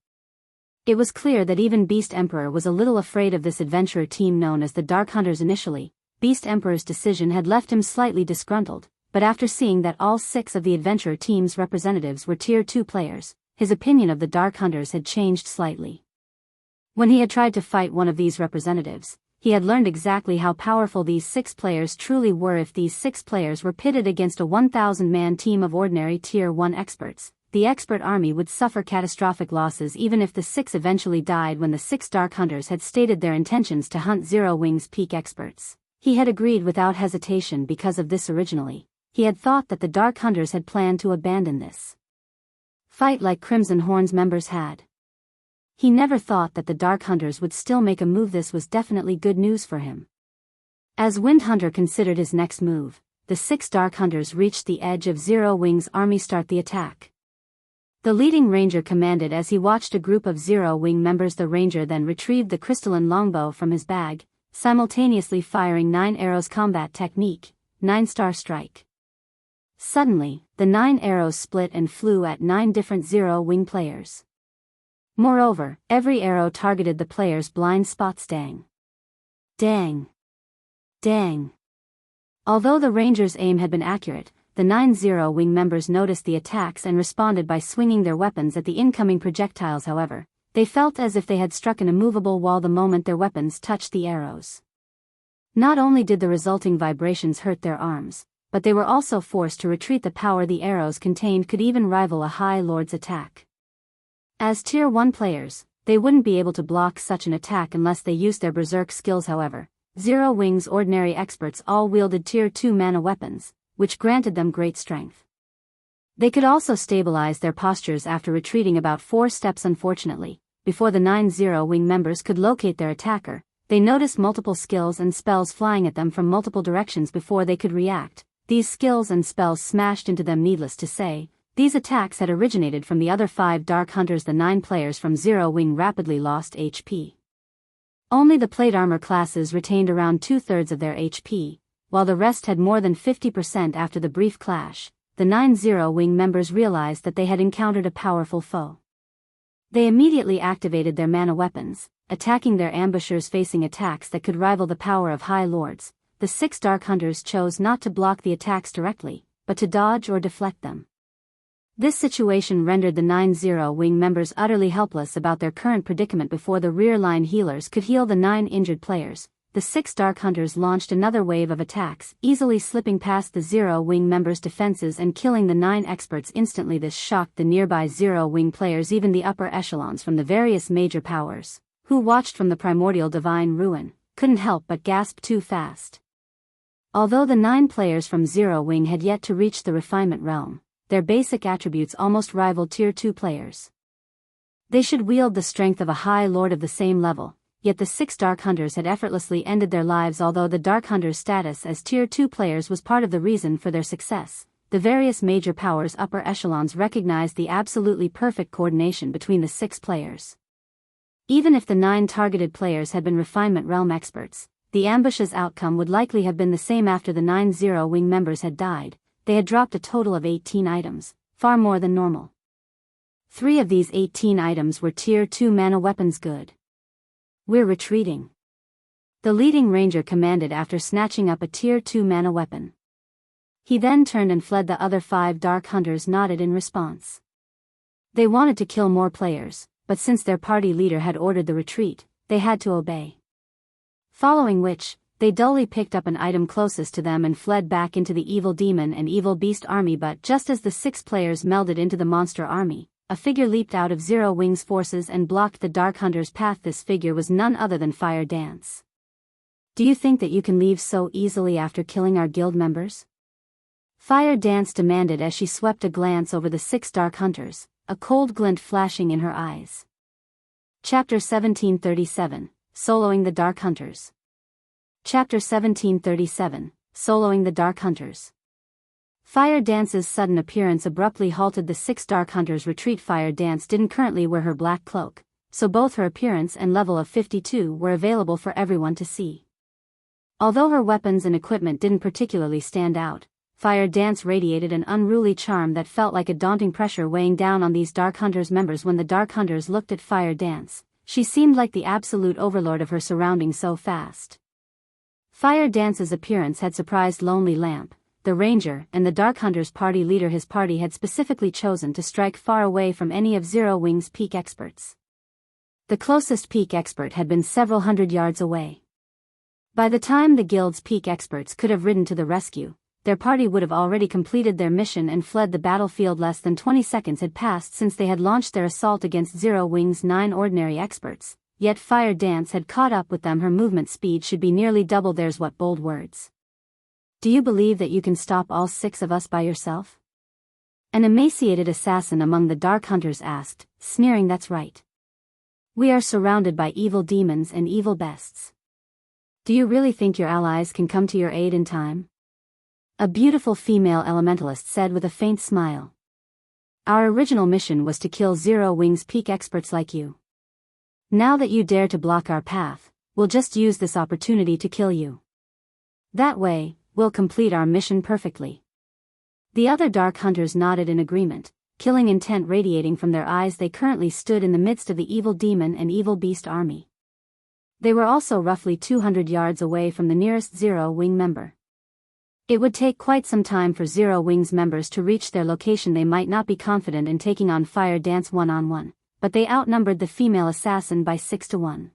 S1: It was clear that even Beast Emperor was a little afraid of this adventurer team known as the Dark Hunters. Initially, Beast Emperor's decision had left him slightly disgruntled, but after seeing that all 6 of the adventurer team's representatives were Tier 2 players, his opinion of the Dark Hunters had changed slightly. When he had tried to fight one of these representatives, he had learned exactly how powerful these 6 players truly were. If these 6 players were pitted against a 1,000-man team of ordinary Tier 1 experts, the expert army would suffer catastrophic losses. Even if the 6 eventually died when the 6 Dark Hunters had stated their intentions to hunt Zero Wing's peak experts, he had agreed without hesitation. Because of this, originally, he had thought that the Dark Hunters had planned to abandon this fight like Crimson Horn's members had. He never thought that the Dark Hunters would still make a move. This was definitely good news for him. As Wind Hunter considered his next move, the 6 Dark Hunters reached the edge of Zero Wing's army. Start the attack. The leading ranger commanded as he watched a group of Zero Wing members. The ranger then retrieved the crystalline longbow from his bag, simultaneously firing 9 arrows. Combat technique, 9-star strike. Suddenly, the 9 arrows split and flew at 9 different Zero Wing players. Moreover, every arrow targeted the player's blind spots. Dang. Dang. Dang. Although the ranger's aim had been accurate, the 9 Zero-Wing members noticed the attacks and responded by swinging their weapons at the incoming projectiles. However, they felt as if they had struck an immovable wall the moment their weapons touched the arrows. Not only did the resulting vibrations hurt their arms, but they were also forced to retreat. The power the arrows contained could even rival a High Lord's attack. As Tier 1 players, they wouldn't be able to block such an attack unless they used their berserk skills. However, Zero-Wing's ordinary experts all wielded Tier 2 mana weapons, which granted them great strength. They could also stabilize their postures after retreating about 4 steps. Unfortunately, before the 9 Zero-Wing members could locate their attacker, they noticed multiple skills and spells flying at them from multiple directions. Before they could react, these skills and spells smashed into them. Needless to say, these attacks had originated from the other 5 Dark Hunters. The 9 players from Zero-Wing rapidly lost HP. Only the plate armor classes retained around 2/3 of their HP, while the rest had more than 50%. After the brief clash, the 9 Zero-Wing members realized that they had encountered a powerful foe. They immediately activated their mana weapons, attacking their ambushers. Facing attacks that could rival the power of High Lords, the 6 Dark Hunters chose not to block the attacks directly, but to dodge or deflect them. This situation rendered the 9 Zero-Wing members utterly helpless about their current predicament. Before the rear-line healers could heal the 9 injured players, the 6 Dark Hunters launched another wave of attacks, easily slipping past the Zero-Wing members' defenses and killing the 9 experts instantly. This shocked the nearby Zero-Wing players. Even the upper echelons from the various major powers, who watched from the primordial divine ruin, couldn't help but gasp too fast. Although the 9 players from Zero-Wing had yet to reach the refinement realm, their basic attributes almost rivaled Tier 2 players. They should wield the strength of a High Lord of the same level, yet the 6 Dark Hunters had effortlessly ended their lives. Although the Dark Hunters' status as Tier 2 players was part of the reason for their success, the various major powers' upper echelons recognized the absolutely perfect coordination between the 6 players. Even if the 9 targeted players had been refinement realm experts, the ambush's outcome would likely have been the same. After the 9 Zero-Wing members had died, they had dropped a total of 18 items, far more than normal. 3 of these 18 items were Tier 2 mana weapons. Good. We're retreating, the leading ranger commanded after snatching up a Tier 2 mana weapon. He then turned and fled. The other 5 Dark Hunters nodded in response. They wanted to kill more players, but since their party leader had ordered the retreat, they had to obey. Following which, they dully picked up an item closest to them and fled back into the Evil Demon and Evil Beast army. But just as the 6 players melded into the monster army, a figure leaped out of Zero-Wing's forces and blocked the Dark Hunter's path. This figure was none other than Fire Dance. Do you think that you can leave so easily after killing our guild members? Fire Dance demanded as she swept a glance over the 6 Dark Hunters, a cold glint flashing in her eyes. Chapter 1737, Soloing the Dark Hunters. Chapter 1737, Soloing the Dark Hunters. Fire Dance's sudden appearance abruptly halted the 6 Dark Hunters' retreat. Fire Dance didn't currently wear her black cloak, so both her appearance and level of 52 were available for everyone to see. Although her weapons and equipment didn't particularly stand out, Fire Dance radiated an unruly charm that felt like a daunting pressure weighing down on these Dark Hunters members. When the Dark Hunters looked at Fire Dance, she seemed like the absolute overlord of her surroundings so fast. Fire Dance's appearance had surprised Lonely Lamp, the ranger, and the Dark Hunters' party leader. His party had specifically chosen to strike far away from any of Zero-Wing's peak experts. The closest peak expert had been several hundred yards away. By the time the guild's peak experts could have ridden to the rescue, their party would have already completed their mission and fled the battlefield. Less than 20 seconds had passed since they had launched their assault against Zero-Wing's 9 ordinary experts, yet Fire Dance had caught up with them. Her movement speed should be nearly double theirs. What bold words. Do you believe that you can stop all 6 of us by yourself? An emaciated assassin among the Dark Hunters asked, sneering. That's right. We are surrounded by evil demons and evil beasts. Do you really think your allies can come to your aid in time? A beautiful female elementalist said with a faint smile. Our original mission was to kill Zero-Wing's peak experts like you. Now that you dare to block our path, we'll just use this opportunity to kill you. That way, we'll complete our mission perfectly. The other Dark Hunters nodded in agreement, killing intent radiating from their eyes. They currently stood in the midst of the Evil Demon and Evil Beast army. They were also roughly 200 yards away from the nearest Zero-Wing member. It would take quite some time for Zero Wing's members to reach their location. They might not be confident in taking on Fire Dance one-on-one, but they outnumbered the female assassin by 6-1.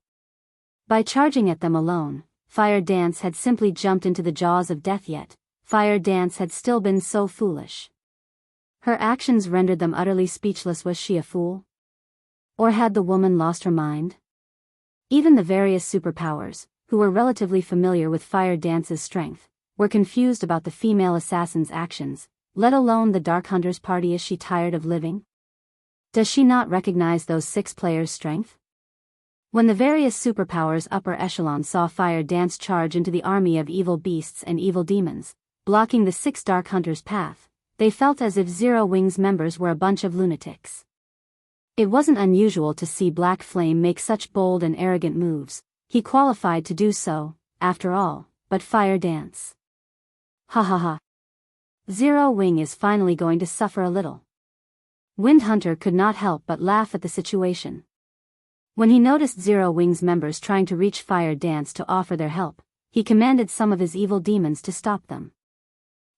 S1: By charging at them alone, Fire Dance had simply jumped into the jaws of death, yet Fire Dance had still been so foolish. Her actions rendered them utterly speechless. Was she a fool? Or had the woman lost her mind? Even the various superpowers, who were relatively familiar with Fire Dance's strength, were confused about the female assassin's actions, let alone the Dark Hunter's party. Is she tired of living? Does she not recognize those 6 players' strength? When the various superpowers upper echelon saw Fire Dance charge into the army of evil beasts and evil demons, blocking the 6 Dark Hunters' path, they felt as if Zero Wing's members were a bunch of lunatics. It wasn't unusual to see Black Flame make such bold and arrogant moves. He qualified to do so, after all, but Fire Dance. Ha ha ha. Zero Wing is finally going to suffer a little. Wind Hunter could not help but laugh at the situation. When he noticed Zero Wing's members trying to reach Fire Dance to offer their help, he commanded some of his evil demons to stop them.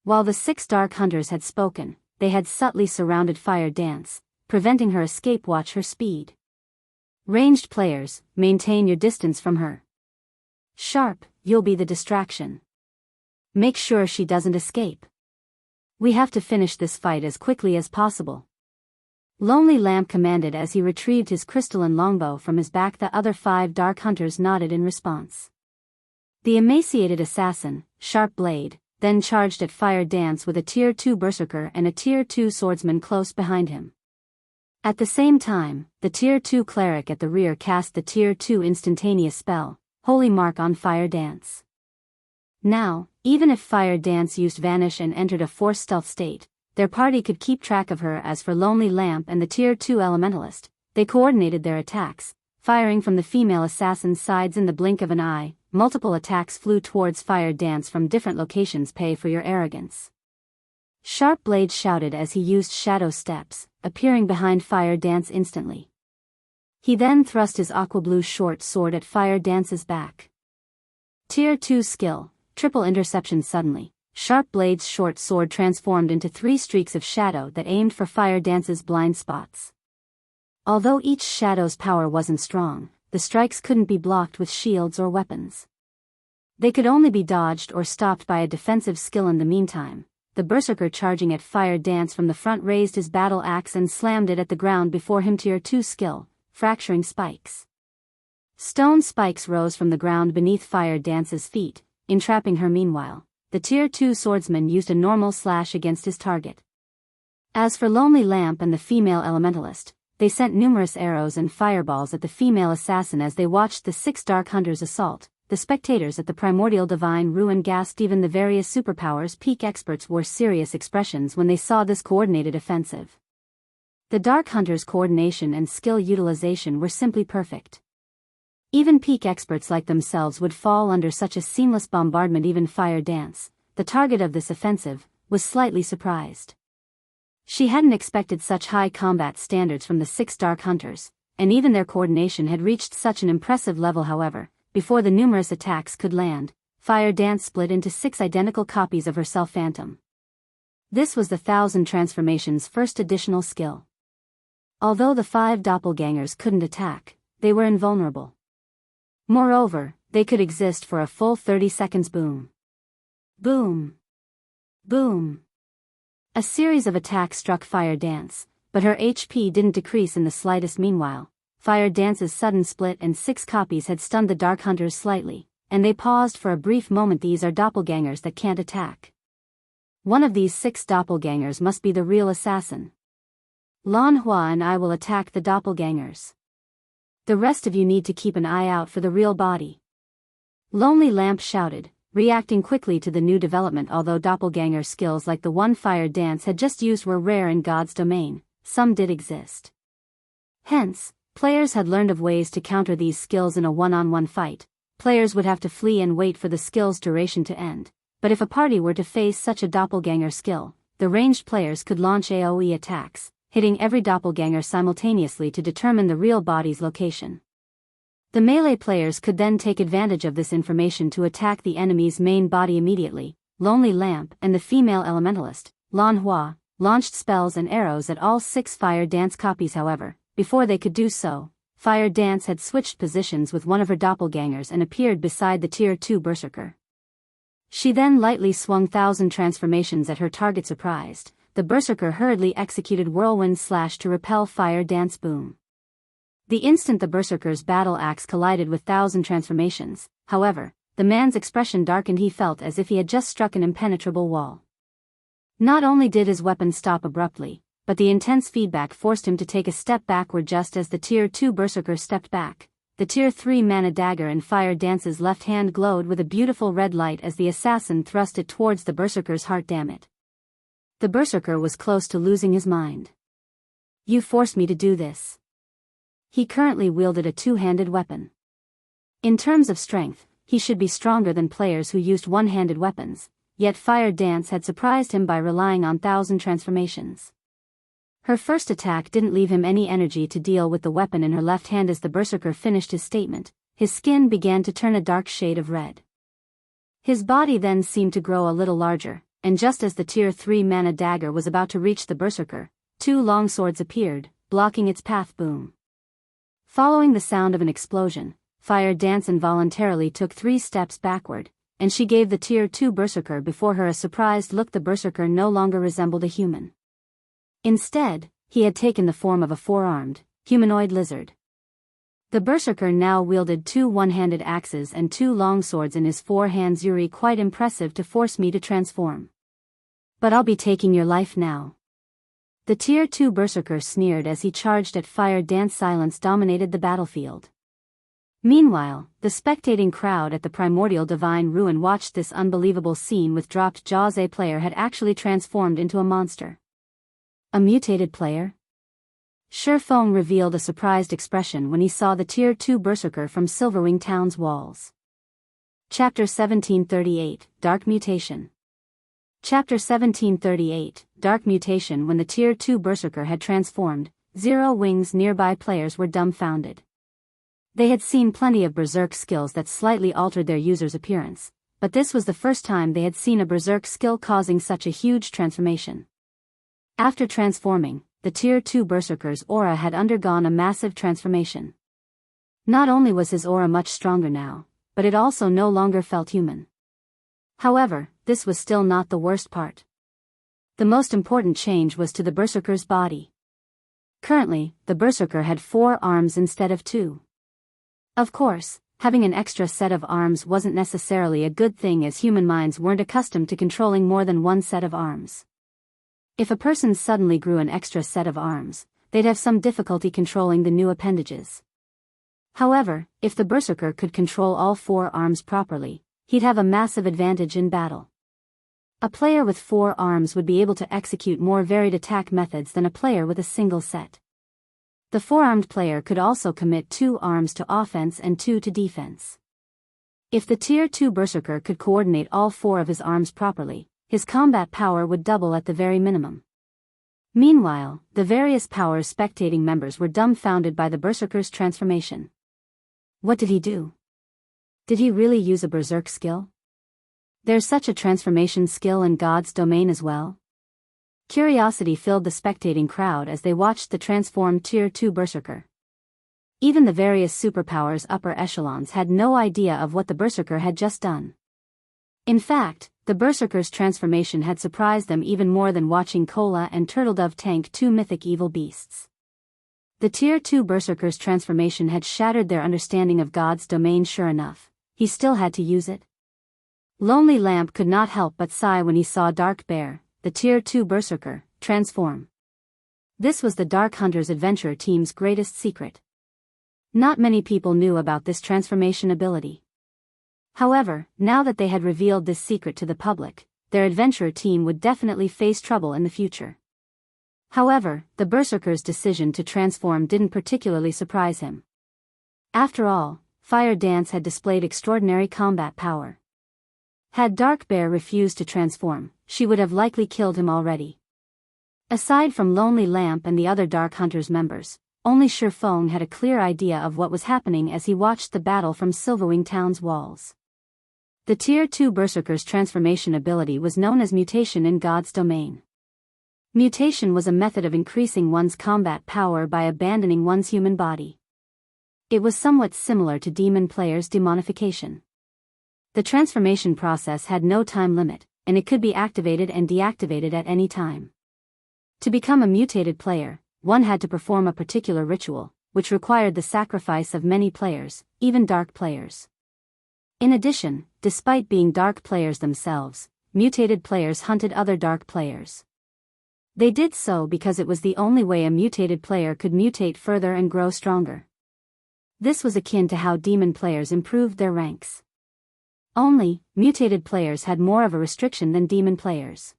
S1: While the 6 Dark Hunters had spoken, they had subtly surrounded Fire Dance, preventing her escape. Watch her speed. Ranged players, maintain your distance from her. Sharp, you'll be the distraction. Make sure she doesn't escape. We have to finish this fight as quickly as possible. Lonely Lamp commanded as he retrieved his crystalline longbow from his back. The other 5 Dark Hunters nodded in response. The emaciated assassin, Sharp Blade, then charged at Fire Dance with a Tier 2 Berserker and a Tier 2 Swordsman close behind him. At the same time, the Tier 2 Cleric at the rear cast the Tier 2 instantaneous spell, Holy Mark, on Fire Dance. Now, even if Fire Dance used Vanish and entered a forced stealth state, their party could keep track of her. As for Lonely Lamp and the Tier 2 Elementalist, they coordinated their attacks, firing from the female assassin's sides in the blink of an eye. Multiple attacks flew towards Fire Dance from different locations. Pay for your arrogance. Sharp Blade shouted as he used Shadow Steps, appearing behind Fire Dance instantly. He then thrust his aqua blue short sword at Fire Dance's back. Tier 2 skill, Triple Interception. Suddenly, Sharp Blade's short sword transformed into 3 streaks of shadow that aimed for Fire Dance's blind spots. Although each shadow's power wasn't strong, the strikes couldn't be blocked with shields or weapons. They could only be dodged or stopped by a defensive skill. In the meantime, the Berserker charging at Fire Dance from the front raised his battle axe and slammed it at the ground before him. Tier 2 skill, Fracturing Spikes. Stone spikes rose from the ground beneath Fire Dance's feet, entrapping her. Meanwhile, the Tier 2 Swordsman used a normal slash against his target. As for Lonely Lamp and the female Elementalist, they sent numerous arrows and fireballs at the female assassin. As they watched the 6 Dark Hunters assault, the spectators at the Primordial Divine Ruin gasped. Even the various superpowers' peak experts wore serious expressions when they saw this coordinated offensive. The Dark Hunters' coordination and skill utilization were simply perfect. Even peak experts like themselves would fall under such a seamless bombardment. Even Fire Dance, the target of this offensive, was slightly surprised. She hadn't expected such high combat standards from the 6 Dark Hunters, and even their coordination had reached such an impressive level. However, before the numerous attacks could land, Fire Dance split into 6 identical copies of herself. Phantom. This was the 1000 Transformation's first additional skill. Although the 5 doppelgangers couldn't attack, they were invulnerable. Moreover, they could exist for a full 30 seconds. Boom. Boom. Boom. A series of attacks struck Fire Dance, but her HP didn't decrease in the slightest. Meanwhile, Fire Dance's sudden split and 6 copies had stunned the Dark Hunters slightly, and they paused for a brief moment. These are doppelgangers that can't attack. One of these 6 doppelgangers must be the real assassin. Lan Hua and I will attack the doppelgangers. The rest of you need to keep an eye out for the real body. Lonely Lamp shouted, reacting quickly to the new development. Although doppelganger skills like the one Fire Dance had just used were rare in God's domain, some did exist. Hence, players had learned of ways to counter these skills in a one-on-one fight. Players would have to flee and wait for the skill's duration to end, but if a party were to face such a doppelganger skill, the ranged players could launch AoE attacks, hitting every doppelganger simultaneously to determine the real body's location. The melee players could then take advantage of this information to attack the enemy's main body immediately, Lonely Lamp, and the female elementalist, Lan Hua, launched spells and arrows at all 6 Fire Dance copies. However, before they could do so, Fire Dance had switched positions with one of her doppelgangers and appeared beside the Tier 2 Berserker. She then lightly swung 1,000 transformations at her target. Surprised, the Berserker hurriedly executed Whirlwind Slash to repel Fire Dance boom. The instant the Berserker's battle axe collided with 1,000 transformations, however, the man's expression darkened. He felt as if he had just struck an impenetrable wall. Not only did his weapon stop abruptly, but the intense feedback forced him to take a step backward. Just as the Tier 2 Berserker stepped back, the Tier 3 mana dagger in Fire Dance's left hand glowed with a beautiful red light as the assassin thrust it towards the Berserker's heart. Damn it. The Berserker was close to losing his mind. You forced me to do this. He currently wielded a two-handed weapon. In terms of strength, he should be stronger than players who used one-handed weapons, yet Fire Dance had surprised him by relying on 1,000 transformations. Her first attack didn't leave him any energy to deal with the weapon in her left hand. As the Berserker finished his statement, his skin began to turn a dark shade of red. His body then seemed to grow a little larger, and just as the Tier 3 mana dagger was about to reach the Berserker, 2 longswords appeared, blocking its path. Boom. Following the sound of an explosion, Fire Dance involuntarily took 3 steps backward, and she gave the Tier 2 Berserker before her a surprised look. The Berserker no longer resembled a human. Instead, he had taken the form of a 4-armed, humanoid lizard. The Berserker now wielded 2 one-handed axes and 2 longswords in his 4 hands. Yuri, quite impressive to force me to transform. But I'll be taking your life now. The Tier 2 Berserker sneered as he charged at Fire Dance. Silence dominated the battlefield. Meanwhile, the spectating crowd at the Primordial Divine Ruin watched this unbelievable scene with dropped jaws. A player had actually transformed into a monster. A mutated player? Shifeng revealed a surprised expression when he saw the Tier 2 Berserker from Silverwing Town's walls. Chapter 1738, Dark Mutation. Chapter 1738, Dark Mutation. When the Tier 2 Berserker had transformed, 0 wings, nearby players were dumbfounded. They had seen plenty of berserk skills that slightly altered their user's appearance, but this was the first time they had seen a berserk skill causing such a huge transformation. After transforming, the Tier 2 Berserker's aura had undergone a massive transformation. Not only was his aura much stronger now, but it also no longer felt human. However, this was still not the worst part. The most important change was to the Berserker's body. Currently, the Berserker had 4 arms instead of 2. Of course, having an extra set of arms wasn't necessarily a good thing, as human minds weren't accustomed to controlling more than one set of arms. If a person suddenly grew an extra set of arms, they'd have some difficulty controlling the new appendages. However, if the Berserker could control all 4 arms properly, he'd have a massive advantage in battle. A player with 4 arms would be able to execute more varied attack methods than a player with a single set. The 4-armed player could also commit 2 arms to offense and 2 to defense. If the Tier 2 Berserker could coordinate all 4 of his arms properly, his combat power would double at the very minimum. Meanwhile, the various Powers spectating members were dumbfounded by the Berserker's transformation. What did he do? Did he really use a berserk skill? There's such a transformation skill in God's domain as well? Curiosity filled the spectating crowd as they watched the transformed Tier 2 Berserker. Even the various superpowers upper echelons had no idea of what the Berserker had just done. In fact, the Berserker's transformation had surprised them even more than watching Cola and Turtledove tank 2 mythic evil beasts. The Tier 2 Berserker's transformation had shattered their understanding of God's domain. Sure enough, he still had to use it. Lonely Lamp could not help but sigh when he saw Dark Bear, the Tier 2 Berserker, transform. This was the Dark Hunters adventure team's greatest secret. Not many people knew about this transformation ability. However, now that they had revealed this secret to the public, their adventure team would definitely face trouble in the future. However, the Berserker's decision to transform didn't particularly surprise him. After all, Fire Dance had displayed extraordinary combat power. Had Dark Bear refused to transform, she would have likely killed him already. Aside from Lonely Lamp and the other Dark Hunters members, only Shifeng had a clear idea of what was happening as he watched the battle from Silverwing Town's walls. The Tier 2 Berserker's transformation ability was known as Mutation in God's domain. Mutation was a method of increasing one's combat power by abandoning one's human body. It was somewhat similar to demon players' demonification. The transformation process had no time limit, and it could be activated and deactivated at any time. To become a mutated player, one had to perform a particular ritual, which required the sacrifice of many players, even dark players. In addition, despite being dark players themselves, mutated players hunted other dark players. They did so because it was the only way a mutated player could mutate further and grow stronger. This was akin to how demon players improved their ranks. Only, mutated players had more of a restriction than demon players.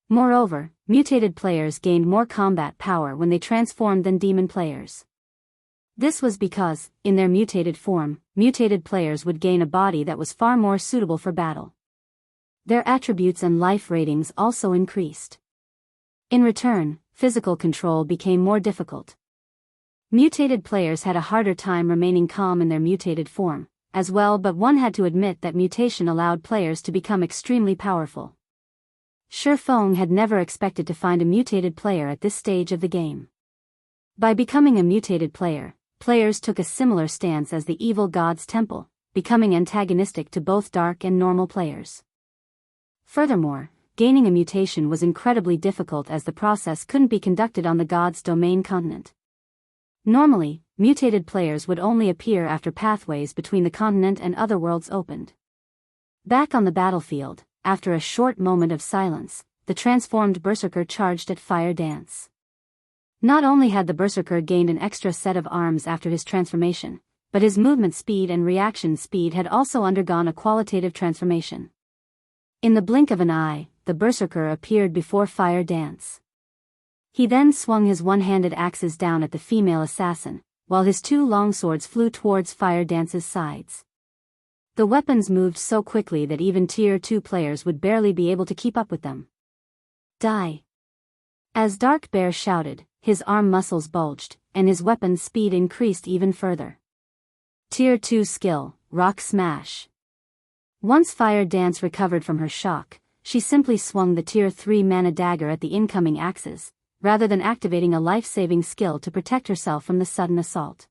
S1: Moreover, mutated players gained more combat power when they transformed than demon players. This was because, in their mutated form, mutated players would gain a body that was far more suitable for battle. Their attributes and life ratings also increased. In return, physical control became more difficult. Mutated players had a harder time remaining calm in their mutated form, as well, but one had to admit that mutation allowed players to become extremely powerful. Shifeng had never expected to find a mutated player at this stage of the game. By becoming a mutated player, players took a similar stance as the evil god's temple, becoming antagonistic to both dark and normal players. Furthermore, gaining a mutation was incredibly difficult as the process couldn't be conducted on the god's domain continent. Normally, mutated players would only appear after pathways between the continent and other worlds opened. Back on the battlefield, after a short moment of silence, the transformed Berserker charged at Fire Dance. Not only had the Berserker gained an extra set of arms after his transformation, but his movement speed and reaction speed had also undergone a qualitative transformation. In the blink of an eye, the Berserker appeared before Fire Dance. He then swung his one-handed axes down at the female assassin, while his two longswords flew towards Fire Dance's sides. The weapons moved so quickly that even Tier 2 players would barely be able to keep up with them. Die! As Dark Bear shouted, his arm muscles bulged, and his weapon's speed increased even further. Tier 2 skill, Rock Smash. Once Fire Dance recovered from her shock, she simply swung the Tier 3 mana dagger at the incoming axes, rather than activating a life-saving skill to protect herself from the sudden assault.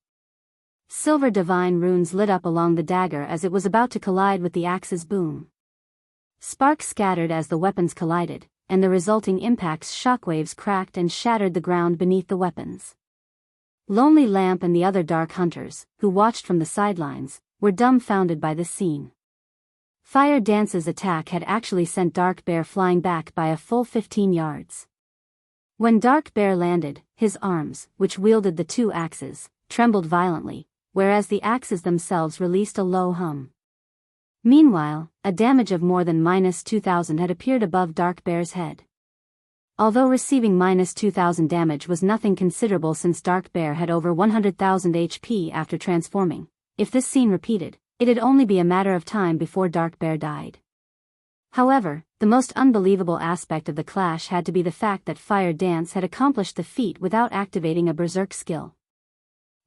S1: Silver divine runes lit up along the dagger as it was about to collide with the axe's boom. Sparks scattered as the weapons collided, and the resulting impacts shockwaves cracked and shattered the ground beneath the weapons. Lonely Lamp and the other dark hunters, who watched from the sidelines, were dumbfounded by this scene. Fire Dance's attack had actually sent Dark Bear flying back by a full 15 yards. When Dark Bear landed, his arms, which wielded the two axes, trembled violently, whereas the axes themselves released a low hum. Meanwhile, a damage of more than -2,000 had appeared above Dark Bear's head. Although receiving -2,000 damage was nothing considerable since Dark Bear had over 100,000 HP after transforming, if this scene repeated, it'd only be a matter of time before Dark Bear died. However, the most unbelievable aspect of the clash had to be the fact that Fire Dance had accomplished the feat without activating a berserk skill.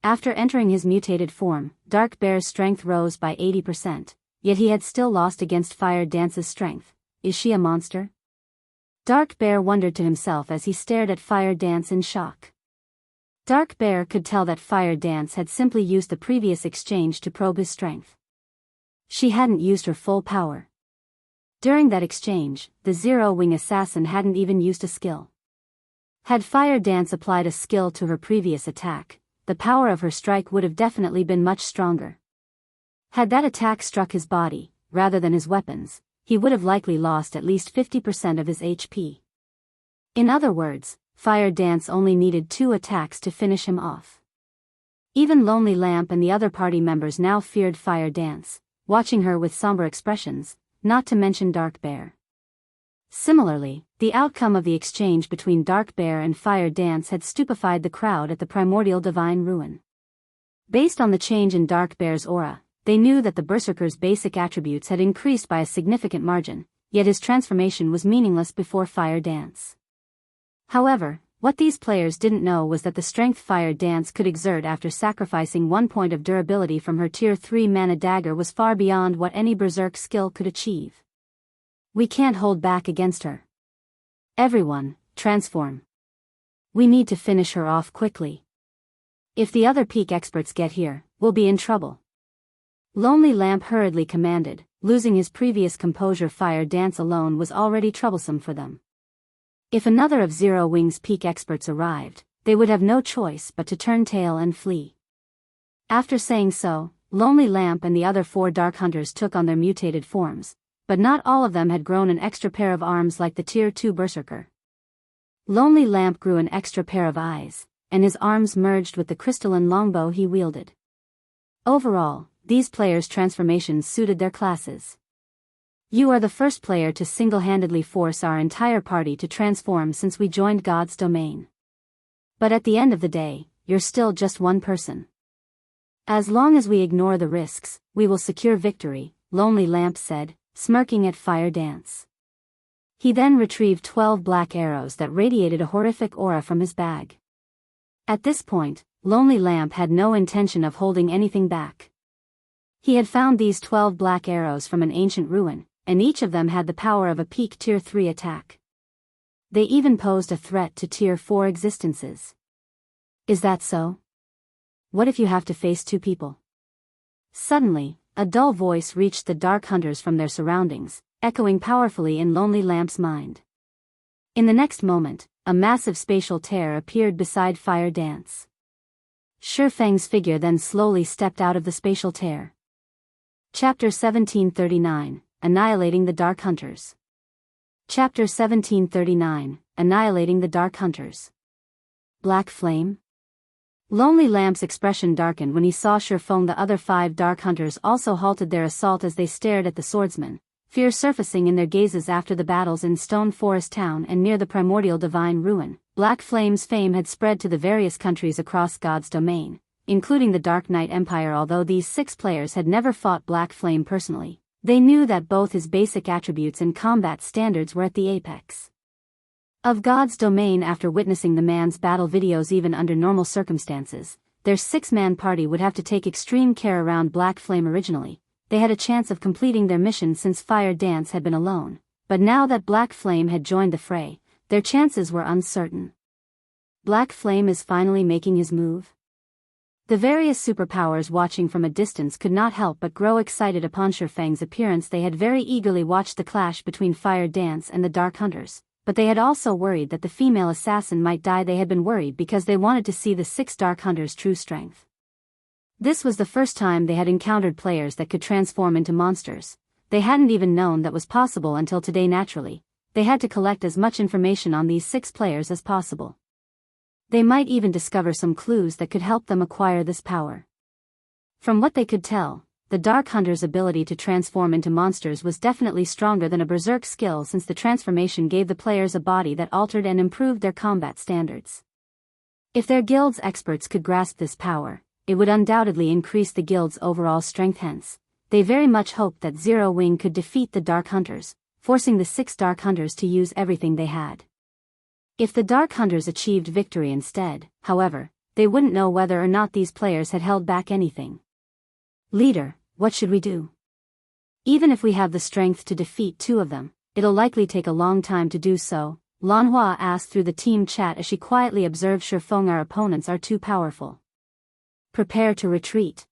S1: After entering his mutated form, Dark Bear's strength rose by 80%, yet he had still lost against Fire Dance's strength. Is she a monster? Dark Bear wondered to himself as he stared at Fire Dance in shock. Dark Bear could tell that Fire Dance had simply used the previous exchange to probe his strength. She hadn't used her full power. During that exchange, the Zero-Wing assassin hadn't even used a skill. Had Fire Dance applied a skill to her previous attack, the power of her strike would have definitely been much stronger. Had that attack struck his body, rather than his weapons, he would have likely lost at least 50% of his HP. In other words, Fire Dance only needed 2 attacks to finish him off. Even Lonely Lamp and the other party members now feared Fire Dance, watching her with somber expressions, not to mention Dark Bear. Similarly, the outcome of the exchange between Dark Bear and Fire Dance had stupefied the crowd at the primordial divine ruin. Based on the change in Dark Bear's aura, they knew that the Berserker's basic attributes had increased by a significant margin, yet his transformation was meaningless before Fire Dance. However, What these players didn't know was that the strength Fire Dance could exert after sacrificing 1 point of durability from her tier 3 mana dagger was far beyond what any berserk skill could achieve. We can't hold back against her. Everyone, transform. We need to finish her off quickly. If the other peak experts get here, we'll be in trouble. Lonely Lamp hurriedly commanded, losing his previous composure. Fire Dance alone was already troublesome for them. If another of Zero Wing's peak experts arrived, they would have no choice but to turn tail and flee. After saying so, Lonely Lamp and the other 4 Dark Hunters took on their mutated forms, but not all of them had grown an extra pair of arms like the tier 2 Berserker. Lonely Lamp grew an extra pair of eyes, and his arms merged with the crystalline longbow he wielded. Overall, these players' transformations suited their classes. You are the first player to single-handedly force our entire party to transform since we joined God's domain. But at the end of the day, you're still just one person. As long as we ignore the risks, we will secure victory, Lonely Lamp said, smirking at Fire Dance. He then retrieved 12 black arrows that radiated a horrific aura from his bag. At this point, Lonely Lamp had no intention of holding anything back. He had found these 12 black arrows from an ancient ruin, and each of them had the power of a peak tier 3 attack. They even posed a threat to tier 4 existences. Is that so? What if you have to face 2 people? Suddenly, a dull voice reached the Dark Hunters from their surroundings, echoing powerfully in Lonely Lamp's mind. In the next moment, a massive spatial tear appeared beside Fire Dance. Shifeng's figure then slowly stepped out of the spatial tear. Chapter 1739, Annihilating the Dark Hunters. Chapter 1739, Annihilating the Dark Hunters. Black Flame? Lonely Lamp's expression darkened when he saw Shifeng. The other 5 Dark Hunters also halted their assault as they stared at the swordsman, fear surfacing in their gazes after the battles in Stone Forest Town and near the primordial divine ruin. Black Flame's fame had spread to the various countries across God's domain, including the Dark Knight Empire. Although these 6 players had never fought Black Flame personally, they knew that both his basic attributes and combat standards were at the apex of God's domain. After witnessing the man's battle videos, even under normal circumstances, their 6-man party would have to take extreme care around Black Flame. Originally, they had a chance of completing their mission since Fire Dance had been alone, but now that Black Flame had joined the fray, their chances were uncertain. Black Flame is finally making his move. The various superpowers watching from a distance could not help but grow excited upon Shifeng's appearance. They had very eagerly watched the clash between Fire Dance and the Dark Hunters, but they had also worried that the female assassin might die. They had been worried because they wanted to see the 6 Dark Hunters' true strength. This was the first time they had encountered players that could transform into monsters. They hadn't even known that was possible until today. Naturally, they had to collect as much information on these 6 players as possible. They might even discover some clues that could help them acquire this power. From what they could tell, the Dark Hunter's ability to transform into monsters was definitely stronger than a berserk skill, since the transformation gave the players a body that altered and improved their combat standards. If their guild's experts could grasp this power, it would undoubtedly increase the guild's overall strength. Hence, they very much hoped that Zero Wing could defeat the Dark Hunters, forcing the 6 Dark Hunters to use everything they had. If the Dark Hunters achieved victory instead, however, they wouldn't know whether or not these players had held back anything. Leader, what should we do? Even if we have the strength to defeat 2 of them, it'll likely take a long time to do so, Lanhua asked through the team chat as she quietly observed Shifeng. Our opponents are too powerful. Prepare to retreat.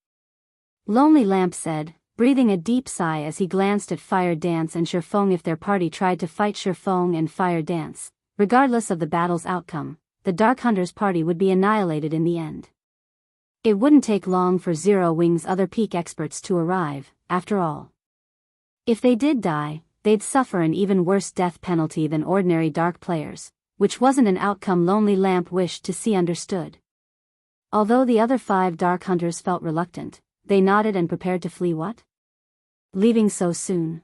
S1: Lonely Lamp said, breathing a deep sigh as he glanced at Fire Dance and Shifeng. If their party tried to fight Shifeng and Fire Dance, regardless of the battle's outcome, the Dark Hunters' party would be annihilated in the end. It wouldn't take long for Zero Wing's other peak experts to arrive, after all. If they did die, they'd suffer an even worse death penalty than ordinary dark players, which wasn't an outcome Lonely Lamp wished to see. Understood. Although the other 5 Dark Hunters felt reluctant, they nodded and prepared to flee. What? Leaving so soon?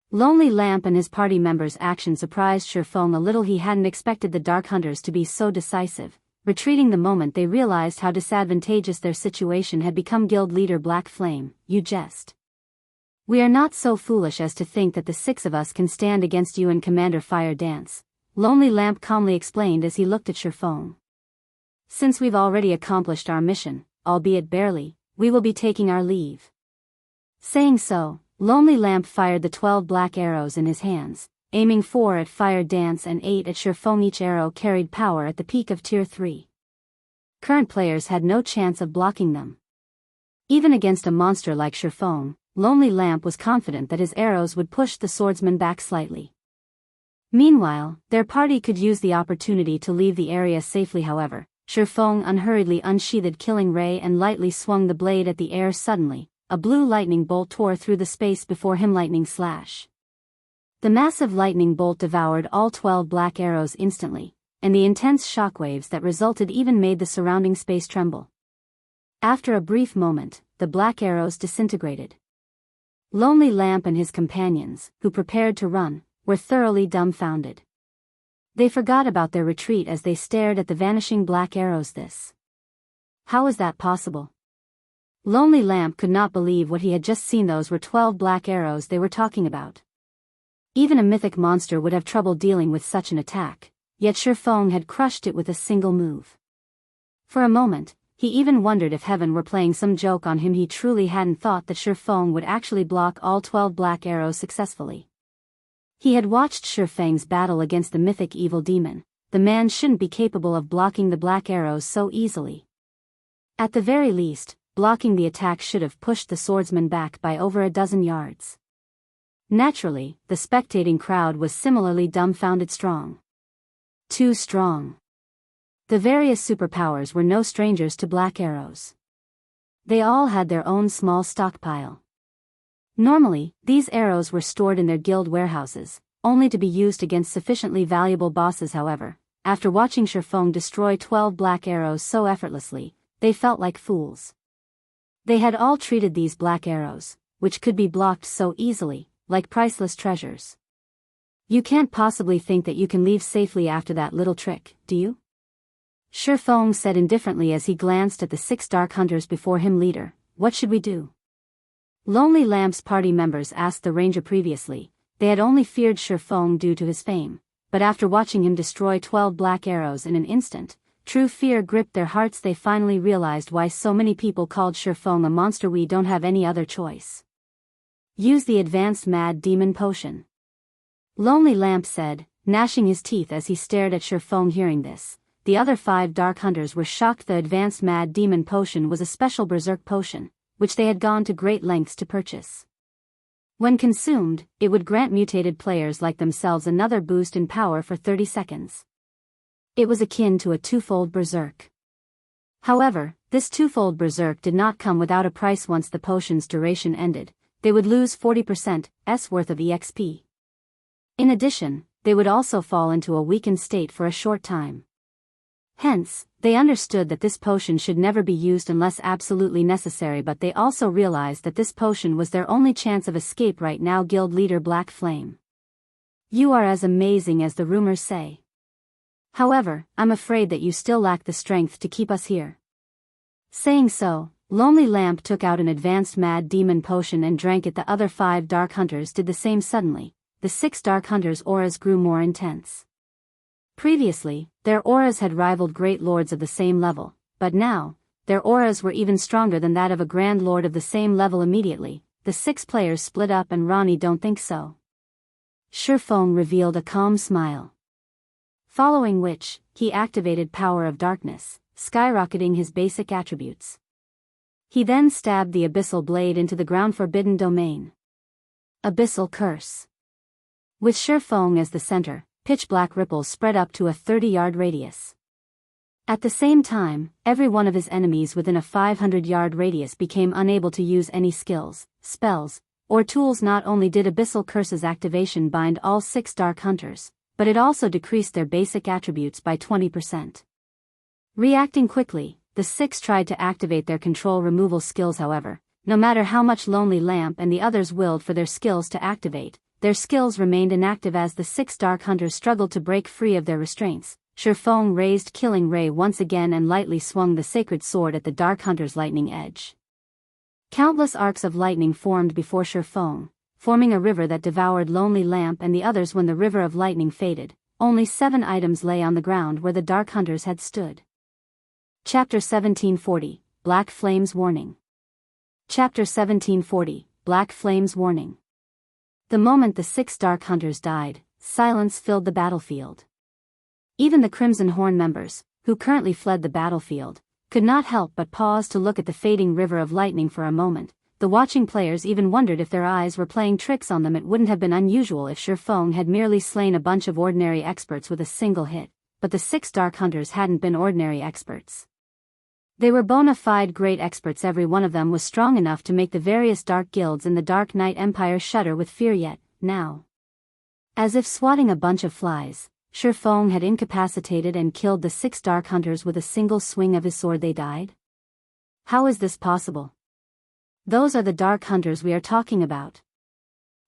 S1: Lonely Lamp and his party members' action surprised Shifeng a little. He hadn't expected the Dark Hunters to be so decisive, retreating the moment they realized how disadvantageous their situation had become. Guild leader Black Flame, you jest. We are not so foolish as to think that the 6 of us can stand against you and Commander Fire Dance. Lonely Lamp calmly explained as he looked at Shifeng. Since we've already accomplished our mission, albeit barely, we will be taking our leave. Saying so, Lonely Lamp fired the 12 black arrows in his hands, aiming 4 at Fire Dance and 8 at Shifeng. Each arrow carried power at the peak of Tier 3. Current players had no chance of blocking them. Even against a monster like Shifeng, Lonely Lamp was confident that his arrows would push the swordsman back slightly. Meanwhile, their party could use the opportunity to leave the area safely. However, Shifeng unhurriedly unsheathed Killing Ray and lightly swung the blade at the air. Suddenly, a blue lightning bolt tore through the space before him. Lightning slash. The massive lightning bolt devoured all 12 black arrows instantly, and the intense shockwaves that resulted even made the surrounding space tremble. After a brief moment, the black arrows disintegrated. Lonely Lamp and his companions, who prepared to run, were thoroughly dumbfounded. They forgot about their retreat as they stared at the vanishing black arrows. How is that possible? Lonely Lamp could not believe what he had just seen. Those were 12 black arrows they were talking about. Even a mythic monster would have trouble dealing with such an attack, yet Shifeng had crushed it with a single move. For a moment, he even wondered if heaven were playing some joke on him. He truly hadn't thought that Shifeng would actually block all 12 black arrows successfully. He had watched Shifeng's battle against the mythic evil demon. The man shouldn't be capable of blocking the black arrows so easily. At the very least, blocking the attack should have pushed the swordsman back by over a dozen yards. Naturally, the spectating crowd was similarly dumbfounded. Strong. Too strong. The various superpowers were no strangers to black arrows. They all had their own small stockpile. Normally, these arrows were stored in their guild warehouses, only to be used against sufficiently valuable bosses. However, after watching Shifeng destroy 12 black arrows so effortlessly, they felt like fools. They had all treated these black arrows, which could be blocked so easily, like priceless treasures. You can't possibly think that you can leave safely after that little trick, do you? Shifeng said indifferently as he glanced at the 6 dark hunters before him. Leader, what should we do? Lonely Lamp's party members asked the ranger previously. They had only feared Shifeng due to his fame, but after watching him destroy 12 black arrows in an instant, true fear gripped their hearts. They finally realized why so many people called Shifeng a monster. We don't have any other choice. Use the advanced Mad Demon Potion. Lonely Lamp said, gnashing his teeth as he stared at Shifeng. Hearing this, the other 5 dark hunters were shocked. The advanced Mad Demon Potion was a special berserk potion, which they had gone to great lengths to purchase. When consumed, it would grant mutated players like themselves another boost in power for 30 seconds. It was akin to a twofold berserk. However, this twofold berserk did not come without a price. Once the potion's duration ended, they would lose 40%'s worth of EXP. In addition, they would also fall into a weakened state for a short time. Hence, they understood that this potion should never be used unless absolutely necessary, but they also realized that this potion was their only chance of escape right now. Guild leader Black Flame. You are as amazing as the rumors say. However, I'm afraid that you still lack the strength to keep us here. Saying so, Lonely Lamp took out an advanced Mad Demon Potion and drank it. The other 5 dark hunters did the same. Suddenly, the 6 dark hunters' auras grew more intense. Previously, their auras had rivaled great lords of the same level, but now, their auras were even stronger than that of a grand lord of the same level. Immediately, the 6 players split up. And Ronnie, don't think so. Shifeng revealed a calm smile. Following which, he activated Power of Darkness, skyrocketing his basic attributes. He then stabbed the abyssal blade into the ground. Forbidden Domain. Abyssal Curse. With Shifeng as the center, pitch-black ripples spread up to a 30-yard radius. At the same time, every one of his enemies within a 500-yard radius became unable to use any skills, spells, or tools. Not only did Abyssal Curse's activation bind all 6 dark hunters, but it also decreased their basic attributes by 20%. Reacting quickly, the 6 tried to activate their control removal skills. However, no matter how much Lonely Lamp and the others willed for their skills to activate, their skills remained inactive. As the 6 dark hunters struggled to break free of their restraints, Shifeng raised Killing Ray once again and lightly swung the sacred sword at the dark hunter's lightning edge. Countless arcs of lightning formed before Shifeng, forming a river that devoured Lonely Lamp and the others. When the river of lightning faded, only 7 items lay on the ground where the Dark Hunters had stood. Chapter 1740, Black Flames Warning. Chapter 1740, Black Flames Warning. The moment the 6 Dark Hunters died, silence filled the battlefield. Even the Crimson Horn members, who currently fled the battlefield, could not help but pause to look at the fading river of lightning for a moment. The watching players even wondered if their eyes were playing tricks on them. It wouldn't have been unusual if Shurfeng had merely slain a bunch of ordinary experts with a single hit, but the 6 Dark Hunters hadn't been ordinary experts. They were bona fide great experts. Every one of them was strong enough to make the various dark guilds in the Dark Knight Empire shudder with fear. Yet, now, as if swatting a bunch of flies, Shurfeng had incapacitated and killed the 6 Dark Hunters with a single swing of his sword. They died? How is this possible? Those are the Dark Hunters we are talking about.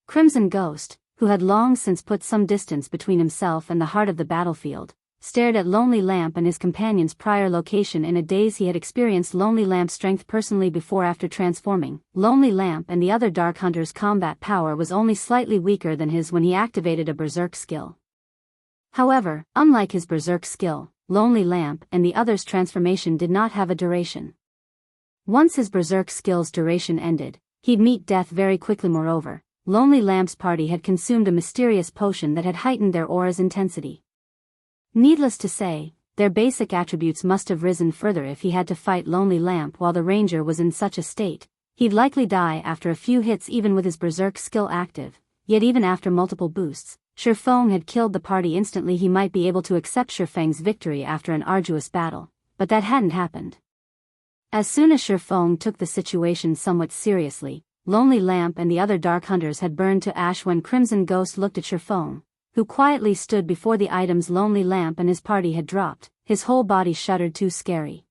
S1: Crimson Ghost, who had long since put some distance between himself and the heart of the battlefield, stared at Lonely Lamp and his companion's prior location in a daze. He had experienced Lonely Lamp's strength personally before. After transforming, Lonely Lamp and the other Dark Hunters' combat power was only slightly weaker than his when he activated a Berserk skill. However, unlike his Berserk skill, Lonely Lamp and the others' transformation did not have a duration. Once his Berserk skill's duration ended, he'd meet death very quickly. Moreover, Lonely Lamp's party had consumed a mysterious potion that had heightened their aura's intensity. Needless to say, their basic attributes must have risen further. If he had to fight Lonely Lamp while the Ranger was in such a state, he'd likely die after a few hits even with his Berserk skill active. Yet even after multiple boosts, Shurfeng had killed the party instantly. He might be able to accept Shurfeng's victory after an arduous battle, but that hadn't happened. As soon as Shurfeng took the situation somewhat seriously, Lonely Lamp and the other Dark Hunters had burned to ash. When Crimson Ghost looked at Shurfeng, who quietly stood before the items Lonely Lamp and his party had dropped, his whole body shuddered. Too scary.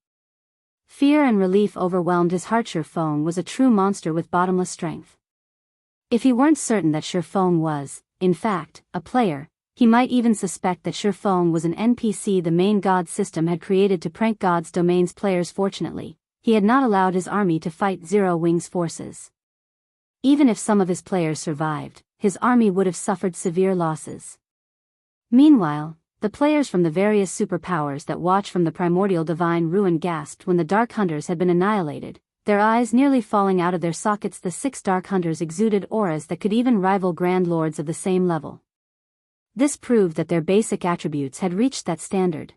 S1: Fear and relief overwhelmed his heart. Shurfeng was a true monster with bottomless strength. If he weren't certain that Shurfeng was, in fact, a player, he might even suspect that Shurfeng was an NPC the main god system had created to prank God's domain's players. Fortunately, he had not allowed his army to fight Zero Wing's forces. Even if some of his players survived, his army would have suffered severe losses. Meanwhile, the players from the various superpowers that watched from the primordial divine ruin gasped when the Dark Hunters had been annihilated, their eyes nearly falling out of their sockets. The 6 Dark Hunters exuded auras that could even rival Grand Lords of the same level. This proved that their basic attributes had reached that standard.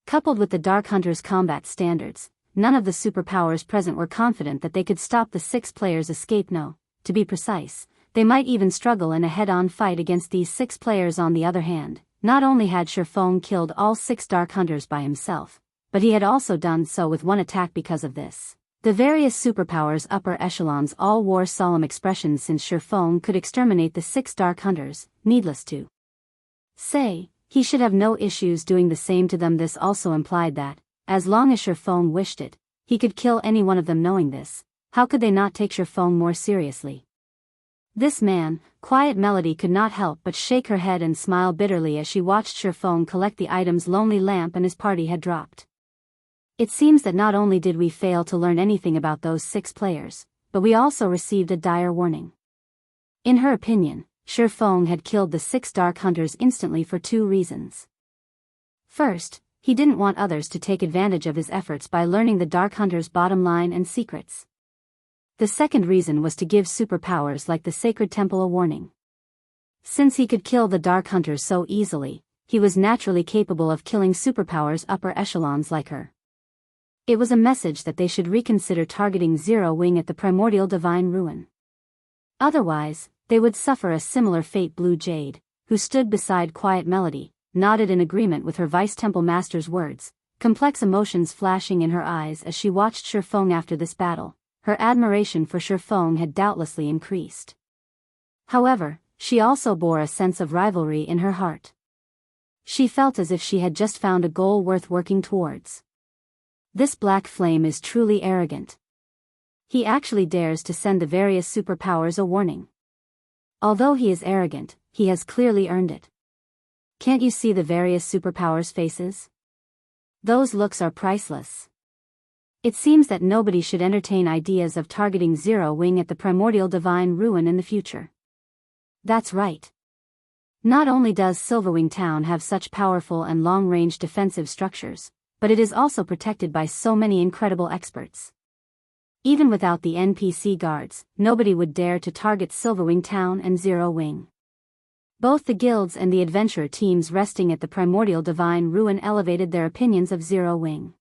S1: Coupled with the Dark Hunters' combat standards, none of the superpowers present were confident that they could stop the 6 players' escape. No, to be precise, they might even struggle in a head-on fight against these 6 players. On the other hand, not only had Shurfeng killed all 6 Dark Hunters by himself, but he had also done so with one attack. Because of this, the various superpowers' upper echelons all wore solemn expressions. Since Shurfeng could exterminate the 6 Dark Hunters, needless to say, he should have no issues doing the same to them. This also implied that, as long as Shurfeng wished it, he could kill any one of them. Knowing this, how could they not take Shurfeng more seriously? This man, Quiet Melody, could not help but shake her head and smile bitterly as she watched Shurfeng collect the items Lonely Lamp and his party had dropped. It seems that not only did we fail to learn anything about those 6 players, but we also received a dire warning. In her opinion, Shurfeng had killed the 6 Dark Hunters instantly for 2 reasons. First, he didn't want others to take advantage of his efforts by learning the Dark Hunters' bottom line and secrets. The second reason was to give superpowers like the Sacred Temple a warning. Since he could kill the Dark Hunters so easily, he was naturally capable of killing superpowers upper echelons like her. It was a message that they should reconsider targeting Zero Wing at the primordial divine ruin. Otherwise, they would suffer a similar fate. Blue Jade, who stood beside Quiet Melody, nodded in agreement with her Vice-Temple Master's words, complex emotions flashing in her eyes as she watched Shurfeng. After this battle, her admiration for Shurfeng had doubtlessly increased. However, she also bore a sense of rivalry in her heart. She felt as if she had just found a goal worth working towards. This Black Flame is truly arrogant. He actually dares to send the various superpowers a warning. Although he is arrogant, he has clearly earned it. Can't you see the various superpowers' faces? Those looks are priceless. It seems that nobody should entertain ideas of targeting Zero Wing at the primordial divine ruin in the future. That's right. Not only does Silverwing Town have such powerful and long-range defensive structures, but it is also protected by so many incredible experts. Even without the NPC guards, nobody would dare to target Silverwing Town and Zero Wing. Both the guilds and the adventurer teams resting at the primordial divine ruin elevated their opinions of Zero Wing.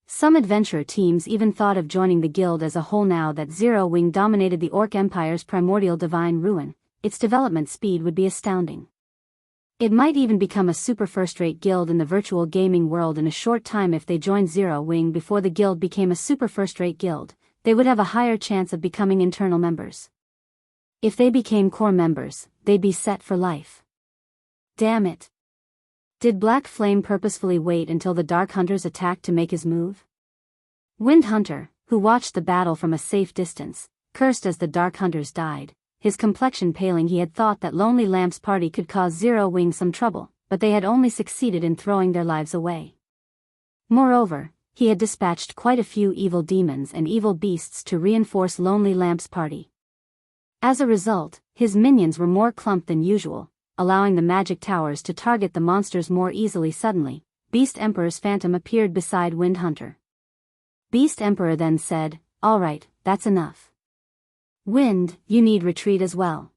S1: Some adventurer teams even thought of joining the guild as a whole now that Zero Wing dominated the Orc Empire's primordial divine ruin. Its development speed would be astounding. It might even become a super first-rate guild in the virtual gaming world in a short time if they joined Zero Wing before the guild became a super first-rate guild. They would have a higher chance of becoming internal members. If they became core members, they'd be set for life. Damn it. Did Black Flame purposefully wait until the Dark Hunters attacked to make his move? Wind Hunter, who watched the battle from a safe distance, cursed as the Dark Hunters died. His complexion paling. He had thought that Lonely Lamp's party could cause Zero Wing some trouble, but they had only succeeded in throwing their lives away. Moreover, he had dispatched quite a few evil demons and evil beasts to reinforce Lonely Lamp's party. As a result, his minions were more clumped than usual, allowing the magic towers to target the monsters more easily. Suddenly, Beast Emperor's phantom appeared beside Wind Hunter. Beast Emperor then said, "All right, that's enough. Wind, you need retreat as well.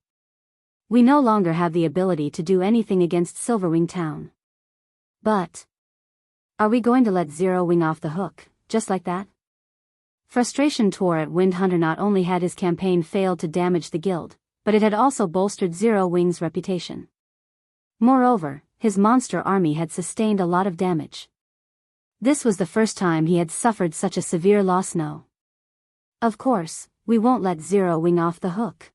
S1: We no longer have the ability to do anything against Silverwing Town. But are we going to let Zero Wing off the hook, just like that?" Frustration tore at Wind Hunter. Not only had his campaign failed to damage the guild, but it had also bolstered Zero Wing's reputation. Moreover, his monster army had sustained a lot of damage. This was the first time he had suffered such a severe loss. No. Of course, we won't let Zero Wing off the hook.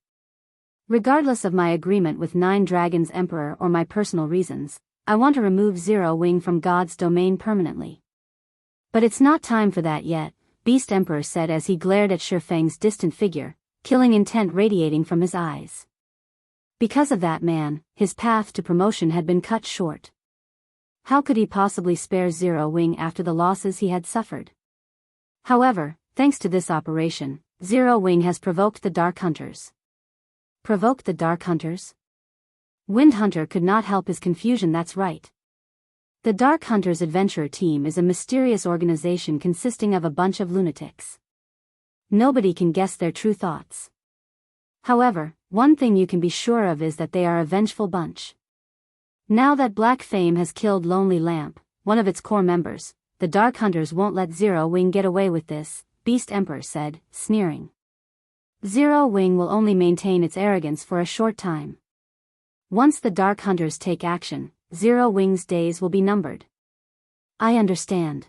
S1: Regardless of my agreement with Nine Dragons Emperor or my personal reasons, I want to remove Zero Wing from God's domain permanently. But it's not time for that yet, Beast Emperor said as he glared at Shifang's distant figure, killing intent radiating from his eyes. Because of that man, his path to promotion had been cut short. How could he possibly spare Zero Wing after the losses he had suffered? However, thanks to this operation, Zero Wing has provoked the Dark Hunters. Provoked the Dark Hunters? Wind Hunter could not help his confusion. That's right. The Dark Hunters adventurer team is a mysterious organization consisting of a bunch of lunatics. Nobody can guess their true thoughts. However, one thing you can be sure of is that they are a vengeful bunch. Now that Black Flame has killed Lonely Lamp, one of its core members, the Dark Hunters won't let Zero Wing get away with this, Beast Emperor said, sneering. Zero Wing will only maintain its arrogance for a short time. Once the Dark Hunters take action, Zero Wing's days will be numbered. I understand.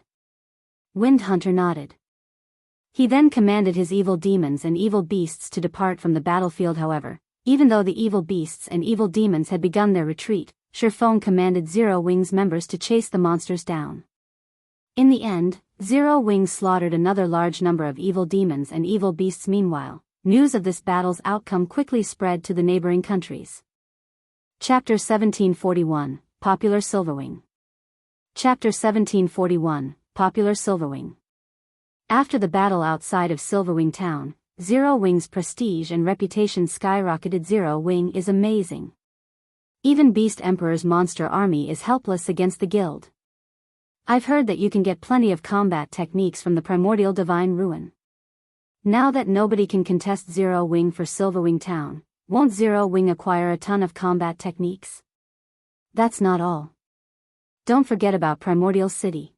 S1: Wind Hunter nodded. He then commanded his evil demons and evil beasts to depart from the battlefield. However, even though the evil beasts and evil demons had begun their retreat, Shifang commanded Zero Wing's members to chase the monsters down. In the end, Zero Wing slaughtered another large number of evil demons and evil beasts. Meanwhile, news of this battle's outcome quickly spread to the neighboring countries. Chapter 1741, Popular Silverwing. Chapter 1741, Popular Silverwing. After the battle outside of Silverwing Town, Zero Wing's prestige and reputation skyrocketed. Zero Wing is amazing. Even Beast Emperor's monster army is helpless against the guild. I've heard that you can get plenty of combat techniques from the primordial divine ruin. Now that nobody can contest Zero Wing for Silverwing Town, won't Zero Wing acquire a ton of combat techniques? That's not all. Don't forget about Primordial City.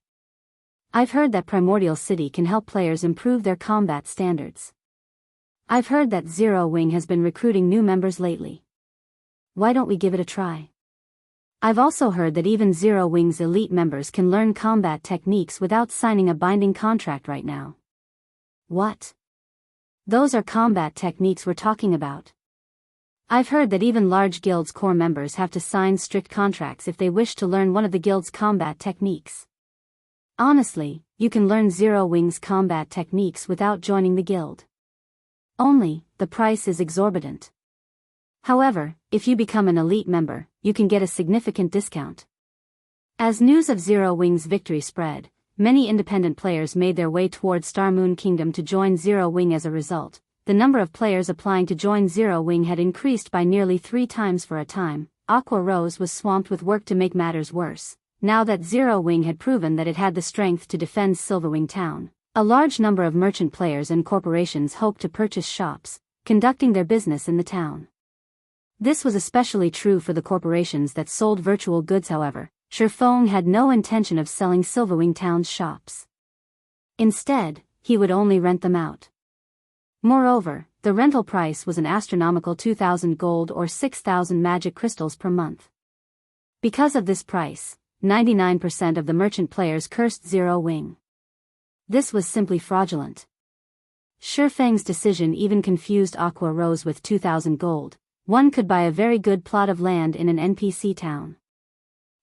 S1: I've heard that Primordial City can help players improve their combat standards. I've heard that Zero Wing has been recruiting new members lately. Why don't we give it a try? I've also heard that even Zero Wing's elite members can learn combat techniques without signing a binding contract right now. What? Those are combat techniques we're talking about. I've heard that even large guilds' core members have to sign strict contracts if they wish to learn one of the guild's combat techniques. Honestly, you can learn Zero Wing's combat techniques without joining the guild. Only, the price is exorbitant. However, if you become an elite member, you can get a significant discount. As news of Zero Wing's victory spread, many independent players made their way toward Star Moon Kingdom to join Zero Wing. As a result, the number of players applying to join Zero Wing had increased by nearly 3 times. For a time, Aqua Rose was swamped with work to make matters worse. Now that Zero Wing had proven that it had the strength to defend Silverwing Town, a large number of merchant players and corporations hoped to purchase shops, conducting their business in the town. This was especially true for the corporations that sold virtual goods. However, Shifeng had no intention of selling Silverwing Town's shops. Instead, he would only rent them out. Moreover, the rental price was an astronomical 2,000 gold or 6,000 magic crystals per month. Because of this price, 99% of the merchant players cursed Zero Wing. This was simply fraudulent. Shifeng's decision even confused Aqua Rose. With 2,000 gold, one could buy a very good plot of land in an NPC town.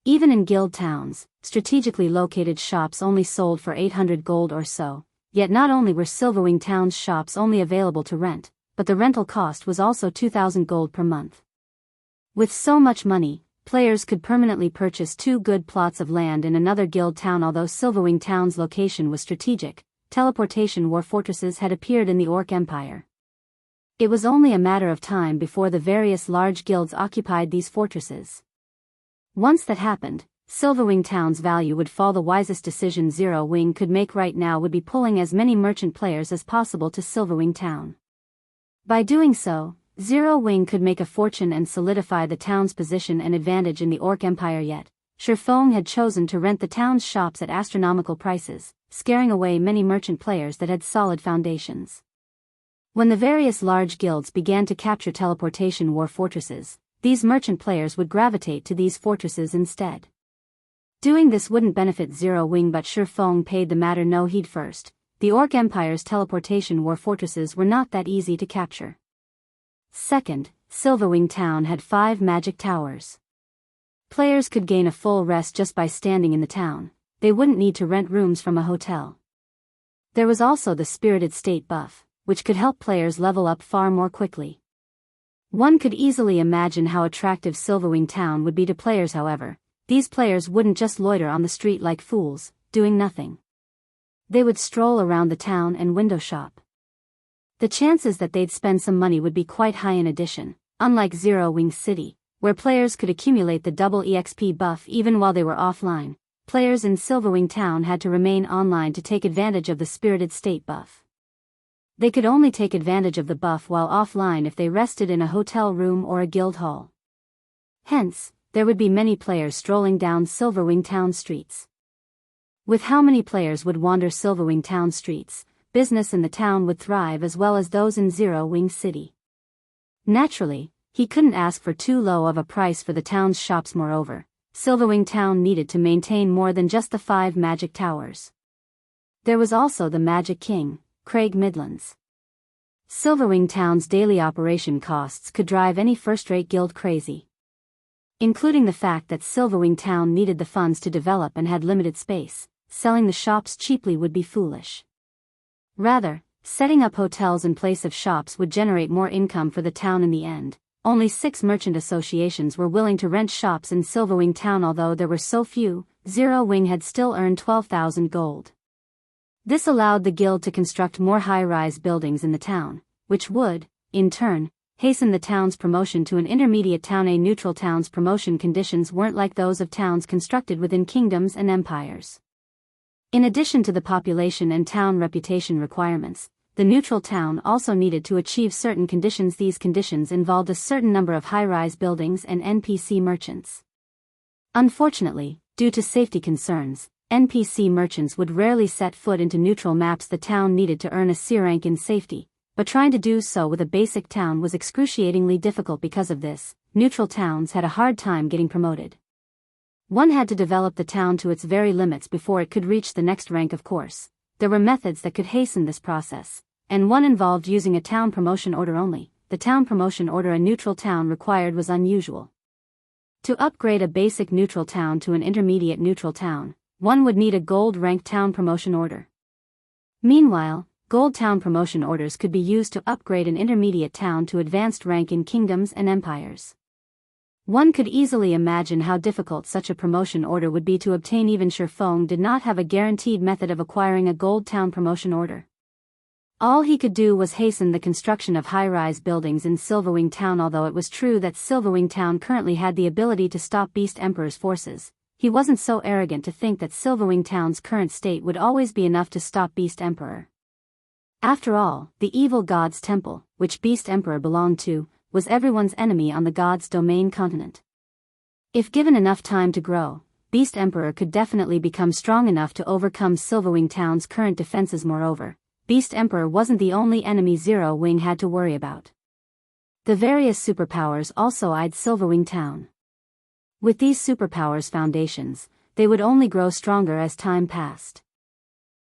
S1: Even in guild towns, strategically located shops only sold for 800 gold or so. Yet not only were Silverwing Town's shops only available to rent, but the rental cost was also 2,000 gold per month. With so much money, players could permanently purchase 2 good plots of land in another guild town. Although Silverwing Town's location was strategic, teleportation war fortresses had appeared in the Orc Empire. It was only a matter of time before the various large guilds occupied these fortresses. Once that happened, Silverwing Town's value would fall. The wisest decision Zero Wing could make right now would be pulling as many merchant players as possible to Silverwing Town. By doing so, Zero Wing could make a fortune and solidify the town's position and advantage in the Orc Empire. Yet, Shifeng had chosen to rent the town's shops at astronomical prices, scaring away many merchant players that had solid foundations. When the various large guilds began to capture teleportation war fortresses, these merchant players would gravitate to these fortresses instead. Doing this wouldn't benefit Zero Wing, but Shifeng paid the matter no heed. First, the Orc Empire's teleportation war fortresses were not that easy to capture. Second, Silverwing Town had 5 magic towers. Players could gain a full rest just by standing in the town. They wouldn't need to rent rooms from a hotel. There was also the Spirited State buff, which could help players level up far more quickly. One could easily imagine how attractive Silverwing Town would be to players. However, these players wouldn't just loiter on the street like fools, doing nothing. They would stroll around the town and window shop. The chances that they'd spend some money would be quite high. In addition, unlike Zero Wing City, where players could accumulate the double EXP buff even while they were offline, players in Silverwing Town had to remain online to take advantage of the Spirited State buff. They could only take advantage of the buff while offline if they rested in a hotel room or a guild hall. Hence, there would be many players strolling down Silverwing Town streets. With how many players would wander Silverwing Town streets, business in the town would thrive as well as those in Zero Wing City. Naturally, he couldn't ask for too low of a price for the town's shops. Moreover, Silverwing Town needed to maintain more than just the 5 magic towers. There was also the Magic King, Craig Midlands. Silverwing Town's daily operation costs could drive any first-rate guild crazy. Including the fact that Silverwing Town needed the funds to develop and had limited space, selling the shops cheaply would be foolish. Rather, setting up hotels in place of shops would generate more income for the town. In the end, only 6 merchant associations were willing to rent shops in Silverwing Town. Although there were so few, Zero Wing had still earned 12,000 gold. This allowed the guild to construct more high-rise buildings in the town, which would, in turn, hasten the town's promotion to an intermediate town. A neutral town's promotion conditions weren't like those of towns constructed within kingdoms and empires. In addition to the population and town reputation requirements, the neutral town also needed to achieve certain conditions. These conditions involved a certain number of high-rise buildings and NPC merchants. Unfortunately, due to safety concerns, NPC merchants would rarely set foot into neutral maps. The town needed to earn a C rank in safety, but trying to do so with a basic town was excruciatingly difficult. Because of this, neutral towns had a hard time getting promoted. One had to develop the town to its very limits before it could reach the next rank. Of course, there were methods that could hasten this process, and one involved using a town promotion order only. The town promotion order a neutral town required was unusual. To upgrade a basic neutral town to an intermediate neutral town, one would need a gold-ranked town promotion order. Meanwhile, gold town promotion orders could be used to upgrade an intermediate town to advanced rank in kingdoms and empires. One could easily imagine how difficult such a promotion order would be to obtain. Even Shifeng did not have a guaranteed method of acquiring a gold town promotion order. All he could do was hasten the construction of high-rise buildings in Silverwing Town. Although it was true that Silverwing Town currently had the ability to stop Beast Emperor's forces, he wasn't so arrogant to think that Silverwing Town's current state would always be enough to stop Beast Emperor. After all, the evil God's Temple, which Beast Emperor belonged to, was everyone's enemy on the God's Domain continent. If given enough time to grow, Beast Emperor could definitely become strong enough to overcome Silverwing Town's current defenses. Moreover, Beast Emperor wasn't the only enemy Zero Wing had to worry about. The various superpowers also eyed Silverwing Town. With these superpowers' foundations, they would only grow stronger as time passed.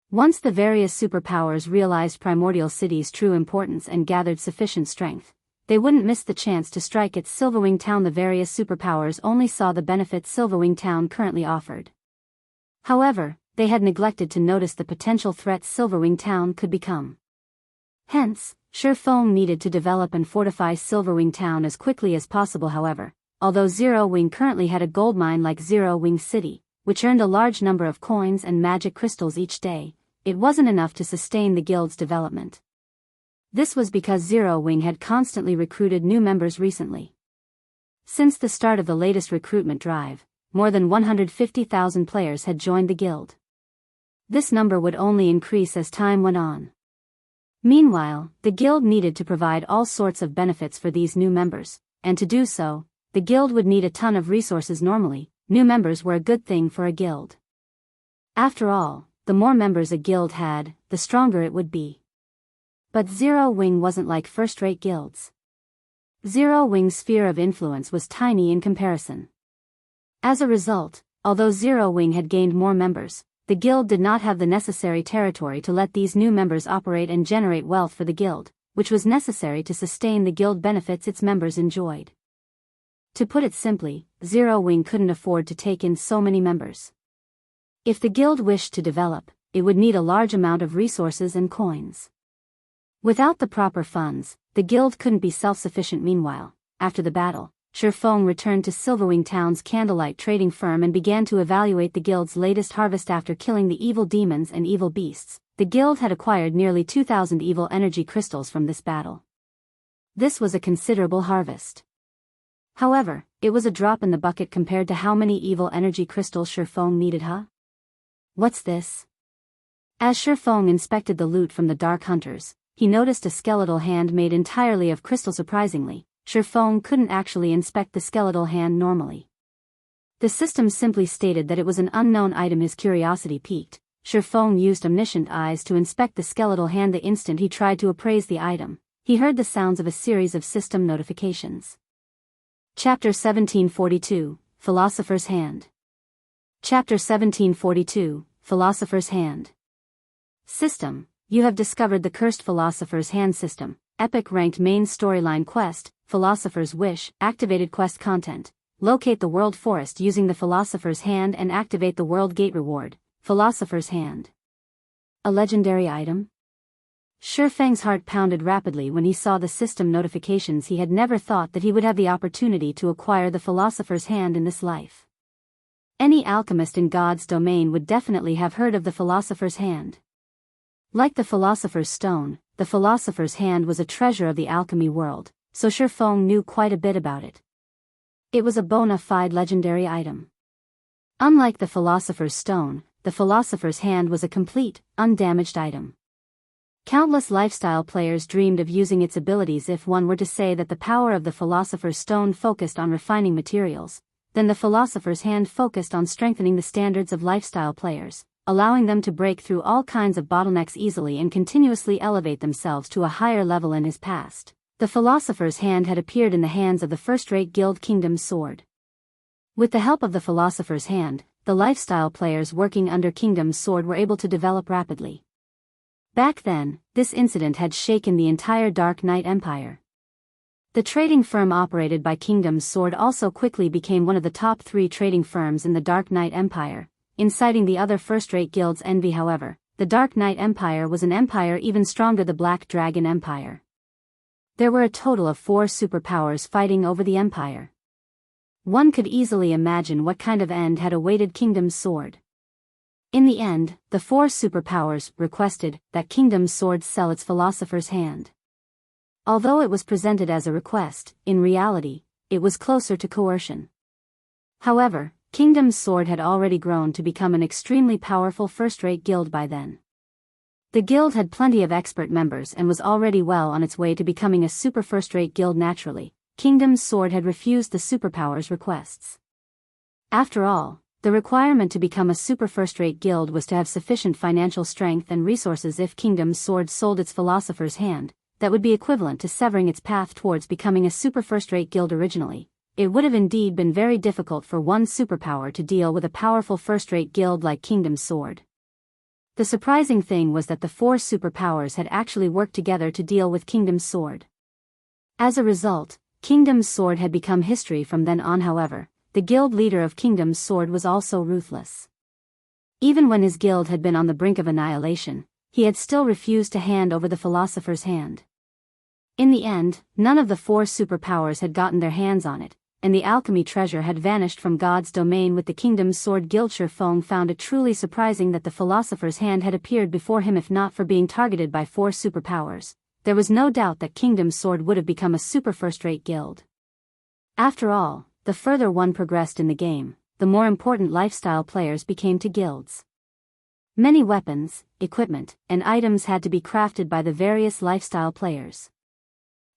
S1: Once the various superpowers realized Primordial City's true importance and gathered sufficient strength, they wouldn't miss the chance to strike at Silverwing Town. The various superpowers only saw the benefits Silverwing Town currently offered. However, they had neglected to notice the potential threat Silverwing Town could become. Hence, Shifeng needed to develop and fortify Silverwing Town as quickly as possible. However, although Zero Wing currently had a gold mine like Zero Wing City, which earned a large number of coins and magic crystals each day, it wasn't enough to sustain the guild's development. This was because Zero Wing had constantly recruited new members recently. Since the start of the latest recruitment drive, more than 150,000 players had joined the guild. This number would only increase as time went on. Meanwhile, the guild needed to provide all sorts of benefits for these new members, and to do so, the guild would need a ton of resources. Normally, new members were a good thing for a guild. After all, the more members a guild had, the stronger it would be. But Zero Wing wasn't like first-rate guilds. Zero Wing's sphere of influence was tiny in comparison. As a result, although Zero Wing had gained more members, the guild did not have the necessary territory to let these new members operate and generate wealth for the guild, which was necessary to sustain the guild benefits its members enjoyed. To put it simply, Zero Wing couldn't afford to take in so many members. If the guild wished to develop, it would need a large amount of resources and coins. Without the proper funds, the guild couldn't be self-sufficient. Meanwhile, after the battle, Shifeng returned to Silverwing Town's candlelight trading firm and began to evaluate the guild's latest harvest. After killing the evil demons and evil beasts, the guild had acquired nearly 2,000 evil energy crystals from this battle. This was a considerable harvest. However, it was a drop in the bucket compared to how many evil energy crystals Shifeng needed. What's this? As Shifeng inspected the loot from the Dark Hunters, he noticed a skeletal hand made entirely of crystal. Surprisingly, Shifeng couldn't actually inspect the skeletal hand normally. The system simply stated that it was an unknown item. His curiosity piqued. Shifeng used omniscient eyes to inspect the skeletal hand. The instant he tried to appraise the item, he heard the sounds of a series of system notifications. Chapter 1742, Philosopher's Hand. Chapter 1742, Philosopher's Hand. System: you have discovered the cursed Philosopher's Hand system. Epic ranked main storyline quest, Philosopher's Wish. Activated quest content: locate the World Forest using the Philosopher's Hand and activate the World Gate. Reward: Philosopher's Hand. A legendary item? Shifeng's heart pounded rapidly when he saw the system notifications. He had never thought that he would have the opportunity to acquire the Philosopher's Hand in this life. Any alchemist in God's domain would definitely have heard of the Philosopher's Hand. Like the Philosopher's Stone, the Philosopher's Hand was a treasure of the alchemy world, so Shifeng knew quite a bit about it. It was a bona fide legendary item. Unlike the Philosopher's Stone, the Philosopher's Hand was a complete, undamaged item. Countless lifestyle players dreamed of using its abilities. If one were to say that the power of the Philosopher's Stone focused on refining materials, then the Philosopher's Hand focused on strengthening the standards of lifestyle players, allowing them to break through all kinds of bottlenecks easily and continuously elevate themselves to a higher level. In his past, the Philosopher's Hand had appeared in the hands of the first-rate guild Kingdom's Sword. With the help of the Philosopher's Hand, the lifestyle players working under Kingdom's Sword were able to develop rapidly. Back then, this incident had shaken the entire Dark Knight Empire. The trading firm operated by Kingdom's Sword also quickly became one of the top 3 trading firms in the Dark Knight Empire, inciting the other first-rate guilds' envy. However, the Dark Knight Empire was an empire even stronger: the Black Dragon Empire. There were a total of 4 superpowers fighting over the empire. One could easily imagine what kind of end had awaited Kingdom's Sword. In the end, the four superpowers requested that Kingdom's sword sell its Philosopher's hand. Although it was presented as a request, in reality, it was closer to coercion. However, Kingdom's sword had already grown to become an extremely powerful first-rate guild by then. The guild had plenty of expert members and was already well on its way to becoming a super first-rate guild naturally. Kingdom's sword had refused the superpowers' requests. After all, the requirement to become a super first-rate guild was to have sufficient financial strength and resources. If Kingdom's sword sold its Philosopher's hand, that would be equivalent to severing its path towards becoming a super first-rate guild originally. It would have indeed been very difficult for one superpower to deal with a powerful first-rate guild like Kingdom's sword. The surprising thing was that the four superpowers had actually worked together to deal with Kingdom's sword. As a result, Kingdom's sword had become history from then on. However, the guild leader of Kingdom's sword was also ruthless. Even when his guild had been on the brink of annihilation, he had still refused to hand over the Philosopher's hand. In the end, none of the four superpowers had gotten their hands on it, and the alchemy treasure had vanished from God's domain with the Kingdom's sword guild. Shurfeng found it truly surprising that the Philosopher's hand had appeared before him. If not for being targeted by four superpowers, there was no doubt that Kingdom's sword would have become a super first-rate guild. After all, the further one progressed in the game, the more important lifestyle players became to guilds. Many weapons, equipment, and items had to be crafted by the various lifestyle players.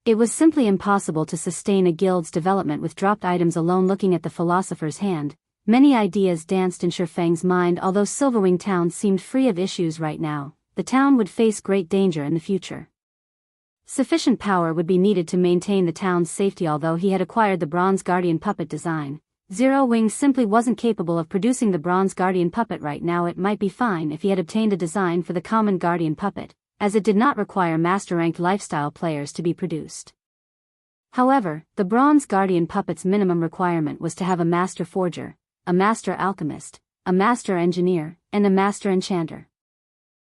S1: It was simply impossible to sustain a guild's development with dropped items alone. Looking at the Philosopher's hand, many ideas danced in Shurfeng's mind. Although Silverwing Town seemed free of issues right now, the town would face great danger in the future. Sufficient power would be needed to maintain the town's safety. Although he had acquired the Bronze Guardian puppet design, Zero Wing simply wasn't capable of producing the Bronze Guardian puppet right now. It might be fine if he had obtained a design for the common Guardian puppet, as it did not require master-ranked lifestyle players to be produced. However, the Bronze Guardian puppet's minimum requirement was to have a master forger, a master alchemist, a master engineer, and a master enchanter.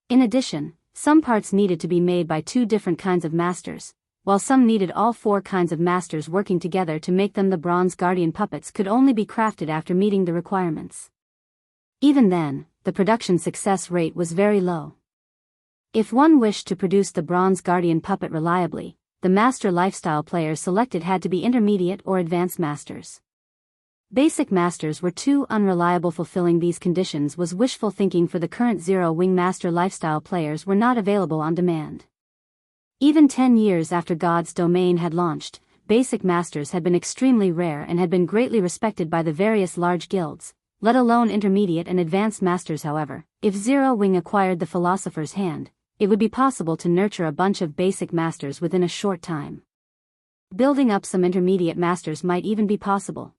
S1: In addition, some parts needed to be made by two different kinds of masters, while some needed all four kinds of masters working together to make them. The Bronze Guardian puppets could only be crafted after meeting the requirements. Even then, the production success rate was very low. If one wished to produce the Bronze Guardian puppet reliably, the master lifestyle players selected had to be intermediate or advanced masters. Basic masters were too unreliable. Fulfilling these conditions was wishful thinking, for the current Zero Wing master lifestyle players were not available on demand. Even 10 years after God's domain had launched, basic masters had been extremely rare and had been greatly respected by the various large guilds, let alone intermediate and advanced masters. However, if Zero Wing acquired the Philosopher's hand, it would be possible to nurture a bunch of basic masters within a short time. Building up some intermediate masters might even be possible.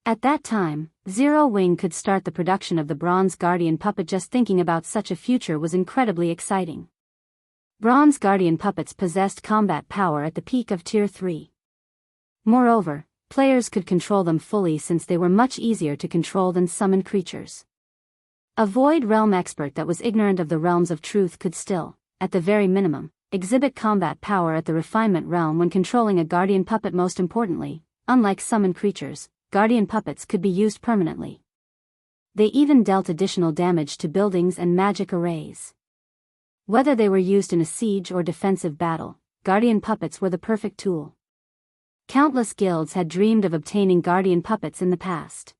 S1: At that time, Zero Wing could start the production of the Bronze Guardian puppet. Just thinking about such a future was incredibly exciting. Bronze Guardian puppets possessed combat power at the peak of Tier 3. Moreover, players could control them fully since they were much easier to control than summoned creatures. A Void Realm expert that was ignorant of the realms of truth could still, at the very minimum, exhibit combat power at the refinement realm when controlling a Guardian puppet. Most importantly, unlike summoned creatures, Guardian puppets could be used permanently. They even dealt additional damage to buildings and magic arrays. Whether they were used in a siege or defensive battle, Guardian puppets were the perfect tool. Countless guilds had dreamed of obtaining Guardian puppets in the past.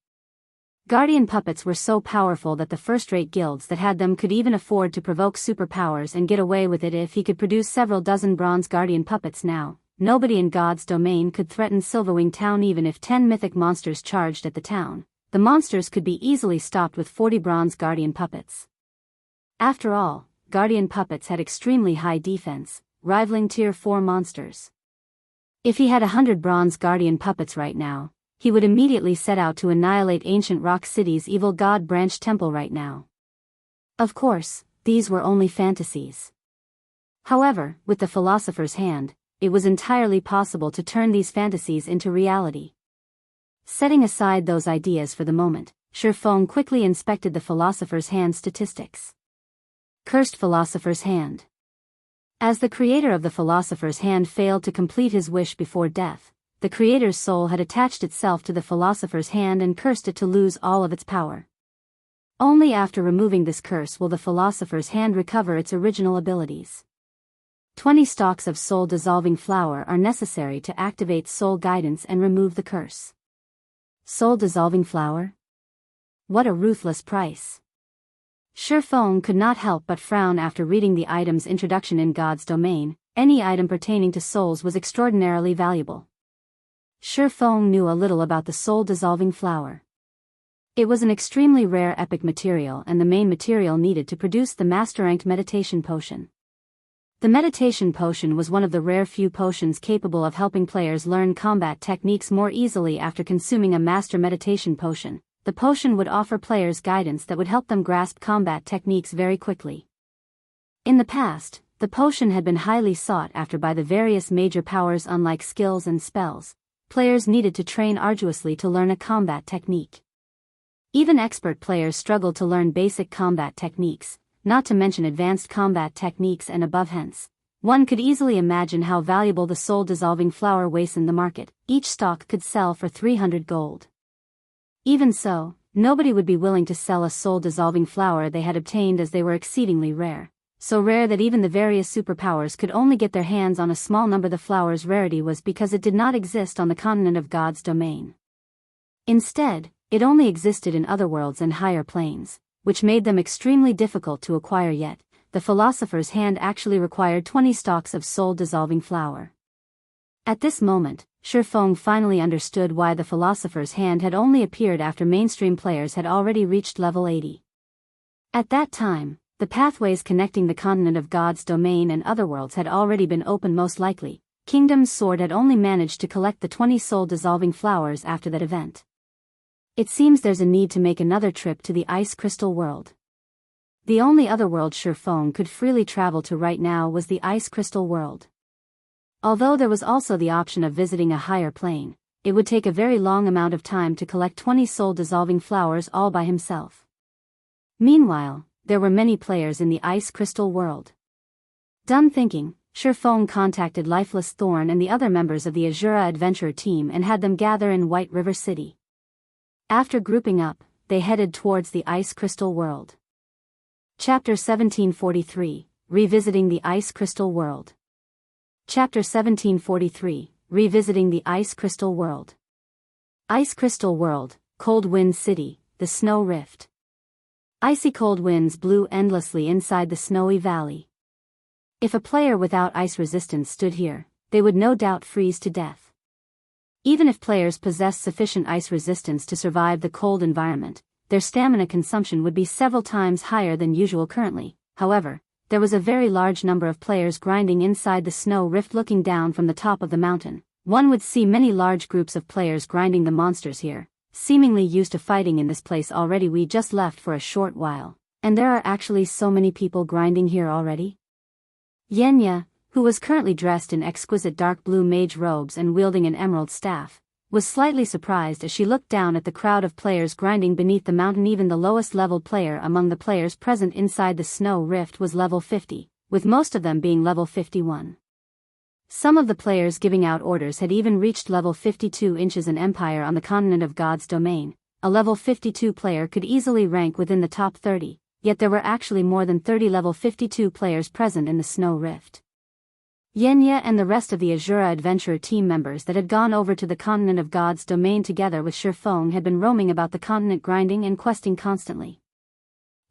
S1: Guardian puppets were so powerful that the first-rate guilds that had them could even afford to provoke superpowers and get away with it. If he could produce several dozen Bronze Guardian puppets now, nobody in God's domain could threaten Silverwing Town. Even if 10 mythic monsters charged at the town, the monsters could be easily stopped with 40 Bronze Guardian puppets. After all, Guardian puppets had extremely high defense, rivaling Tier 4 monsters. If he had 100 Bronze Guardian puppets right now, he would immediately set out to annihilate Ancient Rock City's evil God Branch Temple right now. Of course, these were only fantasies. However, with the Philosopher's hand, it was entirely possible to turn these fantasies into reality. Setting aside those ideas for the moment, Shurfeng quickly inspected the Philosopher's hand statistics. Cursed Philosopher's Hand. As the creator of the Philosopher's Hand failed to complete his wish before death, the creator's soul had attached itself to the Philosopher's Hand and cursed it to lose all of its power. Only after removing this curse will the Philosopher's hand recover its original abilities. 20 stalks of soul-dissolving flower are necessary to activate soul guidance and remove the curse. Soul-dissolving flower? What a ruthless price. Shifeng could not help but frown after reading the item's introduction. In God's domain, any item pertaining to souls was extraordinarily valuable. Shifeng knew a little about the soul-dissolving flower. It was an extremely rare epic material and the main material needed to produce the master-ranked meditation potion. The meditation potion was one of the rare few potions capable of helping players learn combat techniques more easily. After consuming a master meditation potion, the potion would offer players guidance that would help them grasp combat techniques very quickly. In the past, the potion had been highly sought after by the various major powers. Unlike skills and spells, players needed to train arduously to learn a combat technique. Even expert players struggled to learn basic combat techniques, not to mention advanced combat techniques and above. Hence, one could easily imagine how valuable the soul-dissolving flower was in the market. Each stalk could sell for 300 gold. Even so, nobody would be willing to sell a soul-dissolving flower they had obtained, as they were exceedingly rare. So rare that even the various superpowers could only get their hands on a small number. The flower's rarity was because it did not exist on the continent of God's domain. Instead, it only existed in other worlds and higher planes, which made them extremely difficult to acquire. Yet, the Philosopher's hand actually required 20 stalks of soul-dissolving flower. At this moment, Shifeng finally understood why the Philosopher's hand had only appeared after mainstream players had already reached level 80. At that time, the pathways connecting the continent of God's domain and other worlds had already been opened. Most likely, Kingdom's Sword had only managed to collect the 20 soul-dissolving flowers after that event. It seems there's a need to make another trip to the Ice Crystal World. The only other world Shifeng could freely travel to right now was the Ice Crystal World. Although there was also the option of visiting a higher plane, it would take a very long amount of time to collect 20 soul-dissolving flowers all by himself. Meanwhile, there were many players in the Ice Crystal World. Done thinking, Shifeng contacted Lifeless Thorn and the other members of the Asura adventurer team and had them gather in White River City. After grouping up, they headed towards the Ice Crystal World. Chapter 1743, Revisiting the Ice Crystal World. Chapter 1743, Revisiting the Ice Crystal World. Ice Crystal World, Cold Wind City, the Snow Rift. Icy cold winds blew endlessly inside the snowy valley. If a player without ice resistance stood here, they would no doubt freeze to death. Even if players possessed sufficient ice resistance to survive the cold environment, their stamina consumption would be several times higher than usual currently. However, there was a very large number of players grinding inside the snow rift. Looking down from the top of the mountain, one would see many large groups of players grinding the monsters here, seemingly used to fighting in this place already. We just left for a short while, and there are actually so many people grinding here already? Yenya, who was currently dressed in exquisite dark blue mage robes and wielding an emerald staff, was slightly surprised as she looked down at the crowd of players grinding beneath the mountain. Even the lowest leveled player among the players present inside the snow rift was level 50, with most of them being level 51. Some of the players giving out orders had even reached level 52 inches. An empire on the continent of God's domain, a level 52 player could easily rank within the top 30, yet there were actually more than 30 level 52 players present in the snow rift. Yenya and the rest of the Asura adventurer team members that had gone over to the continent of God's domain together with Shifeng had been roaming about the continent grinding and questing constantly.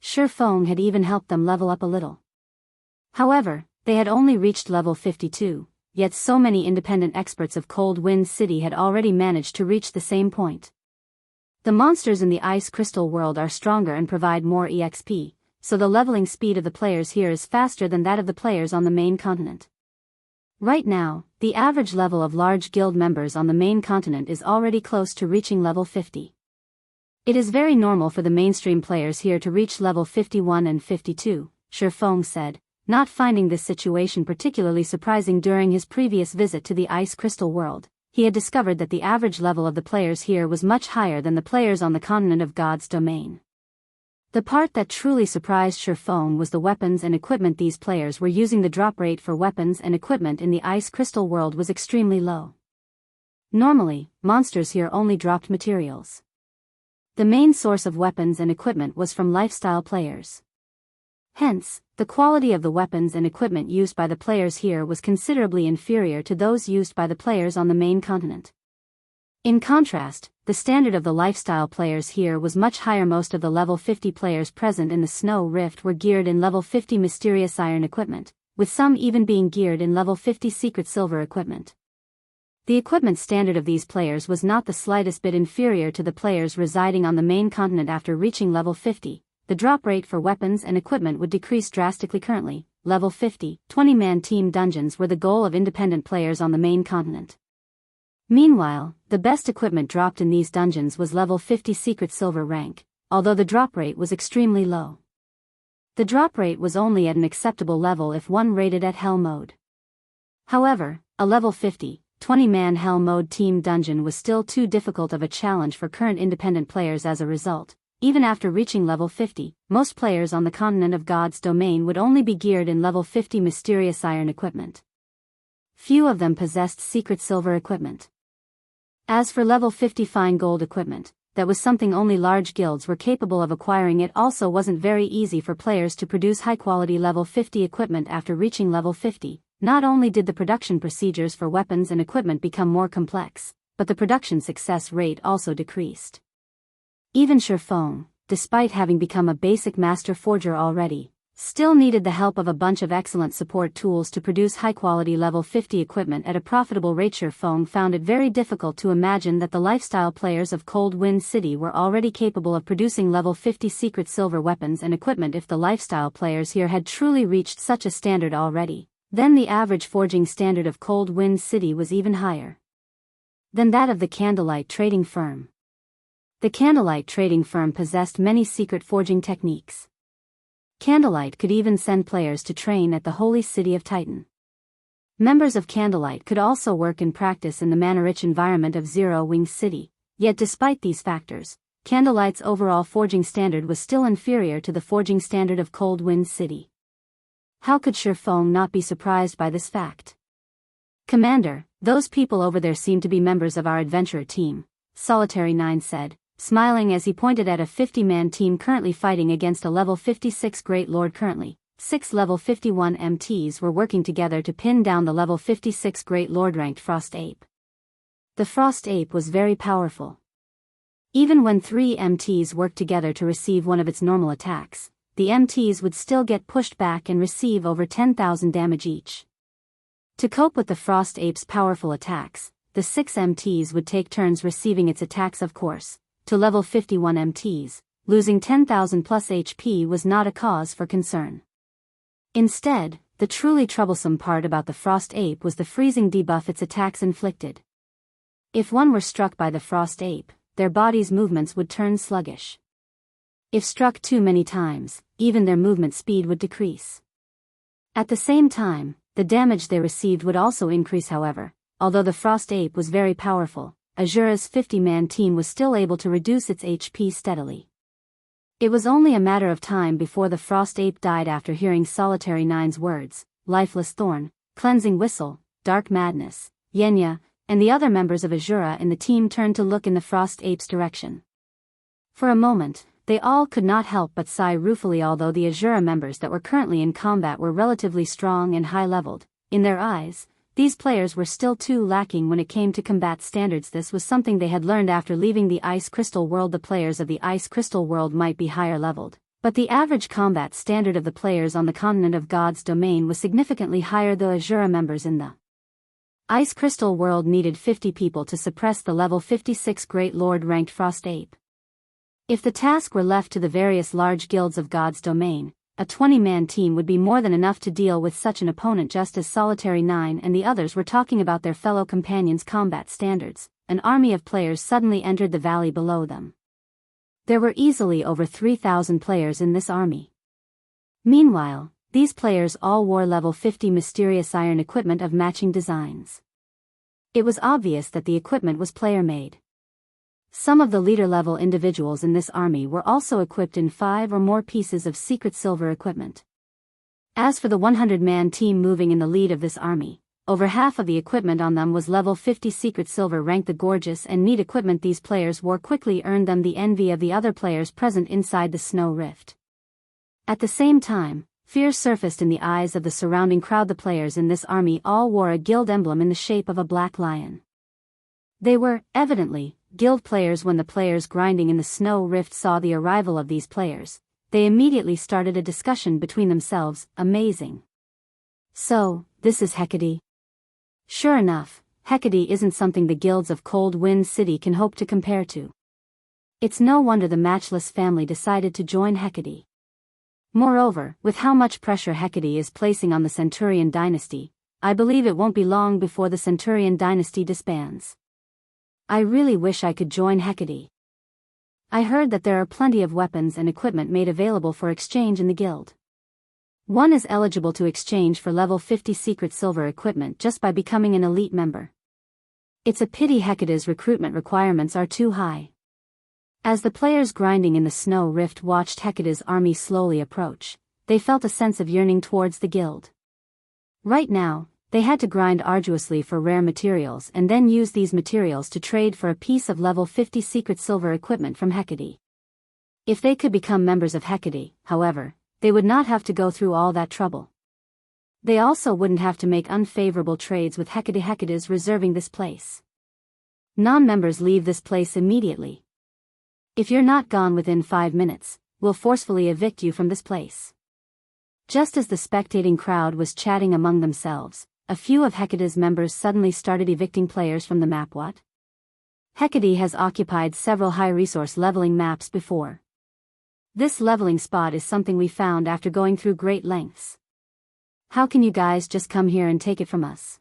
S1: Shifeng had even helped them level up a little. However, they had only reached level 52, yet so many independent experts of Cold Wind City had already managed to reach the same point. The monsters in the Ice Crystal World are stronger and provide more EXP, so the leveling speed of the players here is faster than that of the players on the main continent. Right now, the average level of large guild members on the main continent is already close to reaching level 50. It is very normal for the mainstream players here to reach level 51 and 52, Shifeng said, not finding this situation particularly surprising. During his previous visit to the Ice Crystal World, he had discovered that the average level of the players here was much higher than the players on the continent of God's domain. The part that truly surprised Shifeng was the weapons and equipment these players were using. The drop rate for weapons and equipment in the Ice Crystal World was extremely low. Normally, monsters here only dropped materials. The main source of weapons and equipment was from lifestyle players. Hence, the quality of the weapons and equipment used by the players here was considerably inferior to those used by the players on the main continent. In contrast, the standard of the lifestyle players here was much higher. Most of the level 50 players present in the Snow Rift were geared in level 50 mysterious iron equipment, with some even being geared in level 50 secret silver equipment. The equipment standard of these players was not the slightest bit inferior to the players residing on the main continent. After reaching level 50, the drop rate for weapons and equipment would decrease drastically. Currently, level 50, 20-man team dungeons were the goal of independent players on the main continent. Meanwhile, the best equipment dropped in these dungeons was level 50 secret silver rank, although the drop rate was extremely low. The drop rate was only at an acceptable level if one rated at Hell mode. However, a level 50, 20-man Hell mode team dungeon was still too difficult of a challenge for current independent players. As a result, even after reaching level 50, most players on the continent of God's domain would only be geared in level 50 mysterious iron equipment. Few of them possessed secret silver equipment. As for level 50 fine gold equipment, that was something only large guilds were capable of acquiring. It also wasn't very easy for players to produce high-quality level 50 equipment after reaching level 50. Not only did the production procedures for weapons and equipment become more complex, but the production success rate also decreased. Even Shurfong, despite having become a basic master forger already, still needed the help of a bunch of excellent support tools to produce high-quality level 50 equipment at a profitable rate. Shurfong found it very difficult to imagine that the lifestyle players of Cold Wind City were already capable of producing level 50 secret silver weapons and equipment. If the lifestyle players here had truly reached such a standard already, then the average forging standard of Cold Wind City was even higher than that of the Candlelight Trading Firm. The Candlelight Trading Firm possessed many secret forging techniques. Candlelight could even send players to train at the holy city of Titan. Members of Candlelight could also work and practice in the mana-rich environment of Zero-Wing City, yet despite these factors, Candlelight's overall forging standard was still inferior to the forging standard of Cold Wind City. How could Shurfong not be surprised by this fact? "Commander, those people over there seem to be members of our adventurer team," Solitary 9 said, smiling as he pointed at a 50-man team currently fighting against a level 56 Great Lord. Currently, 6 level 51 MTs were working together to pin down the level 56 Great Lord ranked Frost Ape. The Frost Ape was very powerful. Even when 3 MTs worked together to receive one of its normal attacks, the MTs would still get pushed back and receive over 10,000 damage each. To cope with the Frost Ape's powerful attacks, the 6 MTs would take turns receiving its attacks. Of course, to level 51 MTs, losing 10,000 plus HP was not a cause for concern. Instead, the truly troublesome part about the Frost Ape was the freezing debuff its attacks inflicted. If one were struck by the Frost Ape, their body's movements would turn sluggish. If struck too many times, even their movement speed would decrease. At the same time, the damage they received would also increase. However, although the Frost Ape was very powerful, Asura's 50-man team was still able to reduce its HP steadily. It was only a matter of time before the Frost Ape died. After hearing Solitary 9's words, Lifeless Thorn, Cleansing Whistle, Dark Madness, Yenya, and the other members of Asura in the team turned to look in the Frost Ape's direction. For a moment, they all could not help but sigh ruefully. Although the Asura members that were currently in combat were relatively strong and high-leveled, in their eyes, these players were still too lacking when it came to combat standards. This was something they had learned after leaving the Ice Crystal World. The players of the Ice Crystal World might be higher leveled, but the average combat standard of the players on the continent of God's domain was significantly higher. The Asura members in the Ice Crystal World needed 50 people to suppress the level 56 Great Lord ranked Frost Ape. If the task were left to the various large guilds of God's domain, a 20-man team would be more than enough to deal with such an opponent. Just as Solitary 9 and the others were talking about their fellow companions' combat standards, an army of players suddenly entered the valley below them. There were easily over 3,000 players in this army. Meanwhile, these players all wore level 50 mysterious iron equipment of matching designs. It was obvious that the equipment was player-made. Some of the leader-level individuals in this army were also equipped in 5 or more pieces of secret silver equipment. As for the 100-man team moving in the lead of this army, over half of the equipment on them was level 50 secret silver rank. The gorgeous and neat equipment these players wore quickly earned them the envy of the other players present inside the snow rift. At the same time, fear surfaced in the eyes of the surrounding crowd. The players in this army all wore a guild emblem in the shape of a black lion. They were, evidently, guild players. When the players grinding in the snow rift saw the arrival of these players, they immediately started a discussion between themselves. Amazing. So, this is Hecate? Sure enough, Hecate isn't something the guilds of Cold Wind City can hope to compare to. It's no wonder the Matchless family decided to join Hecate. Moreover, with how much pressure Hecate is placing on the Centurion dynasty, I believe it won't be long before the Centurion dynasty disbands. I really wish I could join Hecate. I heard that there are plenty of weapons and equipment made available for exchange in the guild. One is eligible to exchange for level 50 secret silver equipment just by becoming an elite member. It's a pity Hecate's recruitment requirements are too high. As the players grinding in the snow rift watched Hecate's army slowly approach, they felt a sense of yearning towards the guild. Right now, they had to grind arduously for rare materials and then use these materials to trade for a piece of level 50 secret silver equipment from Hecate. If they could become members of Hecate, however, they would not have to go through all that trouble. They also wouldn't have to make unfavorable trades with Hecate. Hecate is reserving this place. Non-members leave this place immediately. If you're not gone within 5 minutes, we'll forcefully evict you from this place. Just as the spectating crowd was chatting among themselves, a few of Hecate's members suddenly started evicting players from the map. What? Hecate has occupied several high-resource leveling maps before. This leveling spot is something we found after going through great lengths. How can you guys just come here and take it from us?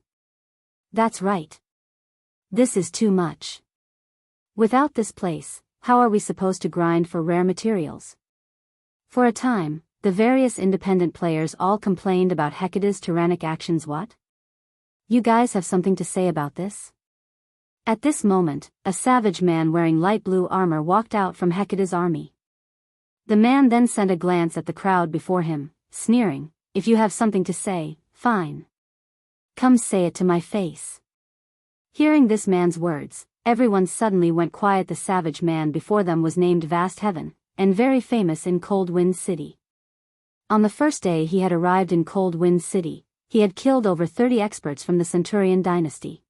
S1: That's right. This is too much. Without this place, how are we supposed to grind for rare materials? For a time, the various independent players all complained about Hecate's tyrannic actions. What? You guys have something to say about this? At this moment, a savage man wearing light blue armor walked out from Hecate's army. The man then sent a glance at the crowd before him, sneering, "If you have something to say, fine. Come say it to my face." Hearing this man's words, everyone suddenly went quiet. The savage man before them was named Vast Heaven, and very famous in Cold Wind City. On the first day he had arrived in Cold Wind City, he had killed over 30 experts from the Centurion dynasty.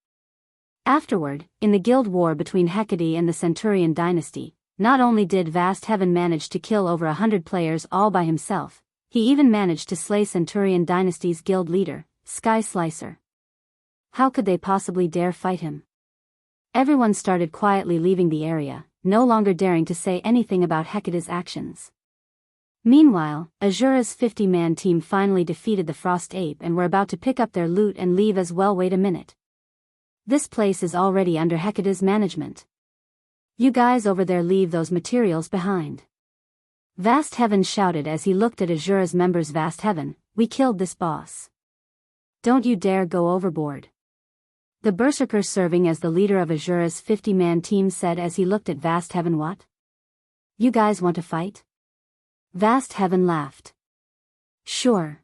S1: Afterward, in the guild war between Hecate and the Centurion dynasty, not only did Vast Heaven manage to kill over 100 players all by himself, he even managed to slay Centurion dynasty's guild leader, Sky Slicer. How could they possibly dare fight him? Everyone started quietly leaving the area, no longer daring to say anything about Hecate's actions. Meanwhile, Asura's 50-man team finally defeated the Frost Ape and were about to pick up their loot and leave as well. Wait a minute. This place is already under Hecate's management. You guys over there leave those materials behind. Vast Heaven shouted as he looked at Asura's members. Vast Heaven, we killed this boss. Don't you dare go overboard. The berserker serving as the leader of Asura's 50-man team said as he looked at Vast Heaven. What? You guys want to fight? Vast Heaven laughed. Sure.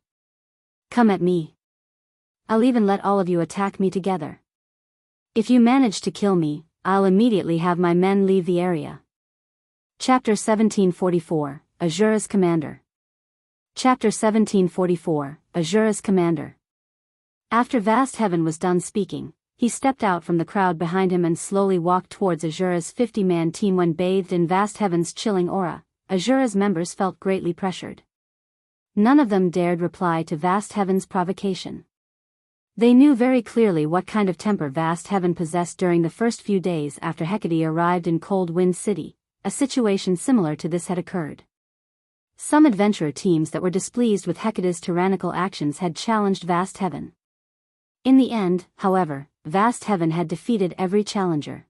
S1: Come at me. I'll even let all of you attack me together. If you manage to kill me, I'll immediately have my men leave the area. Chapter 1744, Asura's Commander. Chapter 1744, Asura's Commander. After Vast Heaven was done speaking, he stepped out from the crowd behind him and slowly walked towards Asura's 50-man team. When bathed in Vast Heaven's chilling aura, Asura's members felt greatly pressured. None of them dared reply to Vast Heaven's provocation. They knew very clearly what kind of temper Vast Heaven possessed during the first few days after Hecate arrived in Cold Wind City. A situation similar to this had occurred. Some adventurer teams that were displeased with Hecate's tyrannical actions had challenged Vast Heaven. In the end, however, Vast Heaven had defeated every challenger.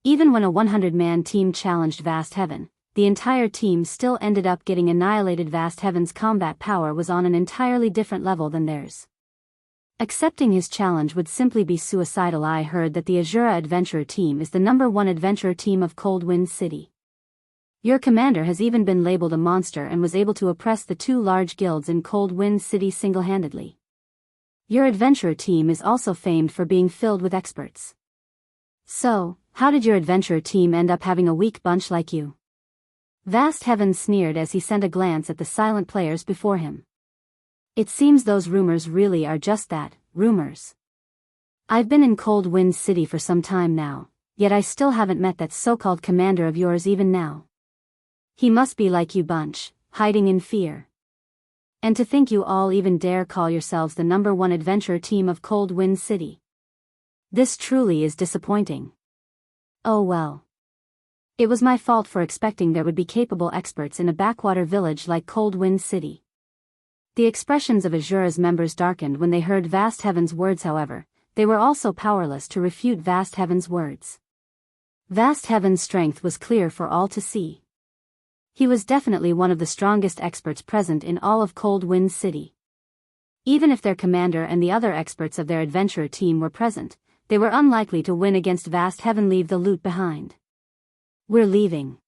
S1: Even when a 100-man team challenged Vast Heaven, the entire team still ended up getting annihilated. Vast Heaven's combat power was on an entirely different level than theirs. Accepting his challenge would simply be suicidal. I heard that the Asura Adventurer Team is the #1 adventurer team of Cold Wind City. Your commander has even been labeled a monster and was able to oppress the 2 large guilds in Cold Wind City single-handedly. Your adventurer team is also famed for being filled with experts. So, how did your adventurer team end up having a weak bunch like you? Vast Heaven sneered as he sent a glance at the silent players before him. It seems those rumors really are just that, rumors. I've been in Cold Wind City for some time now, yet I still haven't met that so-called commander of yours even now. He must be like you bunch, hiding in fear. And to think you all even dare call yourselves the #1 adventurer team of Cold Wind City. This truly is disappointing. Oh well. It was my fault for expecting there would be capable experts in a backwater village like Cold Wind City. The expressions of Asura's members darkened when they heard Vast Heaven's words. However, they were also powerless to refute Vast Heaven's words. Vast Heaven's strength was clear for all to see. He was definitely one of the strongest experts present in all of Cold Wind City. Even if their commander and the other experts of their adventurer team were present, they were unlikely to win against Vast Heaven. Leave the loot behind. We're leaving,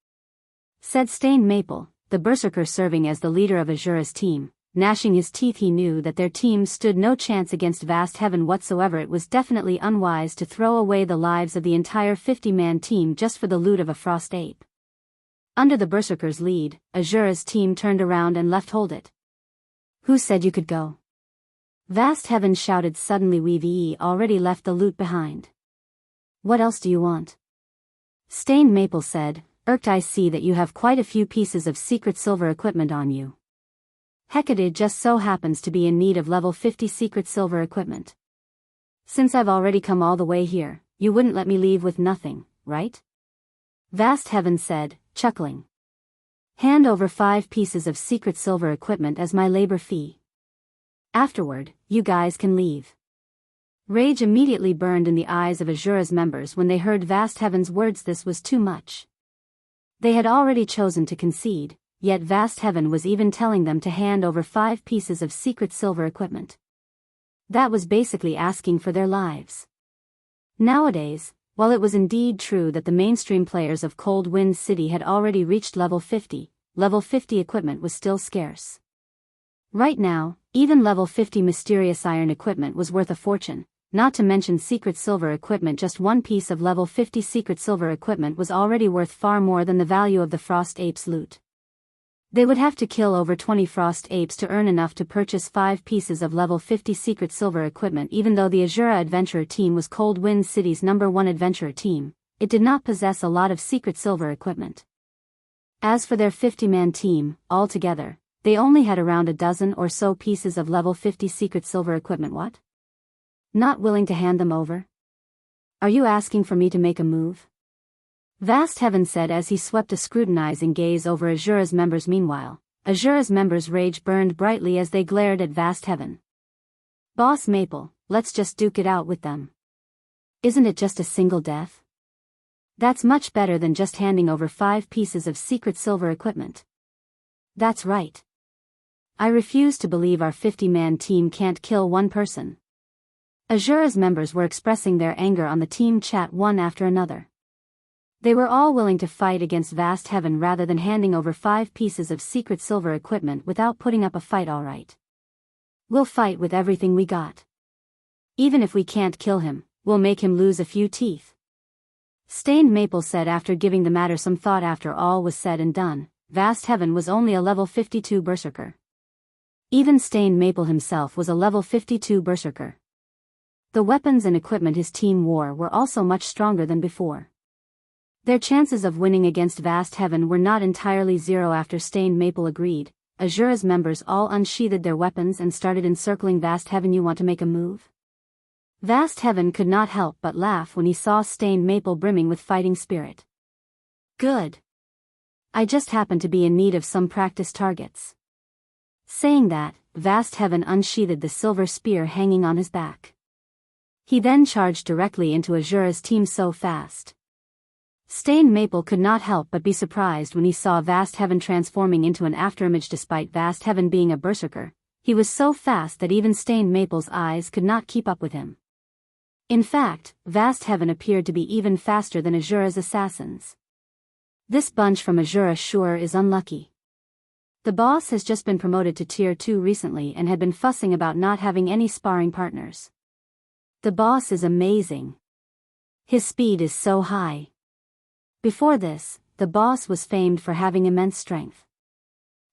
S1: said Stained Maple, the berserker serving as the leader of Asura's team. Gnashing his teeth, he knew that their team stood no chance against Vast Heaven whatsoever. It was definitely unwise to throw away the lives of the entire 50-man team just for the loot of a frost ape. Under the berserker's lead, Asura's team turned around and left. Hold it. Who said you could go? Vast Heaven shouted suddenly. We've already left the loot behind. What else do you want? Stained Maple said, irked. I see that you have quite a few pieces of secret silver equipment on you. Hecate just so happens to be in need of level 50 secret silver equipment. Since I've already come all the way here, you wouldn't let me leave with nothing, right? Vast Heaven said, chuckling. Hand over 5 pieces of secret silver equipment as my labor fee. Afterward, you guys can leave. Rage immediately burned in the eyes of Asura's members when they heard Vast Heaven's words. This was too much. They had already chosen to concede, yet Vast Heaven was even telling them to hand over 5 pieces of secret silver equipment. That was basically asking for their lives. Nowadays, while it was indeed true that the mainstream players of Cold Wind City had already reached level 50 equipment was still scarce. Right now, even level 50 mysterious iron equipment was worth a fortune, not to mention secret silver equipment. Just one piece of level 50 secret silver equipment was already worth far more than the value of the Frost Ape's loot. They would have to kill over 20 Frost Apes to earn enough to purchase 5 pieces of level 50 secret silver equipment. Even though the Asura adventurer team was Cold Wind City's #1 adventurer team, it did not possess a lot of secret silver equipment. As for their 50-man team, altogether, they only had around a dozen or so pieces of level 50 secret silver equipment. What? Not willing to hand them over? Are you asking for me to make a move? Vast Heaven said as he swept a scrutinizing gaze over Asura's members. Meanwhile, Asura's members' rage burned brightly as they glared at Vast Heaven. Boss Maple, let's just duke it out with them. Isn't it just a single death? That's much better than just handing over 5 pieces of secret silver equipment. That's right. I refuse to believe our 50-man team can't kill one person. Asura's members were expressing their anger on the team chat one after another. They were all willing to fight against Vast Heaven rather than handing over 5 pieces of secret silver equipment without putting up a fight. All right. We'll fight with everything we got. Even if we can't kill him, we'll make him lose a few teeth. Stained Maple said after giving the matter some thought. After all was said and done, Vast Heaven was only a level 52 berserker. Even Stained Maple himself was a level 52 berserker. The weapons and equipment his team wore were also much stronger than before. Their chances of winning against Vast Heaven were not entirely zero. After Stained Maple agreed, Asura's members all unsheathed their weapons and started encircling Vast Heaven. You want to make a move? Vast Heaven could not help but laugh when he saw Stained Maple brimming with fighting spirit. Good. I just happen to be in need of some practice targets. Saying that, Vast Heaven unsheathed the silver spear hanging on his back. He then charged directly into Asura's team so fast. Stained Maple could not help but be surprised when he saw Vast Heaven transforming into an afterimage. Despite Vast Heaven being a berserker, he was so fast that even Stained Maple's eyes could not keep up with him. In fact, Vast Heaven appeared to be even faster than Asura's assassins. This bunch from Asura sure is unlucky. The boss has just been promoted to Tier 2 recently and had been fussing about not having any sparring partners. The boss is amazing. His speed is so high. Before this, the boss was famed for having immense strength.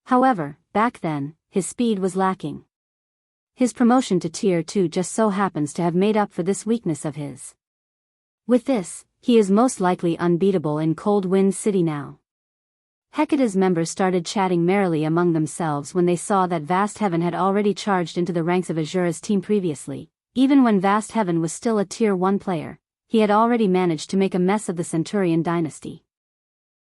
S1: However, back then, his speed was lacking. His promotion to Tier 2 just so happens to have made up for this weakness of his. With this, he is most likely unbeatable in Cold Wind City now. Hecate's members started chatting merrily among themselves when they saw that Vast Heaven had already charged into the ranks of Asura's team previously. Even when Vast Heaven was still a Tier 1 player, he had already managed to make a mess of the Centurion dynasty.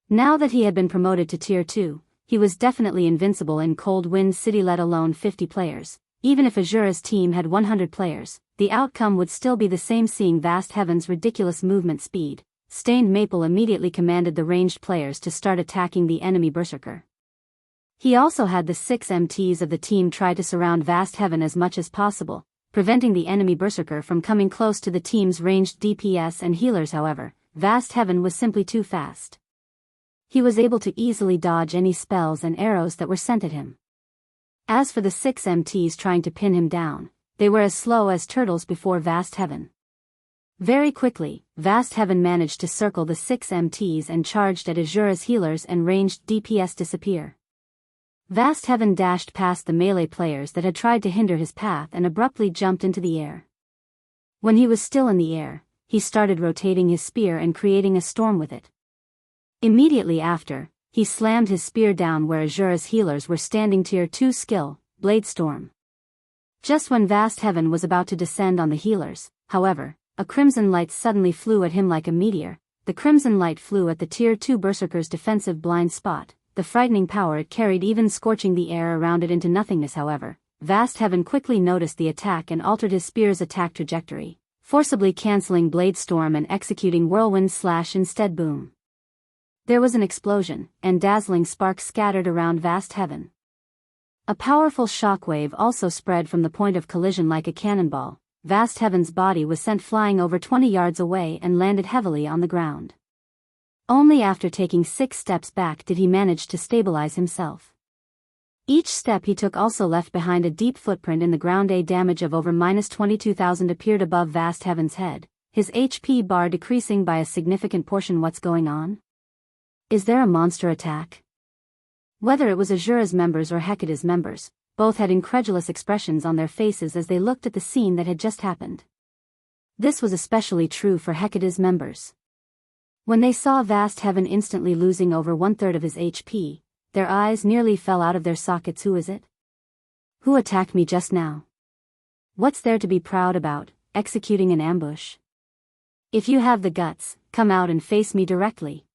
S1: Now that he had been promoted to Tier 2, he was definitely invincible in Cold Wind City, let alone 50 players. Even if Asura's team had 100 players, the outcome would still be the same. Seeing Vast Heaven's ridiculous movement speed, Stained Maple immediately commanded the ranged players to start attacking the enemy Berserker. He also had the 6 MTs of the team try to surround Vast Heaven as much as possible, preventing the enemy Berserker from coming close to the team's ranged DPS and healers. However, Vast Heaven was simply too fast. He was able to easily dodge any spells and arrows that were sent at him. As for the 6 MTs trying to pin him down, they were as slow as turtles before Vast Heaven. Very quickly, Vast Heaven managed to circle the 6 MTs and charged at Asura's healers, and ranged DPS disappear. Vast Heaven dashed past the melee players that had tried to hinder his path and abruptly jumped into the air. When he was still in the air, he started rotating his spear and creating a storm with it. Immediately after, he slammed his spear down where Asura's healers were standing. Tier 2 skill, Blade Storm. Just when Vast Heaven was about to descend on the healers, however, a crimson light suddenly flew at him like a meteor. The crimson light flew at the Tier 2 Berserker's defensive blind spot, the frightening power it carried even scorching the air around it into nothingness. However, Vast Heaven quickly noticed the attack and altered his spear's attack trajectory, forcibly cancelling Blade Storm and executing Whirlwind Slash instead. Boom. There was an explosion, and dazzling sparks scattered around Vast Heaven. A powerful shockwave also spread from the point of collision like a cannonball. Vast Heaven's body was sent flying over 20 yards away and landed heavily on the ground. Only after taking 6 steps back did he manage to stabilize himself. Each step he took also left behind a deep footprint in the ground. A damage of over -22,000 appeared above Vast Heaven's head, his HP bar decreasing by a significant portion. What's going on? Is there a monster attack? Whether it was Asura's members or Hecate's members, both had incredulous expressions on their faces as they looked at the scene that had just happened. This was especially true for Hecate's members. When they saw Vast Heaven instantly losing over 1/3 of his HP, their eyes nearly fell out of their sockets. Who is it? Who attacked me just now? What's there to be proud about, executing an ambush? If you have the guts, come out and face me directly.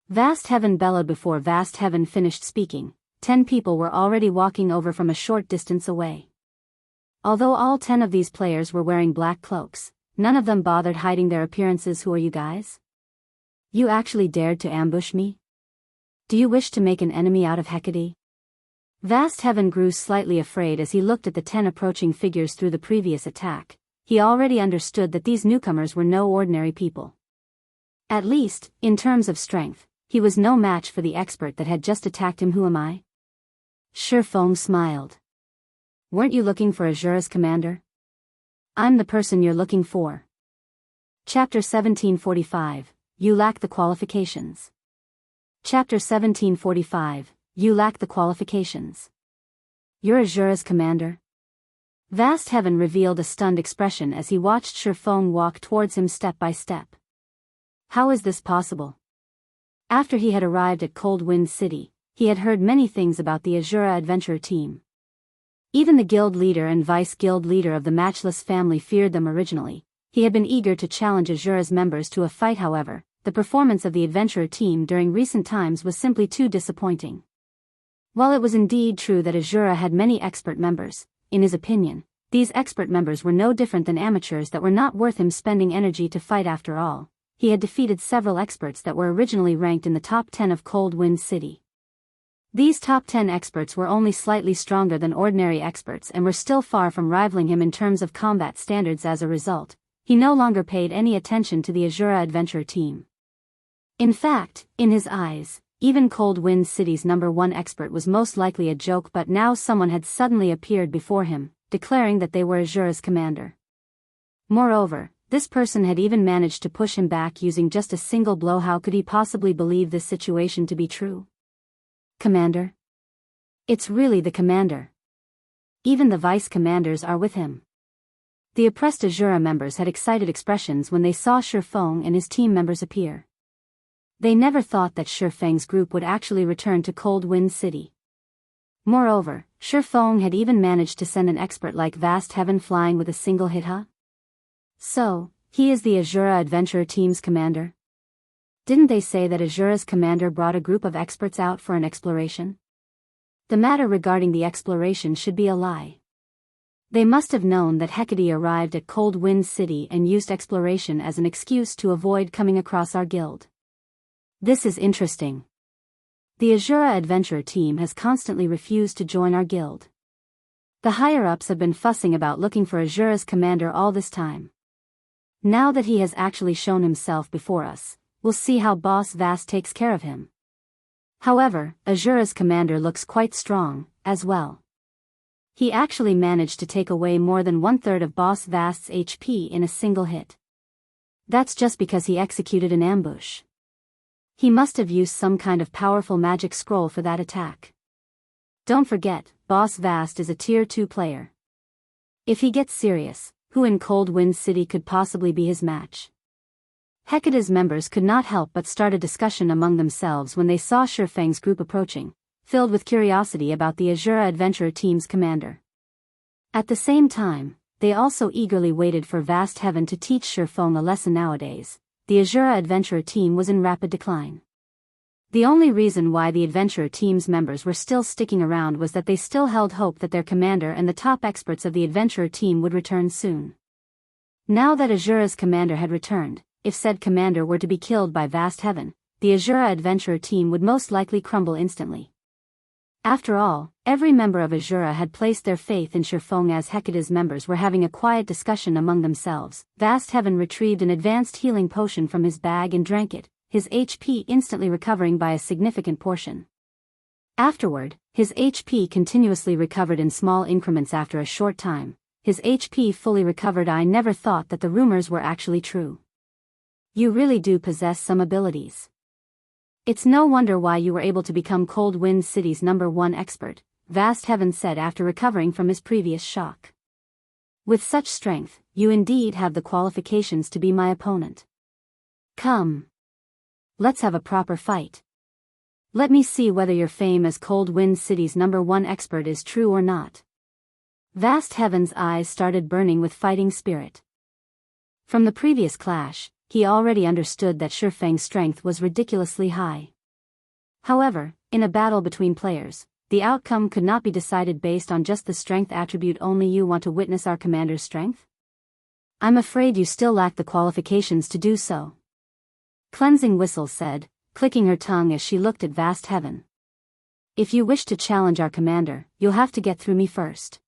S1: Vast Heaven bellowed. Before Vast Heaven finished speaking, 10 people were already walking over from a short distance away. Although all 10 of these players were wearing black cloaks, none of them bothered hiding their appearances. Who are you guys? You actually dared to ambush me? Do you wish to make an enemy out of Hecate? Vast Heaven grew slightly afraid as he looked at the 10 approaching figures. Through the previous attack, he already understood that these newcomers were no ordinary people. At least, in terms of strength, he was no match for the expert that had just attacked him. Who am I? Silverwing smiled. Weren't you looking for Asura's commander? I'm the person you're looking for. Chapter 1745, You lack the qualifications. Chapter 1745, You lack the qualifications. You're Asura's commander? Vast Heaven revealed a stunned expression as he watched Silverwing walk towards him step by step. How is this possible? After he had arrived at Cold Wind City, he had heard many things about the Asura adventurer team. Even the guild leader and vice-guild leader of the Matchless family feared them originally. He had been eager to challenge Asura's members to a fight. However, the performance of the adventurer team during recent times was simply too disappointing. While it was indeed true that Asura had many expert members, in his opinion, these expert members were no different than amateurs that were not worth him spending energy to fight. After all, he had defeated several experts that were originally ranked in the top 10 of Cold Wind City. These top 10 experts were only slightly stronger than ordinary experts and were still far from rivaling him in terms of combat standards. As a result, he no longer paid any attention to the Asura adventure team. In fact, in his eyes, even Cold Wind City's #1 expert was most likely a joke, but now someone had suddenly appeared before him, declaring that they were Asura's commander. Moreover, this person had even managed to push him back using just a single blow. How could he possibly believe this situation to be true? Commander? It's really the commander. Even the vice-commanders are with him. The oppressed Asura members had excited expressions when they saw Shifeng and his team members appear. They never thought that Shifeng's group would actually return to Cold Wind City. Moreover, Shifeng had even managed to send an expert like Vast Heaven flying with a single hit. So, he is the Asura Adventurer Team's commander? Didn't they say that Asura's commander brought a group of experts out for an exploration? The matter regarding the exploration should be a lie. They must have known that Hecate arrived at Cold Wind City and used exploration as an excuse to avoid coming across our guild. This is interesting. The Asura Adventurer Team has constantly refused to join our guild. The higher-ups have been fussing about looking for Asura's commander all this time. Now that he has actually shown himself before us, we'll see how Boss Vast takes care of him. However, Asura's commander looks quite strong, as well. He actually managed to take away more than 1/3 of Boss Vast's HP in a single hit. That's just because he executed an ambush. He must have used some kind of powerful magic scroll for that attack. Don't forget, Boss Vast is a Tier 2 player. If he gets serious, who in Cold Wind City could possibly be his match? Hecate's members could not help but start a discussion among themselves when they saw Shifeng's group approaching, filled with curiosity about the Asura Adventurer Team's commander. At the same time, they also eagerly waited for Vast Heaven to teach Shifeng a lesson. Nowadays, the Asura Adventurer Team was in rapid decline. The only reason why the Adventurer Team's members were still sticking around was that they still held hope that their commander and the top experts of the Adventurer Team would return soon. Now that Asura's commander had returned, if said commander were to be killed by Vast Heaven, the Asura Adventurer Team would most likely crumble instantly. After all, every member of Asura had placed their faith in Shifeng. As Hecate's members were having a quiet discussion among themselves, Vast Heaven retrieved an advanced healing potion from his bag and drank it, his HP instantly recovering by a significant portion. Afterward, his HP continuously recovered in small increments. After a short time, his HP fully recovered. I never thought that the rumors were actually true. You really do possess some abilities. It's no wonder why you were able to become Cold Wind City's #1 expert, Vast Heaven said after recovering from his previous shock. With such strength, you indeed have the qualifications to be my opponent. Come. Let's have a proper fight. Let me see whether your fame as Cold Wind City's #1 expert is true or not. Vast Heaven's eyes started burning with fighting spirit. From the previous clash, he already understood that Shifeng's strength was ridiculously high. However, in a battle between players, the outcome could not be decided based on just the strength attribute only. You want to witness our commander's strength? I'm afraid you still lack the qualifications to do so. Cleansing Whistle said, clicking her tongue as she looked at Vast Heaven. If you wish to challenge our commander, you'll have to get through me first.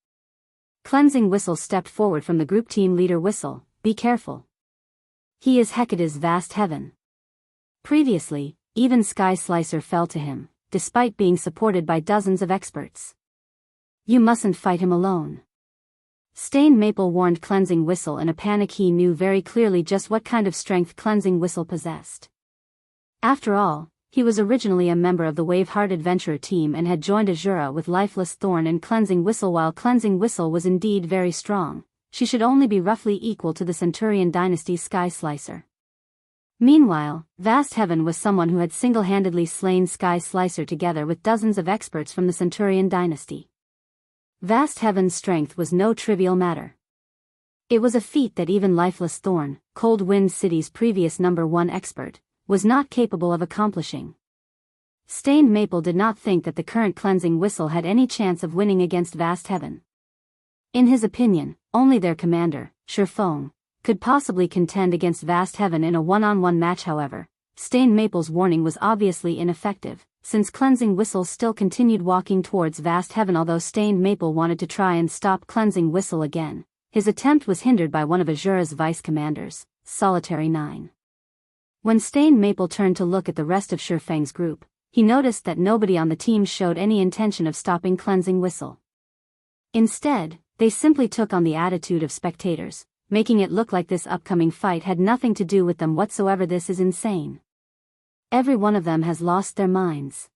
S1: Cleansing Whistle stepped forward from the group team leader. Whistle, be careful. He is Hecate's Vast Heaven. Previously, even Sky Slicer fell to him, despite being supported by dozens of experts. You mustn't fight him alone. Stained Maple warned Cleansing Whistle in a panic. He knew very clearly just what kind of strength Cleansing Whistle possessed. After all, he was originally a member of the Waveheart Adventurer Team and had joined Asura with Lifeless Thorn and Cleansing Whistle. While Cleansing Whistle was indeed very strong, she should only be roughly equal to the Centurion Dynasty's Sky Slicer. Meanwhile, Vast Heaven was someone who had single-handedly slain Sky Slicer together with dozens of experts from the Centurion Dynasty. Vast Heaven's strength was no trivial matter. It was a feat that even Lifeless Thorn, Cold Wind City's previous #1 expert, was not capable of accomplishing. Stained Maple did not think that the current Cleansing Whistle had any chance of winning against Vast Heaven. In his opinion, only their commander, Shifeng, could possibly contend against Vast Heaven in a one-on-one match. However, Stained Maple's warning was obviously ineffective, since Cleansing Whistle still continued walking towards Vast Heaven. Although Stained Maple wanted to try and stop Cleansing Whistle again, his attempt was hindered by one of Asura's vice-commanders, Solitary 9. When Stained Maple turned to look at the rest of Shifeng's group, he noticed that nobody on the team showed any intention of stopping Cleansing Whistle. Instead, they simply took on the attitude of spectators, making it look like this upcoming fight had nothing to do with them whatsoever. This is insane. Every one of them has lost their minds.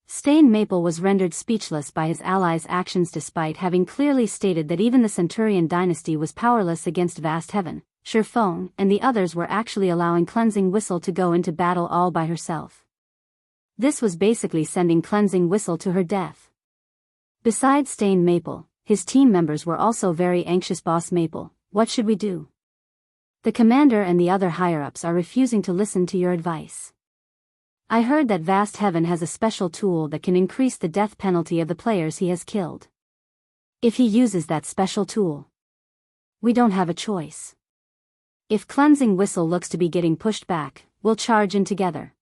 S1: Stain Maple was rendered speechless by his allies' actions despite having clearly stated that even the Centurion dynasty was powerless against Vast Heaven. Surephone and the others were actually allowing Cleansing Whistle to go into battle all by herself. This was basically sending Cleansing Whistle to her death. Besides Stain Maple, his team members were also very anxious. Boss Maple, what should we do? The commander and the other higher-ups are refusing to listen to your advice. I heard that Vast Heaven has a special tool that can increase the death penalty of the players he has killed. If he uses that special tool, we don't have a choice. If Cleansing Whistle looks to be getting pushed back, we'll charge in together.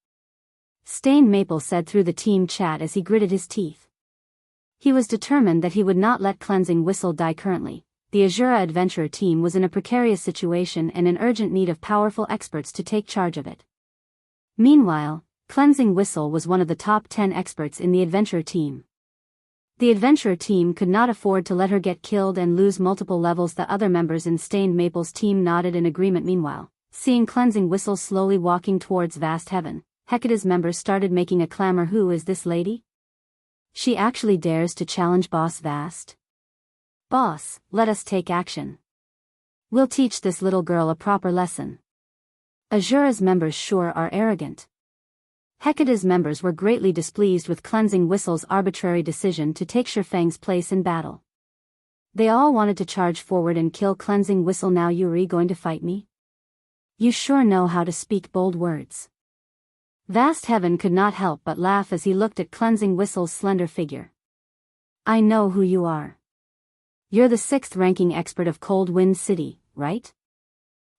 S1: Stain Maple said through the team chat as he gritted his teeth. He was determined that he would not let Cleansing Whistle die. Currently, the Asura adventurer team was in a precarious situation and in urgent need of powerful experts to take charge of it. Meanwhile, Cleansing Whistle was one of the top 10 experts in the adventurer team. The adventurer team could not afford to let her get killed and lose multiple levels. The other members in Stained Maple's team nodded in agreement. Meanwhile, seeing Cleansing Whistle slowly walking towards Vast Heaven, Hecate's members started making a clamor. Who is this lady? She actually dares to challenge Boss Vast? Boss, let us take action. We'll teach this little girl a proper lesson. Asura's members sure are arrogant. Hecate's members were greatly displeased with Cleansing Whistle's arbitrary decision to take Shurfang's place in battle. They all wanted to charge forward and kill Cleansing Whistle. Now you're going to fight me? You sure know how to speak bold words. Vast Heaven could not help but laugh as he looked at Cleansing Whistle's slender figure. I know who you are. You're the 6th ranking expert of Cold Wind City, right?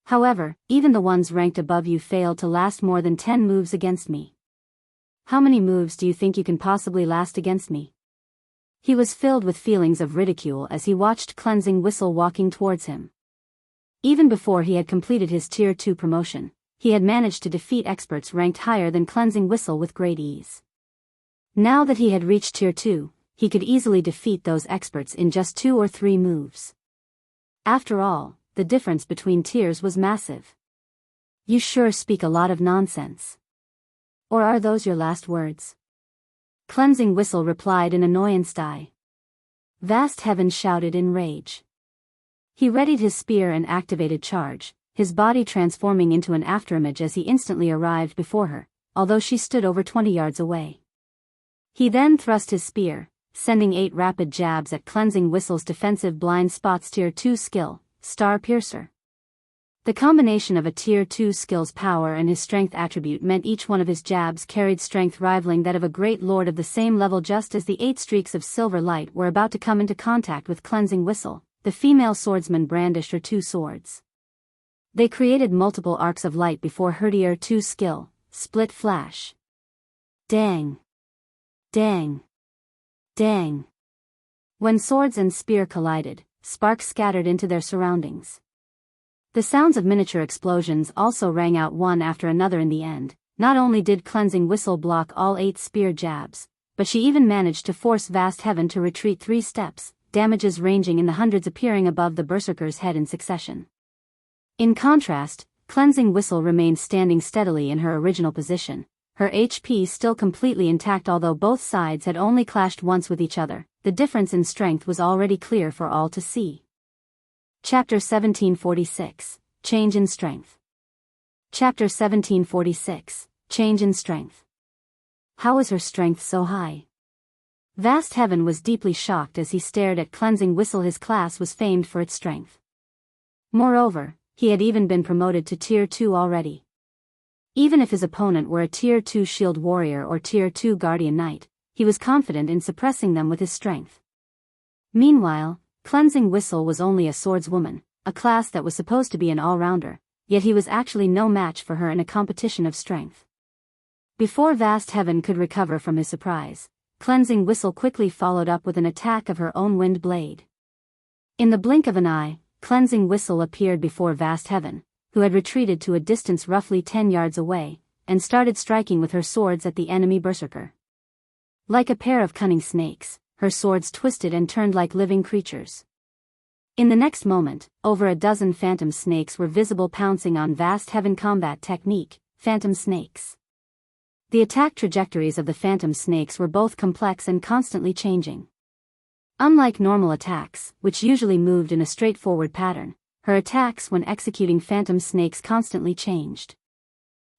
S1: However, even the ones ranked above you failed to last more than 10 moves against me. How many moves do you think you can possibly last against me? He was filled with feelings of ridicule as he watched Cleansing Whistle walking towards him. Even before he had completed his Tier 2 promotion, he had managed to defeat experts ranked higher than Cleansing Whistle with great ease. Now that he had reached Tier 2, he could easily defeat those experts in just 2 or 3 moves. After all, the difference between tiers was massive. You sure speak a lot of nonsense. Or are those your last words? Cleansing Whistle replied in annoyance. Vast Heaven shouted in rage. He readied his spear and activated charge, his body transforming into an afterimage as he instantly arrived before her, although she stood over 20 yards away. He then thrust his spear, sending 8 rapid jabs at Cleansing Whistle's defensive blind spots. Tier 2 skill, Star Piercer. The combination of a Tier 2 skill's power and his strength attribute meant each one of his jabs carried strength rivaling that of a great lord of the same level. Just as the 8 streaks of silver light were about to come into contact with Cleansing Whistle, the female swordsman brandished her 2 swords. They created multiple arcs of light before her Tier 2 skill, Split Flash. Dang. Dang. Dang. When swords and spear collided, sparks scattered into their surroundings. The sounds of miniature explosions also rang out one after another. In the end, not only did Cleansing Whistle block all 8 spear jabs, but she even managed to force Vast Heaven to retreat 3 steps, damages ranging in the hundreds appearing above the berserker's head in succession. In contrast, Cleansing Whistle remained standing steadily in her original position, her HP still completely intact. Although both sides had only clashed once with each other, the difference in strength was already clear for all to see. Chapter 1746, Change in Strength. Chapter 1746, Change in Strength. How is her strength so high? Vast Heaven was deeply shocked as he stared at Cleansing Whistle. His class was famed for its strength. Moreover, he had even been promoted to Tier 2 already. Even if his opponent were a Tier 2 Shield Warrior or Tier 2 Guardian Knight, he was confident in suppressing them with his strength. Meanwhile, Cleansing Whistle was only a swordswoman, a class that was supposed to be an all-rounder, yet he was actually no match for her in a competition of strength. Before Vast Heaven could recover from his surprise, Cleansing Whistle quickly followed up with an attack of her own wind blade. In the blink of an eye, Cleansing Whistle appeared before Vast Heaven, who had retreated to a distance roughly 10 yards away, and started striking with her swords at the enemy berserker. Like a pair of cunning snakes, her swords twisted and turned like living creatures. In the next moment, over a dozen phantom snakes were visible pouncing on Vast Heaven combat technique, phantom snakes. The attack trajectories of the phantom snakes were both complex and constantly changing. Unlike normal attacks, which usually moved in a straightforward pattern, her attacks when executing phantom snakes constantly changed.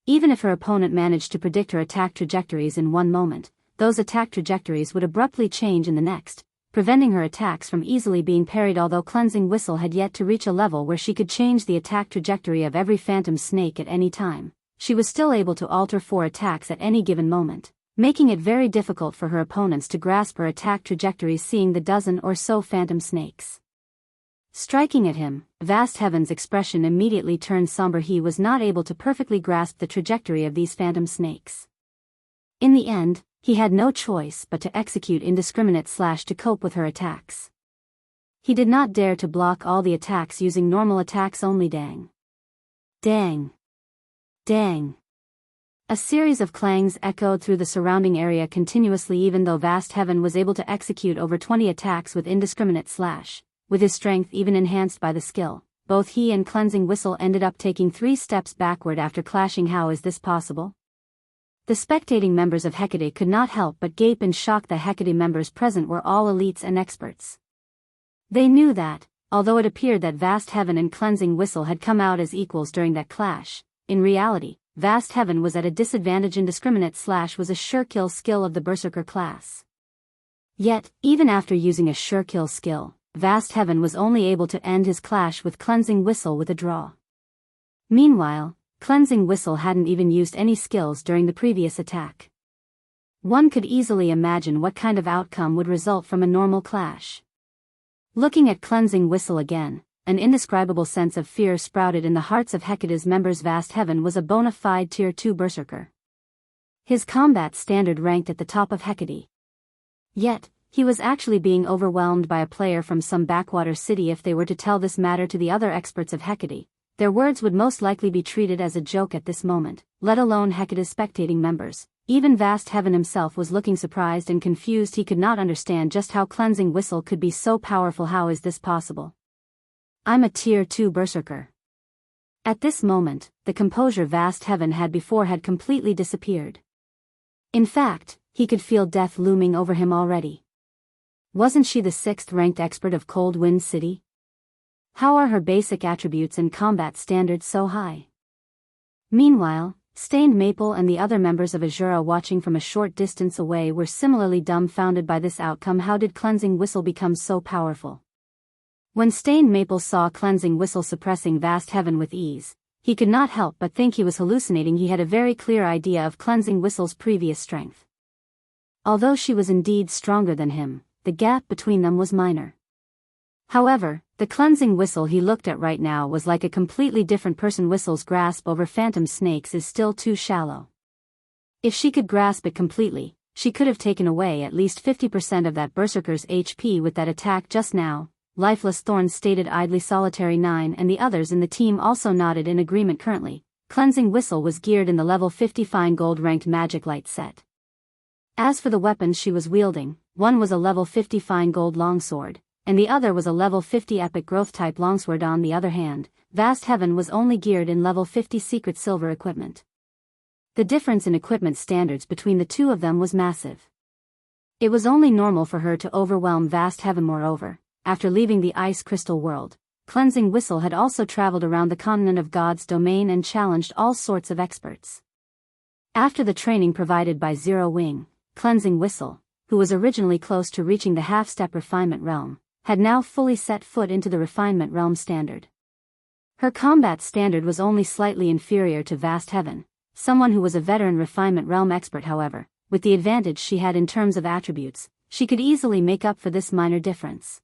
S1: Even if her opponent managed to predict her attack trajectories in one moment, those attack trajectories would abruptly change in the next, preventing her attacks from easily being parried. Although Cleansing Whistle had yet to reach a level where she could change the attack trajectory of every phantom snake at any time, she was still able to alter 4 attacks at any given moment, making it very difficult for her opponents to grasp her attack trajectories seeing the dozen or so phantom snakes. Striking at him, Vast Heaven's expression immediately turned somber. He was not able to perfectly grasp the trajectory of these phantom snakes. In the end, he had no choice but to execute indiscriminate slash to cope with her attacks. He did not dare to block all the attacks using normal attacks only. Dang. Dang. Dang. A series of clangs echoed through the surrounding area continuously. Even though Vast Heaven was able to execute over 20 attacks with indiscriminate slash, with his strength even enhanced by the skill, both he and Cleansing Whistle ended up taking 3 steps backward after clashing. How is this possible? The spectating members of Hecate could not help but gape in shock. The Hecate members present were all elites and experts. They knew that, although it appeared that Vast Heaven and Cleansing Whistle had come out as equals during that clash, in reality, Vast Heaven was at a disadvantage. Indiscriminate slash was a sure kill skill of the Berserker class. Yet, even after using a sure kill skill, Vast Heaven was only able to end his clash with Cleansing Whistle with a draw. Meanwhile, Cleansing Whistle hadn't even used any skills during the previous attack. One could easily imagine what kind of outcome would result from a normal clash. Looking at Cleansing Whistle again, an indescribable sense of fear sprouted in the hearts of Hecate's members. Vast Heaven was a bona fide Tier 2 Berserker. His combat standard ranked at the top of Hecate. Yet, he was actually being overwhelmed by a player from some backwater city. If they were to tell this matter to the other experts of Hecate, their words would most likely be treated as a joke at this moment, let alone Hecate's spectating members. Even Vast Heaven himself was looking surprised and confused. He could not understand just how Cleansing Whistle could be so powerful. How is this possible? I'm a Tier 2 Berserker. At this moment, the composure Vast Heaven had before had completely disappeared. In fact, he could feel death looming over him already. Wasn't she the 6th ranked expert of Cold Wind City? How are her basic attributes and combat standards so high? Meanwhile, Stained Maple and the other members of Asura watching from a short distance away were similarly dumbfounded by this outcome. How did Cleansing Whistle become so powerful? When Stained Maple saw Cleansing Whistle suppressing Vast Heaven with ease, he could not help but think he was hallucinating. He had a very clear idea of Cleansing Whistle's previous strength. Although she was indeed stronger than him, the gap between them was minor. However, the Cleansing Whistle he looked at right now was like a completely different person. Whistle's grasp over phantom snakes is still too shallow. If she could grasp it completely, she could have taken away at least 50% of that Berserker's HP with that attack just now. Lifeless Thorns stated idly. Solitary 9 and the others in the team also nodded in agreement. Currently, Cleansing Whistle was geared in the level 50 fine gold ranked magic light set. As for the weapons she was wielding, one was a level 50 fine gold longsword, and the other was a level 50 epic growth type longsword. On the other hand, Vast Heaven was only geared in level 50 secret silver equipment. The difference in equipment standards between the two of them was massive. It was only normal for her to overwhelm Vast Heaven. Moreover, after leaving the Ice Crystal world, Cleansing Whistle had also traveled around the continent of God's domain and challenged all sorts of experts. After the training provided by Zero Wing, Cleansing Whistle, who was originally close to reaching the half-step refinement realm, had now fully set foot into the refinement realm standard. Her combat standard was only slightly inferior to Vast Heaven, someone who was a veteran refinement realm expert. However, with the advantage she had in terms of attributes, she could easily make up for this minor difference.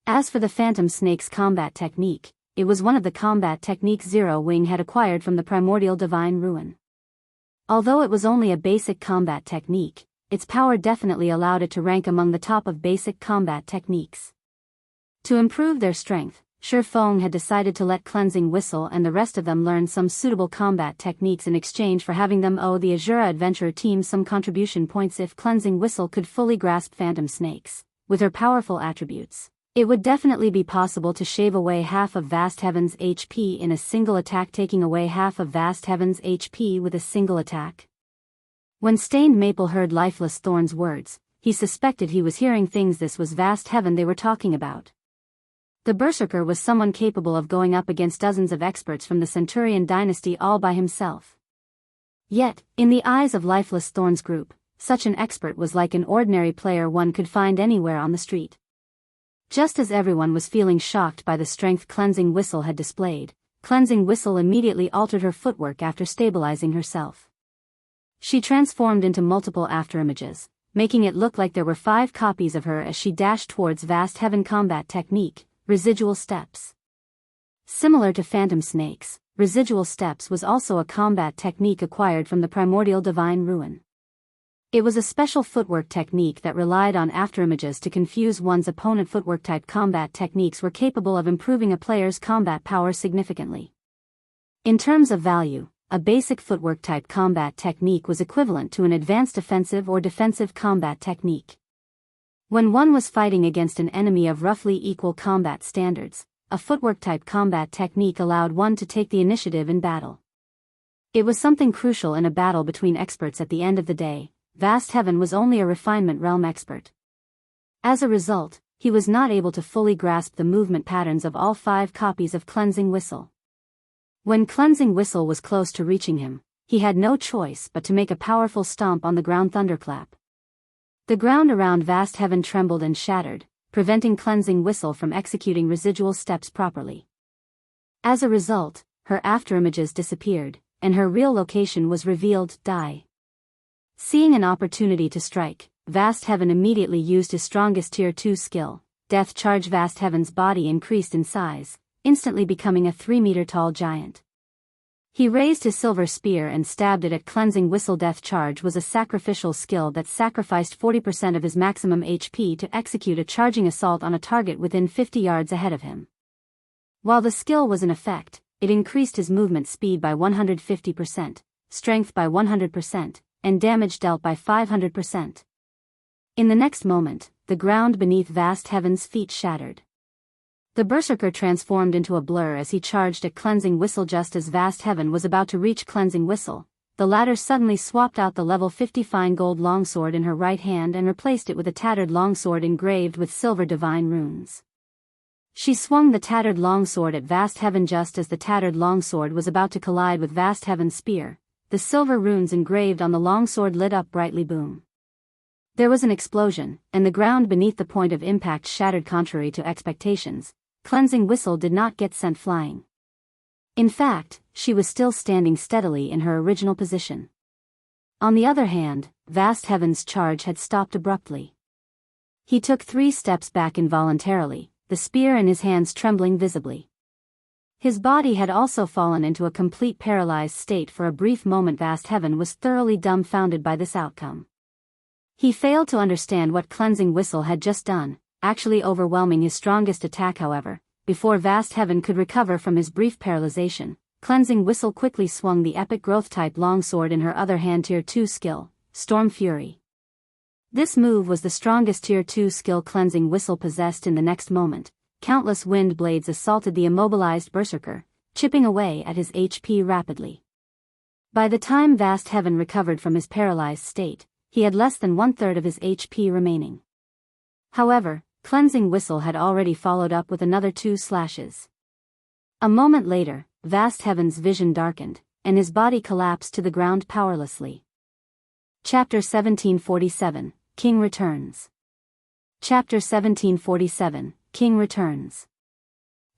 S1: As for the Phantom Snake's combat technique, it was one of the combat techniques Zero Wing had acquired from the primordial divine ruin. Although it was only a basic combat technique, its power definitely allowed it to rank among the top of basic combat techniques. To improve their strength, Feng had decided to let Cleansing Whistle and the rest of them learn some suitable combat techniques in exchange for having them owe the Asura adventurer team some contribution points. If Cleansing Whistle could fully grasp Phantom Snakes, with her powerful attributes, it would definitely be possible to shave away half of Vast Heaven's HP in a single attack, taking away half of Vast Heaven's HP with a single attack. When Stained Maple heard Lifeless Thorn's words, he suspected he was hearing things. This was Vast Heaven they were talking about. The Berserker was someone capable of going up against dozens of experts from the Centurion dynasty all by himself. Yet, in the eyes of Lifeless Thorn's group, such an expert was like an ordinary player one could find anywhere on the street. Just as everyone was feeling shocked by the strength Cleansing Whistle had displayed, Cleansing Whistle immediately altered her footwork after stabilizing herself. She transformed into multiple afterimages, making it look like there were 5 copies of her as she dashed towards Vast Heaven. Combat technique, Residual Steps. Similar to Phantom Snakes, Residual Steps was also a combat technique acquired from the Primordial Divine Ruin. It was a special footwork technique that relied on afterimages to confuse one's opponent. Footwork type combat techniques were capable of improving a player's combat power significantly. In terms of value, a basic footwork type combat technique was equivalent to an advanced offensive or defensive combat technique. When one was fighting against an enemy of roughly equal combat standards, a footwork type combat technique allowed one to take the initiative in battle. It was something crucial in a battle between experts. At the end of the day, Vast Heaven was only a refinement realm expert. As a result, he was not able to fully grasp the movement patterns of all 5 copies of Cleansing Whistle. When Cleansing Whistle was close to reaching him, he had no choice but to make a powerful stomp on the ground. Thunderclap. The ground around Vast Heaven trembled and shattered, preventing Cleansing Whistle from executing residual steps properly. As a result, her afterimages disappeared, and her real location was revealed. Seeing an opportunity to strike, Vast Heaven immediately used his strongest Tier 2 skill, Death Charge. Vast Heaven's body increased in size, instantly becoming a 3-meter-tall giant. He raised his silver spear and stabbed it at Cleansing Whistle. Death Charge was a sacrificial skill that sacrificed 40% of his maximum HP to execute a charging assault on a target within 50 yards ahead of him. While the skill was in effect, it increased his movement speed by 150%, strength by 100%, and damage dealt by 500%. In the next moment, the ground beneath Vast Heaven's feet shattered. The Berserker transformed into a blur as he charged at Cleansing Whistle. Just as Vast Heaven was about to reach Cleansing Whistle, the latter suddenly swapped out the level 50 fine gold longsword in her right hand and replaced it with a tattered longsword engraved with silver divine runes. She swung the tattered longsword at Vast Heaven. Just as the tattered longsword was about to collide with Vast Heaven's spear, the silver runes engraved on the longsword lit up brightly. Boom. There was an explosion, and the ground beneath the point of impact shattered. Contrary to expectations, Cleansing Whistle did not get sent flying. In fact, she was still standing steadily in her original position. On the other hand, Vast Heaven's charge had stopped abruptly. He took 3 steps back involuntarily, the spear in his hands trembling visibly. His body had also fallen into a complete paralyzed state for a brief moment. Vast Heaven was thoroughly dumbfounded by this outcome. He failed to understand what Cleansing Whistle had just done, actually overwhelming his strongest attack. However, before Vast Heaven could recover from his brief paralyzation, Cleansing Whistle quickly swung the epic growth-type longsword in her other hand. Tier 2 skill, Storm Fury. This move was the strongest Tier 2 skill Cleansing Whistle possessed. In the next moment, countless wind blades assaulted the immobilized Berserker, chipping away at his HP rapidly. By the time Vast Heaven recovered from his paralyzed state, he had less than 1/3 of his HP remaining. However, Cleansing Whistle had already followed up with another 2 slashes. A moment later, Vast Heaven's vision darkened, and his body collapsed to the ground powerlessly. Chapter 1747, King Returns. Chapter 1747, King Returns.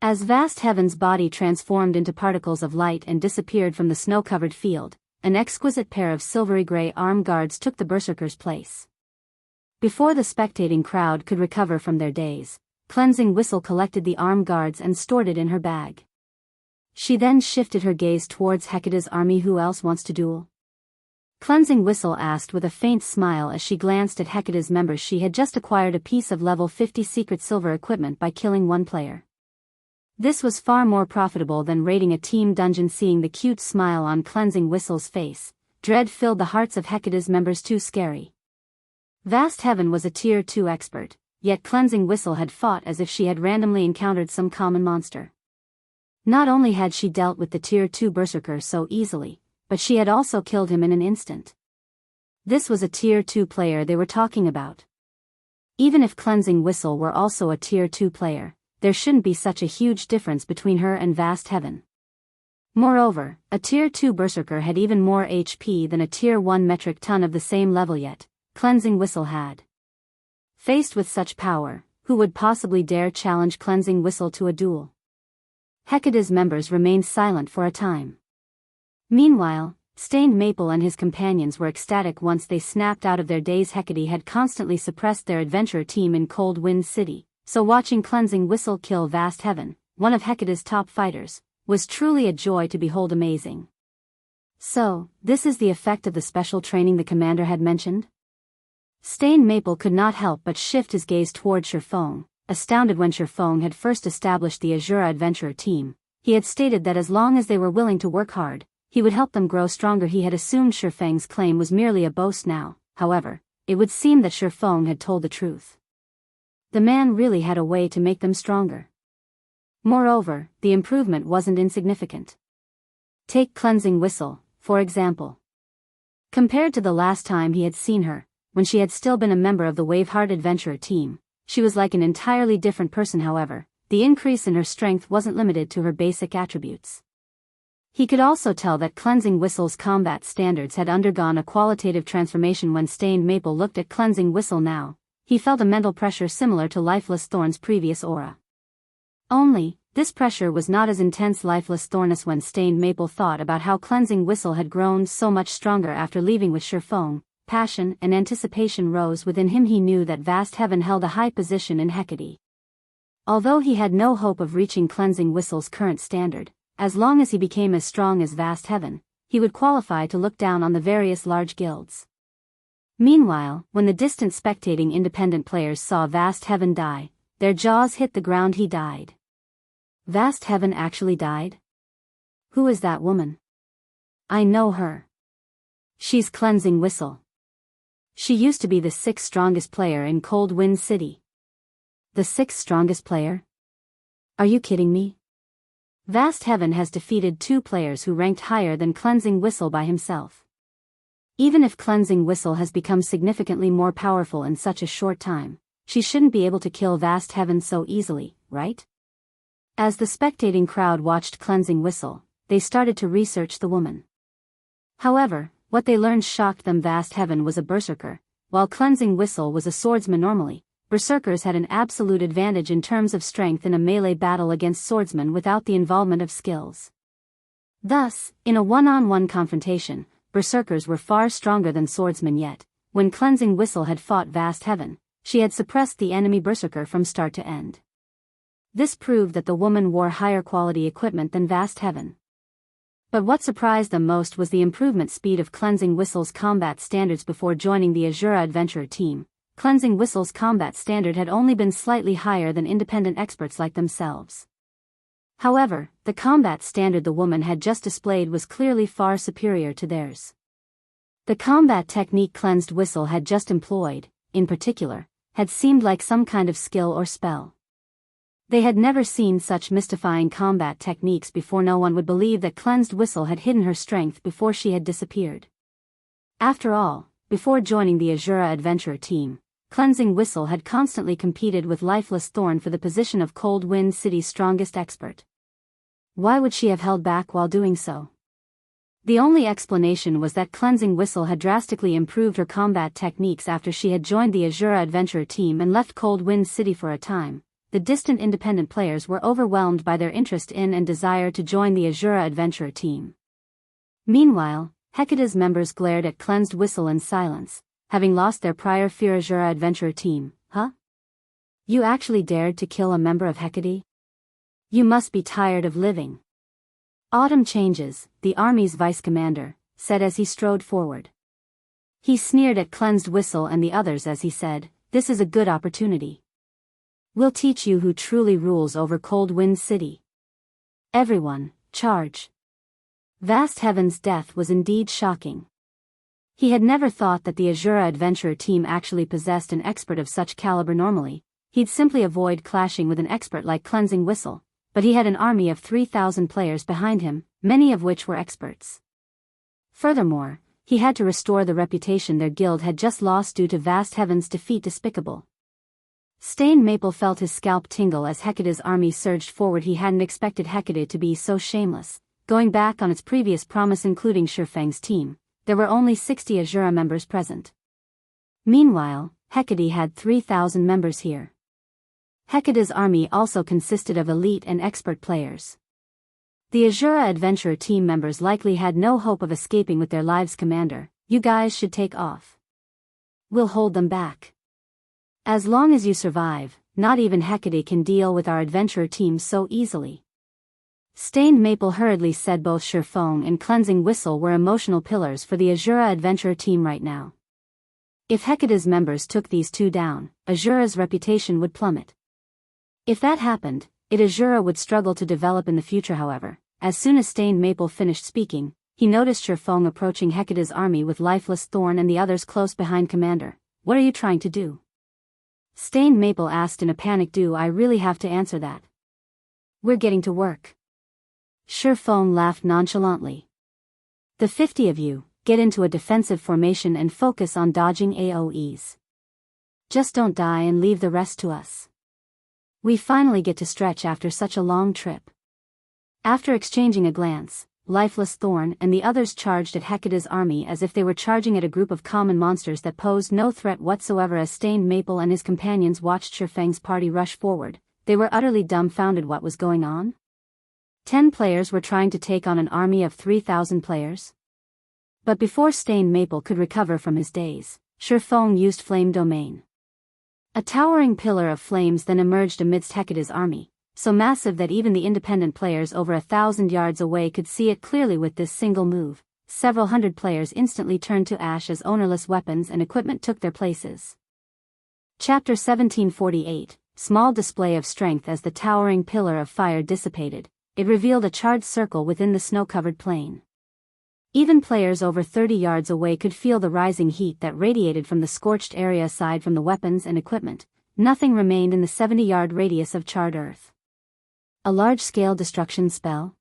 S1: As Vast Heaven's body transformed into particles of light and disappeared from the snow-covered field, an exquisite pair of silvery gray armed guards took the Berserker's place. Before the spectating crowd could recover from their daze, Cleansing Whistle collected the armed guards and stored it in her bag. She then shifted her gaze towards Hecate's army. Who else wants to duel? Cleansing Whistle asked with a faint smile as she glanced at Hecate's members. She had just acquired a piece of level 50 secret silver equipment by killing one player. This was far more profitable than raiding a team dungeon. Seeing the cute smile on Cleansing Whistle's face, dread filled the hearts of Hecate's members. Too scary. Vast Heaven was a Tier 2 expert, yet Cleansing Whistle had fought as if she had randomly encountered some common monster. Not only had she dealt with the Tier 2 Berserker so easily, but she had also killed him in an instant. This was a Tier 2 player they were talking about. Even if Cleansing Whistle were also a Tier 2 player, there shouldn't be such a huge difference between her and Vast Heaven. Moreover, a Tier 2 Berserker had even more HP than a Tier 1 metric ton of the same level, yet Cleansing Whistle had. Faced with such power, who would possibly dare challenge Cleansing Whistle to a duel? Hecate's members remained silent for a time. Meanwhile, Stained Maple and his companions were ecstatic once they snapped out of their daze. Hecate had constantly suppressed their adventurer team in Cold Wind City, so watching Cleansing Whistle kill Vast Heaven, one of Hecate's top fighters, was truly a joy to behold. Amazing. So, this is the effect of the special training the commander had mentioned? Stained Maple could not help but shift his gaze toward Shurfong, astounded. When Shurfong had first established the Asura adventurer team, he had stated that as long as they were willing to work hard, he would help them grow stronger. He had assumed Shurfeng's claim was merely a boast now. However, it would seem that Shurfong had told the truth. The man really had a way to make them stronger. Moreover, the improvement wasn't insignificant. Take Cleansing Whistle, for example. Compared to the last time he had seen her, when she had still been a member of the Waveheart adventurer team, she was like an entirely different person. However, the increase in her strength wasn't limited to her basic attributes. He could also tell that Cleansing Whistle's combat standards had undergone a qualitative transformation. When Stained Maple looked at Cleansing Whistle now, he felt a mental pressure similar to Lifeless Thorn's previous aura. Only, this pressure was not as intense. Lifeless Thornus. When Stained Maple thought about how Cleansing Whistle had grown so much stronger after leaving with Shurfong, passion and anticipation rose within him. He knew that Vast Heaven held a high position in Hecate. Although he had no hope of reaching Cleansing Whistle's current standard, as long as he became as strong as Vast Heaven, he would qualify to look down on the various large guilds. Meanwhile, when the distant spectating independent players saw Vast Heaven die, their jaws hit the ground. He died. Vast Heaven actually died? Who is that woman? I know her. She's Cleansing Whistle. She used to be the 6th strongest player in Cold Wind City. The 6th strongest player? Are you kidding me? Vast Heaven has defeated 2 players who ranked higher than Cleansing Whistle by himself. Even if Cleansing Whistle has become significantly more powerful in such a short time, she shouldn't be able to kill Vast Heaven so easily, right? As the spectating crowd watched Cleansing Whistle, they started to research the woman. However, what they learned shocked them. Vast Heaven was a berserker, while Cleansing Whistle was a swordsman. Normally, berserkers had an absolute advantage in terms of strength in a melee battle against swordsmen without the involvement of skills. Thus, in a one-on-one confrontation, berserkers were far stronger than swordsmen. Yet, when Cleansing Whistle had fought Vast Heaven, she had suppressed the enemy berserker from start to end. This proved that the woman wore higher quality equipment than Vast Heaven. But what surprised them most was the improvement speed of Cleansing Whistle's combat standards. Before joining the Asura adventurer team, Cleansing Whistle's combat standard had only been slightly higher than independent experts like themselves. However, the combat standard the woman had just displayed was clearly far superior to theirs. The combat technique Cleansed Whistle had just employed, in particular, had seemed like some kind of skill or spell. They had never seen such mystifying combat techniques before. No one would believe that Cleansed Whistle had hidden her strength before she had disappeared. After all, before joining the Asura adventurer team, Cleansing Whistle had constantly competed with Lifeless Thorn for the position of Cold Wind City's strongest expert. Why would she have held back while doing so? The only explanation was that Cleansing Whistle had drastically improved her combat techniques after she had joined the Asura adventurer team and left Cold Wind City for a time. The distant independent players were overwhelmed by their interest in and desire to join the Asura adventurer team. Meanwhile, Hecate's members glared at Cleansed Whistle in silence, having lost their prior fear. Asura adventurer team, huh? You actually dared to kill a member of Hecate? You must be tired of living. Autumn Changes, the army's vice-commander, said as he strode forward. He sneered at Cleansed Whistle and the others as he said, "This is a good opportunity. We'll teach you who truly rules over Cold Wind City." Everyone, charge. Vast Heaven's death was indeed shocking. He had never thought that the Asura adventurer team actually possessed an expert of such caliber normally. He'd simply avoid clashing with an expert like Cleansing Whistle, but he had an army of 3,000 players behind him, many of which were experts. Furthermore, he had to restore the reputation their guild had just lost due to Vast Heaven's defeat despicable. Stained Maple felt his scalp tingle as Hecate's army surged forward. He hadn't expected Hecate to be so shameless. Going back on its previous promise including Shifeng's team, there were only 60 Asura members present. Meanwhile, Hecate had 3,000 members here. Hecate's army also consisted of elite and expert players. The Asura adventurer team members likely had no hope of escaping with their lives. Commander, you guys should take off. We'll hold them back. As long as you survive, not even Hecate can deal with our adventurer team so easily. Stained Maple hurriedly said. Both Shifeng and Cleansing Whistle were emotional pillars for the Asura adventurer team right now. If Hecate's members took these two down, Asura's reputation would plummet. If that happened, Asura would struggle to develop in the future. However, as soon as Stained Maple finished speaking, he noticed Shifeng approaching Hecate's army with Lifeless Thorn and the others close behind. Commander, what are you trying to do? Stained Maple asked in a panic. Do I really have to answer that? We're getting to work. Shifeng laughed nonchalantly. The 50 of you, get into a defensive formation and focus on dodging AoEs. Just don't die and leave the rest to us. We finally get to stretch after such a long trip. After exchanging a glance, Lifeless Thorn and the others charged at Hecate's army as if they were charging at a group of common monsters that posed no threat whatsoever. As Stained Maple and his companions watched Shifeng's party rush forward, they were utterly dumbfounded. What was going on? 10 players were trying to take on an army of 3,000 players? But before Stained Maple could recover from his daze, Shifeng used Flame Domain. A towering pillar of flames then emerged amidst Hecate's army, so massive that even the independent players over 1,000 yards away could see it clearly. With this single move, several hundred players instantly turned to ash as ownerless weapons and equipment took their places. Chapter 1748, Small Display of Strength. As the towering pillar of fire dissipated, it revealed a charred circle within the snow-covered plain. Even players over 30 yards away could feel the rising heat that radiated from the scorched area. Aside from the weapons and equipment, nothing remained in the 70-yard radius of charred earth. A large-scale destruction spell?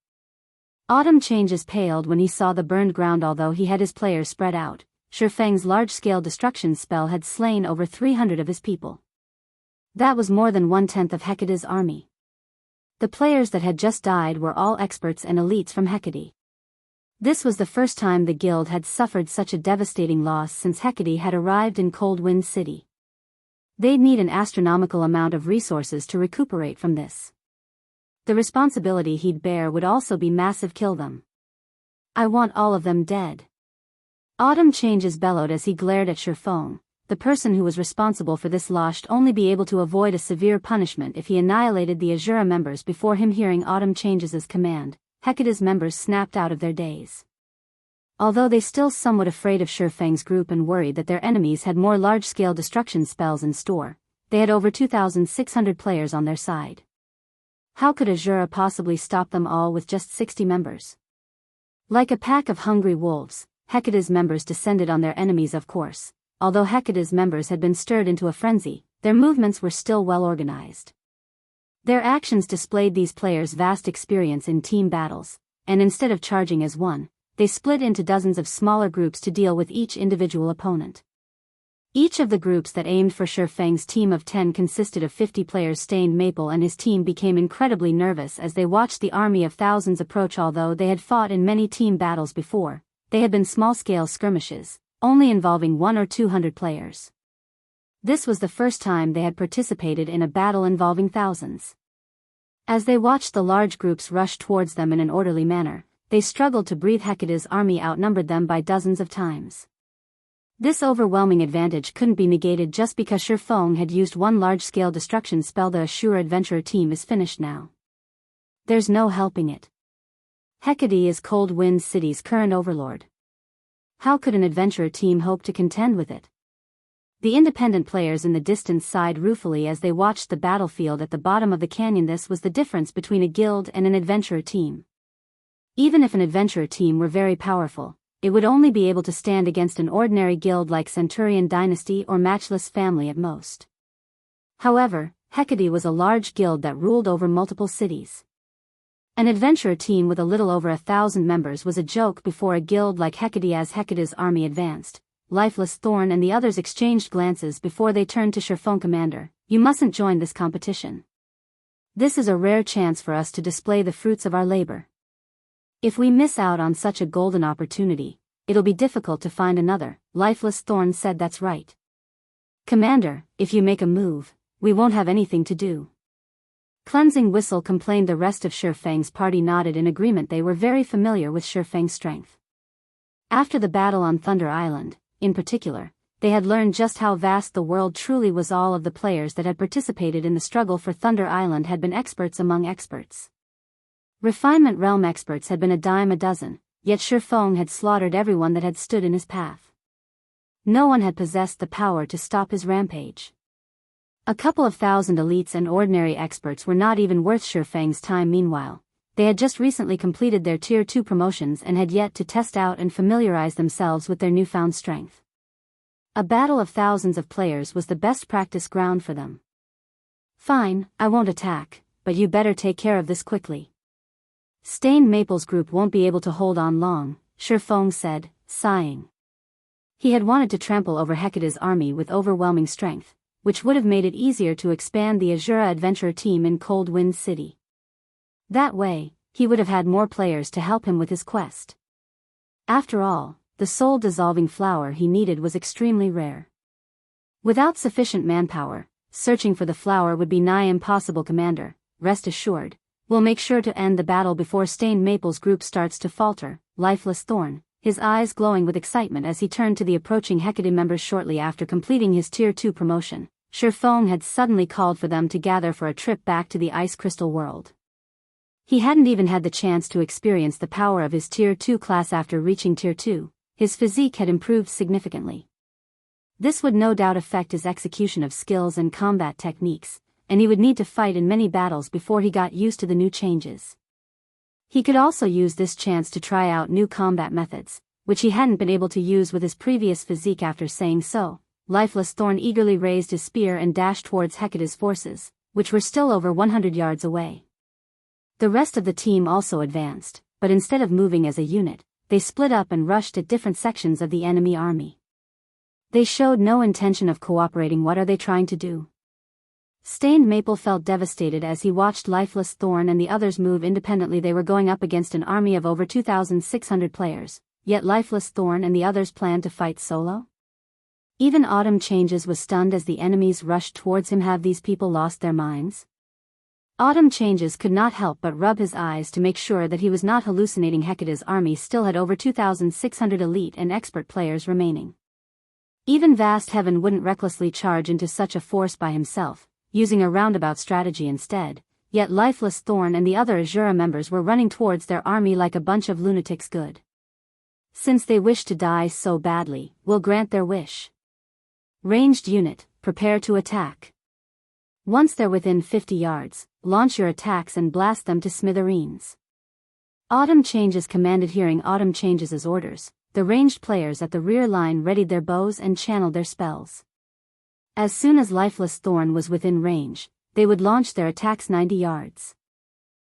S1: Autumn Changes paled when he saw the burned ground. Although he had his players spread out, Shifeng's large-scale destruction spell had slain over 300 of his people. That was more than 1/10 of Hecate's army. The players that had just died were all experts and elites from Hecate. This was the first time the guild had suffered such a devastating loss since Hecate had arrived in Cold Wind City. They'd need an astronomical amount of resources to recuperate from this. The responsibility he'd bear would also be massive. Kill them. I want all of them dead. Autumn Changes bellowed as he glared at Shifeng. The person who was responsible for this loss'd only be able to avoid a severe punishment if he annihilated the Asura members before him. Hearing Autumn Changes' command, Hecate's members snapped out of their daze. Although they still somewhat afraid of Shifeng's group and worried that their enemies had more large-scale destruction spells in store, they had over 2,600 players on their side. How could Asura possibly stop them all with just 60 members? Like a pack of hungry wolves, Hecate's members descended on their enemies. Of course, although Hecate's members had been stirred into a frenzy, their movements were still well organized. Their actions displayed these players' vast experience in team battles, and instead of charging as one, they split into dozens of smaller groups to deal with each individual opponent. Each of the groups that aimed for Shifeng's team of 10 consisted of 50 players. Stained Maple and his team became incredibly nervous as they watched the army of thousands approach. Although they had fought in many team battles before, they had been small-scale skirmishes, only involving 100 or 200 players. This was the first time they had participated in a battle involving thousands. As they watched the large groups rush towards them in an orderly manner, they struggled to breathe. Hecate's army outnumbered them by dozens of times. This overwhelming advantage couldn't be negated just because Shifeng had used one large-scale destruction spell. The Asura adventurer team is finished now. There's no helping it. Hecate is Cold Wind City's current overlord. How could an adventurer team hope to contend with it? The independent players in the distance sighed ruefully as they watched the battlefield at the bottom of the canyon. This was the difference between a guild and an adventurer team. Even if an adventurer team were very powerful, it would only be able to stand against an ordinary guild like Centurion Dynasty or Matchless Family at most. However, Hecate was a large guild that ruled over multiple cities. An adventurer team with a little over 1,000 members was a joke before a guild like Hecate. As Hecate's army advanced, Lifeless Thorn and the others exchanged glances before they turned to Sherfone. Commander, you mustn't join this competition. This is a rare chance for us to display the fruits of our labor. If we miss out on such a golden opportunity, it'll be difficult to find another. Lifeless Thorn said. That's right. Commander, if you make a move, we won't have anything to do. Cleansing Whistle complained. The rest of Sherfang's party nodded in agreement. They were very familiar with Sherfang's strength. After the battle on Thunder Island, in particular, they had learned just how vast the world truly was. All of the players that had participated in the struggle for Thunder Island had been experts among experts. Refinement realm experts had been a dime a dozen, yet Sherfang had slaughtered everyone that had stood in his path. No one had possessed the power to stop his rampage. A couple of thousand elites and ordinary experts were not even worth Sherfang's time. Meanwhile, they had just recently completed their Tier 2 promotions and had yet to test out and familiarize themselves with their newfound strength. A battle of thousands of players was the best practice ground for them. Fine, I won't attack, but you better take care of this quickly. Stained Maple's group won't be able to hold on long, Sherfang said, sighing. He had wanted to trample over Hecate's army with overwhelming strength, which would have made it easier to expand the Asura adventurer team in Cold Wind City. That way, he would have had more players to help him with his quest. After all, the soul-dissolving flower he needed was extremely rare. Without sufficient manpower, searching for the flower would be nigh impossible. Commander, rest assured, we'll make sure to end the battle before Stained Maple's group starts to falter. Lifeless Thorn, his eyes glowing with excitement as he turned to the approaching Hecate members. Shortly after completing his Tier 2 promotion, Sherfang had suddenly called for them to gather for a trip back to the Ice Crystal world. He hadn't even had the chance to experience the power of his Tier 2 class. After reaching Tier 2, his physique had improved significantly. This would no doubt affect his execution of skills and combat techniques, and he would need to fight in many battles before he got used to the new changes. He could also use this chance to try out new combat methods, which he hadn't been able to use with his previous physique. After saying so, Lifeless Thorn eagerly raised his spear and dashed towards Hecate's forces, which were still over 100 yards away. The rest of the team also advanced, but instead of moving as a unit, they split up and rushed at different sections of the enemy army. They showed no intention of cooperating. What are they trying to do? Stained Maple felt devastated as he watched Lifeless Thorn and the others move independently. They were going up against an army of over 2,600 players, yet Lifeless Thorn and the others planned to fight solo? Even Autumn Changes was stunned as the enemies rushed towards him. Have these people lost their minds? Autumn Changes could not help but rub his eyes to make sure that he was not hallucinating. Hecate's army still had over 2,600 elite and expert players remaining. Even Vast Heaven wouldn't recklessly charge into such a force by himself, using a roundabout strategy instead, yet Lifeless Thorn and the other Asura members were running towards their army like a bunch of lunatics. Good. Since they wish to die so badly, we'll grant their wish. Ranged unit, prepare to attack. Once they're within 50 yards, launch your attacks and blast them to smithereens. Autumn Changes commanded. Hearing Autumn Changes' orders, the ranged players at the rear line readied their bows and channeled their spells. As soon as Lifeless Thorn was within range, they would launch their attacks. 90 yards.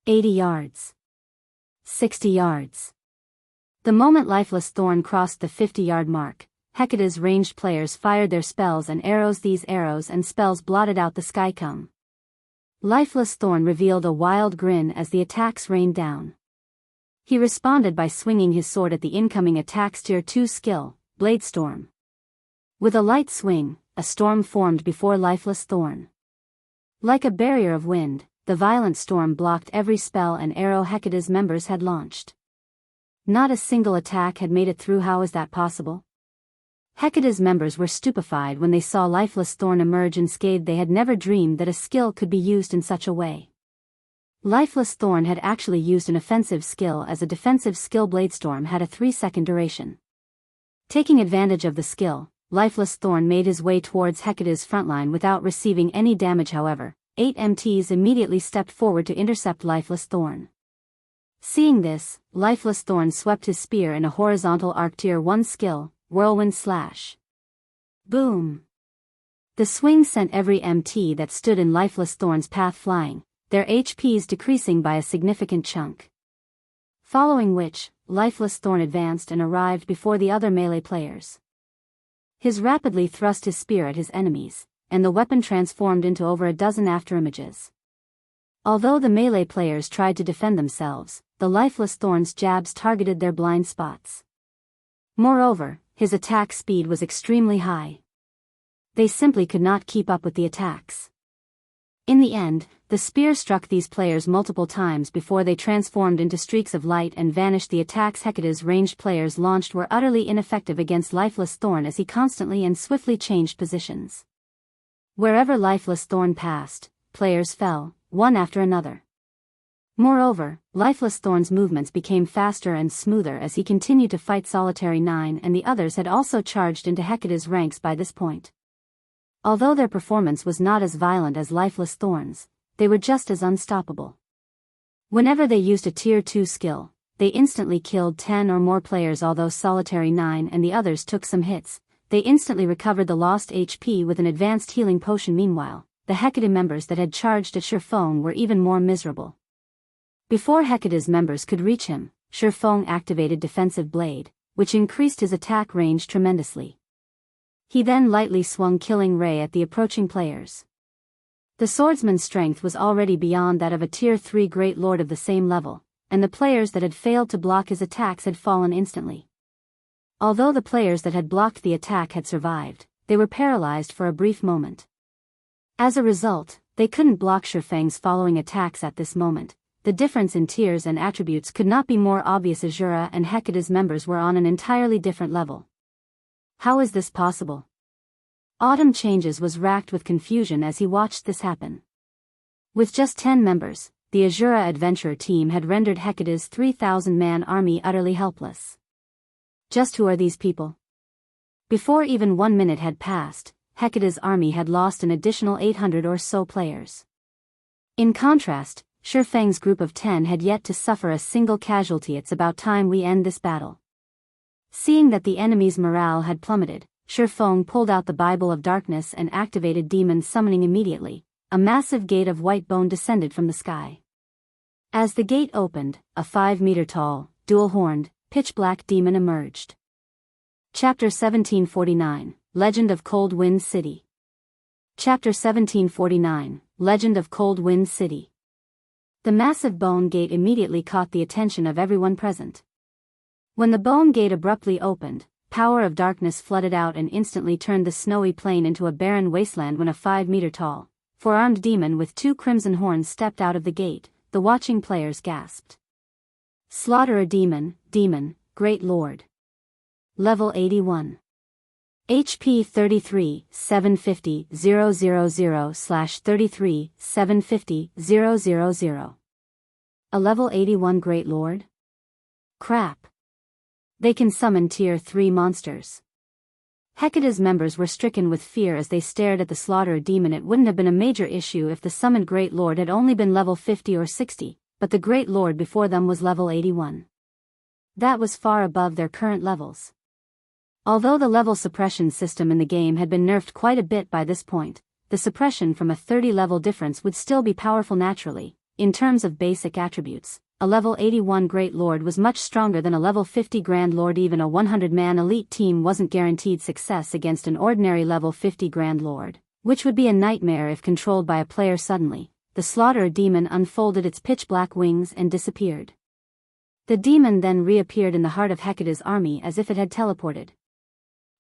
S1: 80 yards. 60 yards. The moment Lifeless Thorn crossed the 50-yard mark, Hecate's ranged players fired their spells and arrows. These arrows and spells blotted out the sky. Come. Lifeless Thorn revealed a wild grin as the attacks rained down. He responded by swinging his sword at the incoming attacks. Tier 2 skill, Bladestorm. With a light swing, a storm formed before Lifeless Thorn. Like a barrier of wind, the violent storm blocked every spell and arrow Hecate's members had launched. Not a single attack had made it through. How is that possible? Hecate's members were stupefied when they saw Lifeless Thorn emerge unscathed. They had never dreamed that a skill could be used in such a way. Lifeless Thorn had actually used an offensive skill as a defensive skill. Bladestorm had a 3-second duration. Taking advantage of the skill, Lifeless Thorn made his way towards Hecate's frontline without receiving any damage. However, 8 MTs immediately stepped forward to intercept Lifeless Thorn. Seeing this, Lifeless Thorn swept his spear in a horizontal arc tier 1 skill, Whirlwind Slash. Boom! The swing sent every MT that stood in Lifeless Thorn's path flying, their HPs decreasing by a significant chunk. Following which, Lifeless Thorn advanced and arrived before the other melee players. His rapidly thrust his spear at his enemies, and the weapon transformed into over a dozen afterimages. Although the melee players tried to defend themselves, the Lifeless Thorn's jabs targeted their blind spots. Moreover, his attack speed was extremely high. They simply could not keep up with the attacks. In the end, the spear struck these players multiple times before they transformed into streaks of light and vanished. The attacks Hecate's ranged players launched were utterly ineffective against Lifeless Thorn as he constantly and swiftly changed positions. Wherever Lifeless Thorn passed, players fell, one after another. Moreover, Lifeless Thorn's movements became faster and smoother as he continued to fight Solitary 9, and the others had also charged into Hecate's ranks by this point. Although their performance was not as violent as Lifeless Thorn's, they were just as unstoppable. Whenever they used a Tier 2 skill, they instantly killed 10 or more players. Although Solitary 9 and the others took some hits, they instantly recovered the lost HP with an advanced healing potion. Meanwhile, the Hecate members that had charged at Shurfeng were even more miserable. Before Hecate's members could reach him, Shurfeng activated Defensive Blade, which increased his attack range tremendously. He then lightly swung Killing Ray at the approaching players. The swordsman's strength was already beyond that of a Tier 3 Great Lord of the same level, and the players that had failed to block his attacks had fallen instantly. Although the players that had blocked the attack had survived, they were paralyzed for a brief moment. As a result, they couldn't block Shurfeng's following attacks at this moment. The difference in tiers and attributes could not be more obvious. Asura and Hecate's members were on an entirely different level. How is this possible? Autumn Changes was racked with confusion as he watched this happen. With just 10 members, the Asura adventurer team had rendered Hecate's 3,000-man army utterly helpless. Just who are these people? Before even 1 minute had passed, Hecate's army had lost an additional 800 or so players. In contrast, Shurfeng's group of 10 had yet to suffer a single casualty. It's about time we end this battle. Seeing that the enemy's morale had plummeted, Shurfeng pulled out the Bible of Darkness and activated Demon Summoning. Immediately, a massive gate of white bone descended from the sky. As the gate opened, a 5-meter-tall, dual-horned, pitch-black demon emerged. Chapter 1749, Legend of Cold Wind City. Chapter 1749, Legend of Cold Wind City. The massive bone gate immediately caught the attention of everyone present. When the bone gate abruptly opened, power of darkness flooded out and instantly turned the snowy plain into a barren wasteland. When a 5-meter-tall, 4-armed demon with 2 crimson horns stepped out of the gate, the watching players gasped. Slaughterer Demon, Great Lord. Level 81. HP 33, 750, 000/33, 750, 000. A level 81 Great Lord? Crap. They can summon Tier 3 monsters. Hecate's members were stricken with fear as they stared at the Slaughterer Demon. It wouldn't have been a major issue if the summoned Great Lord had only been level 50 or 60, but the Great Lord before them was level 81. That was far above their current levels. Although the level suppression system in the game had been nerfed quite a bit by this point, the suppression from a 30-level difference would still be powerful naturally. In terms of basic attributes, a level 81 Great Lord was much stronger than a level 50 Grand Lord. Even a 100-man elite team wasn't guaranteed success against an ordinary level 50 Grand Lord, which would be a nightmare if controlled by a player suddenly. The Slaughterer Demon unfolded its pitch-black wings and disappeared. The demon then reappeared in the heart of Hecate's army as if it had teleported.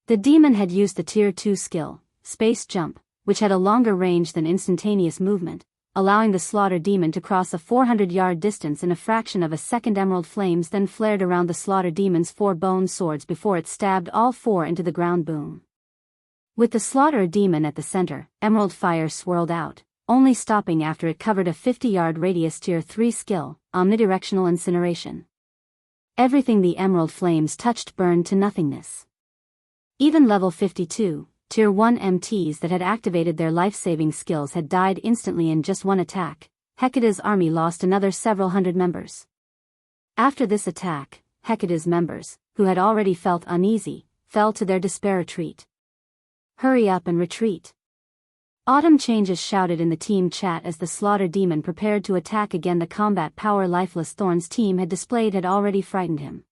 S1: The demon had used the Tier 2 skill, Space Jump, which had a longer range than instantaneous movement, allowing the Slaughter Demon to cross a 400-yard distance in a fraction of a second. Emerald flames then flared around the Slaughter Demon's 4 bone swords before it stabbed all 4 into the ground. Boom. With the Slaughterer Demon at the center, emerald fire swirled out, only stopping after it covered a 50-yard radius. Tier 3 skill, Omnidirectional Incineration. Everything the emerald flames touched burned to nothingness. Even level 52, Tier 1 MTs that had activated their life-saving skills had died instantly in just one attack. Hecate's army lost another several hundred members. After this attack, Hecate's members, who had already felt uneasy, fell to their despair retreat. Hurry up and retreat. Autumn Changes shouted in the team chat as the Slaughter Demon prepared to attack again. The combat power Lifeless Thorn's team had displayed had already frightened him.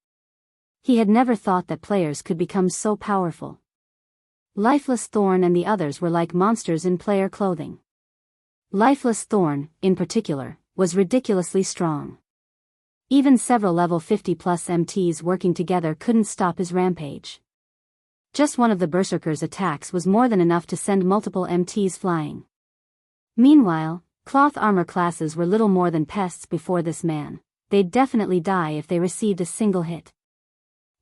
S1: He had never thought that players could become so powerful. Lifeless Thorn and the others were like monsters in player clothing. Lifeless Thorn, in particular, was ridiculously strong. Even several level 50+ MTs working together couldn't stop his rampage. Just one of the Berserker's attacks was more than enough to send multiple MTs flying. Meanwhile, cloth armor classes were little more than pests before this man. They'd definitely die if they received a single hit.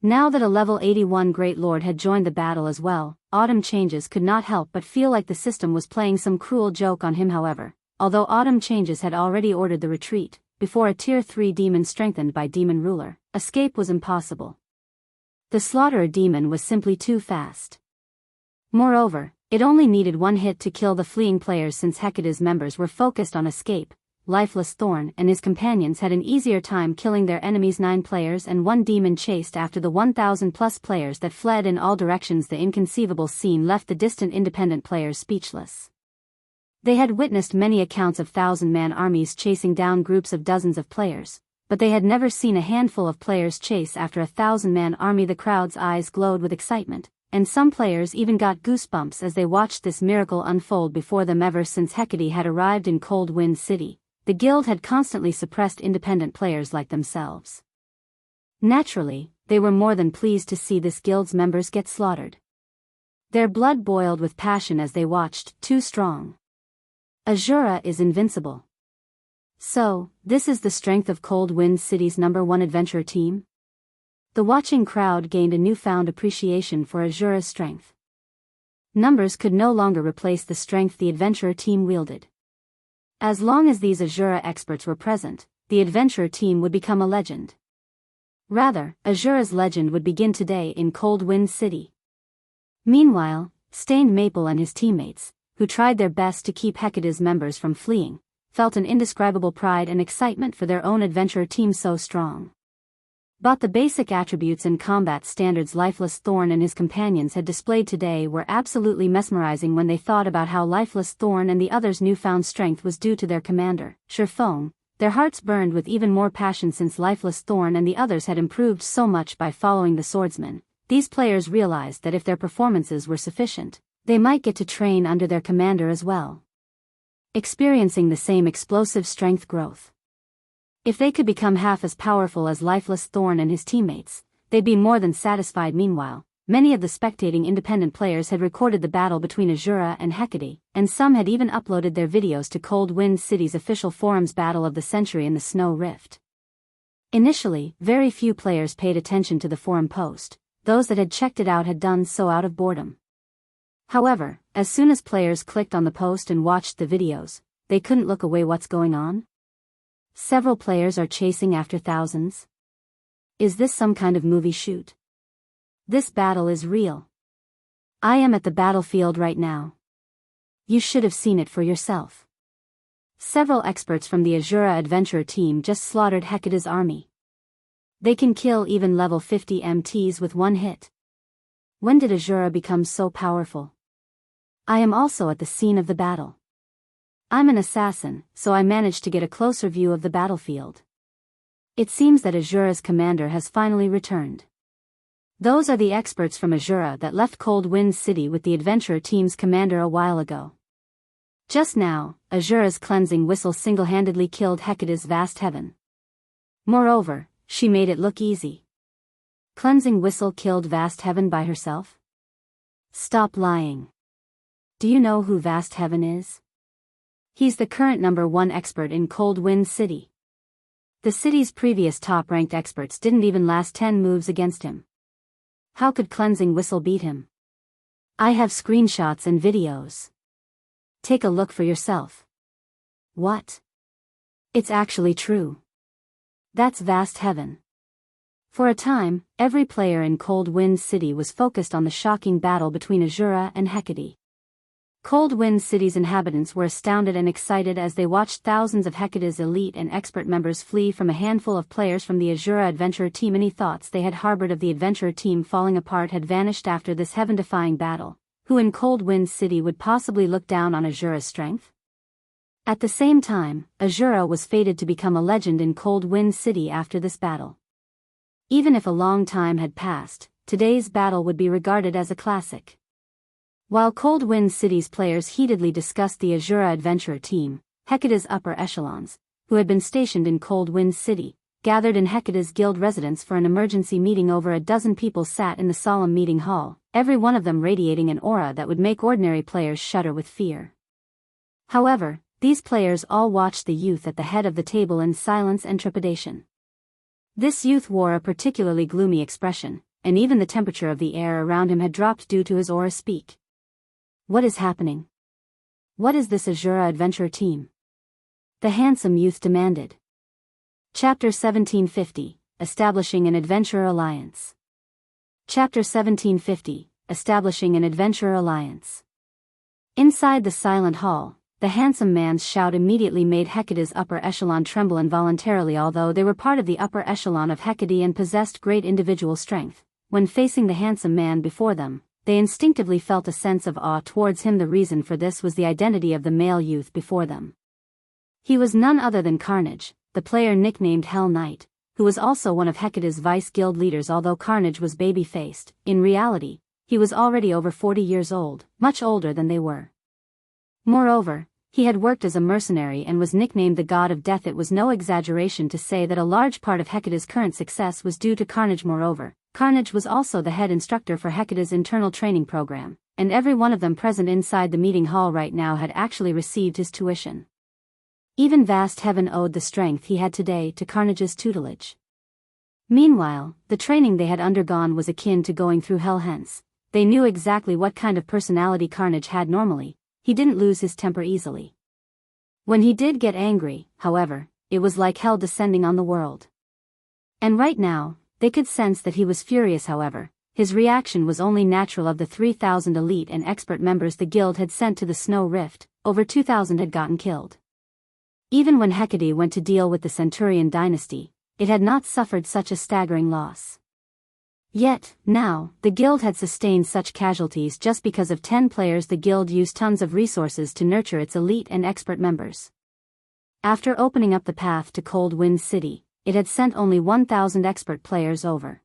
S1: Now that a level 81 Great Lord had joined the battle as well, Autumn Changes could not help but feel like the system was playing some cruel joke on him. However, although Autumn Changes had already ordered the retreat, before a Tier 3 demon strengthened by Demon Ruler, escape was impossible. The Slaughterer demon was simply too fast. Moreover, it only needed one hit to kill the fleeing players. Since Hecate's members were focused on escape, Lifeless Thorn and his companions had an easier time killing their enemies. 9 players and 1 demon chased after the 1,000+ players that fled in all directions. The inconceivable scene left the distant independent players speechless. They had witnessed many accounts of 1,000-man armies chasing down groups of dozens of players, but they had never seen a handful of players chase after a 1,000-man army. The crowd's eyes glowed with excitement, and some players even got goosebumps as they watched this miracle unfold before them. Ever since Hecate had arrived in Cold Wind City, the guild had constantly suppressed independent players like themselves. Naturally, they were more than pleased to see this guild's members get slaughtered. Their blood boiled with passion as they watched. Too strong. Asura is invincible. So, this is the strength of Cold Wind City's #1 adventure team? The watching crowd gained a newfound appreciation for Asura's strength. Numbers could no longer replace the strength the adventurer team wielded. As long as these Asura experts were present, the adventurer team would become a legend. Rather, Asura's legend would begin today in Cold Wind City. Meanwhile, Stained Maple and his teammates, who tried their best to keep Hecate's members from fleeing, felt an indescribable pride and excitement for their own adventure team so strong. But the basic attributes and combat standards Lifeless Thorn and his companions had displayed today were absolutely mesmerizing. When they thought about how Lifeless Thorn and the others' newfound strength was due to their commander, Surefong, their hearts burned with even more passion. Since Lifeless Thorn and the others had improved so much by following the swordsman, these players realized that if their performances were sufficient, they might get to train under their commander as well, experiencing the same explosive strength growth. If they could become half as powerful as Lifeless Thorn and his teammates, they'd be more than satisfied. Meanwhile, many of the spectating independent players had recorded the battle between Asura and Hecate, and some had even uploaded their videos to Cold Wind City's official forums. Battle of the Century in the Snow Rift. Initially, very few players paid attention to the forum post. Those that had checked it out had done so out of boredom. However, as soon as players clicked on the post and watched the videos, they couldn't look away. What's going on? Several players are chasing after thousands. Is this some kind of movie shoot? This battle is real. I am at the battlefield right now. You should have seen it for yourself. Several experts from the Asura adventure team just slaughtered Hecate's army. They can kill even level 50 MTs with one hit. When did Asura become so powerful? I am also at the scene of the battle. I'm an assassin, so I managed to get a closer view of the battlefield. It seems that Asura's commander has finally returned. Those are the experts from Asura that left Cold Wind City with the adventurer team's commander a while ago. Just now, Asura's cleansing whistle single-handedly killed Hecate's vast heaven. Moreover, she made it look easy. Cleansing whistle killed vast heaven by herself? Stop lying. Do you know who Vast Heaven is? He's the current #1 expert in Cold Wind City. The city's previous top-ranked experts didn't even last 10 moves against him. How could Cleansing Whistle beat him? I have screenshots and videos. Take a look for yourself. What? It's actually true. That's Vast Heaven. For a time, every player in Cold Wind City was focused on the shocking battle between Asura and Hecate. Cold Wind City's inhabitants were astounded and excited as they watched thousands of Hecate's elite and expert members flee from a handful of players from the Asura adventurer team. Any thoughts they had harbored of the adventurer team falling apart had vanished after this heaven-defying battle. Who in Cold Wind City would possibly look down on Asura's strength? At the same time, Asura was fated to become a legend in Cold Wind City after this battle. Even if a long time had passed, today's battle would be regarded as a classic. While Cold Wind City's players heatedly discussed the Asura adventurer team, Hecate's upper echelons, who had been stationed in Cold Wind City, gathered in Hecate's guild residence for an emergency meeting. Over a dozen people sat in the solemn meeting hall, every one of them radiating an aura that would make ordinary players shudder with fear. However, these players all watched the youth at the head of the table in silence and trepidation. This youth wore a particularly gloomy expression, and even the temperature of the air around him had dropped due to his aura speak. What is happening? What is this Asura adventure team? The handsome youth demanded. Chapter 1750, Establishing an Adventurer Alliance. Chapter 1750, Establishing an Adventurer Alliance. Inside the silent hall, the handsome man's shout immediately made Hecate's upper echelon tremble involuntarily. Although they were part of the upper echelon of Hecate and possessed great individual strength, when facing the handsome man before them, they instinctively felt a sense of awe towards him. The reason for this was the identity of the male youth before them. He was none other than Carnage, the player nicknamed Hell Knight, who was also one of Hecate's vice guild leaders. Although Carnage was baby-faced, in reality, he was already over 40 years old, much older than they were. Moreover, he had worked as a mercenary and was nicknamed the God of Death. It was no exaggeration to say that a large part of Hecate's current success was due to Carnage. Moreover, Carnage was also the head instructor for Hecate's internal training program, and every one of them present inside the meeting hall right now had actually received his tuition. Even vast heaven owed the strength he had today to Carnage's tutelage. Meanwhile, the training they had undergone was akin to going through hell. Hence, they knew exactly what kind of personality Carnage had. Normally, he didn't lose his temper easily. When he did get angry, however, it was like hell descending on the world. And right now, they could sense that he was furious. However, his reaction was only natural. Of the 3,000 elite and expert members the guild had sent to the Snow Rift, over 2,000 had gotten killed. Even when Hecate went to deal with the Centurion dynasty, it had not suffered such a staggering loss. Yet, now, the guild had sustained such casualties just because of 10 players. The guild used tons of resources to nurture its elite and expert members. After opening up the path to Cold Wind City, it had sent only 1,000 expert players over.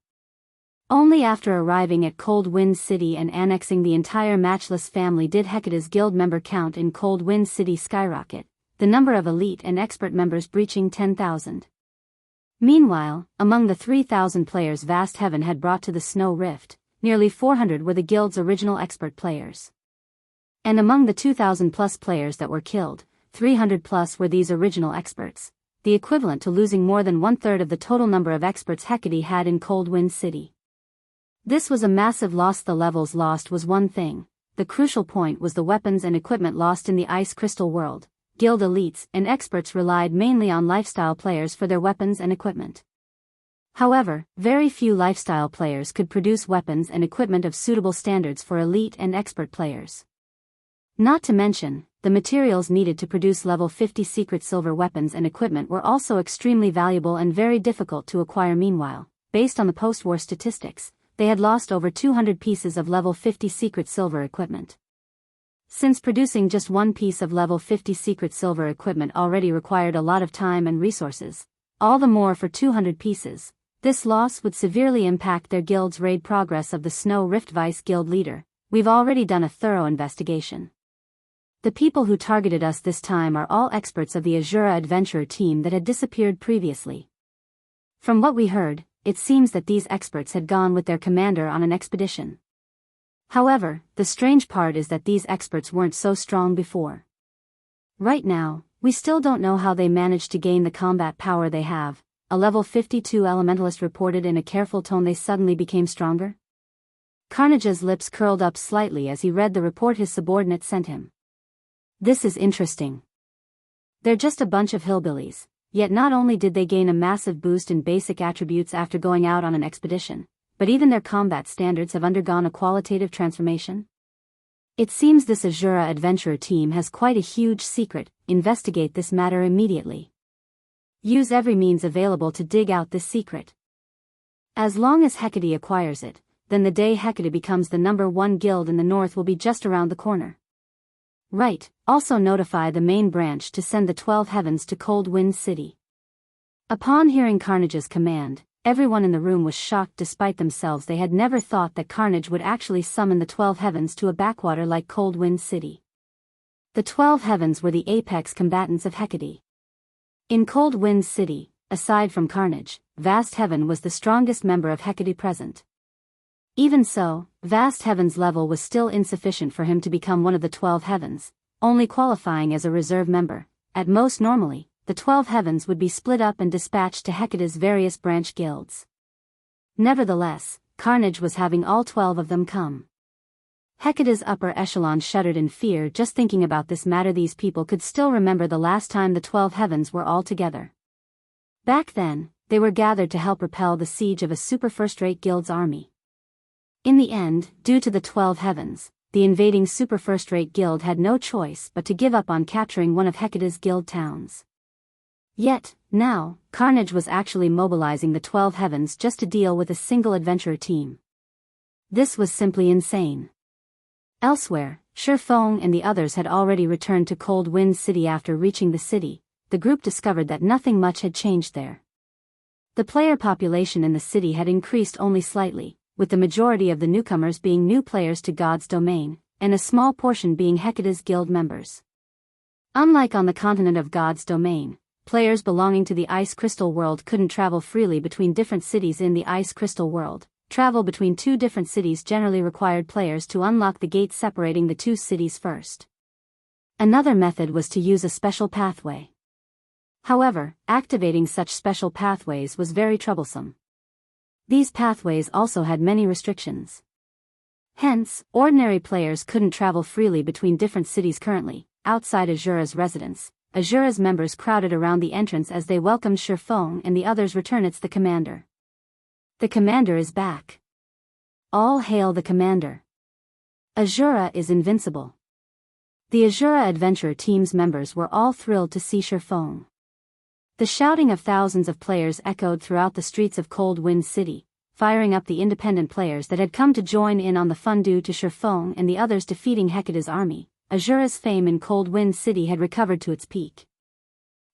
S1: Only after arriving at Cold Wind City and annexing the entire Matchless family did Hecate's guild member count in Cold Wind City skyrocket, the number of elite and expert members breaching 10,000. Meanwhile, among the 3,000 players vast heaven had brought to the Snow Rift, nearly 400 were the guild's original expert players. And among the 2,000 plus players that were killed, 300 plus were these original experts, the equivalent to losing more than 1/3 of the total number of experts Hecate had in Cold Wind City. This was a massive loss. The levels lost was one thing, the crucial point was the weapons and equipment lost in the Ice Crystal world. Guild elites and experts relied mainly on lifestyle players for their weapons and equipment. However, very few lifestyle players could produce weapons and equipment of suitable standards for elite and expert players. Not to mention, the materials needed to produce level 50 secret silver weapons and equipment were also extremely valuable and very difficult to acquire. Meanwhile, based on the post-war statistics, they had lost over 200 pieces of level 50 secret silver equipment. Since producing just one piece of level 50 secret silver equipment already required a lot of time and resources, all the more for 200 pieces, this loss would severely impact their guild's raid progress. Of the Snow Rift Vice Guild leader, we've already done a thorough investigation. The people who targeted us this time are all experts of the Asura adventurer team that had disappeared previously. From what we heard, it seems that these experts had gone with their commander on an expedition. However, the strange part is that these experts weren't so strong before. Right now, we still don't know how they managed to gain the combat power they have. A level 52 elementalist reported in a careful tone. They suddenly became stronger. Carnage's lips curled up slightly as he read the report his subordinate sent him. This is interesting. They're just a bunch of hillbillies. yet not only did they gain a massive boost in basic attributes after going out on an expedition, but even their combat standards have undergone a qualitative transformation. It seems this Asura adventurer team has quite a huge secret. Investigate this matter immediately. Use every means available to dig out this secret. As long as Hecate acquires it, then the day Hecate becomes the #1 guild in the north will be just around the corner. Right, also notify the main branch to send the 12 heavens to Cold Wind City. Upon hearing Carnage's command, everyone in the room was shocked. Despite themselves, they had never thought that Carnage would actually summon the 12 heavens to a backwater like Cold Wind City. The 12 heavens were the apex combatants of Hecate. In Cold Wind City, aside from Carnage, Vast Heaven was the strongest member of Hecate present. Even so, Vast Heaven's level was still insufficient for him to become one of the 12 heavens, only qualifying as a reserve member. At most normally, the 12 heavens would be split up and dispatched to Hecate's various branch guilds. Nevertheless, Carnage was having all 12 of them come. Hecate's upper echelon shuddered in fear just thinking about this matter. These people could still remember the last time the 12 heavens were all together. Back then, they were gathered to help repel the siege of a super first-rate guild's army. In the end, due to the 12 heavens, the invading super first-rate guild had no choice but to give up on capturing one of Hecate's guild towns. Yet, now, Carnage was actually mobilizing the 12 heavens just to deal with a single adventurer team. This was simply insane. Elsewhere, Shifeng and the others had already returned to Cold Wind City. After reaching the city, the group discovered that nothing much had changed there. The player population in the city had increased only slightly, with the majority of the newcomers being new players to God's domain, and a small portion being Hecate's guild members. Unlike on the continent of God's domain, players belonging to the Ice Crystal world couldn't travel freely between different cities in the Ice Crystal world. Travel between two different cities generally required players to unlock the gate separating the two cities first. Another method was to use a special pathway. However, activating such special pathways was very troublesome. These pathways also had many restrictions. Hence, ordinary players couldn't travel freely between different cities. Currently, outside Asura's residence, Asura's members crowded around the entrance as they welcomed Shifeng and the others. Return. It's the commander. The commander is back. All hail the commander. Asura is invincible. The Asura adventure team's members were all thrilled to see Shifeng. The shouting of thousands of players echoed throughout the streets of Cold Wind City, firing up the independent players that had come to join in on the fun due to Shifeng and the others defeating Hecate's army. Asura's fame in Cold Wind City had recovered to its peak.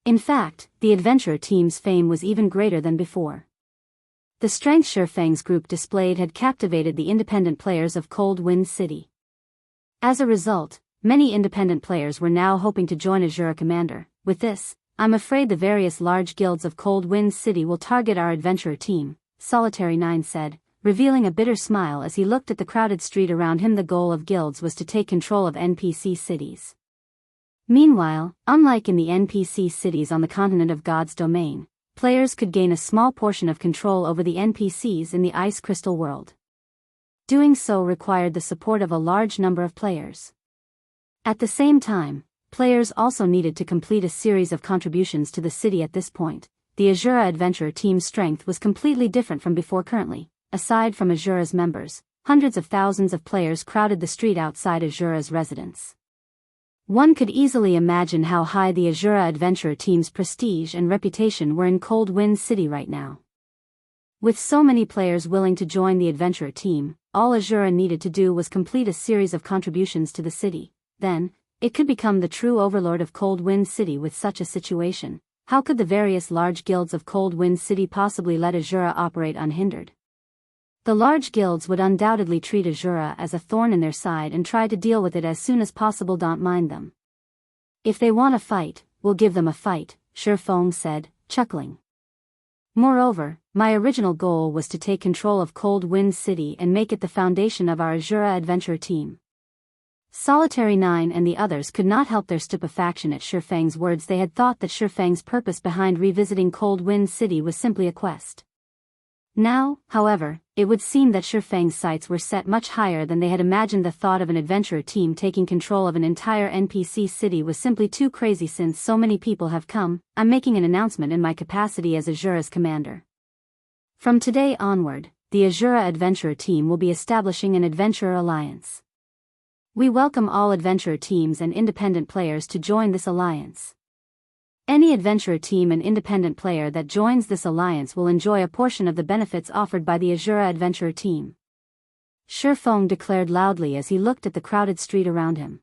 S1: In fact, the adventure team's fame was even greater than before. The strength Shifeng's group displayed had captivated the independent players of Cold Wind City. As a result, many independent players were now hoping to join Asura commander. With this, I'm afraid the various large guilds of Cold Wind City will target our adventurer team, Solitary 9 said, revealing a bitter smile as he looked at the crowded street around him. The goal of guilds was to take control of NPC cities. Meanwhile, unlike in the NPC cities on the continent of God's domain, players could gain a small portion of control over the NPCs in the Ice Crystal world. Doing so required the support of a large number of players. At the same time, players also needed to complete a series of contributions to the city. At this point, the Asura adventure team's strength was completely different from before. Currently, aside from Asura's members, hundreds of thousands of players crowded the street outside Asura's residence. One could easily imagine how high the Asura adventure team's prestige and reputation were in Cold Wind City right now. With so many players willing to join the adventure team, all Asura needed to do was complete a series of contributions to the city. Then, it could become the true overlord of Cold Wind City. With such a situation, how could the various large guilds of Cold Wind City possibly let Asura operate unhindered? The large guilds would undoubtedly treat Asura as a thorn in their side and try to deal with it as soon as possible. Don't mind them. If they want a fight, we'll give them a fight, Shifeng said, chuckling. Moreover, my original goal was to take control of Cold Wind City and make it the foundation of our Asura adventure team. Solitary 9 and the others could not help their stupefaction at Shifeng's words. They had thought that Shifeng's purpose behind revisiting Cold Wind City was simply a quest. Now, however, it would seem that Shifeng's sights were set much higher than they had imagined. The thought of an adventurer team taking control of an entire NPC city was simply too crazy. Since so many people have come, I'm making an announcement in my capacity as Asura's commander. From today onward, the Asura Adventurer Team will be establishing an Adventurer Alliance. We welcome all adventurer teams and independent players to join this alliance. Any adventurer team and independent player that joins this alliance will enjoy a portion of the benefits offered by the Asura Adventurer Team. Shifeng declared loudly as he looked at the crowded street around him.